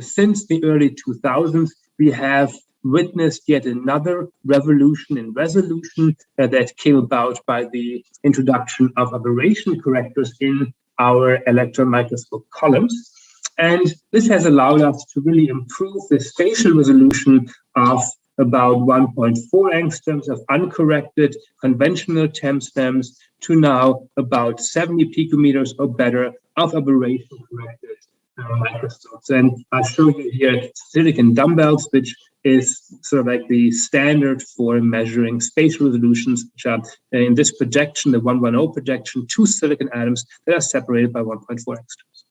since the early 2000s, we have witnessed yet another revolution in resolution that came about by the introduction of aberration correctors in our electron microscope columns. And this has allowed us to really improve the spatial resolution of about 1.4 angstroms of uncorrected conventional TEM stems to now about 70 picometers or better of aberration-corrected microscopes. And I'll show you here silicon dumbbells, which is sort of like the standard for measuring spatial resolutions, which are in this projection, the 110 projection, 2 silicon atoms that are separated by 1.4 angstroms.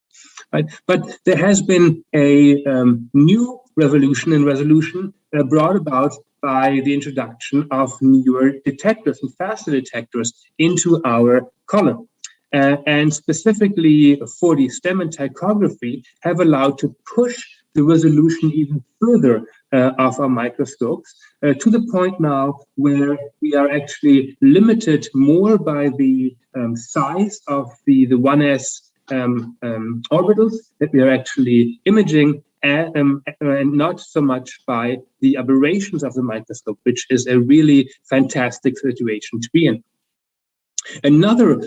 Right? But there has been a new revolution in resolution brought about by the introduction of newer detectors and faster detectors into our column. And specifically 4D STEM and tychography have allowed to push the resolution even further of our microscopes to the point now where we are actually limited more by the size of the 1s orbitals that we are actually imaging, and not so much by the aberrations of the microscope, which is a really fantastic situation to be in. Another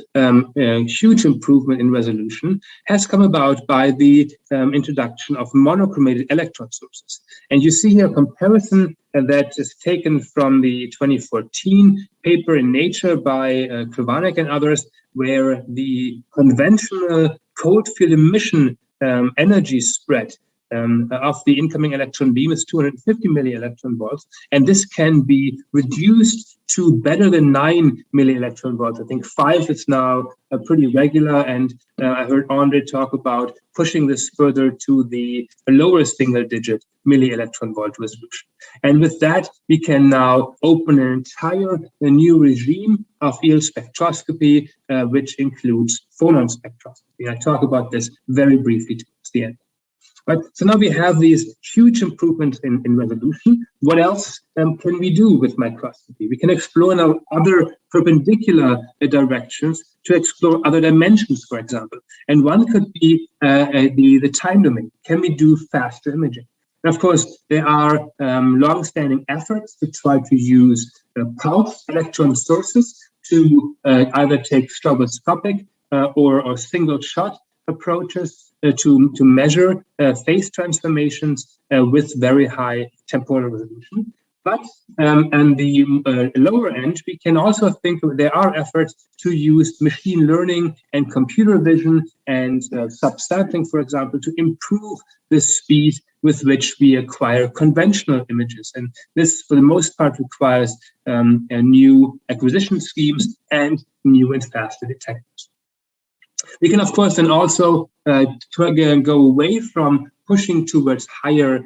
huge improvement in resolution has come about by the introduction of monochromated electron sources. And you see here a comparison that is taken from the 2014 paper in Nature by Krvanek and others, where the conventional cold field emission energy spread of the incoming electron beam is 250 milli-electron volts, and this can be reduced to better than 9 milli-electron volts. I think 5 is now pretty regular, and I heard Andre talk about pushing this further to the lower single-digit milli-electron volt resolution. And with that, we can now open an entire new regime of yield spectroscopy, which includes phonon spectroscopy. I talk about this very briefly towards the end. Right. So now we have these huge improvements in resolution. What else can we do with microscopy? We can explore now other perpendicular directions to explore other dimensions, for example. And one could be the time domain. Can we do faster imaging? And of course, there are long-standing efforts to try to use pulse electron sources to either take stroboscopic or single-shot approaches to measure phase transformations with very high temporal resolution. But on the lower end, we can also think there are efforts to use machine learning and computer vision and subsampling, for example, to improve the speed with which we acquire conventional images. And this, for the most part, requires new acquisition schemes and new and faster detectors. We can, of course, then also go away from pushing towards higher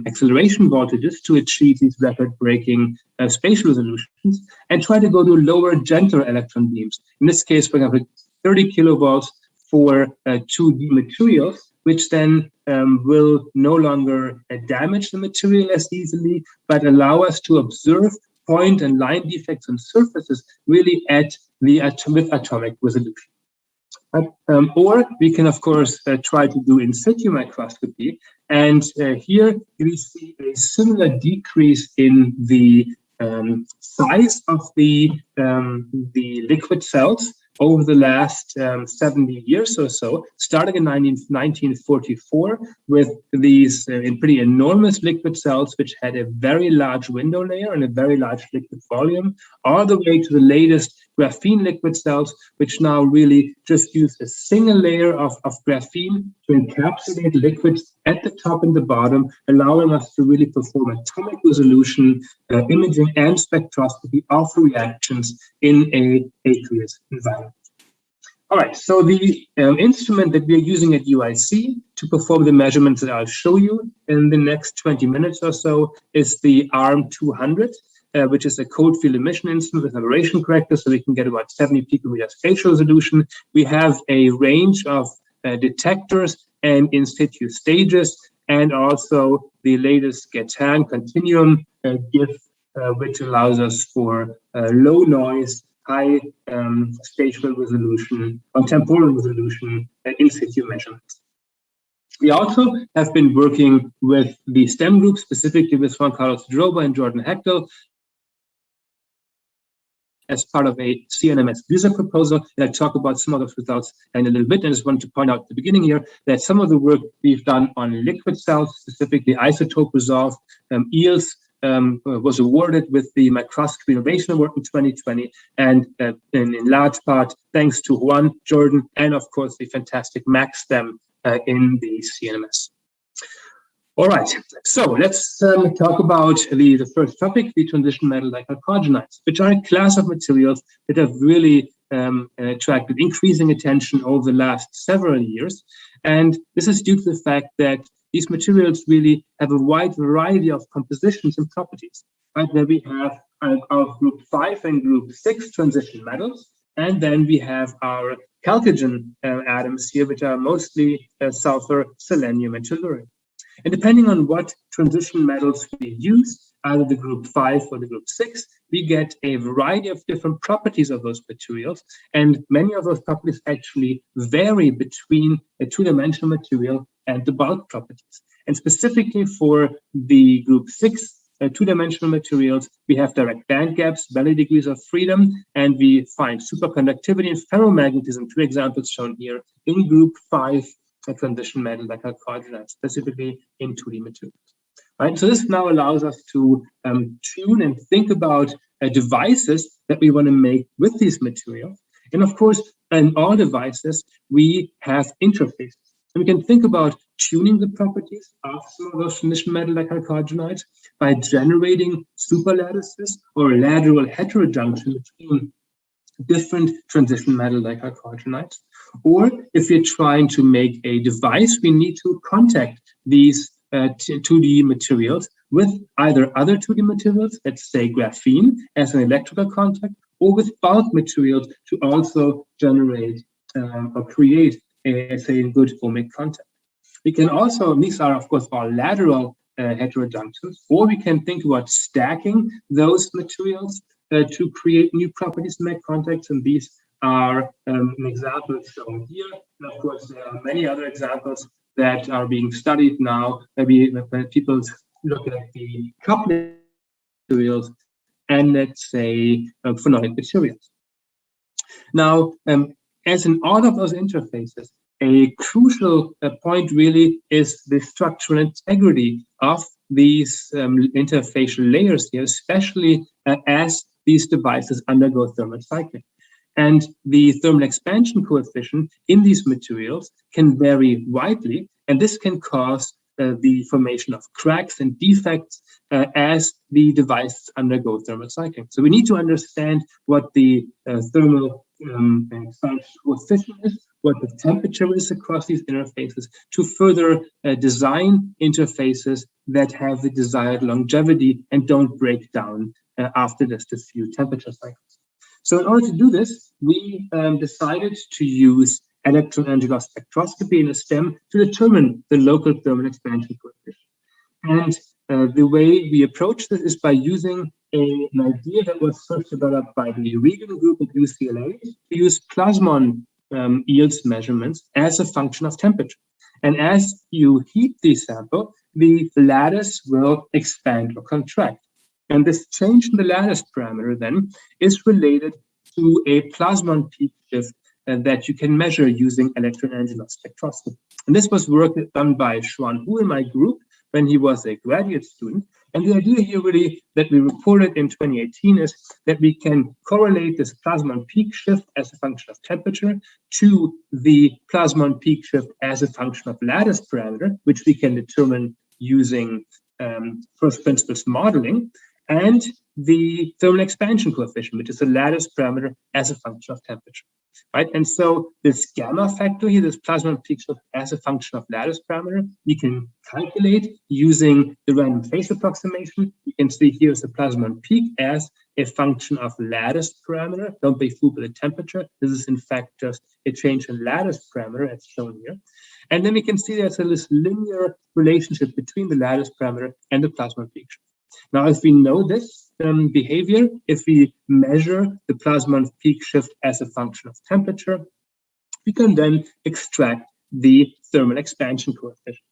acceleration voltages to achieve these record-breaking spatial resolutions and try to go to lower, gentler electron beams. In this case, for example, 30 kilovolts for 2D materials, which then will no longer damage the material as easily, but allow us to observe point and line defects on surfaces really at the with atomic resolution. Or we can, of course, try to do in situ microscopy. And here we see a similar decrease in the size of the liquid cells over the last 70 years or so, starting in 1944 with these pretty enormous liquid cells, which had a very large window layer and a very large liquid volume, all the way to the latest graphene liquid cells, which now really just use a single layer of graphene to encapsulate liquids at the top and the bottom, allowing us to really perform atomic resolution imaging and spectroscopy of reactions in a aqueous environment. All right, so the instrument that we're using at UIC to perform the measurements that I'll show you in the next 20 minutes or so is the ARM200, which is a cold field emission instrument with aberration corrector, so we can get about 70 picometer spatial resolution. We have a range of detectors and in situ stages, and also the latest Gatan continuum GIF, which allows us for low noise, high spatial resolution or temporal resolution in situ measurements. We also have been working with the STEM group, specifically with Juan Carlos Droba and Jordan Hechtel, as part of a CNMS user proposal. And I'll talk about some of those results in a little bit. I just wanted to point out at the beginning here that some of the work we've done on liquid cells, specifically isotope resolved EELS, was awarded with the Microscopy Innovation Award in 2020, and in large part thanks to Juan, Jordan, and of course the fantastic MaxSTEM in the CNMS. All right, so let's talk about the first topic, the transition metal like chalcogenides, which are a class of materials that have really attracted increasing attention over the last several years. And this is due to the fact that these materials really have a wide variety of compositions and properties. Right, there we have our group 5 and group 6 transition metals, and then we have our chalcogen atoms here, which are mostly sulfur, selenium, and tellurium. And depending on what transition metals we use, either the group 5 or the group 6, we get a variety of different properties of those materials. And many of those properties actually vary between a two-dimensional material and the bulk properties. And specifically for the group 6 two-dimensional materials, we have direct band gaps, Belly degrees of freedom, and we find superconductivity and ferromagnetism, two examples shown here, in group 5 transition metal like chalcogenides, specifically in 2D materials. Right, so this now allows us to tune and think about devices that we want to make with these materials. And of course, in all devices, we have interfaces. And we can think about tuning the properties of some of those transition metal like chalcogenides by generating superlattices or lateral heterojunction between different transition metal like chalcogenides. Or if you're trying to make a device, we need to contact these 2D materials with either other 2D materials, let's say graphene as an electrical contact, or with bulk materials to also generate or create a good ohmic contact. We can also, these are of course all lateral heterojunctions, or we can think about stacking those materials to create new properties to make contacts, and these are an example shown here. And of course, there are many other examples that are being studied now. Maybe when people look at the coupling materials and let's say phenolic materials. Now, as in all of those interfaces, a crucial point really is the structural integrity of these interfacial layers here, especially as these devices undergo thermal cycling. And the thermal expansion coefficient in these materials can vary widely, and this can cause the formation of cracks and defects as the devices undergo thermal cycling. So we need to understand what the thermal expansion coefficient is, what the temperature is across these interfaces, to further design interfaces that have the desired longevity and don't break down after just a few temperature cycles. So in order to do this, we decided to use electron energy loss spectroscopy in a STEM to determine the local thermal expansion coefficient. And the way we approach this is by using an idea that was first developed by the Regan group at UCLA to use plasmon yields measurements as a function of temperature. And as you heat the sample, the lattice will expand or contract. And this change in the lattice parameter then is related to a plasmon peak shift that you can measure using electron angular spectroscopy. And this was work done by Xuan Hu in my group when he was a graduate student. And the idea here really that we reported in 2018 is that we can correlate this plasmon peak shift as a function of temperature to the plasmon peak shift as a function of lattice parameter, which we can determine using first principles modeling, and the thermal expansion coefficient, which is a lattice parameter as a function of temperature, right? And so this gamma factor here, this plasmon peak shift as a function of lattice parameter, we can calculate using the random phase approximation. You can see here's the plasmon peak as a function of lattice parameter. Don't be fooled by the temperature. This is in fact just a change in lattice parameter as shown here. And then we can see there's this linear relationship between the lattice parameter and the plasmon peak shift. Now, if we know this behavior, if we measure the plasmon peak shift as a function of temperature, we can then extract the thermal expansion coefficient.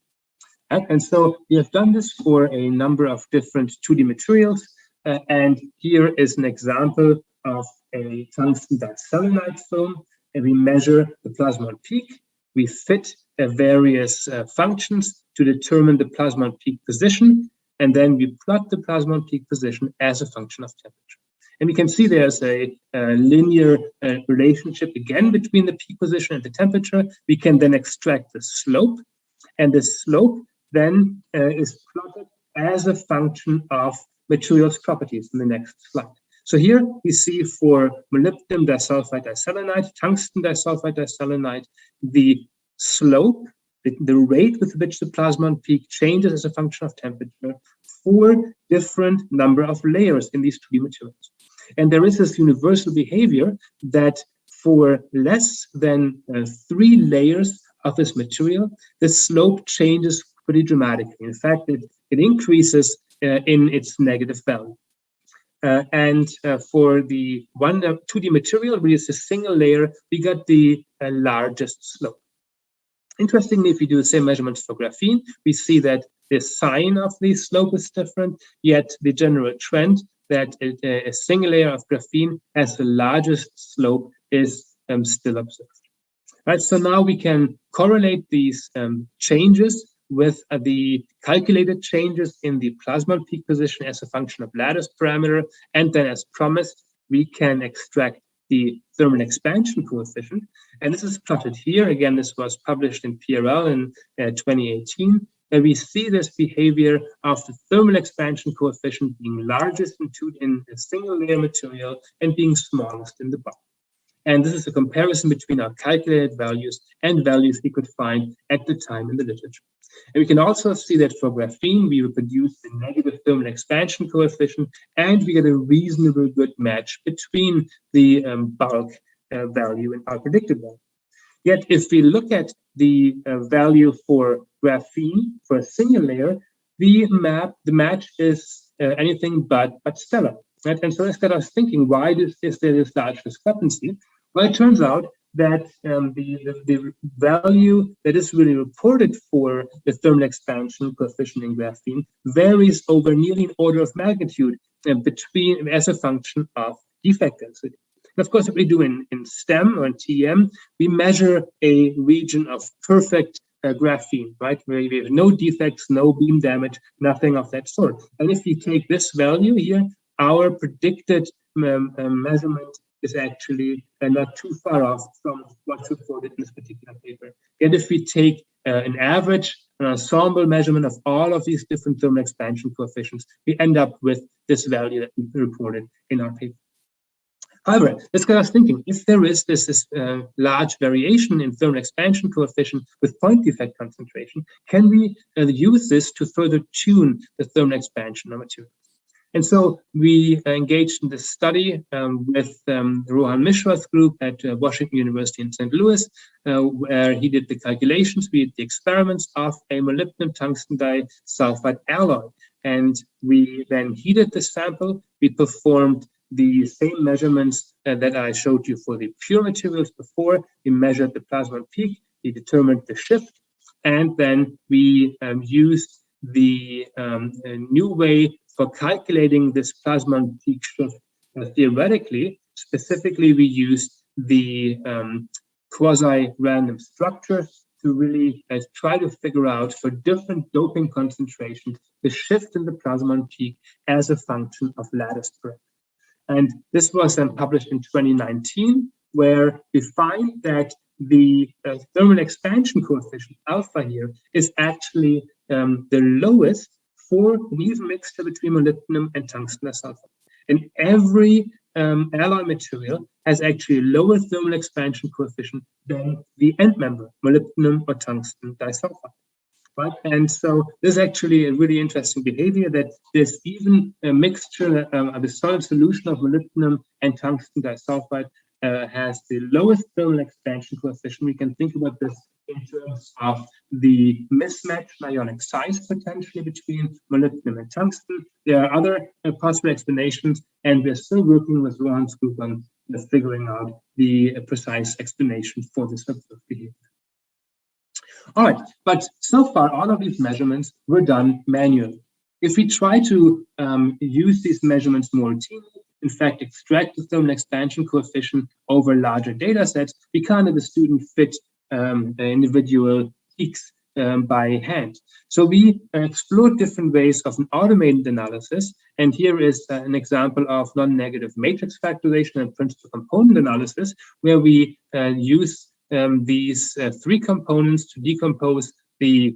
And so we have done this for a number of different 2D materials. And here is an example of a tungsten diselenide film. And we measure the plasmon peak. We fit various functions to determine the plasmon peak position. And then we plot the plasmon peak position as a function of temperature. And we can see there's a linear relationship again between the peak position and the temperature. We can then extract the slope, and the slope then is plotted as a function of materials properties in the next slide. So here we see for molybdenum disulfide diselenide, tungsten disulfide diselenide, the slope, the rate with which the plasmon peak changes as a function of temperature for different number of layers in these 2D materials. And there is this universal behavior that for less than 3 layers of this material, the slope changes pretty dramatically. In fact, it increases in its negative value. And for the 2D material, which is a single layer, we got the largest slope. Interestingly, if we do the same measurements for graphene, we see that the sign of the slope is different, yet the general trend that a single layer of graphene has the largest slope is still observed. Right, so now we can correlate these changes with the calculated changes in the plasmon peak position as a function of lattice parameter, and then as promised, we can extract the thermal expansion coefficient. And this is plotted here. Again, this was published in PRL in 2018. And we see this behavior of the thermal expansion coefficient being largest in a single layer material and being smallest in the bulk. And this is a comparison between our calculated values and values we could find at the time in the literature. And we can also see that for graphene, we reproduce the negative thermal expansion coefficient, and we get a reasonably good match between the bulk value and our predicted value. Yet, if we look at the value for graphene for a single layer, the match is anything but stellar. Right? And so instead of thinking, why is there this large discrepancy? Well, it turns out that the value that is really reported for the thermal expansion coefficient in graphene varies over nearly an order of magnitude between as a function of defect density. And of course, if we do in STEM or in TEM, we measure a region of perfect graphene, right, where we have no defects, no beam damage, nothing of that sort. And if we take this value here, our predicted measurement is actually not too far off from what's reported in this particular paper. Yet if we take an average, an ensemble measurement of all of these different thermal expansion coefficients, we end up with this value that we reported in our paper. However, this got us thinking, if there is this large variation in thermal expansion coefficient with point defect concentration, can we use this to further tune the thermal expansion of materials? And so we engaged in this study with Rohan Mishra's group at Washington University in St. Louis, where he did the calculations, we did the experiments of a molybdenum tungsten disulfide alloy. And we then heated the sample. We performed the same measurements that I showed you for the pure materials before. We measured the plasma peak, we determined the shift, and then we used the new way for calculating this plasma peak shift theoretically. Specifically, we used the quasi-random structure to really try to figure out for different doping concentrations the shift in the plasma peak as a function of lattice parameter. And this was then published in 2019, where we find that the thermal expansion coefficient, alpha here, is actually the lowest for weave mixture between molybdenum and tungsten disulfide. And every alloy material has actually a lower thermal expansion coefficient than the end member, molybdenum or tungsten disulfide. Right? And so this is actually a really interesting behavior, that there's even a mixture of a solid solution of molybdenum and tungsten disulfide has the lowest thermal expansion coefficient. We can think about this in terms of the mismatch in ionic size potentially between molybdenum and tungsten. There are other possible explanations, and we're still working with Rohan's group on figuring out the precise explanation for this observed behavior. All right, but so far, all of these measurements were done manually. If we try to use these measurements more routinely, in fact, extract the thermal expansion coefficient over larger data sets, we can't have a student fit individual peaks by hand. So we explored different ways of an automated analysis. And here is an example of non-negative matrix factorization and principal component analysis, where we use these three components to decompose the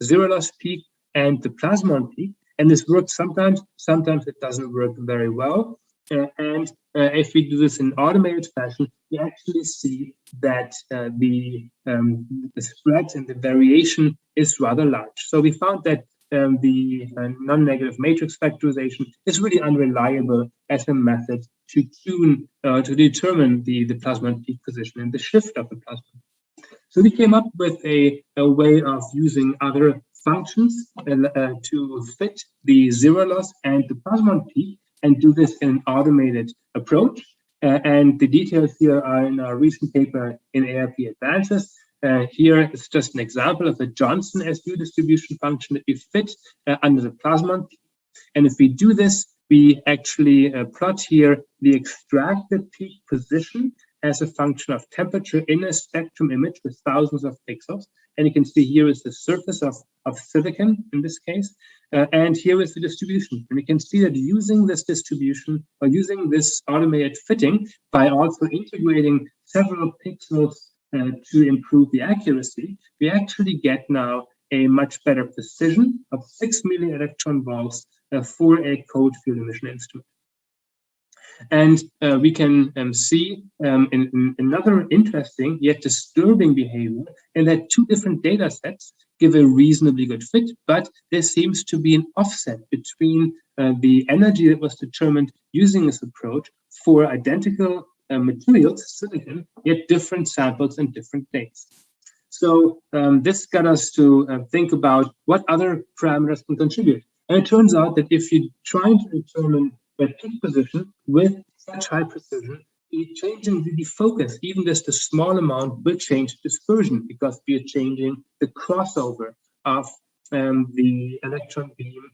zero loss peak and the plasma peak. And this works sometimes, sometimes it doesn't work very well. If we do this in automated fashion, we actually see that the spread and the variation is rather large. So we found that the non-negative matrix factorization is really unreliable as a method to tune, to determine the plasma peak position and the shift of the plasma. So we came up with a way of using other functions to fit the zero loss and the plasma peak, and do this in an automated approach. And the details here are in our recent paper in ARP Advances. Here is just an example of a Johnson SU distribution function that we fit under the plasma peak. And if we do this, we actually plot here the extracted peak position as a function of temperature in a spectrum image with thousands of pixels. And you can see here is the surface of silicon in this case. And here is the distribution. And we can see that using this distribution, or using this automated fitting, by also integrating several pixels to improve the accuracy, we actually get now a much better precision of 6 milli-electron volts for a cold field emission instrument. And we can see in another interesting yet disturbing behavior, in that two different data sets give a reasonably good fit, but there seems to be an offset between the energy that was determined using this approach for identical materials, silicon, yet different samples and different dates. So this got us to think about what other parameters can contribute. And it turns out that if you try to determine the peak position with such high precision, changing the focus, even just a small amount, will change dispersion, because we are changing the crossover of the electron beam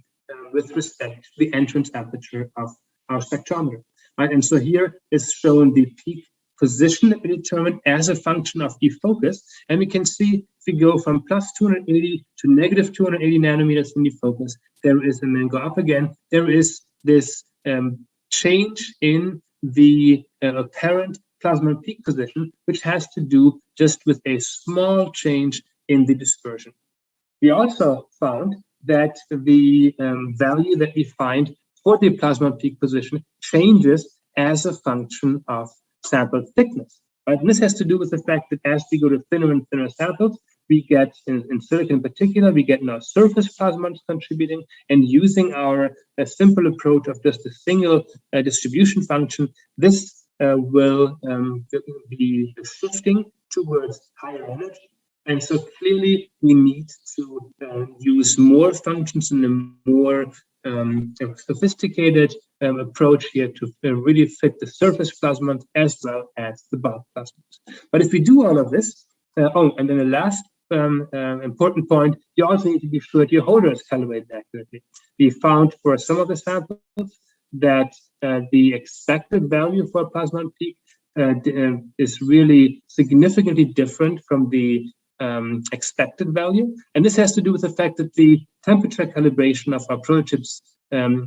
with respect to the entrance aperture of our spectrometer. Right? And so here is shown the peak position that we determined as a function of defocus. And we can see if we go from plus 280 to negative 280 nanometers in defocus, there is, and then go up again, there is this change in the apparent plasma peak position, which has to do just with a small change in the dispersion. We also found that the value that we find for the plasma peak position changes as a function of sample thickness. Right? And this has to do with the fact that as we go to thinner and thinner samples, we get, in silicon in particular, we get now surface plasmons contributing, and using our simple approach of just a single distribution function, this will be shifting towards higher energy And so clearly we need to use more functions in a more sophisticated approach here to really fit the surface plasmons as well as the bulk plasmons. But if we do all of this, and then the last important point, you also need to be sure that your holder is calibrated accurately. We found for some of the samples that the expected value for a plasmon peak is really significantly different from the expected value. And this has to do with the fact that the temperature calibration of our prototype's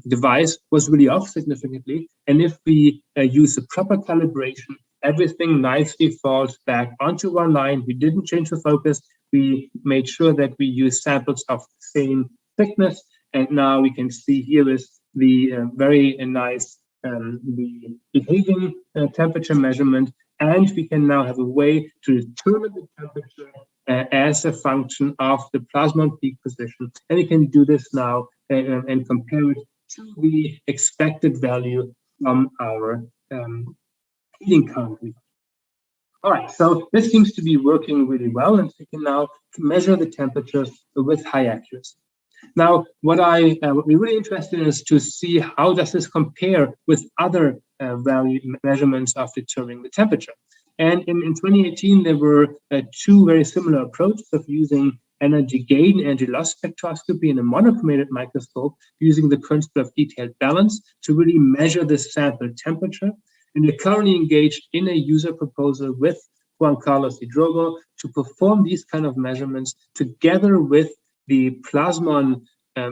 device was really off significantly. And if we use the proper calibration, everything nicely falls back onto one line. We didn't change the focus. We made sure that we use samples of the same thickness. And now we can see here is the very nice the behaving temperature measurement. And we can now have a way to determine the temperature as a function of the plasmon peak position. And we can do this now and compare it to the expected value from our heating current. All right, so this seems to be working really well, and we can now measure the temperatures with high accuracy. Now, what we're really interested in is to see how does this compare with other value measurements of determining the temperature. And in 2018, there were two very similar approaches of using energy gain, energy loss spectroscopy in a monochromated microscope using the principle of detailed balance to really measure the sample temperature. And we're currently engaged in a user proposal with Juan Carlos Hidrogo to perform these kind of measurements together with the plasmon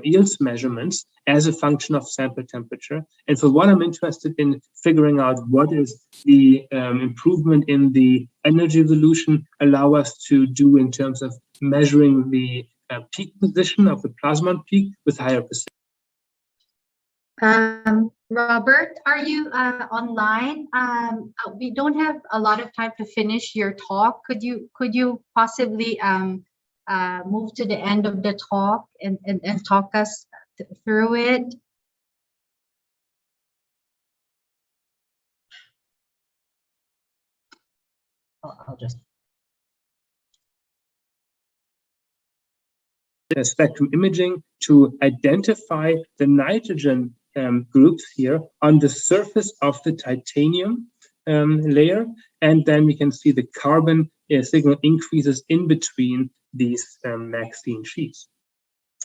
yields measurements as a function of sample temperature. And for what I'm interested in figuring out what is the improvement in the energy evolution allow us to do in terms of measuring the peak position of the plasmon peak with higher precision. Robert, are you online? We don't have a lot of time to finish your talk. Could you possibly move to the end of the talk and talk us through it? I'll just. Spectrum imaging to identify the nitrogen groups here on the surface of the titanium layer, and then we can see the carbon signal increases in between these MaxScene sheets.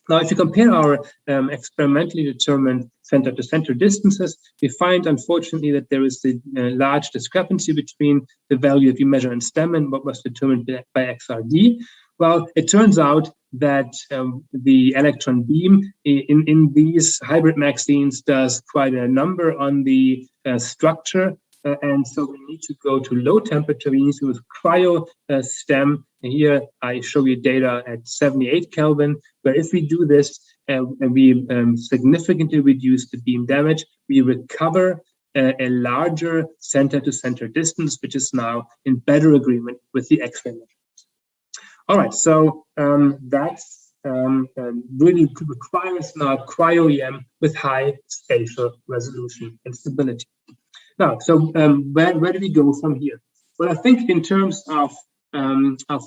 Now, if you compare our experimentally determined center-to-center distances, we find, unfortunately, that there is a large discrepancy between the value that we measure in STEM and what was determined by XRD. Well, it turns out that the electron beam in these hybrid MaxScenes does quite a number on the structure. And so we need to go to low temperature. We need to use cryo STEM. And here I show you data at 78 Kelvin, where if we do this and we significantly reduce the beam damage, we recover a larger center-to-center distance, which is now in better agreement with the X-ray measurements. All right, so that's really requires now cryo-EM with high spatial resolution and stability. Now, so where do we go from here? Well, I think in terms of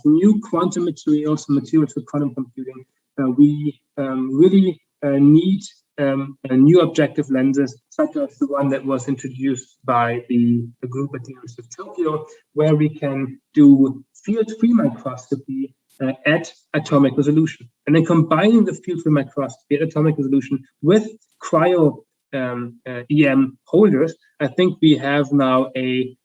new quantum materials and materials for quantum computing, we really need new objective lenses, such as the one that was introduced by the group at the University of Tokyo, where we can do field-free microscopy at atomic resolution. And then combining the field-free microscopy at atomic resolution with cryo EM holders, I think we have now a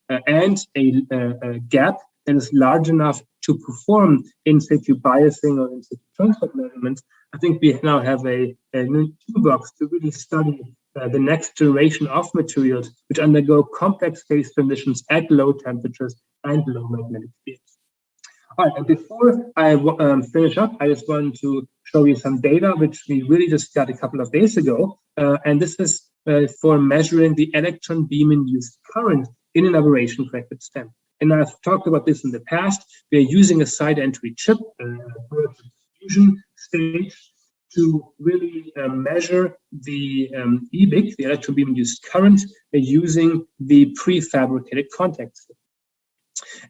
gap that is large enough to perform in situ biasing or in situ transfer measurements. I think we now have a new toolbox to really study the next generation of materials which undergo complex phase transitions at low temperatures and low magnetic fields. All right, and before I finish up, I just wanted to show you some data which we really just got a couple of days ago. And this is for measuring the electron beam-induced current in an aberration-corrected stem. And I've talked about this in the past. We are using a side entry chip, fusion stage, to really measure the EBIC, the electron beam-induced current, using the prefabricated contact.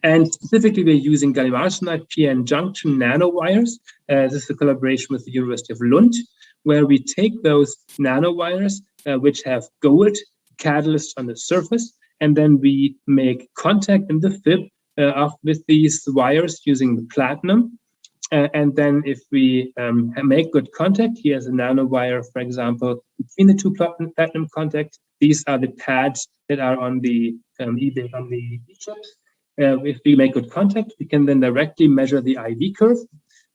And specifically, we're using gallium arsenide PN junction nanowires. This is a collaboration with the University of Lund, where we take those nanowires, which have gold catalysts on the surface, and then we make contact in the FIB with these wires using the platinum. And then if we make good contact, here's a nanowire, for example, between the two platinum contacts. These are the pads that are on the E-chips. If we make good contact, we can then directly measure the IV curve.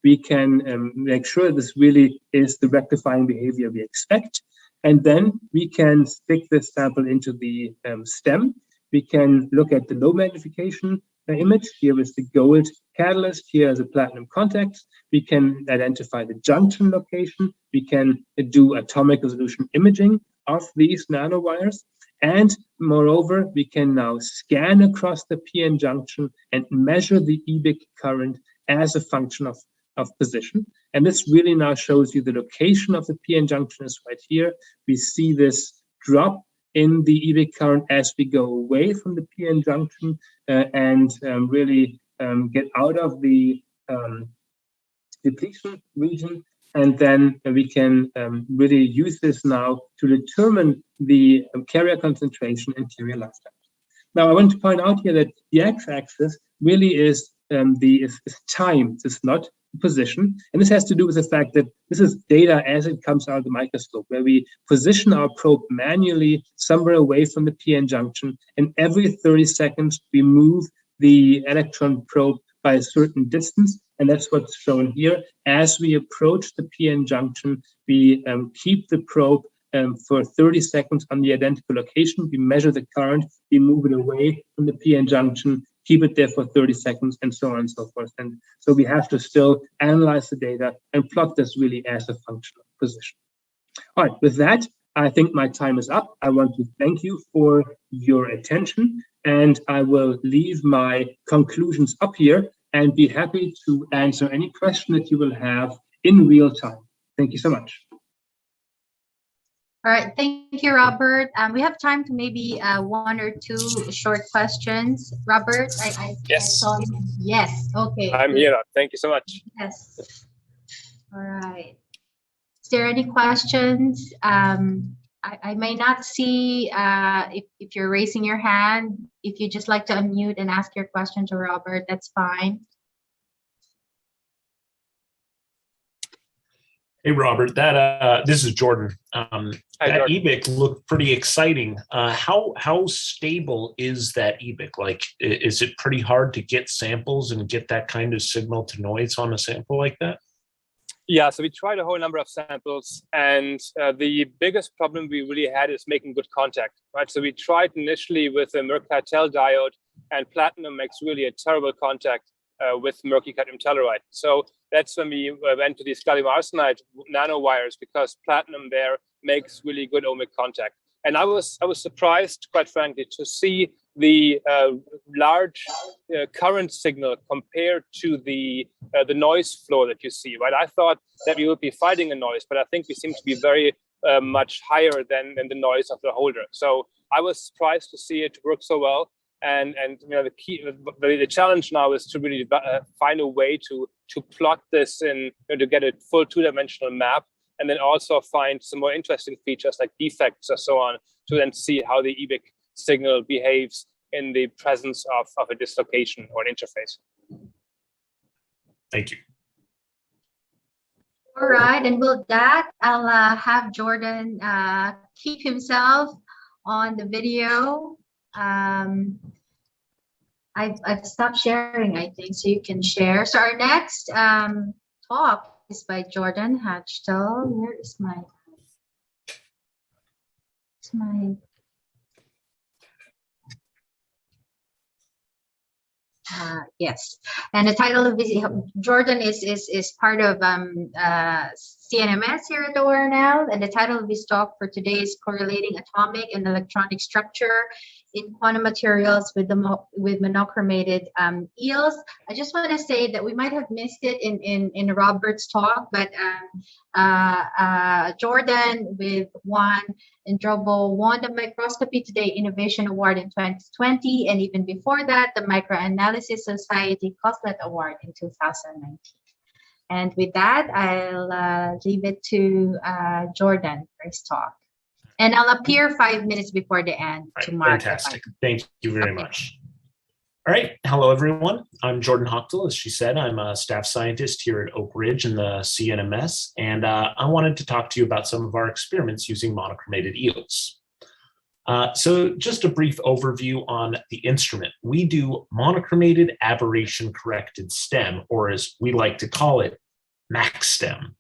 We can make sure this really is the rectifying behavior we expect. And then we can stick this sample into the stem. We can look at the low magnification image. Here is the gold catalyst. Here is a platinum contact. We can identify the junction location. We can do atomic resolution imaging of these nanowires. And moreover, we can now scan across the PN junction and measure the EBIC current as a function of position. And this really now shows you the location of the PN junction is right here. We see this drop in the EBIC current as we go away from the PN junction and really get out of the depletion region. And then we can really use this now to determine the carrier concentration and carrier lifetime. Now, I want to point out here that the x-axis really is time. It's not position. And this has to do with the fact that this is data as it comes out of the microscope, where we position our probe manually somewhere away from the PN junction. And every 30 seconds, we move the electron probe by a certain distance. And that's what's shown here. As we approach the PN junction, we keep the probe for 30 seconds on the identical location. We measure the current, we move it away from the PN junction, keep it there for 30 seconds, and so on and so forth. And so we have to still analyze the data and plot this really as a function of position. All right, with that, I think my time is up. I want to thank you for your attention, and I will leave my conclusions up here and be happy to answer any question that you will have in real time. Thank you so much. All right, thank you, Robert. We have time to maybe one or two short questions. Robert, yes. I saw you. Yes, okay. I'm here. Thank you so much. Yes. All right. Is there any questions? I may not see if you're raising your hand. If you just like to unmute and ask your question to Robert, that's fine. Hey, Robert, this is Jordan. Hi, that Jordan. EBIC looked pretty exciting. How stable is that EBIC? Like, is it pretty hard to get samples and get that kind of signal to noise on a sample like that? Yeah, so we tried a whole number of samples, and the biggest problem we really had is making good contact, right? So we tried initially with a Mercatel diode, and platinum makes really a terrible contact with murky cadmium telluride. So that's when we went to these gallium arsenide nanowires, because platinum there makes really good ohmic contact. And I was surprised, quite frankly, to see the large current signal compared to the noise floor that you see, right? I thought that we would be fighting a noise, but I think we seem to be very much higher than the noise of the holder. So I was surprised to see it work so well. And you know, the challenge now is to really find a way to plot this in, you know, to get a full two-dimensional map, and then also find some more interesting features like defects or so on, to then see how the EBIC signal behaves in the presence of a dislocation or an interface. Thank you. All right, and with that, I'll have Jordan keep himself on the video. I've stopped sharing, I think, so you can share. So our next talk is by Jordan Hatchtel. Where is my yes, and the title of this, Jordan is part of CNMS here at ORNL, and the title of this talk for today is Correlating Atomic and Electronic Structure in Quantum Materials with Monochromated Eels. I just want to say that we might have missed it in Robert's talk, but Jordan with Juan and Drobo won the Microscopy Today Innovation Award in 2020, and even before that, the Microanalysis Society Coslet Award in 2019. And with that, I'll leave it to Jordan for his talk. And I'll appear 5 minutes before the end to mark. Fantastic. Thank you very much. All right. Hello, everyone. I'm Jordan Hochtel. As she said, I'm a staff scientist here at Oak Ridge in the CNMS. And I wanted to talk to you about some of our experiments using monochromated eels. So just a brief overview on the instrument. We do monochromated aberration corrected STEM, or as we like to call it, MAC-STEM.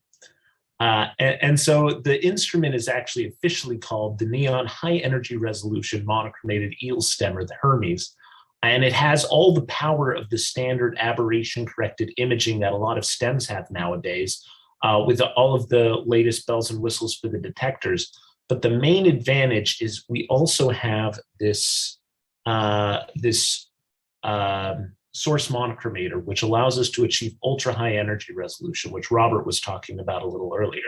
And so the instrument is actually officially called the Neon High Energy Resolution Monochromated Eel STEM, or the Hermes. And it has all the power of the standard aberration corrected imaging that a lot of STEMs have nowadays, with all of the latest bells and whistles for the detectors. But the main advantage is we also have this, source monochromator, which allows us to achieve ultra high energy resolution, which Robert was talking about a little earlier.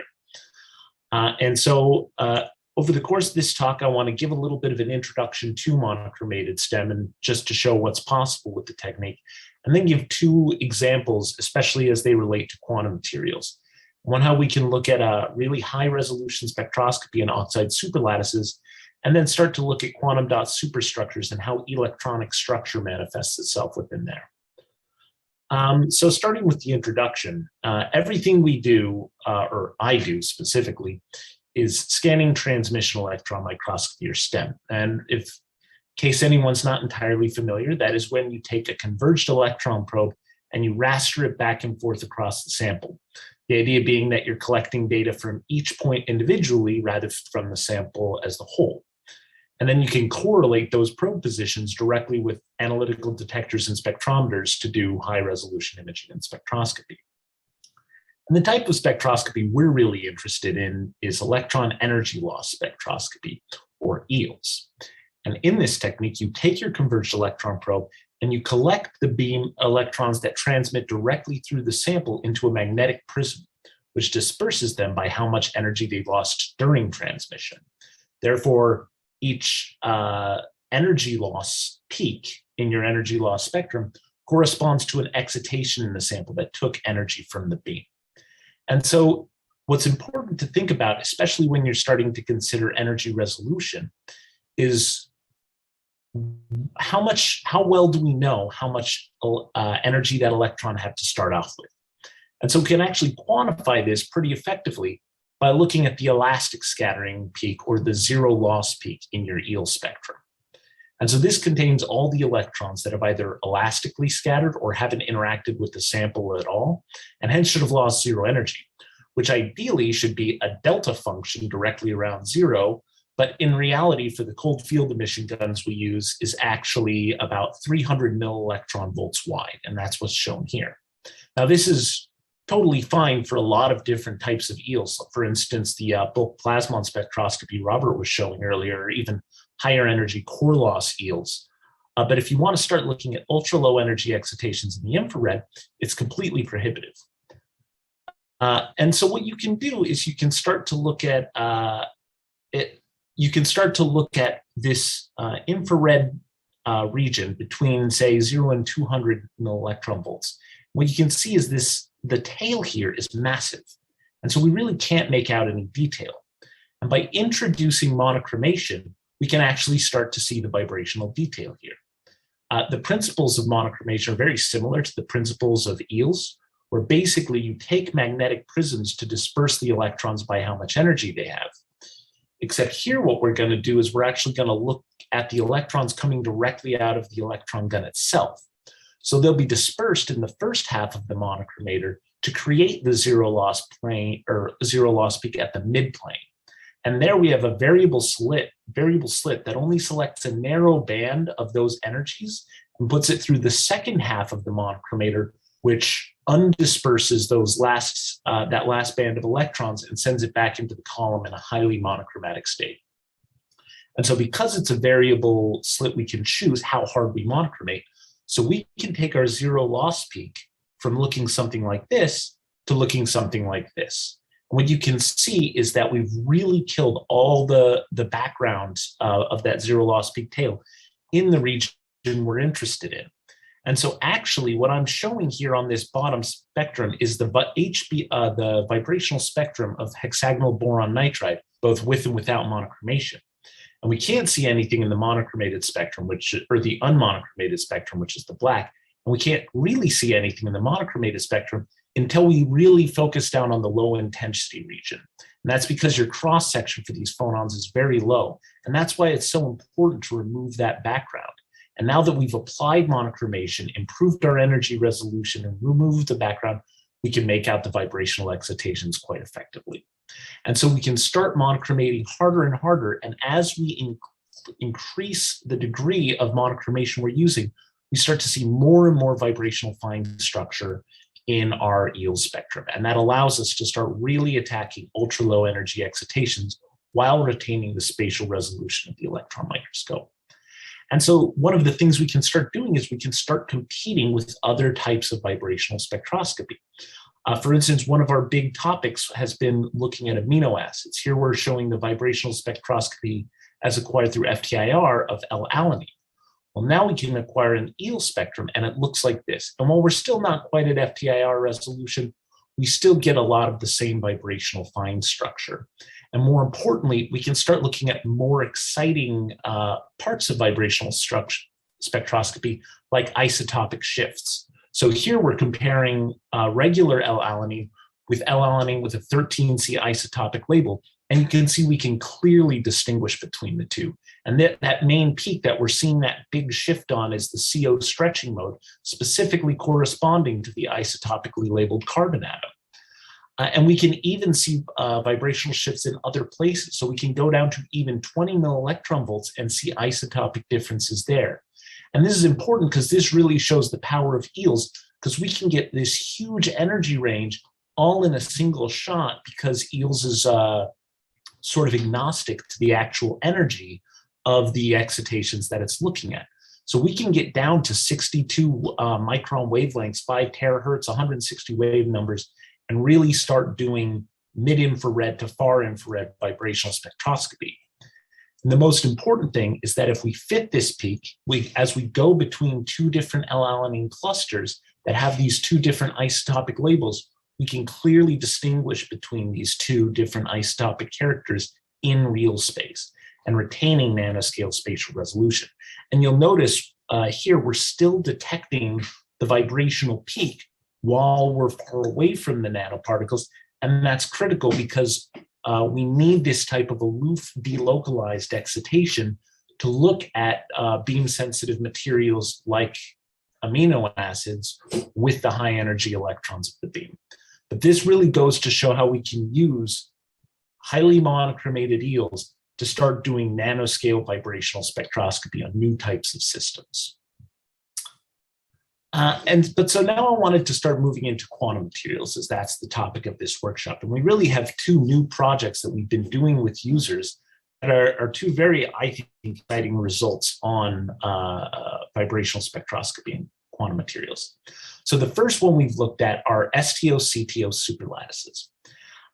And so over the course of this talk, I want to give a little bit of an introduction to monochromated STEM, and just to show what's possible with the technique, and then give two examples, especially as they relate to quantum materials. One, how we can look at a really high resolution spectroscopy in oxide superlattices, and then start to look at quantum dot superstructures and how electronic structure manifests itself within there. So starting with the introduction, everything we do, or I do specifically, is scanning transmission electron microscopy, or STEM. And in case anyone's not entirely familiar, that is when you take a converged electron probe and you raster it back and forth across the sample. The idea being that you're collecting data from each point individually rather from the sample as the whole. And then you can correlate those probe positions directly with analytical detectors and spectrometers to do high resolution imaging and spectroscopy. And the type of spectroscopy we're really interested in is electron energy loss spectroscopy, or EELS. And in this technique, you take your converged electron probe and you collect the beam electrons that transmit directly through the sample into a magnetic prism, which disperses them by how much energy they lost during transmission. Therefore, each energy loss peak in your energy loss spectrum corresponds to an excitation in the sample that took energy from the beam. And so what's important to think about, especially when you're starting to consider energy resolution, is how well do we know how much energy that electron had to start off with? And so we can actually quantify this pretty effectively by looking at the elastic scattering peak, or the zero loss peak in your EEL spectrum. And so this contains all the electrons that have either elastically scattered or haven't interacted with the sample at all, and hence should have lost zero energy, which ideally should be a delta function directly around zero. But in reality, for the cold field emission guns we use, is actually about 300 millielectron volts wide, and that's what's shown here. Now, this is totally fine for a lot of different types of EELs. For instance, the bulk plasmon spectroscopy Robert was showing earlier, or even higher energy core loss EELs. But if you want to start looking at ultra low energy excitations in the infrared, it's completely prohibitive. And so what you can do is you can start to look at this infrared region between, say, 0 and 200 millielectron volts. What you can see is the tail here is massive. And so we really can't make out any detail. And by introducing monochromation, we can actually start to see the vibrational detail here. The principles of monochromation are very similar to the principles of EELs, where basically you take magnetic prisms to disperse the electrons by how much energy they have. Except here, what we're going to do is we're actually going to look at the electrons coming directly out of the electron gun itself. So they'll be dispersed in the first half of the monochromator to create the zero loss plane, or zero loss peak at the midplane. And there we have a variable slit that only selects a narrow band of those energies and puts it through the second half of the monochromator which undisperses those that last band of electrons and sends it back into the column in a highly monochromatic state. And so because it's a variable slit, we can choose how hard we monochromate. So we can take our zero loss peak from looking something like this to looking something like this. And what you can see is that we've really killed all the background of that zero loss peak tail in the region we're interested in. And so actually what I'm showing here on this bottom spectrum is the vibrational spectrum of hexagonal boron nitride, both with and without monochromation. And we can't see anything in the monochromated spectrum, or the unmonochromated spectrum, which is the black. And we can't really see anything in the monochromated spectrum until we really focus down on the low intensity region. And that's because your cross section for these phonons is very low. And that's why it's so important to remove that background. And now that we've applied monochromation, improved our energy resolution, and removed the background, we can make out the vibrational excitations quite effectively. And so we can start monochromating harder and harder. And as we increase the degree of monochromation we're using, we start to see more and more vibrational fine structure in our EEL spectrum. And that allows us to start really attacking ultra low energy excitations while retaining the spatial resolution of the electron microscope. And so one of the things we can start doing is we can start competing with other types of vibrational spectroscopy. For instance, one of our big topics has been looking at amino acids. Here we're showing the vibrational spectroscopy as acquired through FTIR of L-alanine. Well, now we can acquire an EEL spectrum and it looks like this. And while we're still not quite at FTIR resolution, we still get a lot of the same vibrational fine structure. And more importantly, we can start looking at more exciting parts of vibrational spectroscopy, like isotopic shifts. So here we're comparing regular L-alanine with L-alanine with a 13C isotopic label. And you can see we can clearly distinguish between the two. And that main peak that we're seeing that big shift on is the CO stretching mode, specifically corresponding to the isotopically labeled carbon atom. And we can even see vibrational shifts in other places. So we can go down to even 20 millielectron volts and see isotopic differences there. And this is important because this really shows the power of EELs, because we can get this huge energy range all in a single shot, because EELs is sort of agnostic to the actual energy of the excitations that it's looking at. So we can get down to 62 micron wavelengths, 5 terahertz, 160 wave numbers, and really start doing mid-infrared to far infrared vibrational spectroscopy. And the most important thing is that if we fit this peak, as we go between two different L-alanine clusters that have these two different isotopic labels, we can clearly distinguish between these two different isotopic characters in real space and retaining nanoscale spatial resolution. And you'll notice here, we're still detecting the vibrational peak while we're far away from the nanoparticles. And that's critical because we need this type of aloof, delocalized excitation to look at beam-sensitive materials like amino acids with the high energy electrons of the beam. But this really goes to show how we can use highly monochromated EELs to start doing nanoscale vibrational spectroscopy on new types of systems. But so now I wanted to start moving into quantum materials, as that's the topic of this workshop. And we really have two new projects that we've been doing with users that are two very, I think, exciting results on vibrational spectroscopy and quantum materials. So the first one we've looked at are STO-CTO superlattices.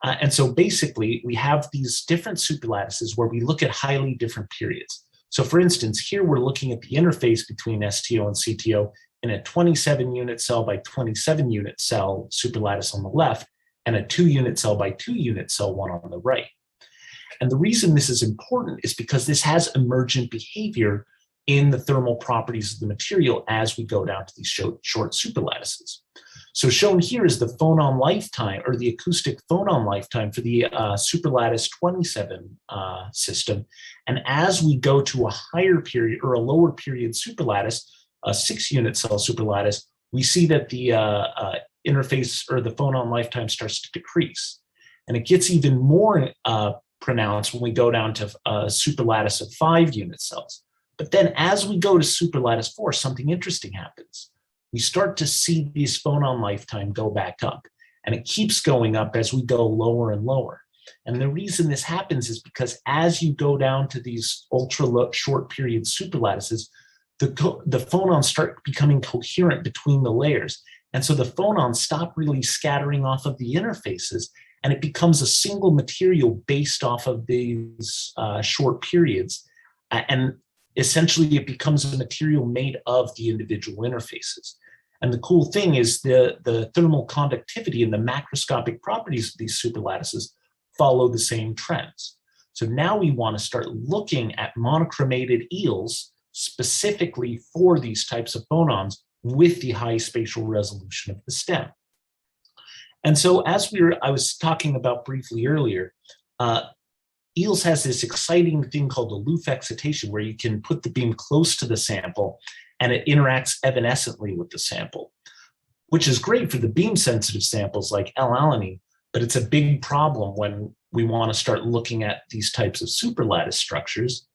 And so basically, we have these different superlattices where we look at highly different periods. So for instance, here we're looking at the interface between STO and CTO in a 27 unit cell by 27 unit cell superlattice on the left, and a 2 unit cell by 2 unit cell one on the right. And the reason this is important is because this has emergent behavior in the thermal properties of the material as we go down to these short superlattices. So shown here is the phonon lifetime, or the acoustic phonon lifetime for the superlattice 27 system. And as we go to a higher period or a lower period superlattice, a 6 unit cell superlattice, we see that the interface or the phonon lifetime starts to decrease. And it gets even more pronounced when we go down to a superlattice of 5 unit cells. But then as we go to superlattice 4, something interesting happens. we start to see these phonon lifetime go back up. And it keeps going up as we go lower and lower. And the reason this happens is because as you go down to these ultra short period superlattices, the phonons start becoming coherent between the layers. And so the phonons stop really scattering off of the interfaces, and it becomes a single material based off of these short periods. And essentially it becomes a material made of the individual interfaces. And the cool thing is the thermal conductivity and the macroscopic properties of these superlattices follow the same trends. So now we want to start looking at monochromated eels specifically for these types of phonons with the high spatial resolution of the stem. And so as I was talking about briefly earlier, eels has this exciting thing called aloof excitation, where you can put the beam close to the sample and it interacts evanescently with the sample, which is great for the beam sensitive samples like L-alanine, but it's a big problem when we want to start looking at these types of superlattice structures.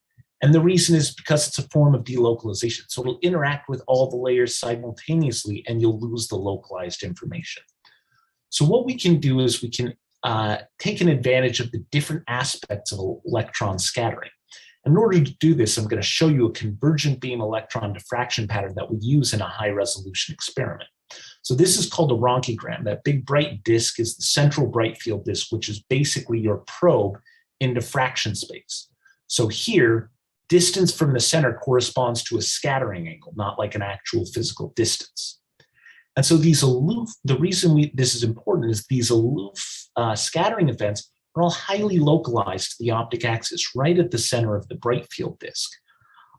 And the reason is because it's a form of delocalization. So it'll interact with all the layers simultaneously and you'll lose the localized information. So what we can do is we can take an advantage of the different aspects of electron scattering. In order to do this, I'm going to show you a convergent beam electron diffraction pattern that we use in a high resolution experiment. So this is called a ronchogram. That big bright disk is the central bright field disk, which is basically your probe in diffraction space. So here, distance from the center corresponds to a scattering angle, not like an actual physical distance. And so these aloof, the reason this is important is these aloof scattering events are all highly localized to the optic axis, right at the center of the bright field disk.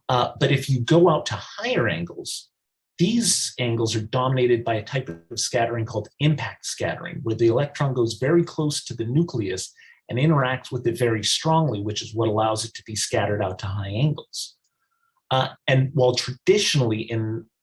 But if you go out to higher angles, these angles are dominated by a type of scattering called impact scattering, where the electron goes very close to the nucleus and interacts with it very strongly, which is what allows it to be scattered out to high angles. And while traditionally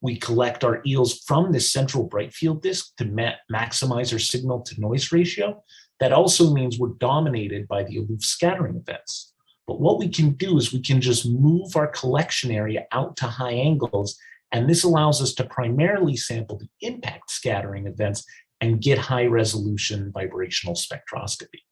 we collect our eels from this central bright field disk to maximize our signal to noise ratio, that also means we're dominated by the aloof scattering events. But what we can do is we can just move our collection area out to high angles, and this allows us to primarily sample the impact scattering events and get high resolution vibrational spectroscopy.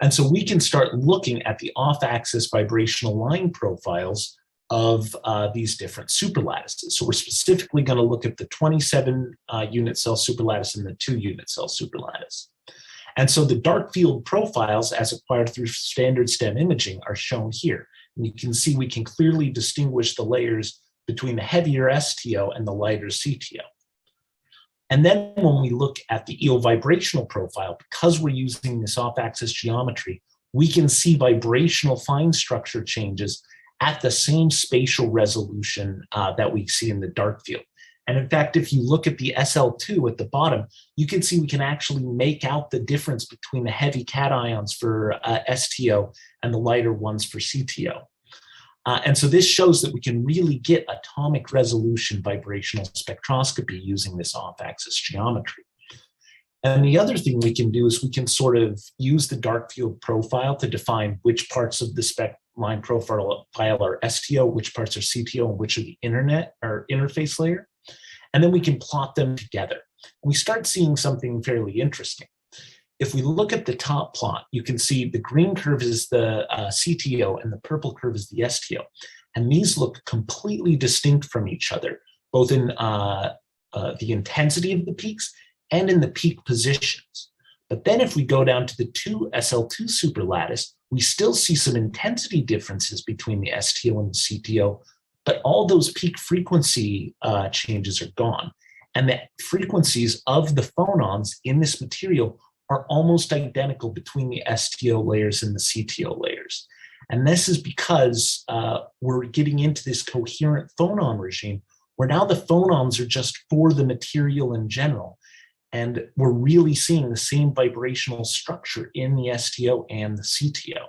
And so we can start looking at the off-axis vibrational line profiles of these different superlattices. So we're specifically going to look at the 27 unit cell superlattice and the 2 unit cell superlattice. And so the dark field profiles as acquired through standard STEM imaging are shown here. And you can see we can clearly distinguish the layers between the heavier STO and the lighter CTO. And then when we look at the eel vibrational profile, because we're using this off-axis geometry, we can see vibrational fine structure changes at the same spatial resolution that we see in the dark field. And in fact, if you look at the SL2 at the bottom, you can see we can actually make out the difference between the heavy cations for STO and the lighter ones for CTO. And so this shows that we can really get atomic resolution vibrational spectroscopy using this off-axis geometry. And the other thing we can do is we can sort of use the dark field profile to define which parts of the spec line profile are STO, which parts are CTO, and which are the internet or interface layer. And then we can plot them together. We start seeing something fairly interesting. If we look at the top plot, you can see the green curve is the CTO and the purple curve is the STO. And these look completely distinct from each other, both in the intensity of the peaks and in the peak positions. But then if we go down to the SL2 superlattice, we still see some intensity differences between the STO and the CTO, but all those peak frequency changes are gone. And the frequencies of the phonons in this material are almost identical between the STO layers and the CTO layers. And this is because we're getting into this coherent phonon regime where now the phonons are just for the material in general. And we're really seeing the same vibrational structure in the STO and the CTO.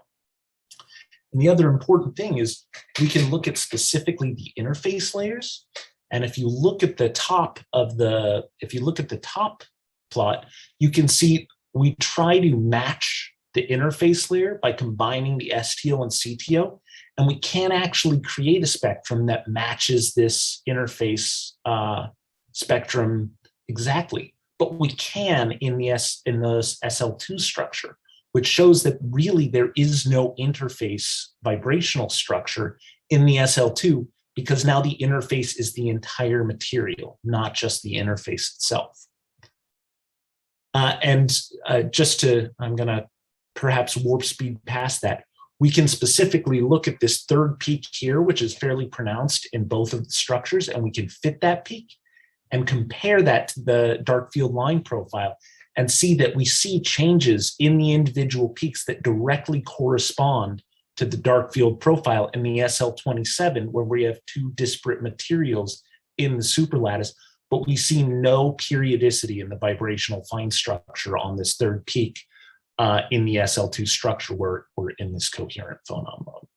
And the other important thing is we can look at specifically the interface layers. And if you look at the top of top plot, you can see we try to match the interface layer by combining the STO and CTO, and we can't actually create a spectrum that matches this interface spectrum exactly, but we can in the SL2 structure, which shows that really there is no interface vibrational structure in the SL2, because now the interface is the entire material, not just the interface itself. I'm gonna perhaps warp speed past that. We can specifically look at this third peak here, which is fairly pronounced in both of the structures, and we can fit that peak and compare that to the dark field line profile and see that we see changes in the individual peaks that directly correspond to the dark field profile in the SL27, where we have two disparate materials in the superlattice, but we see no periodicity in the vibrational fine structure on this third peak in the SL2 structure where we're in this coherent phonon mode.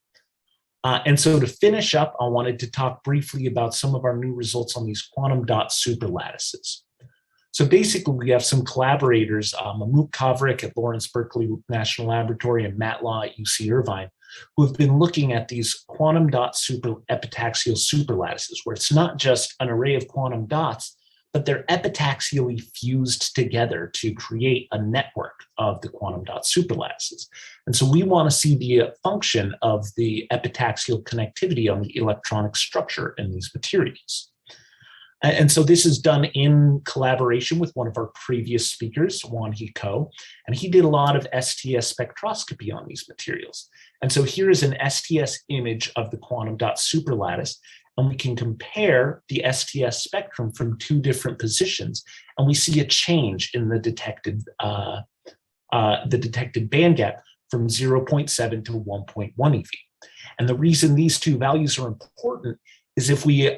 And so to finish up, I wanted to talk briefly about some of our new results on these quantum dot superlattices. So basically, we have some collaborators, Mahmoud Kavrik at Lawrence Berkeley National Laboratory and Matt Law at UC Irvine, who have been looking at these quantum dot epitaxial superlattices, where it's not just an array of quantum dots, but they're epitaxially fused together to create a network of the quantum dot superlattices. And so we want to see the function of the epitaxial connectivity on the electronic structure in these materials. And so this is done in collaboration with one of our previous speakers, Wan-Hee Ko, and he did a lot of STS spectroscopy on these materials. And so here is an STS image of the quantum dot superlattice, and we can compare the STS spectrum from two different positions, and we see a change in the detected band gap from 0.7 to 1.1 eV. And the reason these two values are important is if we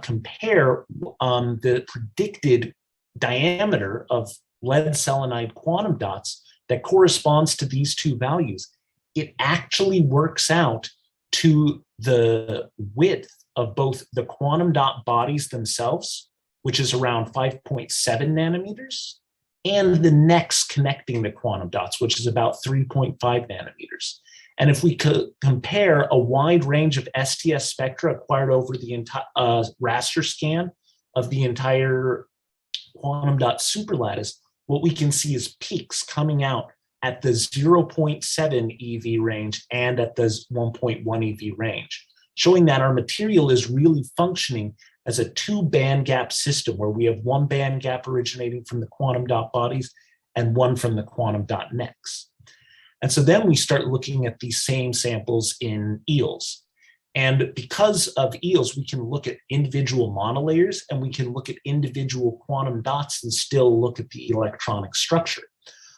compare the predicted diameter of lead selenide quantum dots that corresponds to these two values, it actually works out to the width of both the quantum dot bodies themselves, which is around 5.7 nanometers, and the necks connecting the quantum dots, which is about 3.5 nanometers. And if we could compare a wide range of STS spectra acquired over the entire raster scan of the entire quantum dot superlattice, what we can see is peaks coming out at the 0.7 EV range and at the 1.1 EV range, showing that our material is really functioning as a two band gap system where we have one band gap originating from the quantum dot bodies and one from the quantum dot necks. And so then we start looking at these same samples in eels. And because of eels, we can look at individual monolayers and we can look at individual quantum dots and still look at the electronic structure.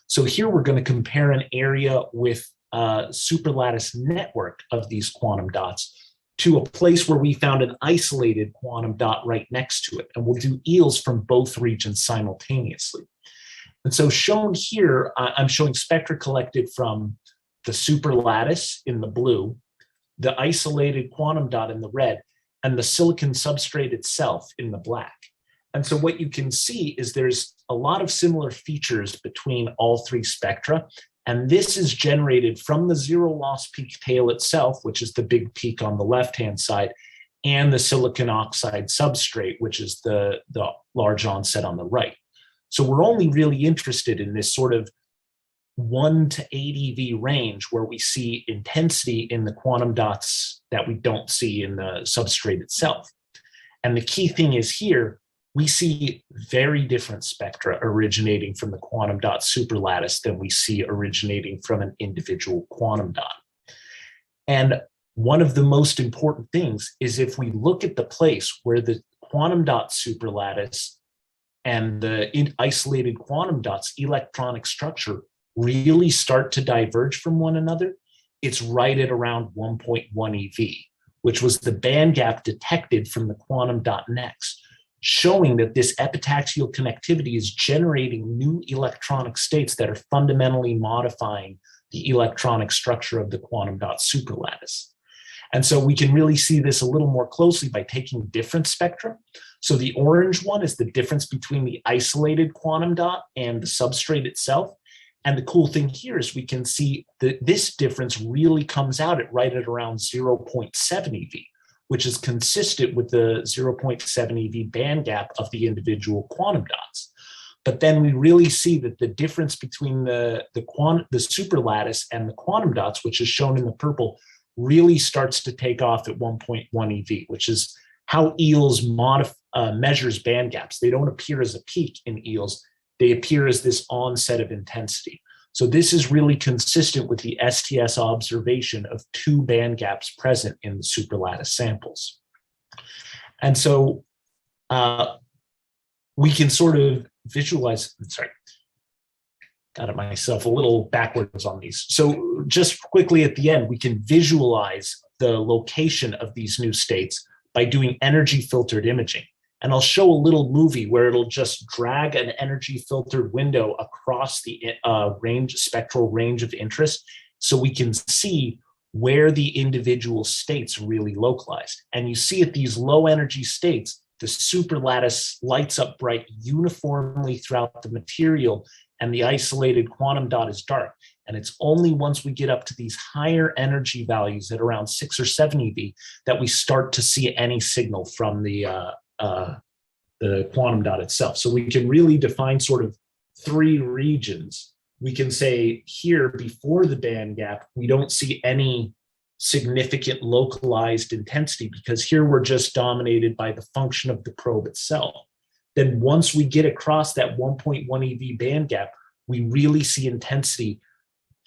So here we're going to compare an area with a superlattice network of these quantum dots to a place where we found an isolated quantum dot right next to it. And we'll do eels from both regions simultaneously. And so shown here, I'm showing spectra collected from the superlattice in the blue, the isolated quantum dot in the red, and the silicon substrate itself in the black. And so what you can see is there's a lot of similar features between all three spectra. And this is generated from the zero loss peak tail itself, which is the big peak on the left-hand side, and the silicon oxide substrate, which is the large onset on the right. So we're only really interested in this sort of 1 to 8 EV range where we see intensity in the quantum dots that we don't see in the substrate itself. And the key thing is here, we see very different spectra originating from the quantum dot superlattice than we see originating from an individual quantum dot. And one of the most important things is if we look at the place where the quantum dot superlattice and the isolated quantum dots electronic structure really start to diverge from one another, it's right at around 1.1 EV, which was the band gap detected from the quantum dot necks, showing that this epitaxial connectivity is generating new electronic states that are fundamentally modifying the electronic structure of the quantum dot superlattice. And so we can really see this a little more closely by taking different spectra. So the orange one is the difference between the isolated quantum dot and the substrate itself. And the cool thing here is we can see that this difference really comes out at right at around 0.7 EV, which is consistent with the 0.7 eV band gap of the individual quantum dots. But then we really see that the difference between the superlattice and the quantum dots, which is shown in the purple, really starts to take off at 1.1 eV, which is how EELS measures band gaps. They don't appear as a peak in EELS, they appear as this onset of intensity. So this is really consistent with the STS observation of 2 band gaps present in the superlattice samples. And so we can sort of visualize, sorry, got it myself a little backwards on these. So just quickly at the end, we can visualize the location of these new states by doing energy filtered imaging. And I'll show a little movie where it'll just drag an energy filtered window across the spectral range of interest, so we can see where the individual states really localized. And you see at these low energy states, the superlattice lights up bright uniformly throughout the material, and the isolated quantum dot is dark. And it's only once we get up to these higher energy values at around 6 or 7 eV that we start to see any signal from the quantum dot itself. So we can really define sort of 3 regions. We can say here before the band gap, we don't see any significant localized intensity because here we're just dominated by the function of the probe itself. Then once we get across that 1.1 eV band gap, we really see intensity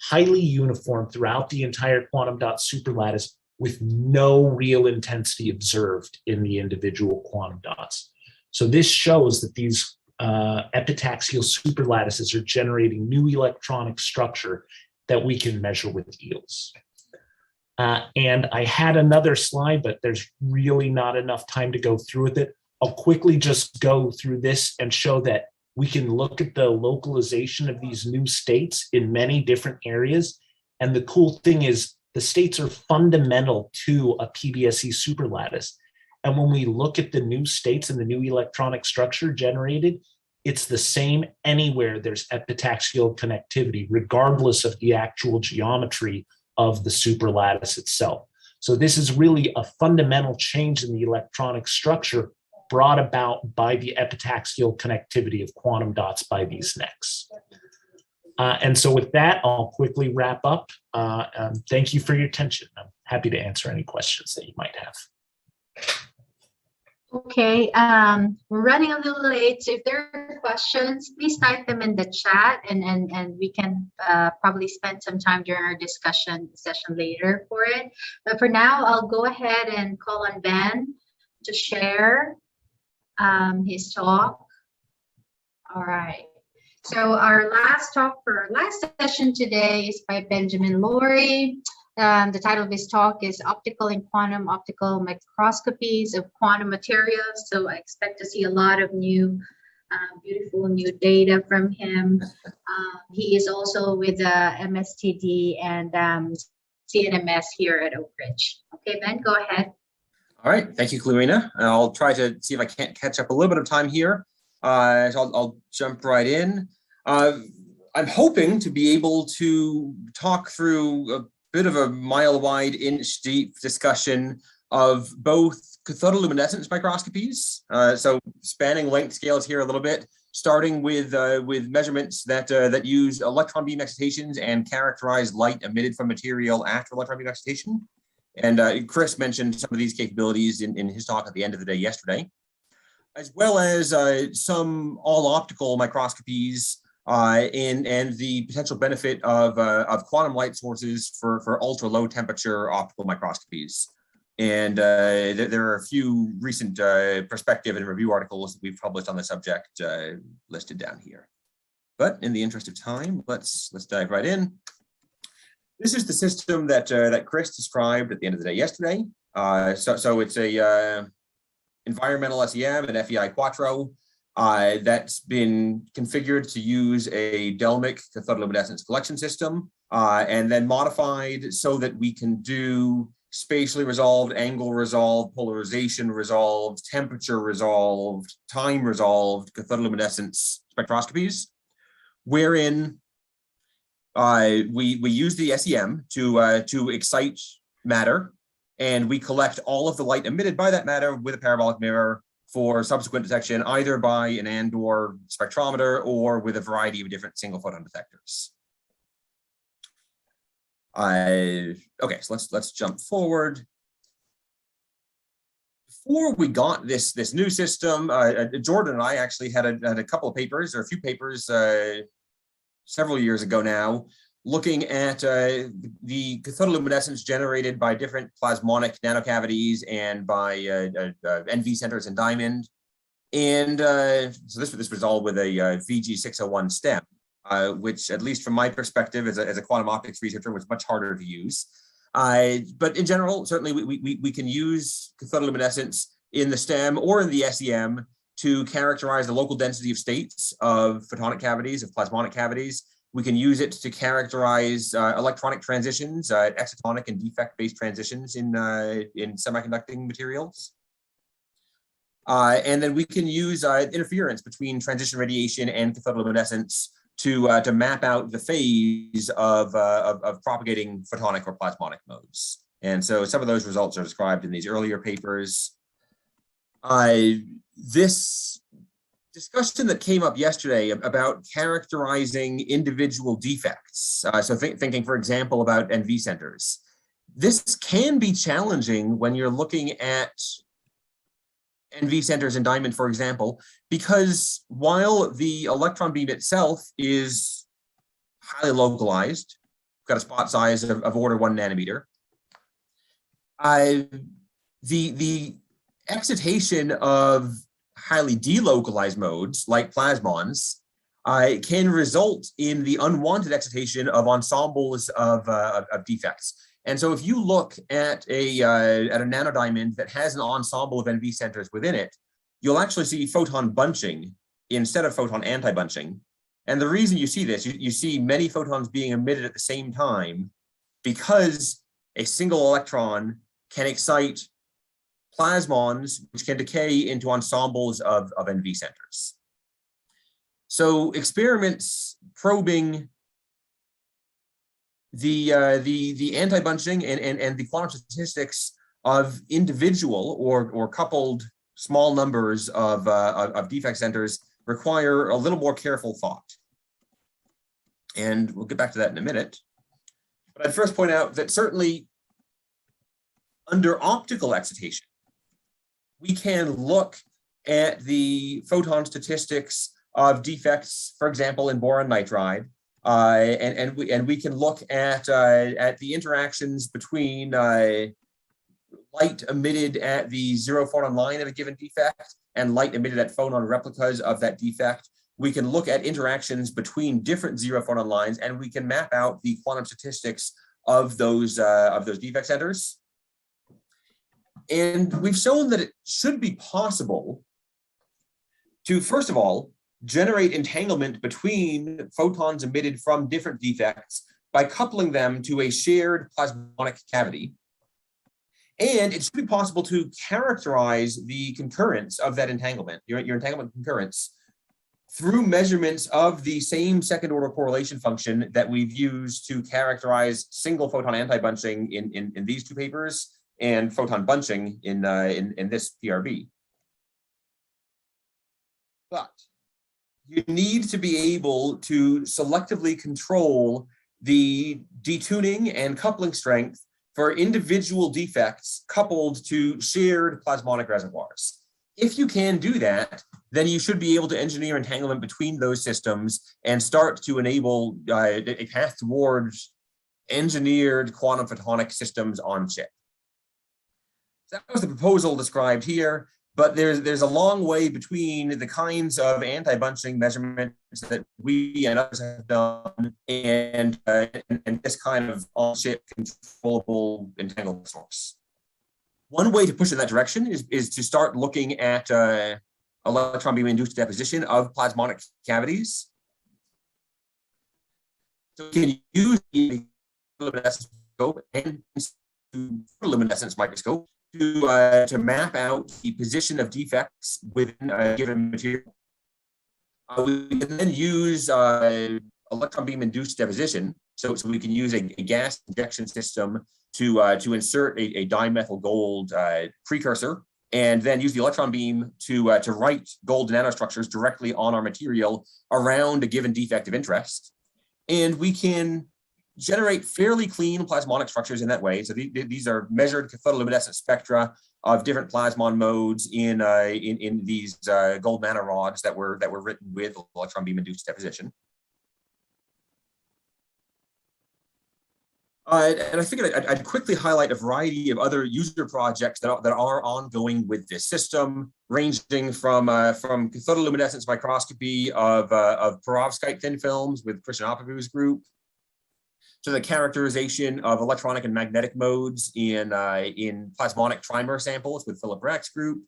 highly uniform throughout the entire quantum dot superlattice with no real intensity observed in the individual quantum dots. So this shows that these epitaxial superlattices are generating new electronic structure that we can measure with EELS. And I had another slide, but there's really not enough time to go through with it. I'll quickly just go through this and show that we can look at the localization of these new states in many different areas. And the cool thing is the states are fundamental to a PBSE superlattice. And when we look at the new states and the new electronic structure generated, it's the same anywhere there's epitaxial connectivity, regardless of the actual geometry of the superlattice itself. So this is really a fundamental change in the electronic structure brought about by the epitaxial connectivity of quantum dots by these necks. And so with that, I'll quickly wrap up. Thank you for your attention. I'm happy to answer any questions that you might have. Okay, we're running a little late, so if there are questions, please type them in the chat, and we can probably spend some time during our discussion session later for it. But for now, I'll go ahead and call on Ben to share his talk. All right. So our last talk for our last session today is by Benjamin Laurie. The title of his talk is Optical and Quantum Optical Microscopies of Quantum Materials. So I expect to see a lot of new, beautiful new data from him. He is also with MSTD and CNMS here at Oak Ridge. Okay, Ben, go ahead. All right, thank you, Clarina. I'll try to see if I can't catch up a little bit of time here. So I'll jump right in. I'm hoping to be able to talk through a bit of a mile-wide, inch-deep discussion of both cathodoluminescence microscopies, so spanning length scales here a little bit, starting with measurements that use electron beam excitations and characterize light emitted from material after electron beam excitation. And Chris mentioned some of these capabilities in his talk at the end of the day yesterday, as well as some all-optical microscopies and the potential benefit of quantum light sources for ultra-low temperature optical microscopies. And there are a few recent perspective and review articles that we've published on the subject listed down here. But in the interest of time, let's dive right in. This is the system that Chris described at the end of the day yesterday. So it's a environmental SEM and FEI Quattro that's been configured to use a Delmic cathodoluminescence collection system and then modified so that we can do spatially resolved, angle resolved, polarization resolved, temperature resolved, time resolved cathodoluminescence spectroscopies, wherein we use the SEM to excite matter and we collect all of the light emitted by that matter with a parabolic mirror for subsequent detection, either by an Andor spectrometer or with a variety of different single photon detectors. Okay, so let's jump forward. Before we got this new system, Jordan and I actually had a couple of papers, or a few papers, several years ago now, looking at the cathodoluminescence generated by different plasmonic nanocavities and by NV centers in diamond. And so this was all with a VG601 stem, which, at least from my perspective as a quantum optics researcher, was much harder to use. But in general, certainly we can use cathodoluminescence in the stem or in the SEM to characterize the local density of states of photonic cavities, of plasmonic cavities. We can use it to characterize electronic transitions, excitonic and defect-based transitions in semiconducting materials. And then we can use interference between transition radiation and cathodoluminescence to map out the phase of propagating photonic or plasmonic modes. And so some of those results are described in these earlier papers. This discussion that came up yesterday about characterizing individual defects. So thinking, for example, about NV centers. This can be challenging when you're looking at NV centers in diamond, for example, because while the electron beam itself is highly localized, got a spot size of order 1 nanometer, the excitation of highly delocalized modes like plasmons can result in the unwanted excitation of ensembles of defects. And so if you look at a nanodiamond that has an ensemble of NV centers within it, you'll actually see photon bunching instead of photon anti-bunching. And the reason you see this, you see many photons being emitted at the same time because a single electron can excite plasmons, which can decay into ensembles of NV centers. So experiments probing the anti-bunching and the quantum statistics of individual or coupled small numbers of defect centers require a little more careful thought. And we'll get back to that in a minute. But I'd first point out that certainly under optical excitation, we can look at the photon statistics of defects, for example, in boron nitride, and we can look at the interactions between light emitted at the 0 photon line of a given defect and light emitted at photon replicas of that defect. We can look at interactions between different 0 photon lines, and we can map out the quantum statistics of those defect centers. And we've shown that it should be possible to, first of all, generate entanglement between photons emitted from different defects by coupling them to a shared plasmonic cavity. And it should be possible to characterize the concurrence of that entanglement, your entanglement concurrence, through measurements of the same second order correlation function that we've used to characterize single photon anti-bunching in these two papers and photon bunching in this PRB. But you need to be able to selectively control the detuning and coupling strength for individual defects coupled to shared plasmonic reservoirs. If you can do that, then you should be able to engineer entanglement between those systems and start to enable a path towards engineered quantum photonic systems on chip. So that was the proposal described here, but there's a long way between the kinds of anti-bunching measurements that we and others have done and this kind of on-chip controllable entanglement source. One way to push in that direction is to start looking at electron beam induced deposition of plasmonic cavities. So we can use the luminescence microscope and luminescence microscope to map out the position of defects within a given material. We can then use electron beam induced deposition So we can use a gas injection system to insert a dimethyl gold precursor, and then use the electron beam to write gold nanostructures directly on our material around a given defect of interest. And we can generate fairly clean plasmonic structures in that way. So these are measured cathodoluminescent spectra of different plasmon modes in these gold nanorods that were written with electron beam induced deposition. And I figured I'd quickly highlight a variety of other user projects that are ongoing with this system, ranging from cathodoluminescence microscopy of perovskite thin films with Christian Oppebu's group, to the characterization of electronic and magnetic modes in plasmonic trimer samples with Philip Reck's group,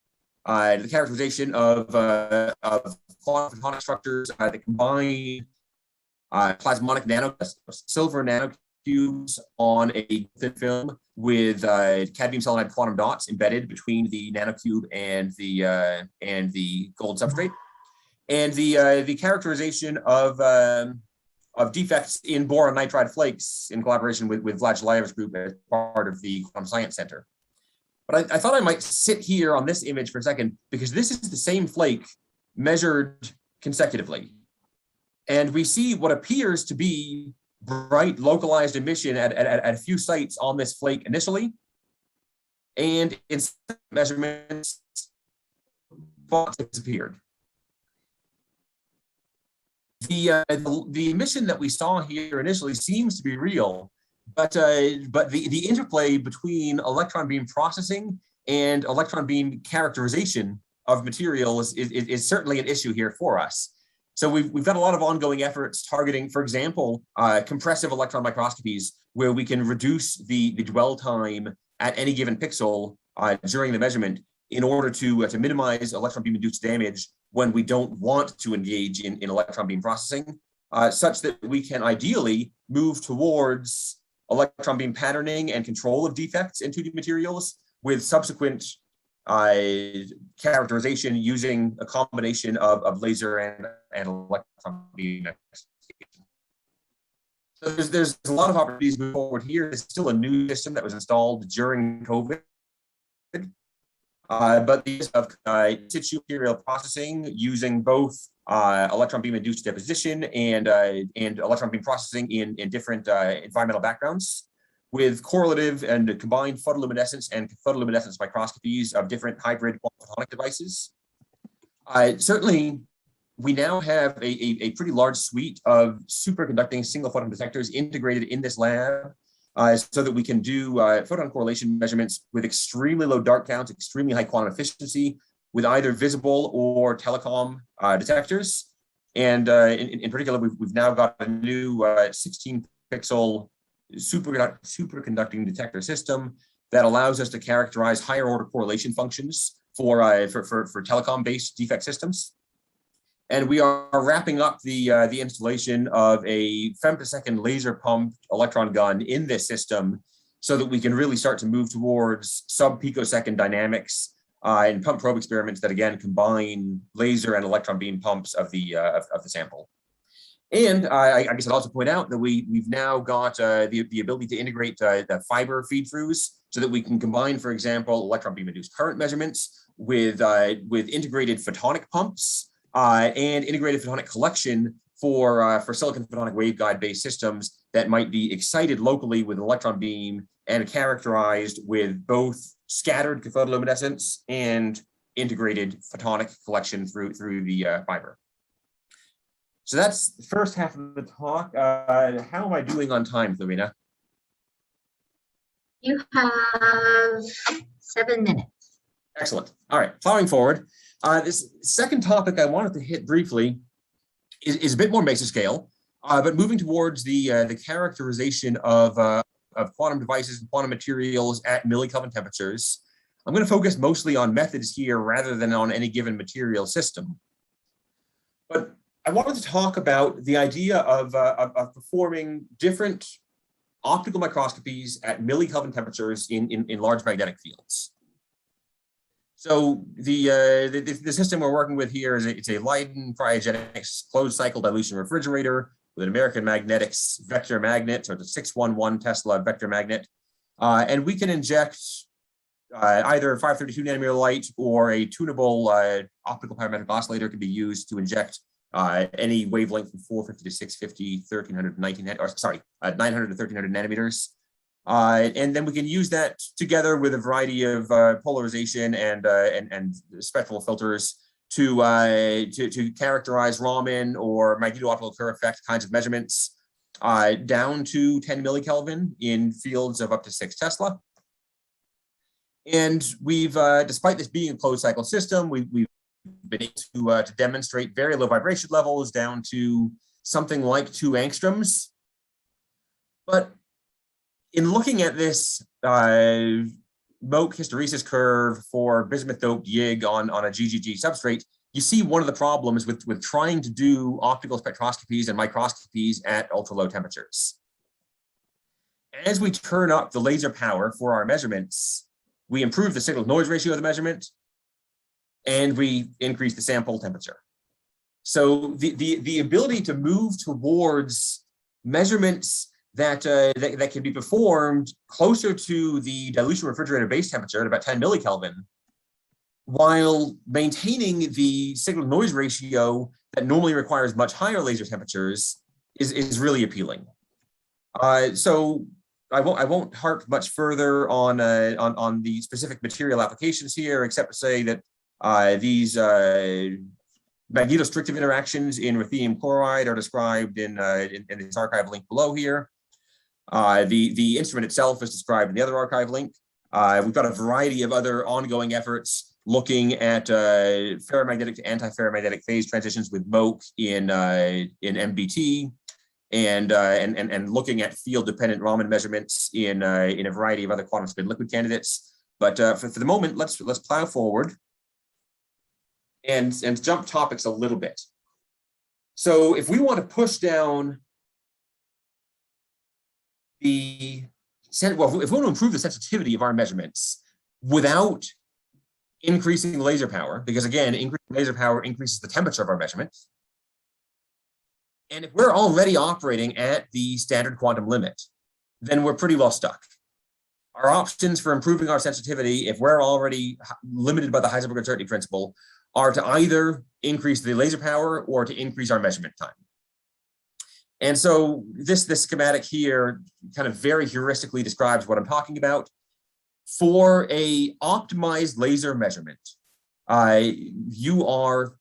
the characterization of quantum photonic structures that combine plasmonic silver nanocubes on a thin film with cadmium selenide quantum dots embedded between the nanocube and the gold substrate, and the characterization of defects in boron nitride flakes in collaboration with Vlad Chilayev's group as part of the Quantum Science Center. But I thought I might sit here on this image for a second, because this is the same flake measured consecutively. And we see what appears to be bright localized emission at a few sites on this flake initially. And in measurements, spots disappeared. The emission that we saw here initially seems to be real, but the interplay between electron beam processing and electron beam characterization of materials is certainly an issue here for us. So we've got a lot of ongoing efforts targeting, for example, compressive electron microscopies, where we can reduce the dwell time at any given pixel during the measurement in order to minimize electron beam induced damage when we don't want to engage in electron beam processing, such that we can ideally move towards electron beam patterning and control of defects in 2D materials with subsequent characterization using a combination of laser and electron beam. So there's a lot of opportunities moving forward here. It's still a new system that was installed during COVID. But the use of situ material processing using both electron beam induced deposition and electron beam processing in different environmental backgrounds, with correlative and combined photoluminescence and photoluminescence microscopies of different hybrid photonic devices. Certainly, we now have a pretty large suite of superconducting single photon detectors integrated in this lab, so that we can do photon correlation measurements with extremely low dark counts, extremely high quantum efficiency, with either visible or telecom detectors. And in particular, we've now got a new 16 pixel superconducting detector system that allows us to characterize higher order correlation functions for telecom-based defect systems. And we are wrapping up the installation of a femtosecond laser pumped electron gun in this system, so that we can really start to move towards sub-picosecond dynamics in pump probe experiments that again combine laser and electron beam pumps of the sample. And I guess I'd also point out that we've now got the ability to integrate the fiber feed-throughs, so that we can combine, for example, electron beam induced current measurements with integrated photonic pumps. And integrated photonic collection for silicon photonic waveguide based systems that might be excited locally with an electron beam and characterized with both scattered cathodoluminescence and integrated photonic collection through the fiber. So that's the first half of the talk. How am I doing on time, Clarina? You have 7 minutes. Excellent. All right, plowing forward. This second topic I wanted to hit briefly is a bit more mesoscale, but moving towards the characterization of quantum devices and quantum materials at millikelvin temperatures. I'm going to focus mostly on methods here rather than on any given material system. But I wanted to talk about the idea of performing different optical microscopies at millikelvin temperatures in large magnetic fields. So the system we're working with here is it's a Leiden cryogenics closed cycle dilution refrigerator with an American Magnetics vector magnet, so it's a 611 Tesla vector magnet. And we can inject either 532 nanometer light or a tunable optical parametric oscillator can be used to inject any wavelength from 450 to 650, 1300 to 900 to 1300 nanometers. And then we can use that together with a variety of polarization and spectral filters to characterize Raman or magneto-optical Kerr effect kinds of measurements down to 10 millikelvin in fields of up to 6 Tesla. And we've, despite this being a closed cycle system, we've been able to demonstrate very low vibration levels down to something like 2 angstroms. But in looking at this Moak hysteresis curve for bismuth-doped YIG on a GGG substrate, you see one of the problems with trying to do optical spectroscopies and microscopies at ultra-low temperatures. As we turn up the laser power for our measurements, we improve the signal-noise ratio of the measurement, and we increase the sample temperature. So the ability to move towards measurements that can be performed closer to the dilution refrigerator base temperature at about 10 millikelvin, while maintaining the signal-noise ratio that normally requires much higher laser temperatures is really appealing. So I won't harp much further on the specific material applications here, except to say that these magnetostrictive interactions in ruthenium chloride are described in this archive link below here. The instrument itself is described in the other archive link. We've got a variety of other ongoing efforts looking at ferromagnetic to anti-ferromagnetic phase transitions with Moak in MBT. And looking at field-dependent Raman measurements in a variety of other quantum spin liquid candidates. But for the moment, let's plow forward and jump topics a little bit. So if we want to push down if we want to improve the sensitivity of our measurements without increasing laser power, because again, increasing laser power increases the temperature of our measurements. And if we're already operating at the standard quantum limit, then we're pretty well stuck. Our options for improving our sensitivity, if we're already limited by the Heisenberg uncertainty principle, are to either increase the laser power or to increase our measurement time. And so this schematic here kind of very heuristically describes what I'm talking about. For a optimized laser measurement, you are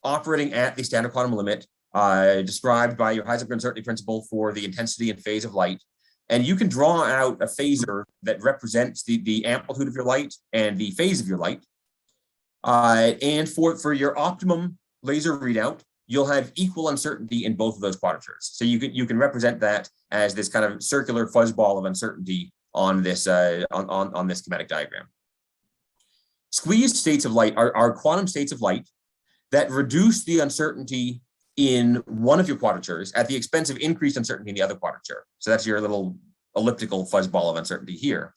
operating at the standard quantum limit described by your Heisenberg uncertainty principle for the intensity and phase of light. And you can draw out a phasor that represents the amplitude of your light and the phase of your light. And for your optimum laser readout, you'll have equal uncertainty in both of those quadratures. So you can represent that as this kind of circular fuzzball of uncertainty on this on this schematic diagram. Squeezed states of light are quantum states of light that reduce the uncertainty in one of your quadratures at the expense of increased uncertainty in the other quadrature. So that's your little elliptical fuzzball of uncertainty here.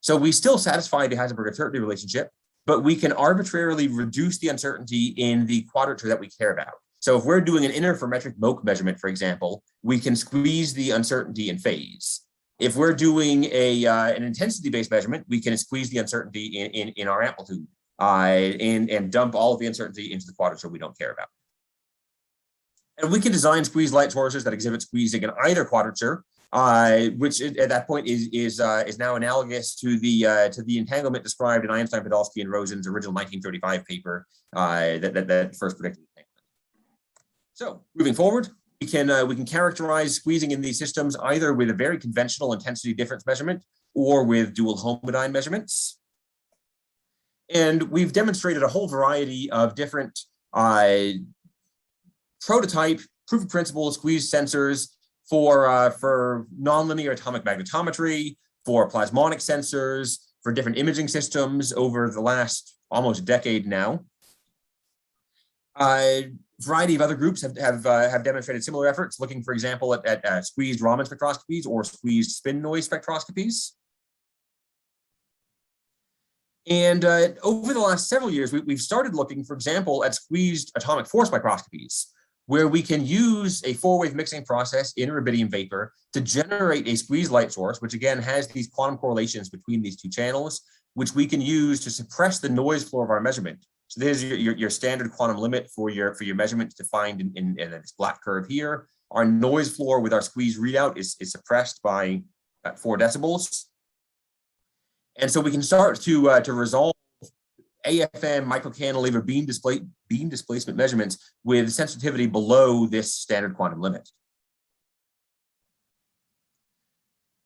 So we still satisfy the Heisenberg uncertainty relationship, but we can arbitrarily reduce the uncertainty in the quadrature that we care about. So if we're doing an interferometric Moak measurement, for example, we can squeeze the uncertainty in phase. If we're doing an intensity-based measurement, we can squeeze the uncertainty in our amplitude and dump all of the uncertainty into the quadrature we don't care about. And we can design squeezed light sources that exhibit squeezing in either quadrature, which at that point is now analogous to the entanglement described in Einstein, Podolsky, and Rosen's original 1935 paper that first predicted entanglement. So moving forward, we can characterize squeezing in these systems either with a very conventional intensity difference measurement or with dual homodine measurements. And we've demonstrated a whole variety of different prototype proof of principle squeeze sensors for nonlinear atomic magnetometry, for plasmonic sensors, for different imaging systems over the last almost decade now. A variety of other groups have demonstrated similar efforts, looking, for example, at squeezed Raman spectroscopies or squeezed spin noise spectroscopies. And over the last several years, we've started looking, for example, at squeezed atomic force microscopies, where we can use a four-wave mixing process in rubidium vapor to generate a squeezed light source, which again has these quantum correlations between these two channels, which we can use to suppress the noise floor of our measurement. So there's your standard quantum limit for your measurement defined in this black curve here. Our noise floor with our squeeze readout is suppressed by 4 decibels. And so we can start to resolve AFM microcantilever beam displacement measurements with sensitivity below this standard quantum limit.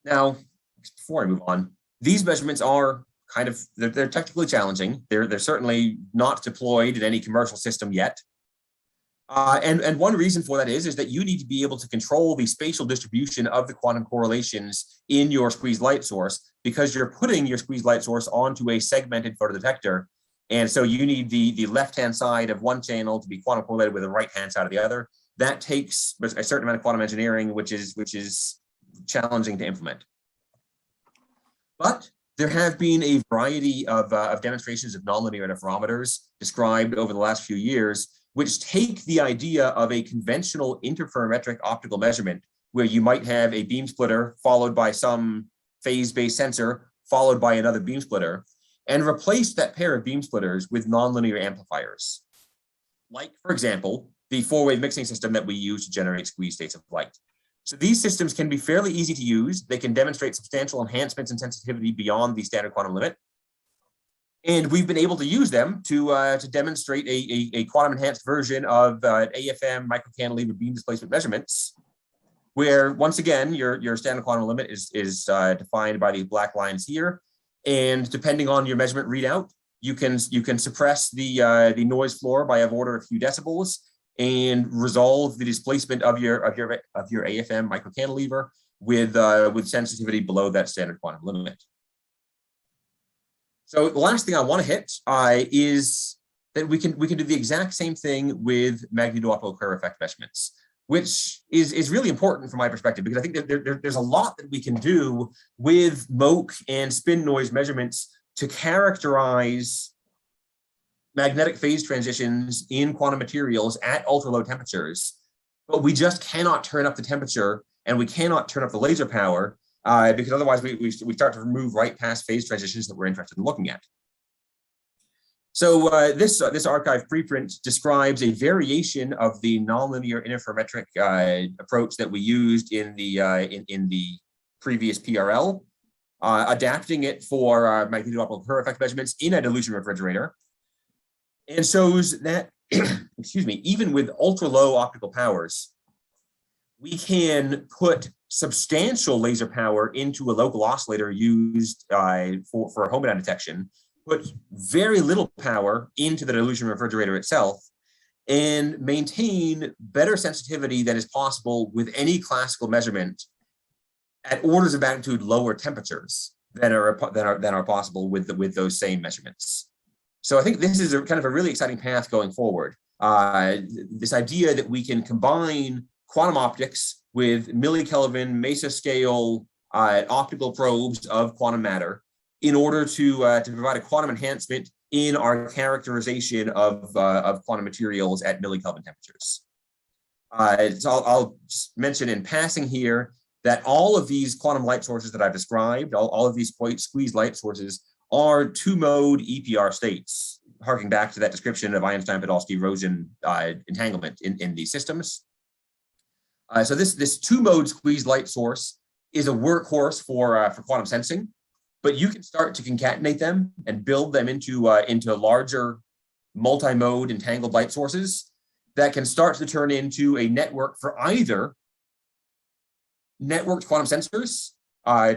Now, before I move on, these measurements are they're technically challenging. They're certainly not deployed in any commercial system yet. And one reason for that is that you need to be able to control the spatial distribution of the quantum correlations in your squeezed light source, because you're putting your squeezed light source onto a segmented photodetector. And so you need the left-hand side of one channel to be quantum correlated with the right-hand side of the other. That takes a certain amount of quantum engineering, which is challenging to implement. But there have been a variety of demonstrations of nonlinear interferometers described over the last few years, which take the idea of a conventional interferometric optical measurement, where you might have a beam splitter followed by some phase-based sensor, followed by another beam splitter, and replace that pair of beam splitters with nonlinear amplifiers. Like, for example, the four-wave mixing system that we use to generate squeeze states of light. So these systems can be fairly easy to use. They can demonstrate substantial enhancements in sensitivity beyond the standard quantum limit. And we've been able to use them to demonstrate a quantum enhanced version of AFM microcantilever beam displacement measurements, where once again, your standard quantum limit is defined by these black lines here. And depending on your measurement readout, you can suppress the noise floor by of order a few decibels and resolve the displacement of your AFM microcantilever with sensitivity below that standard quantum limit. So the last thing I want to hit is that we can do the exact same thing with magneto-optical Kerr effect measurements, which is really important from my perspective, because I think that there's a lot that we can do with MOAK and spin noise measurements to characterize magnetic phase transitions in quantum materials at ultra low temperatures, but we just cannot turn up the temperature and we cannot turn up the laser power because otherwise we start to move right past phase transitions that we're interested in looking at. So this archive preprint describes a variation of the nonlinear interferometric approach that we used in the previous PRL, adapting it for magneto-optical Kerr effect measurements in a dilution refrigerator, and shows that, excuse me, even with ultra low optical powers, we can put substantial laser power into a local oscillator used for homodynamic detection, put very little power into the dilution refrigerator itself, and maintain better sensitivity than is possible with any classical measurement at orders of magnitude lower temperatures than are possible with those same measurements. So I think this is kind of a really exciting path going forward. This idea that we can combine quantum optics with millikelvin mesoscale optical probes of quantum matter in order to provide a quantum enhancement in our characterization of quantum materials at millikelvin temperatures. So I'll just mention in passing here that all of these quantum light sources that I've described, all of these squeezed light sources, are two-mode EPR states, harking back to that description of Einstein-Podolsky-Rosen entanglement in these systems. So this two-mode squeezed light source is a workhorse for quantum sensing, but you can start to concatenate them and build them into larger multi-mode entangled light sources that can start to turn into a network for either networked quantum sensors,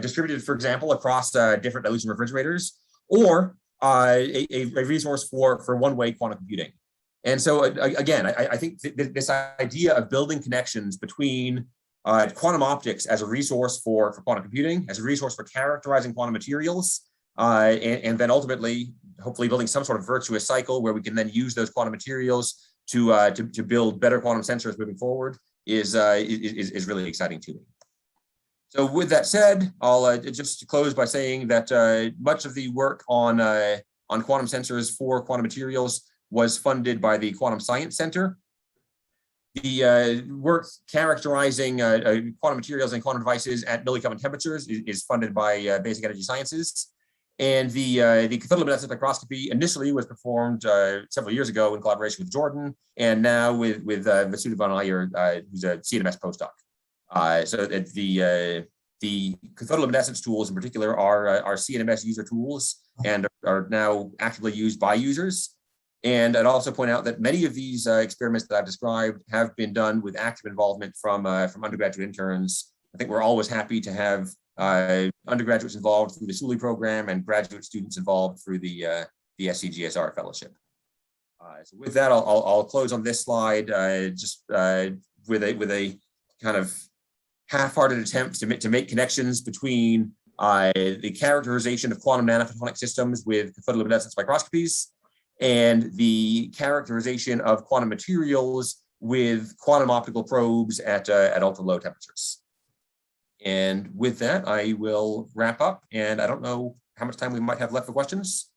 distributed, for example, across different dilution refrigerators, or a resource for one-way quantum computing. And so again, I think this idea of building connections between quantum optics as a resource for quantum computing, as a resource for characterizing quantum materials, and then ultimately, hopefully building some sort of virtuous cycle where we can then use those quantum materials to build better quantum sensors moving forward is really exciting to me. So with that said, I'll just close by saying that much of the work on quantum sensors for quantum materials was funded by the Quantum Science Center. work characterizing quantum materials and quantum devices at millikelvin temperatures is funded by Basic Energy Sciences. And the cathodioluminescent spectroscopy initially was performed several years ago in collaboration with Jordan, and now with Vasudha von Ayer, who's a CNMS postdoc. So the cathodioluminescence tools in particular are CNMS user tools and are now actively used by users. And I'd also point out that many of these experiments that I've described have been done with active involvement from undergraduate interns. I think we're always happy to have undergraduates involved through the SULI program and graduate students involved through the SCGSR fellowship. So with that, I'll close on this slide just with a kind of half-hearted attempt to make connections between the characterization of quantum nanophotonic systems with cathodioluminescent spectroscopies and the characterization of quantum materials with quantum optical probes at ultra-low temperatures. And with that, I will wrap up. And I don't know how much time we might have left for questions.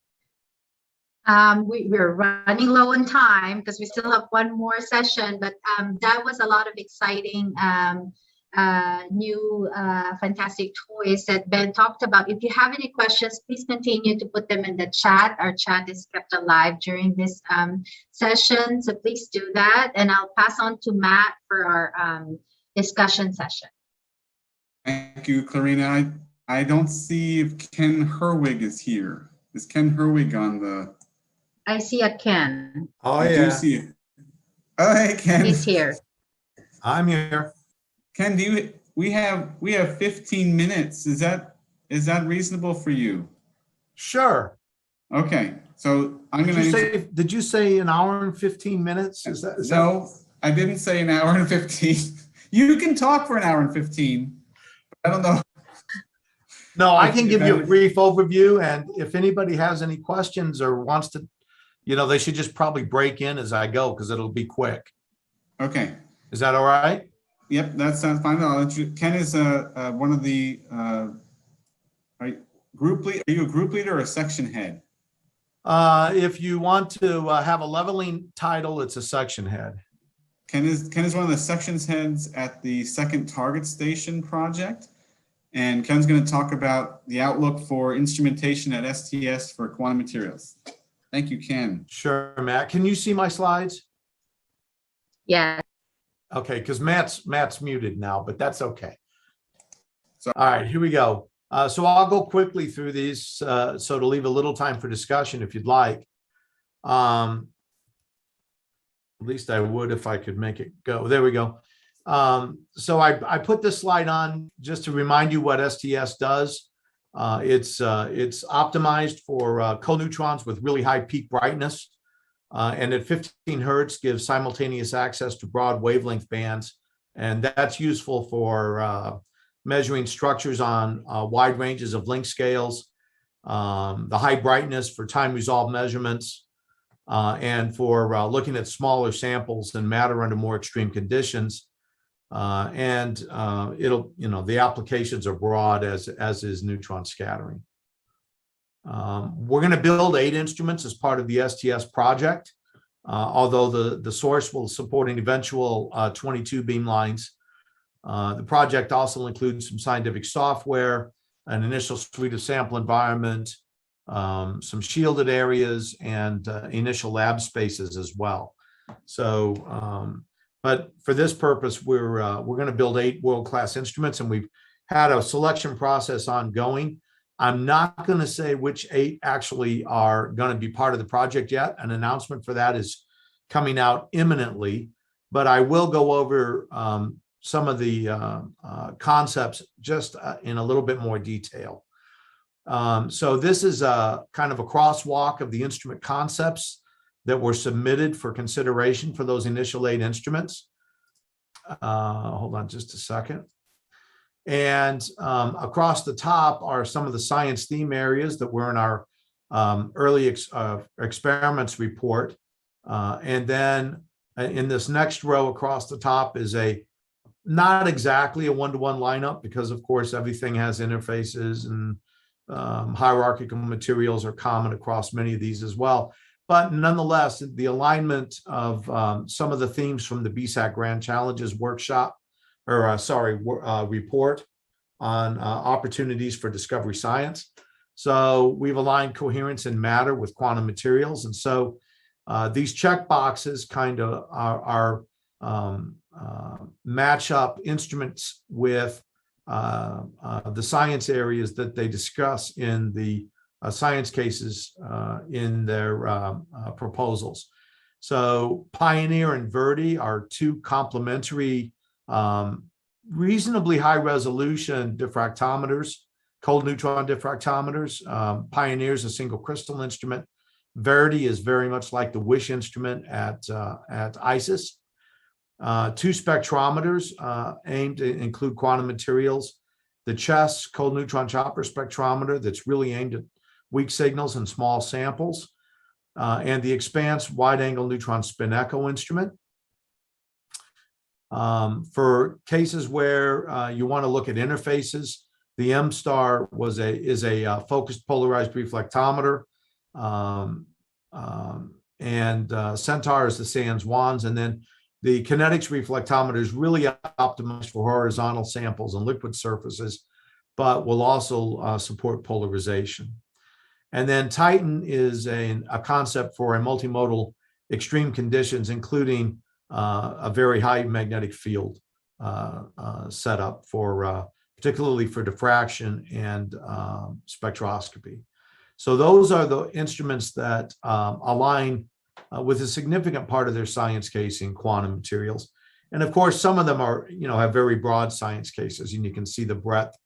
We're running low on time because we still have one more session, but that was a lot of exciting new fantastic toys that Ben talked about. If you have any questions, please continue to put them in the chat. Our chat is kept alive during this session, so please do that. And I'll pass on to Matt for our discussion session. Thank you, Clarina. I don't see if Ken Herwig is here. Is Ken Herwig on the? I see a Ken. Oh, I yeah. do see it. Oh, hey, Ken. He's here. I'm here. Ken, we have 15 minutes. Is that reasonable for you? Sure. Okay. So I'm going to Did you say an hour and 15 minutes? Is that no, I didn't say an hour and 15. You can talk for an hour and 15. I don't know. No, I can give you a brief overview, and if anybody has any questions or wants to, they should just probably break in as I go because it'll be quick. Okay. Is that all right? Yep, that sounds fine. Ken is one of the group lead. Are you a group leader or a section head? If you want to have a leveling title, it's a section head. Ken is one of the sections heads at the second target station project. And Ken's going to talk about the outlook for instrumentation at STS for quantum materials. Thank you, Ken. Sure, Matt. Can you see my slides? Yeah. Okay, because Matt's muted now, but that's okay. So, all right, here we go. So I'll go quickly through these so to leave a little time for discussion if you'd like. At least I would if I could make it go. There we go. So I put this slide on just to remind you what STS does. It's optimized for co-neutrons with really high peak brightness. And at 15 hertz gives simultaneous access to broad wavelength bands. And that's useful for measuring structures on wide ranges of length scales, the high brightness for time resolved measurements, and for looking at smaller samples and matter under more extreme conditions. The applications are broad as is neutron scattering. We're going to build 8 instruments as part of the STS project, although the source will support an eventual 22 beamlines. The project also includes some scientific software, an initial suite of sample environment, some shielded areas, and initial lab spaces as well. So, but for this purpose, we're going to build 8 world-class instruments, and we've had a selection process ongoing. I'm not going to say which 8 actually are going to be part of the project yet. An announcement for that is coming out imminently, but I will go over some of the concepts just in a little bit more detail. So this is a kind of a crosswalk of the instrument concepts that were submitted for consideration for those initial 8 instruments. Hold on just a second. And across the top are some of the science theme areas that were in our early experiments report. And then in this next row across the top is not exactly a one-to-one lineup, because of course everything has interfaces, and hierarchical materials are common across many of these as well. but nonetheless, the alignment of some of the themes from the BSAC Grand Challenges workshop, or report on opportunities for discovery science. So we've aligned coherence and matter with quantum materials. And so these check boxes kind of are match up instruments with the science areas that they discuss in the science cases in their proposals. So Pioneer and Verdi are two complementary, reasonably high resolution diffractometers, cold neutron diffractometers. Pioneer is a single crystal instrument. Verdi is very much like the WISH instrument at ISIS. Two spectrometers aimed to include quantum materials. The CHESS cold neutron chopper spectrometer that's really aimed at weak signals and small samples, and the Expanse wide-angle neutron spin echo instrument. For cases where you want to look at interfaces, the MSTAR is a focused polarized reflectometer, and Centaur is the SANS-WANS, and then the kinetics reflectometer is really optimized for horizontal samples and liquid surfaces, but will also support polarization. And then Titan is a concept for a multimodal extreme conditions, including a very high magnetic field setup for particularly for diffraction and spectroscopy. So those are the instruments that align with a significant part of their science case in quantum materials. And of course, some of them are, have very broad science cases, and you can see the breadth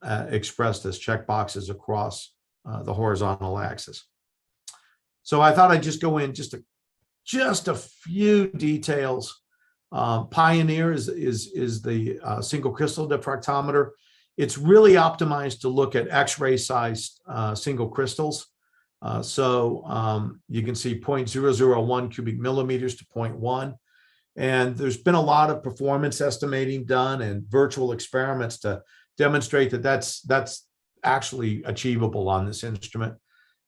expressed as checkboxes across the horizontal axis. So I thought I'd just go in just a few details. Pioneer is the single crystal diffractometer. It's really optimized to look at X-ray sized single crystals. So you can see 0.001 cubic millimeters to 0.1. And there's been a lot of performance estimating done and virtual experiments to demonstrate that that's actually achievable on this instrument.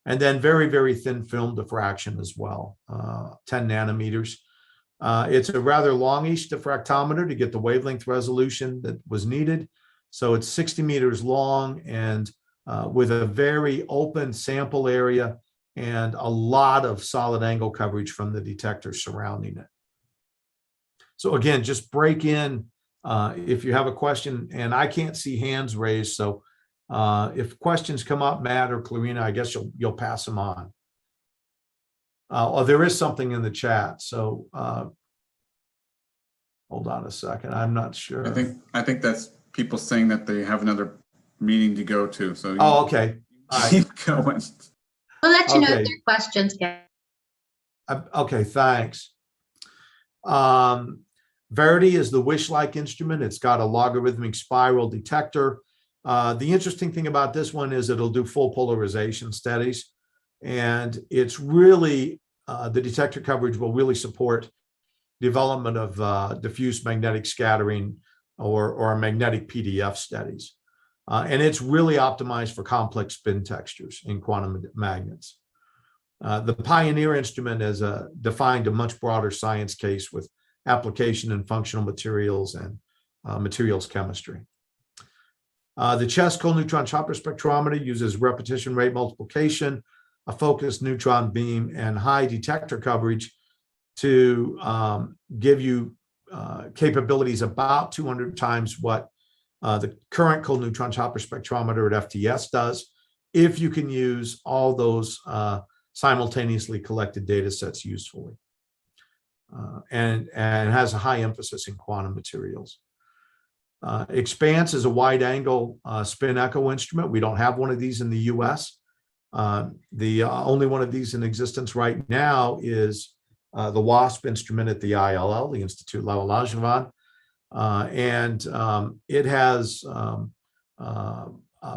And then very, very thin film diffraction as well, 10 nanometers. It's a rather longish diffractometer to get the wavelength resolution that was needed. So it's 60 meters long and with a very open sample area and a lot of solid angle coverage from the detectors surrounding it. So again, just break in if you have a question, and I can't see hands raised. So if questions come up, Matt or Clarina, I guess you'll pass them on. Oh, there is something in the chat. So hold on a second. I'm not sure. I think that's people saying that they have another meeting to go to. So okay. Keep going. We'll let you know if there are questions. Okay, thanks. Verdi is the WISH-like instrument. It's got a logarithmic spiral detector. The interesting thing about this one is it'll do full polarization studies, and it's really the detector coverage will really support development of diffuse magnetic scattering or magnetic PDF studies. And it's really optimized for complex spin textures in quantum magnets. The Pioneer instrument has defined a much broader science case with application in functional materials and materials chemistry. The CHESS cold neutron chopper spectrometer uses repetition rate multiplication, a focused neutron beam, and high detector coverage to give you capabilities about 200 times what the current cold neutron chopper spectrometer at FTS does, if you can use all those simultaneously collected data sets usefully. And has a high emphasis in quantum materials. Expanse is a wide angle spin echo instrument. We don't have one of these in the US. The only one of these in existence right now is the WASP instrument at the ILL, the Institut Langevin. And it has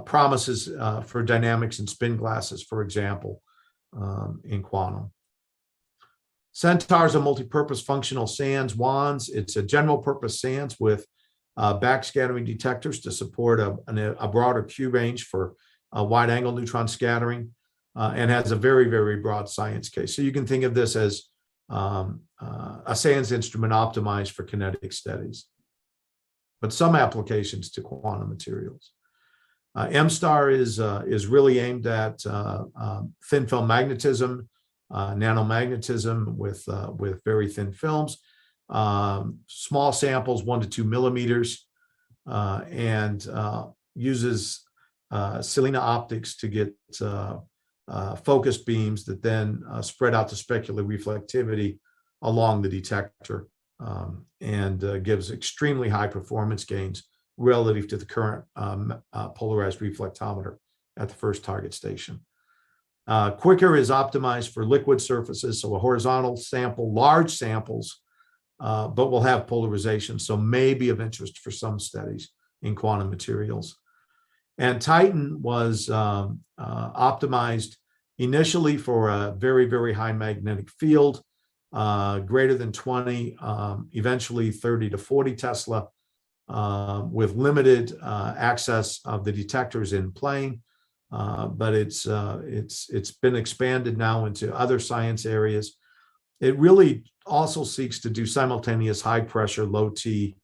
promises for dynamics and spin glasses, for example, in quantum. Centaur is a multi-purpose functional SANS-WANS. It's a general purpose SANS with backscattering detectors to support a broader Q range for wide angle neutron scattering. and has a very, very broad science case. So you can think of this as a SANS instrument optimized for kinetic studies, but some applications to quantum materials. MSTAR is really aimed at thin film magnetism, nanomagnetism with very thin films, small samples, 1 to 2 millimeters, and uses Selena optics to get focused beams that then spread out to specular reflectivity along the detector, and gives extremely high performance gains relative to the current polarized reflectometer at the first target station. Quicker is optimized for liquid surfaces, so a horizontal sample, large samples, but will have polarization, so may be of interest for some studies in quantum materials. And Titan was optimized initially for a very, very high magnetic field, greater than 20, eventually 30 to 40 Tesla, with limited access of the detectors in plane, but it's been expanded now into other science areas. It really also seeks to do simultaneous high pressure, low T,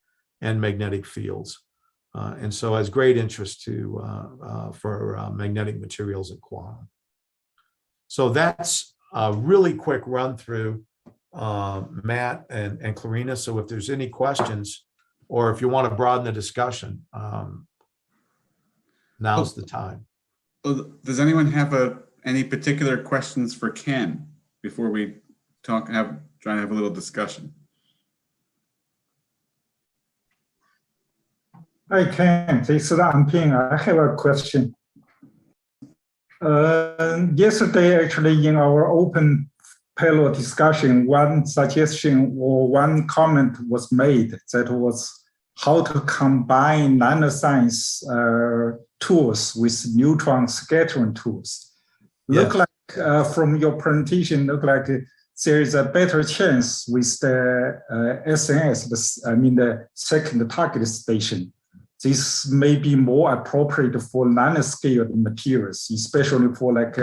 and magnetic fields, and so has great interest for magnetic materials at quantum. So that's a really quick run through, Matt and Clarina. So if there's any questions, or if you want to broaden the discussion, now's the time. Does anyone have any particular questions for Ken before we try to have a little discussion? Hi Ken, this is Anping. I have a question. Yesterday, actually, in our open panel discussion, one suggestion or one comment was made that was how to combine nanoscience tools with neutron scattering tools. Look like from your presentation, look like there is a better chance with the SNS, the second target station. This may be more appropriate for nanoscale materials, especially for like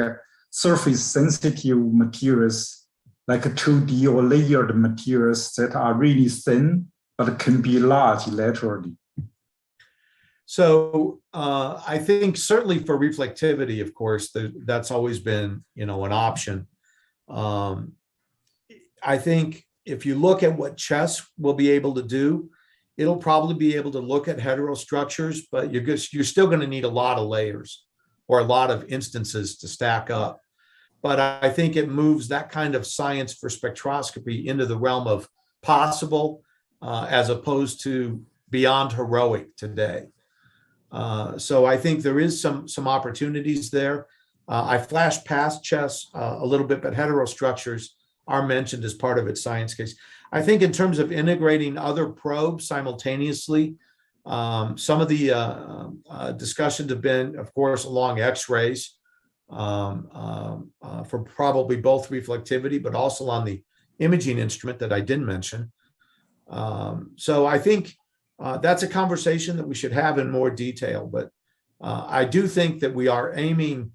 surface sensitive materials, like 2D or layered materials that are really thin, but can be large laterally. So I think certainly for reflectivity, of course, that's always been, an option. I think if you look at what chess will be able to do, it'll probably be able to look at heterostructures, but you're still going to need a lot of layers or a lot of instances to stack up. But I think it moves that kind of science for spectroscopy into the realm of possible, as opposed to beyond heroic today. So I think there is some opportunities there. I flashed past chess a little bit, but heterostructures are mentioned as part of its science case. I think in terms of integrating other probes simultaneously, some of the discussions have been, of course, along X-rays for probably both reflectivity, but also on the imaging instrument that I didn't mention. So I think that's a conversation that we should have in more detail, but I do think that we are aiming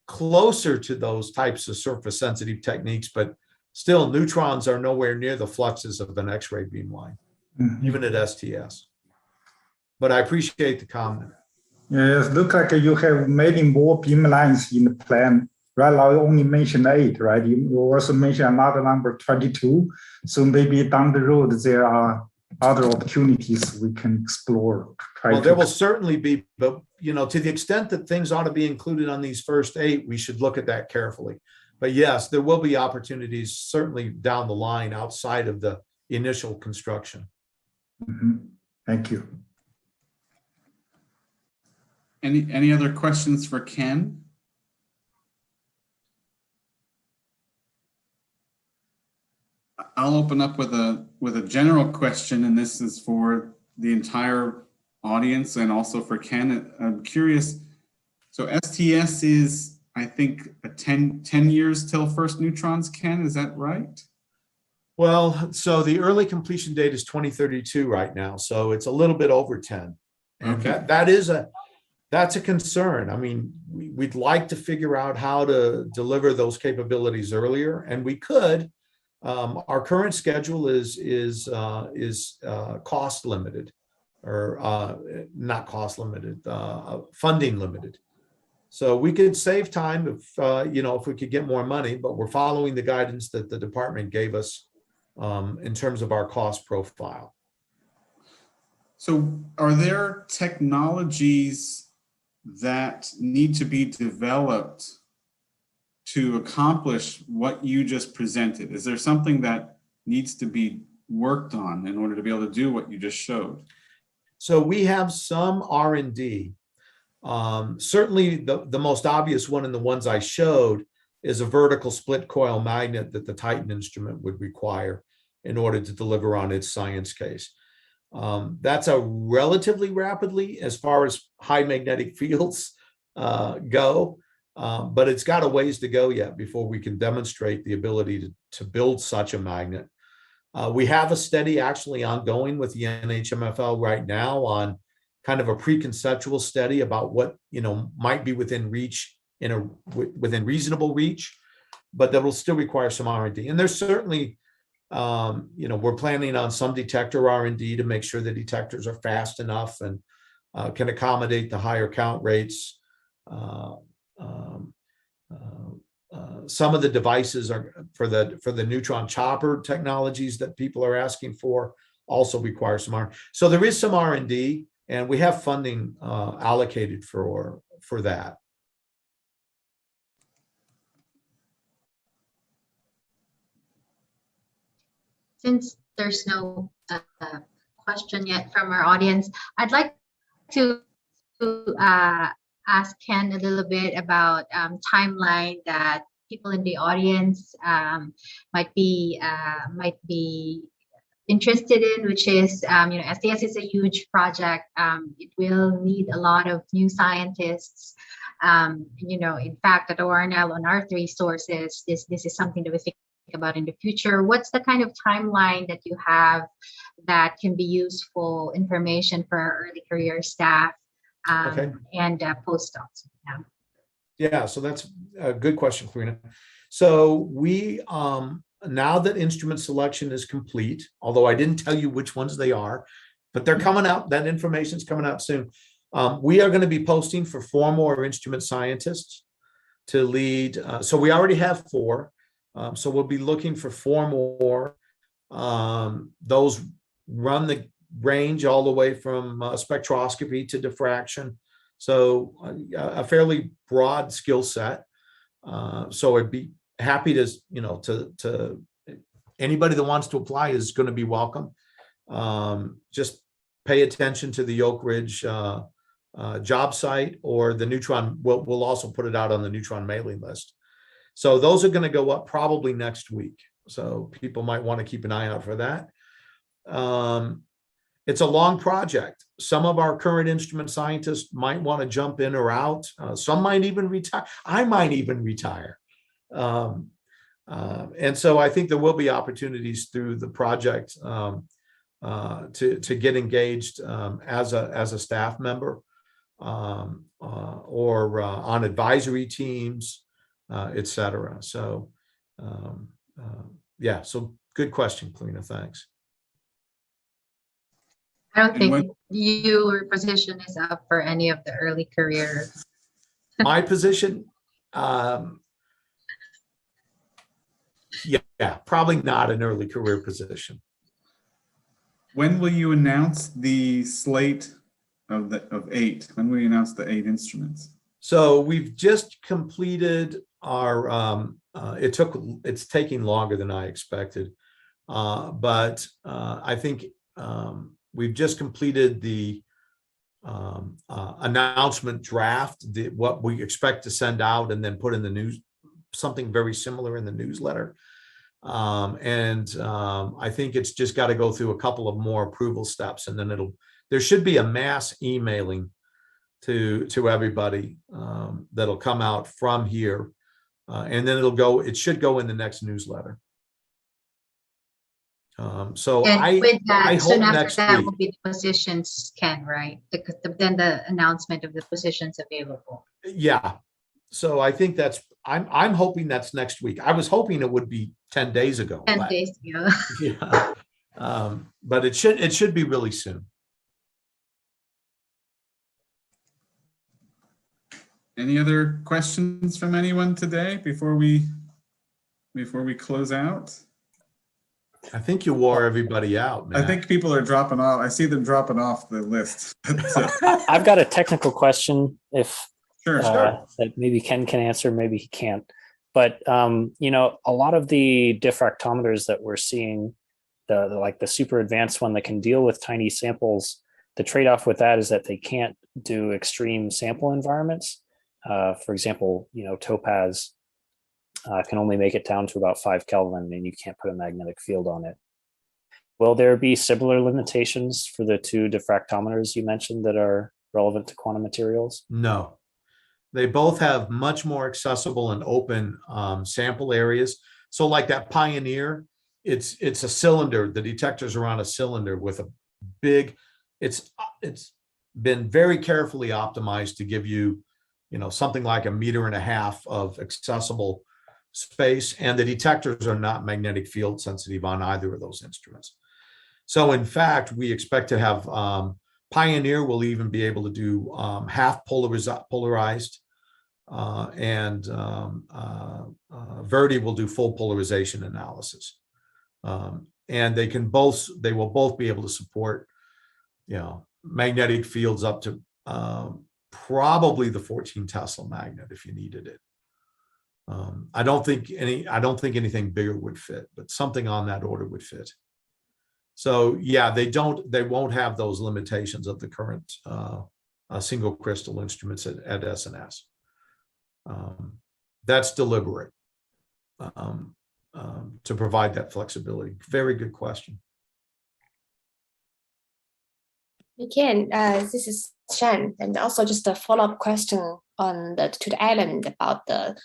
closer to those types of surface sensitive techniques, but still neutrons are nowhere near the fluxes of an X-ray beamline, even at STS. But I appreciate the comment. Yes, look like you have many more beamlines in the plan. Right now, you only mentioned 8, right? You also mentioned another number, 22. So maybe down the road, there are other opportunities we can explore. Well, there will certainly be, but to the extent that things ought to be included on these first 8, we should look at that carefully. But yes, there will be opportunities certainly down the line outside of the initial construction. Thank you. Any other questions for Ken? I'll open up with a general question, and this is for the entire audience and also for Ken. I'm curious. So STS is, I think, 10 years till first neutrons, Ken, is that right? Well, so the early completion date is 2032 right now. So it's a little bit over 10. And okay. that is That's a concern. I mean, we'd like to figure out how to deliver those capabilities earlier, and we could. Our current schedule is cost limited, or not cost limited, funding limited. So we could save time if if we could get more money, but we're following the guidance that the department gave us in terms of our cost profile. So are there technologies that need to be developed to accomplish what you just presented? Is there something that needs to be worked on in order to be able to do what you just showed? So we have some R&D. Certainly the most obvious one, and the ones I showed, is a vertical split coil magnet that the Titan instrument would require in order to deliver on its science case. That's a relatively rapidly, as far as high magnetic fields go, but it's got a ways to go yet before we can demonstrate the ability to build such a magnet. We have a study actually ongoing with the NHMFL right now on kind of a preconceptual study about what might be within reach, within reasonable reach, but that will still require some R&D. And there's certainly we're planning on some detector R&D to make sure the detectors are fast enough and can accommodate the higher count rates. Some of the devices are for the neutron chopper technologies that people are asking for also require some R&D. So there is some R&D, and we have funding allocated for that. Since there's no question yet from our audience, I'd like to ask Ken a little bit about timeline that people in the audience might be interested in, which is STS is a huge project. It will need a lot of new scientists. In fact, at ORNL on our 3 sources, this is something that we think about in the future. What's the kind of timeline that you have that can be useful information for our early career staff and postdocs? Yeah, so that's a good question, Karina. So we, now that instrument selection is complete, although I didn't tell you which ones they are, but they're coming out, that information's coming out soon. We are going to be posting for 4 more instrument scientists to lead. So we already have 4. So we'll be looking for 4 more. Those run the range all the way from spectroscopy to diffraction. So a fairly broad skill set. So I'd be happy to anybody that wants to apply is going to be welcome. Just pay attention to the Oak Ridge job site, or the Neutron. We'll also put it out on the Neutron mailing list. So those are going to go up probably next week. So people might want to keep an eye out for that. It's a long project. Some of our current instrument scientists might want to jump in or out. Some might even retire. I might even retire. And so I think there will be opportunities through the project to get engaged as a staff member or on advisory teams, et cetera. So yeah, so good question, Kalina. Thanks. I don't think your position is up for any of the early career. My position, yeah, probably not an early career position. When will you announce the slate of 8? When will you announce the 8 instruments? So we've just completed our. It's taking longer than I expected, but I think we've just completed the announcement draft, what we expect to send out, and then put in the news, something very similar in the newsletter. I think it's just got to go through a couple of more approval steps, and then there should be a mass emailing to everybody that'll come out from here, and then it should go in the next newsletter. So And with that, I hope soon after next that week. will be the positions, Ken, right? Then the announcement of the positions available. Yeah. So I think I'm hoping that's next week. I was hoping it would be 10 days ago. 10 but, days ago. yeah. But it should be really soon. Any other questions from anyone today before we close out? I think you wore everybody out, man. I think people are dropping off. I see them dropping off the list. I've got a technical question if Sure. that maybe Ken can answer, maybe he can't. But you know, a lot of the diffractometers that we're seeing, like the super advanced one that can deal with tiny samples, the trade-off with that is that they can't do extreme sample environments. For example, you know, Topaz can only make it down to about 5 Kelvin, and you can't put a magnetic field on it. Will there be similar limitations for the two diffractometers you mentioned that are relevant to quantum materials? No. They both have much more accessible and open sample areas. So like that Pioneer, it's a cylinder. The detectors are on a cylinder with a big, it's been very carefully optimized to give you, you know, something like 1.5 meters of accessible space. And the detectors are not magnetic field sensitive on either of those instruments. So in fact, we expect to have Pioneer will even be able to do half polarized, and Verdi will do full polarization analysis. And they will both be able to support, you know, magnetic fields up to probably the 14 Tesla magnet if you needed it. I don't think anything bigger would fit, but something on that order would fit. So yeah, they won't have those limitations of the current single crystal instruments at SNS. That's deliberate to provide that flexibility. Very good question. Again, this is Shan, and also just a follow-up question on to the island about the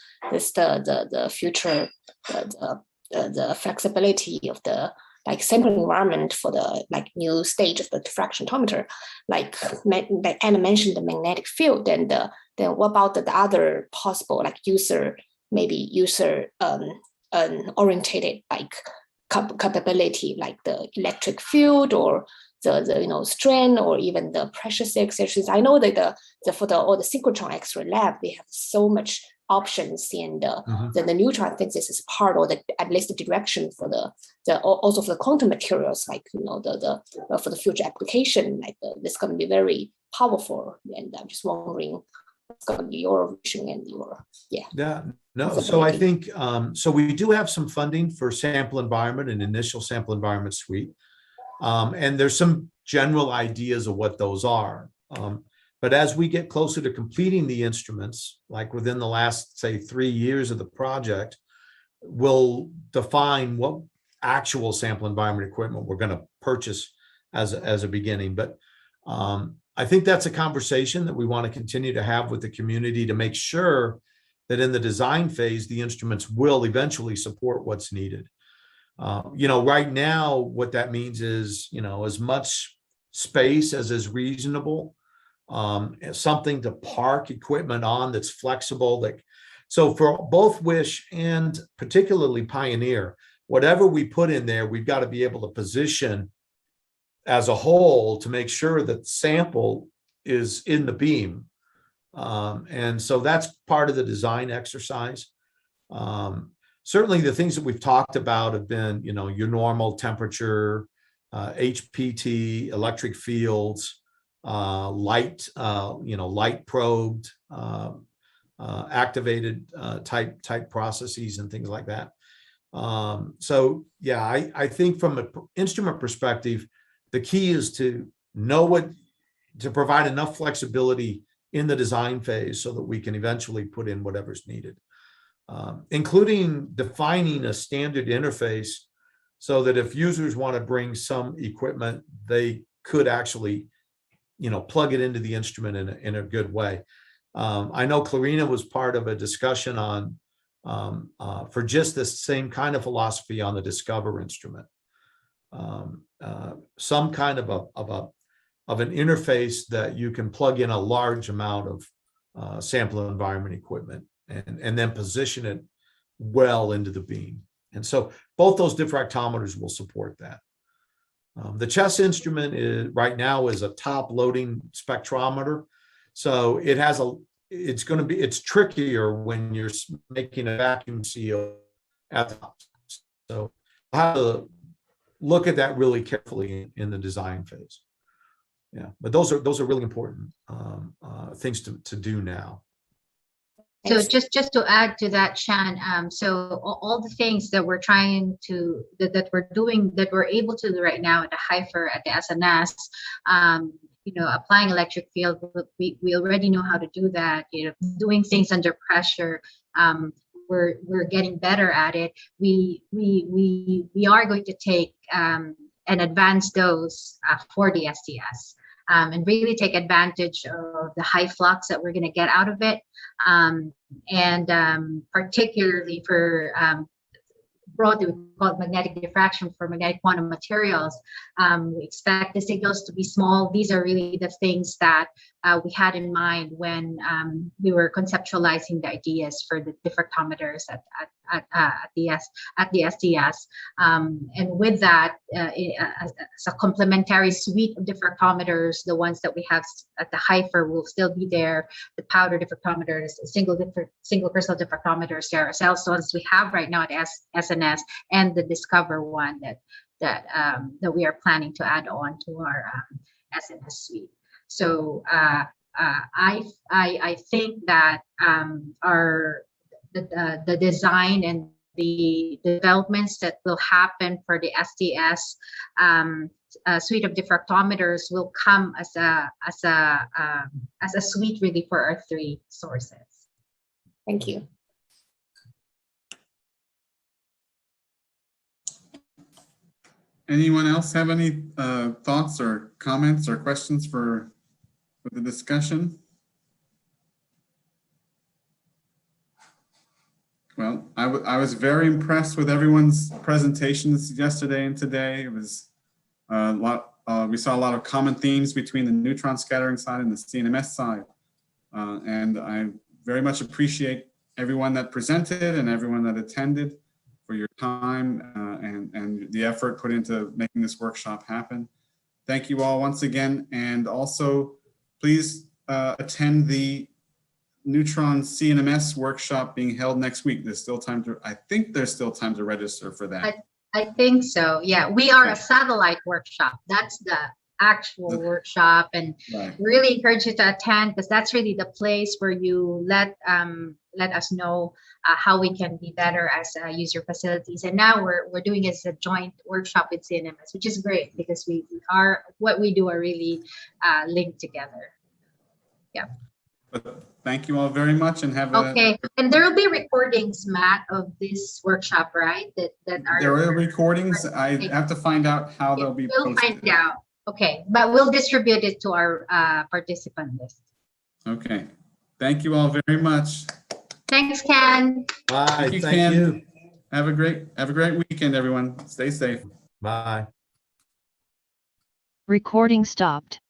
future, the flexibility of the like sample environment for the like new stage of the diffractometer, like Anna mentioned the magnetic field, and then what about the other possible like user orientated like capability, like the electric field or the strain or even the pressure sections. I know that for all the synchrotron X-ray lab, they have so much options, and the neutron, I think this is part, or at least the direction for also for the quantum materials, like for the future application, like this is going to be very powerful. And I'm just wondering what's going to be your vision and your no. So I think so we do have some funding for sample environment and initial sample environment suite. And there's some general ideas of what those are. But as we get closer to completing the instruments, like within the last, say, 3 years of the project, we'll define what actual sample environment equipment we're going to purchase as a beginning. But I think that's a conversation that we want to continue to have with the community to make sure that in the design phase, the instruments will eventually support what's needed. Right now, what that means is, as much space as is reasonable, something to park equipment on that's flexible. So for both Wish and particularly Pioneer, whatever we put in there, we've got to be able to position as a whole to make sure that the sample is in the beam. And so that's part of the design exercise. Certainly the things that we've talked about have been, your normal temperature, HPT, electric fields, light probed, activated type processes and things like that. So yeah, I think from an instrument perspective, the key is to to provide enough flexibility in the design phase so that we can eventually put in whatever's needed. Including defining a standard interface so that if users want to bring some equipment, they could actually, plug it into the instrument in a good way. I know Clarina was part of a discussion for just this same kind of philosophy on the Discover instrument. some kind of an interface that you can plug in a large amount of sample environment equipment and then position it well into the beam. And so both those diffractometers will support that. The chest instrument right now is a top loading spectrometer. So it has it's trickier when you're making a vacuum seal at the top. So I have to look at that really carefully in the design phase. Yeah, but those are really important things to do now. So just to add to that, Shan, so all the things that we're trying to, that we're doing, that we're able to do right now at the HIFER, at the SNS, applying electric field, we already know how to do that. Doing things under pressure, we're getting better at it. We are going to take an advanced dose for the STS. And really take advantage of the high flux that we're going to get out of it. And particularly for broadly, we call it magnetic diffraction for magnetic quantum materials. We expect the signals to be small. These are really the things that we had in mind when we were conceptualizing the ideas for the diffractometers at the STS. And with that, as a complementary suite of diffractometers, the ones that we have at the HIFER will still be there. The powder diffractometers, single crystal diffractometers, there are cells ones we have right now at SNS, and the Discover one that we are planning to add on to our SNS suite. So I think that the design and the developments that will happen for the STS suite of diffractometers will come as a suite really for our three sources. Thank you. Anyone else have any thoughts or comments or questions for the discussion? Well, I was very impressed with everyone's presentations yesterday and today. It was a lot. We saw a lot of common themes between the neutron scattering side and the CNMS side, and I very much appreciate everyone that presented and everyone that attended for your time and the effort put into making this workshop happen. Thank you all once again, and also please attend the Neutron CNMS workshop being held next week. There's still time to, I think there's still time to register for that. I think so. Yeah, we are a satellite workshop. That's the actual workshop, and really encourage you to attend, because that's really the place where you let us know how we can be better as use your facilities. And now we're doing it as a joint workshop with CNMS, which is great because what we do are really linked together. Yeah. But thank you all very much, and have okay. And there will be recordings, Matt, of this workshop, right? That are there are recordings. I have to find out how they'll be We'll posted. find out. Okay, but we'll distribute it to our participant list. Okay. Thank you all very much. Thanks, Ken. Bye. Thank you, Thank Ken. you. Have a great weekend, everyone. Stay safe. Bye. Recording stopped.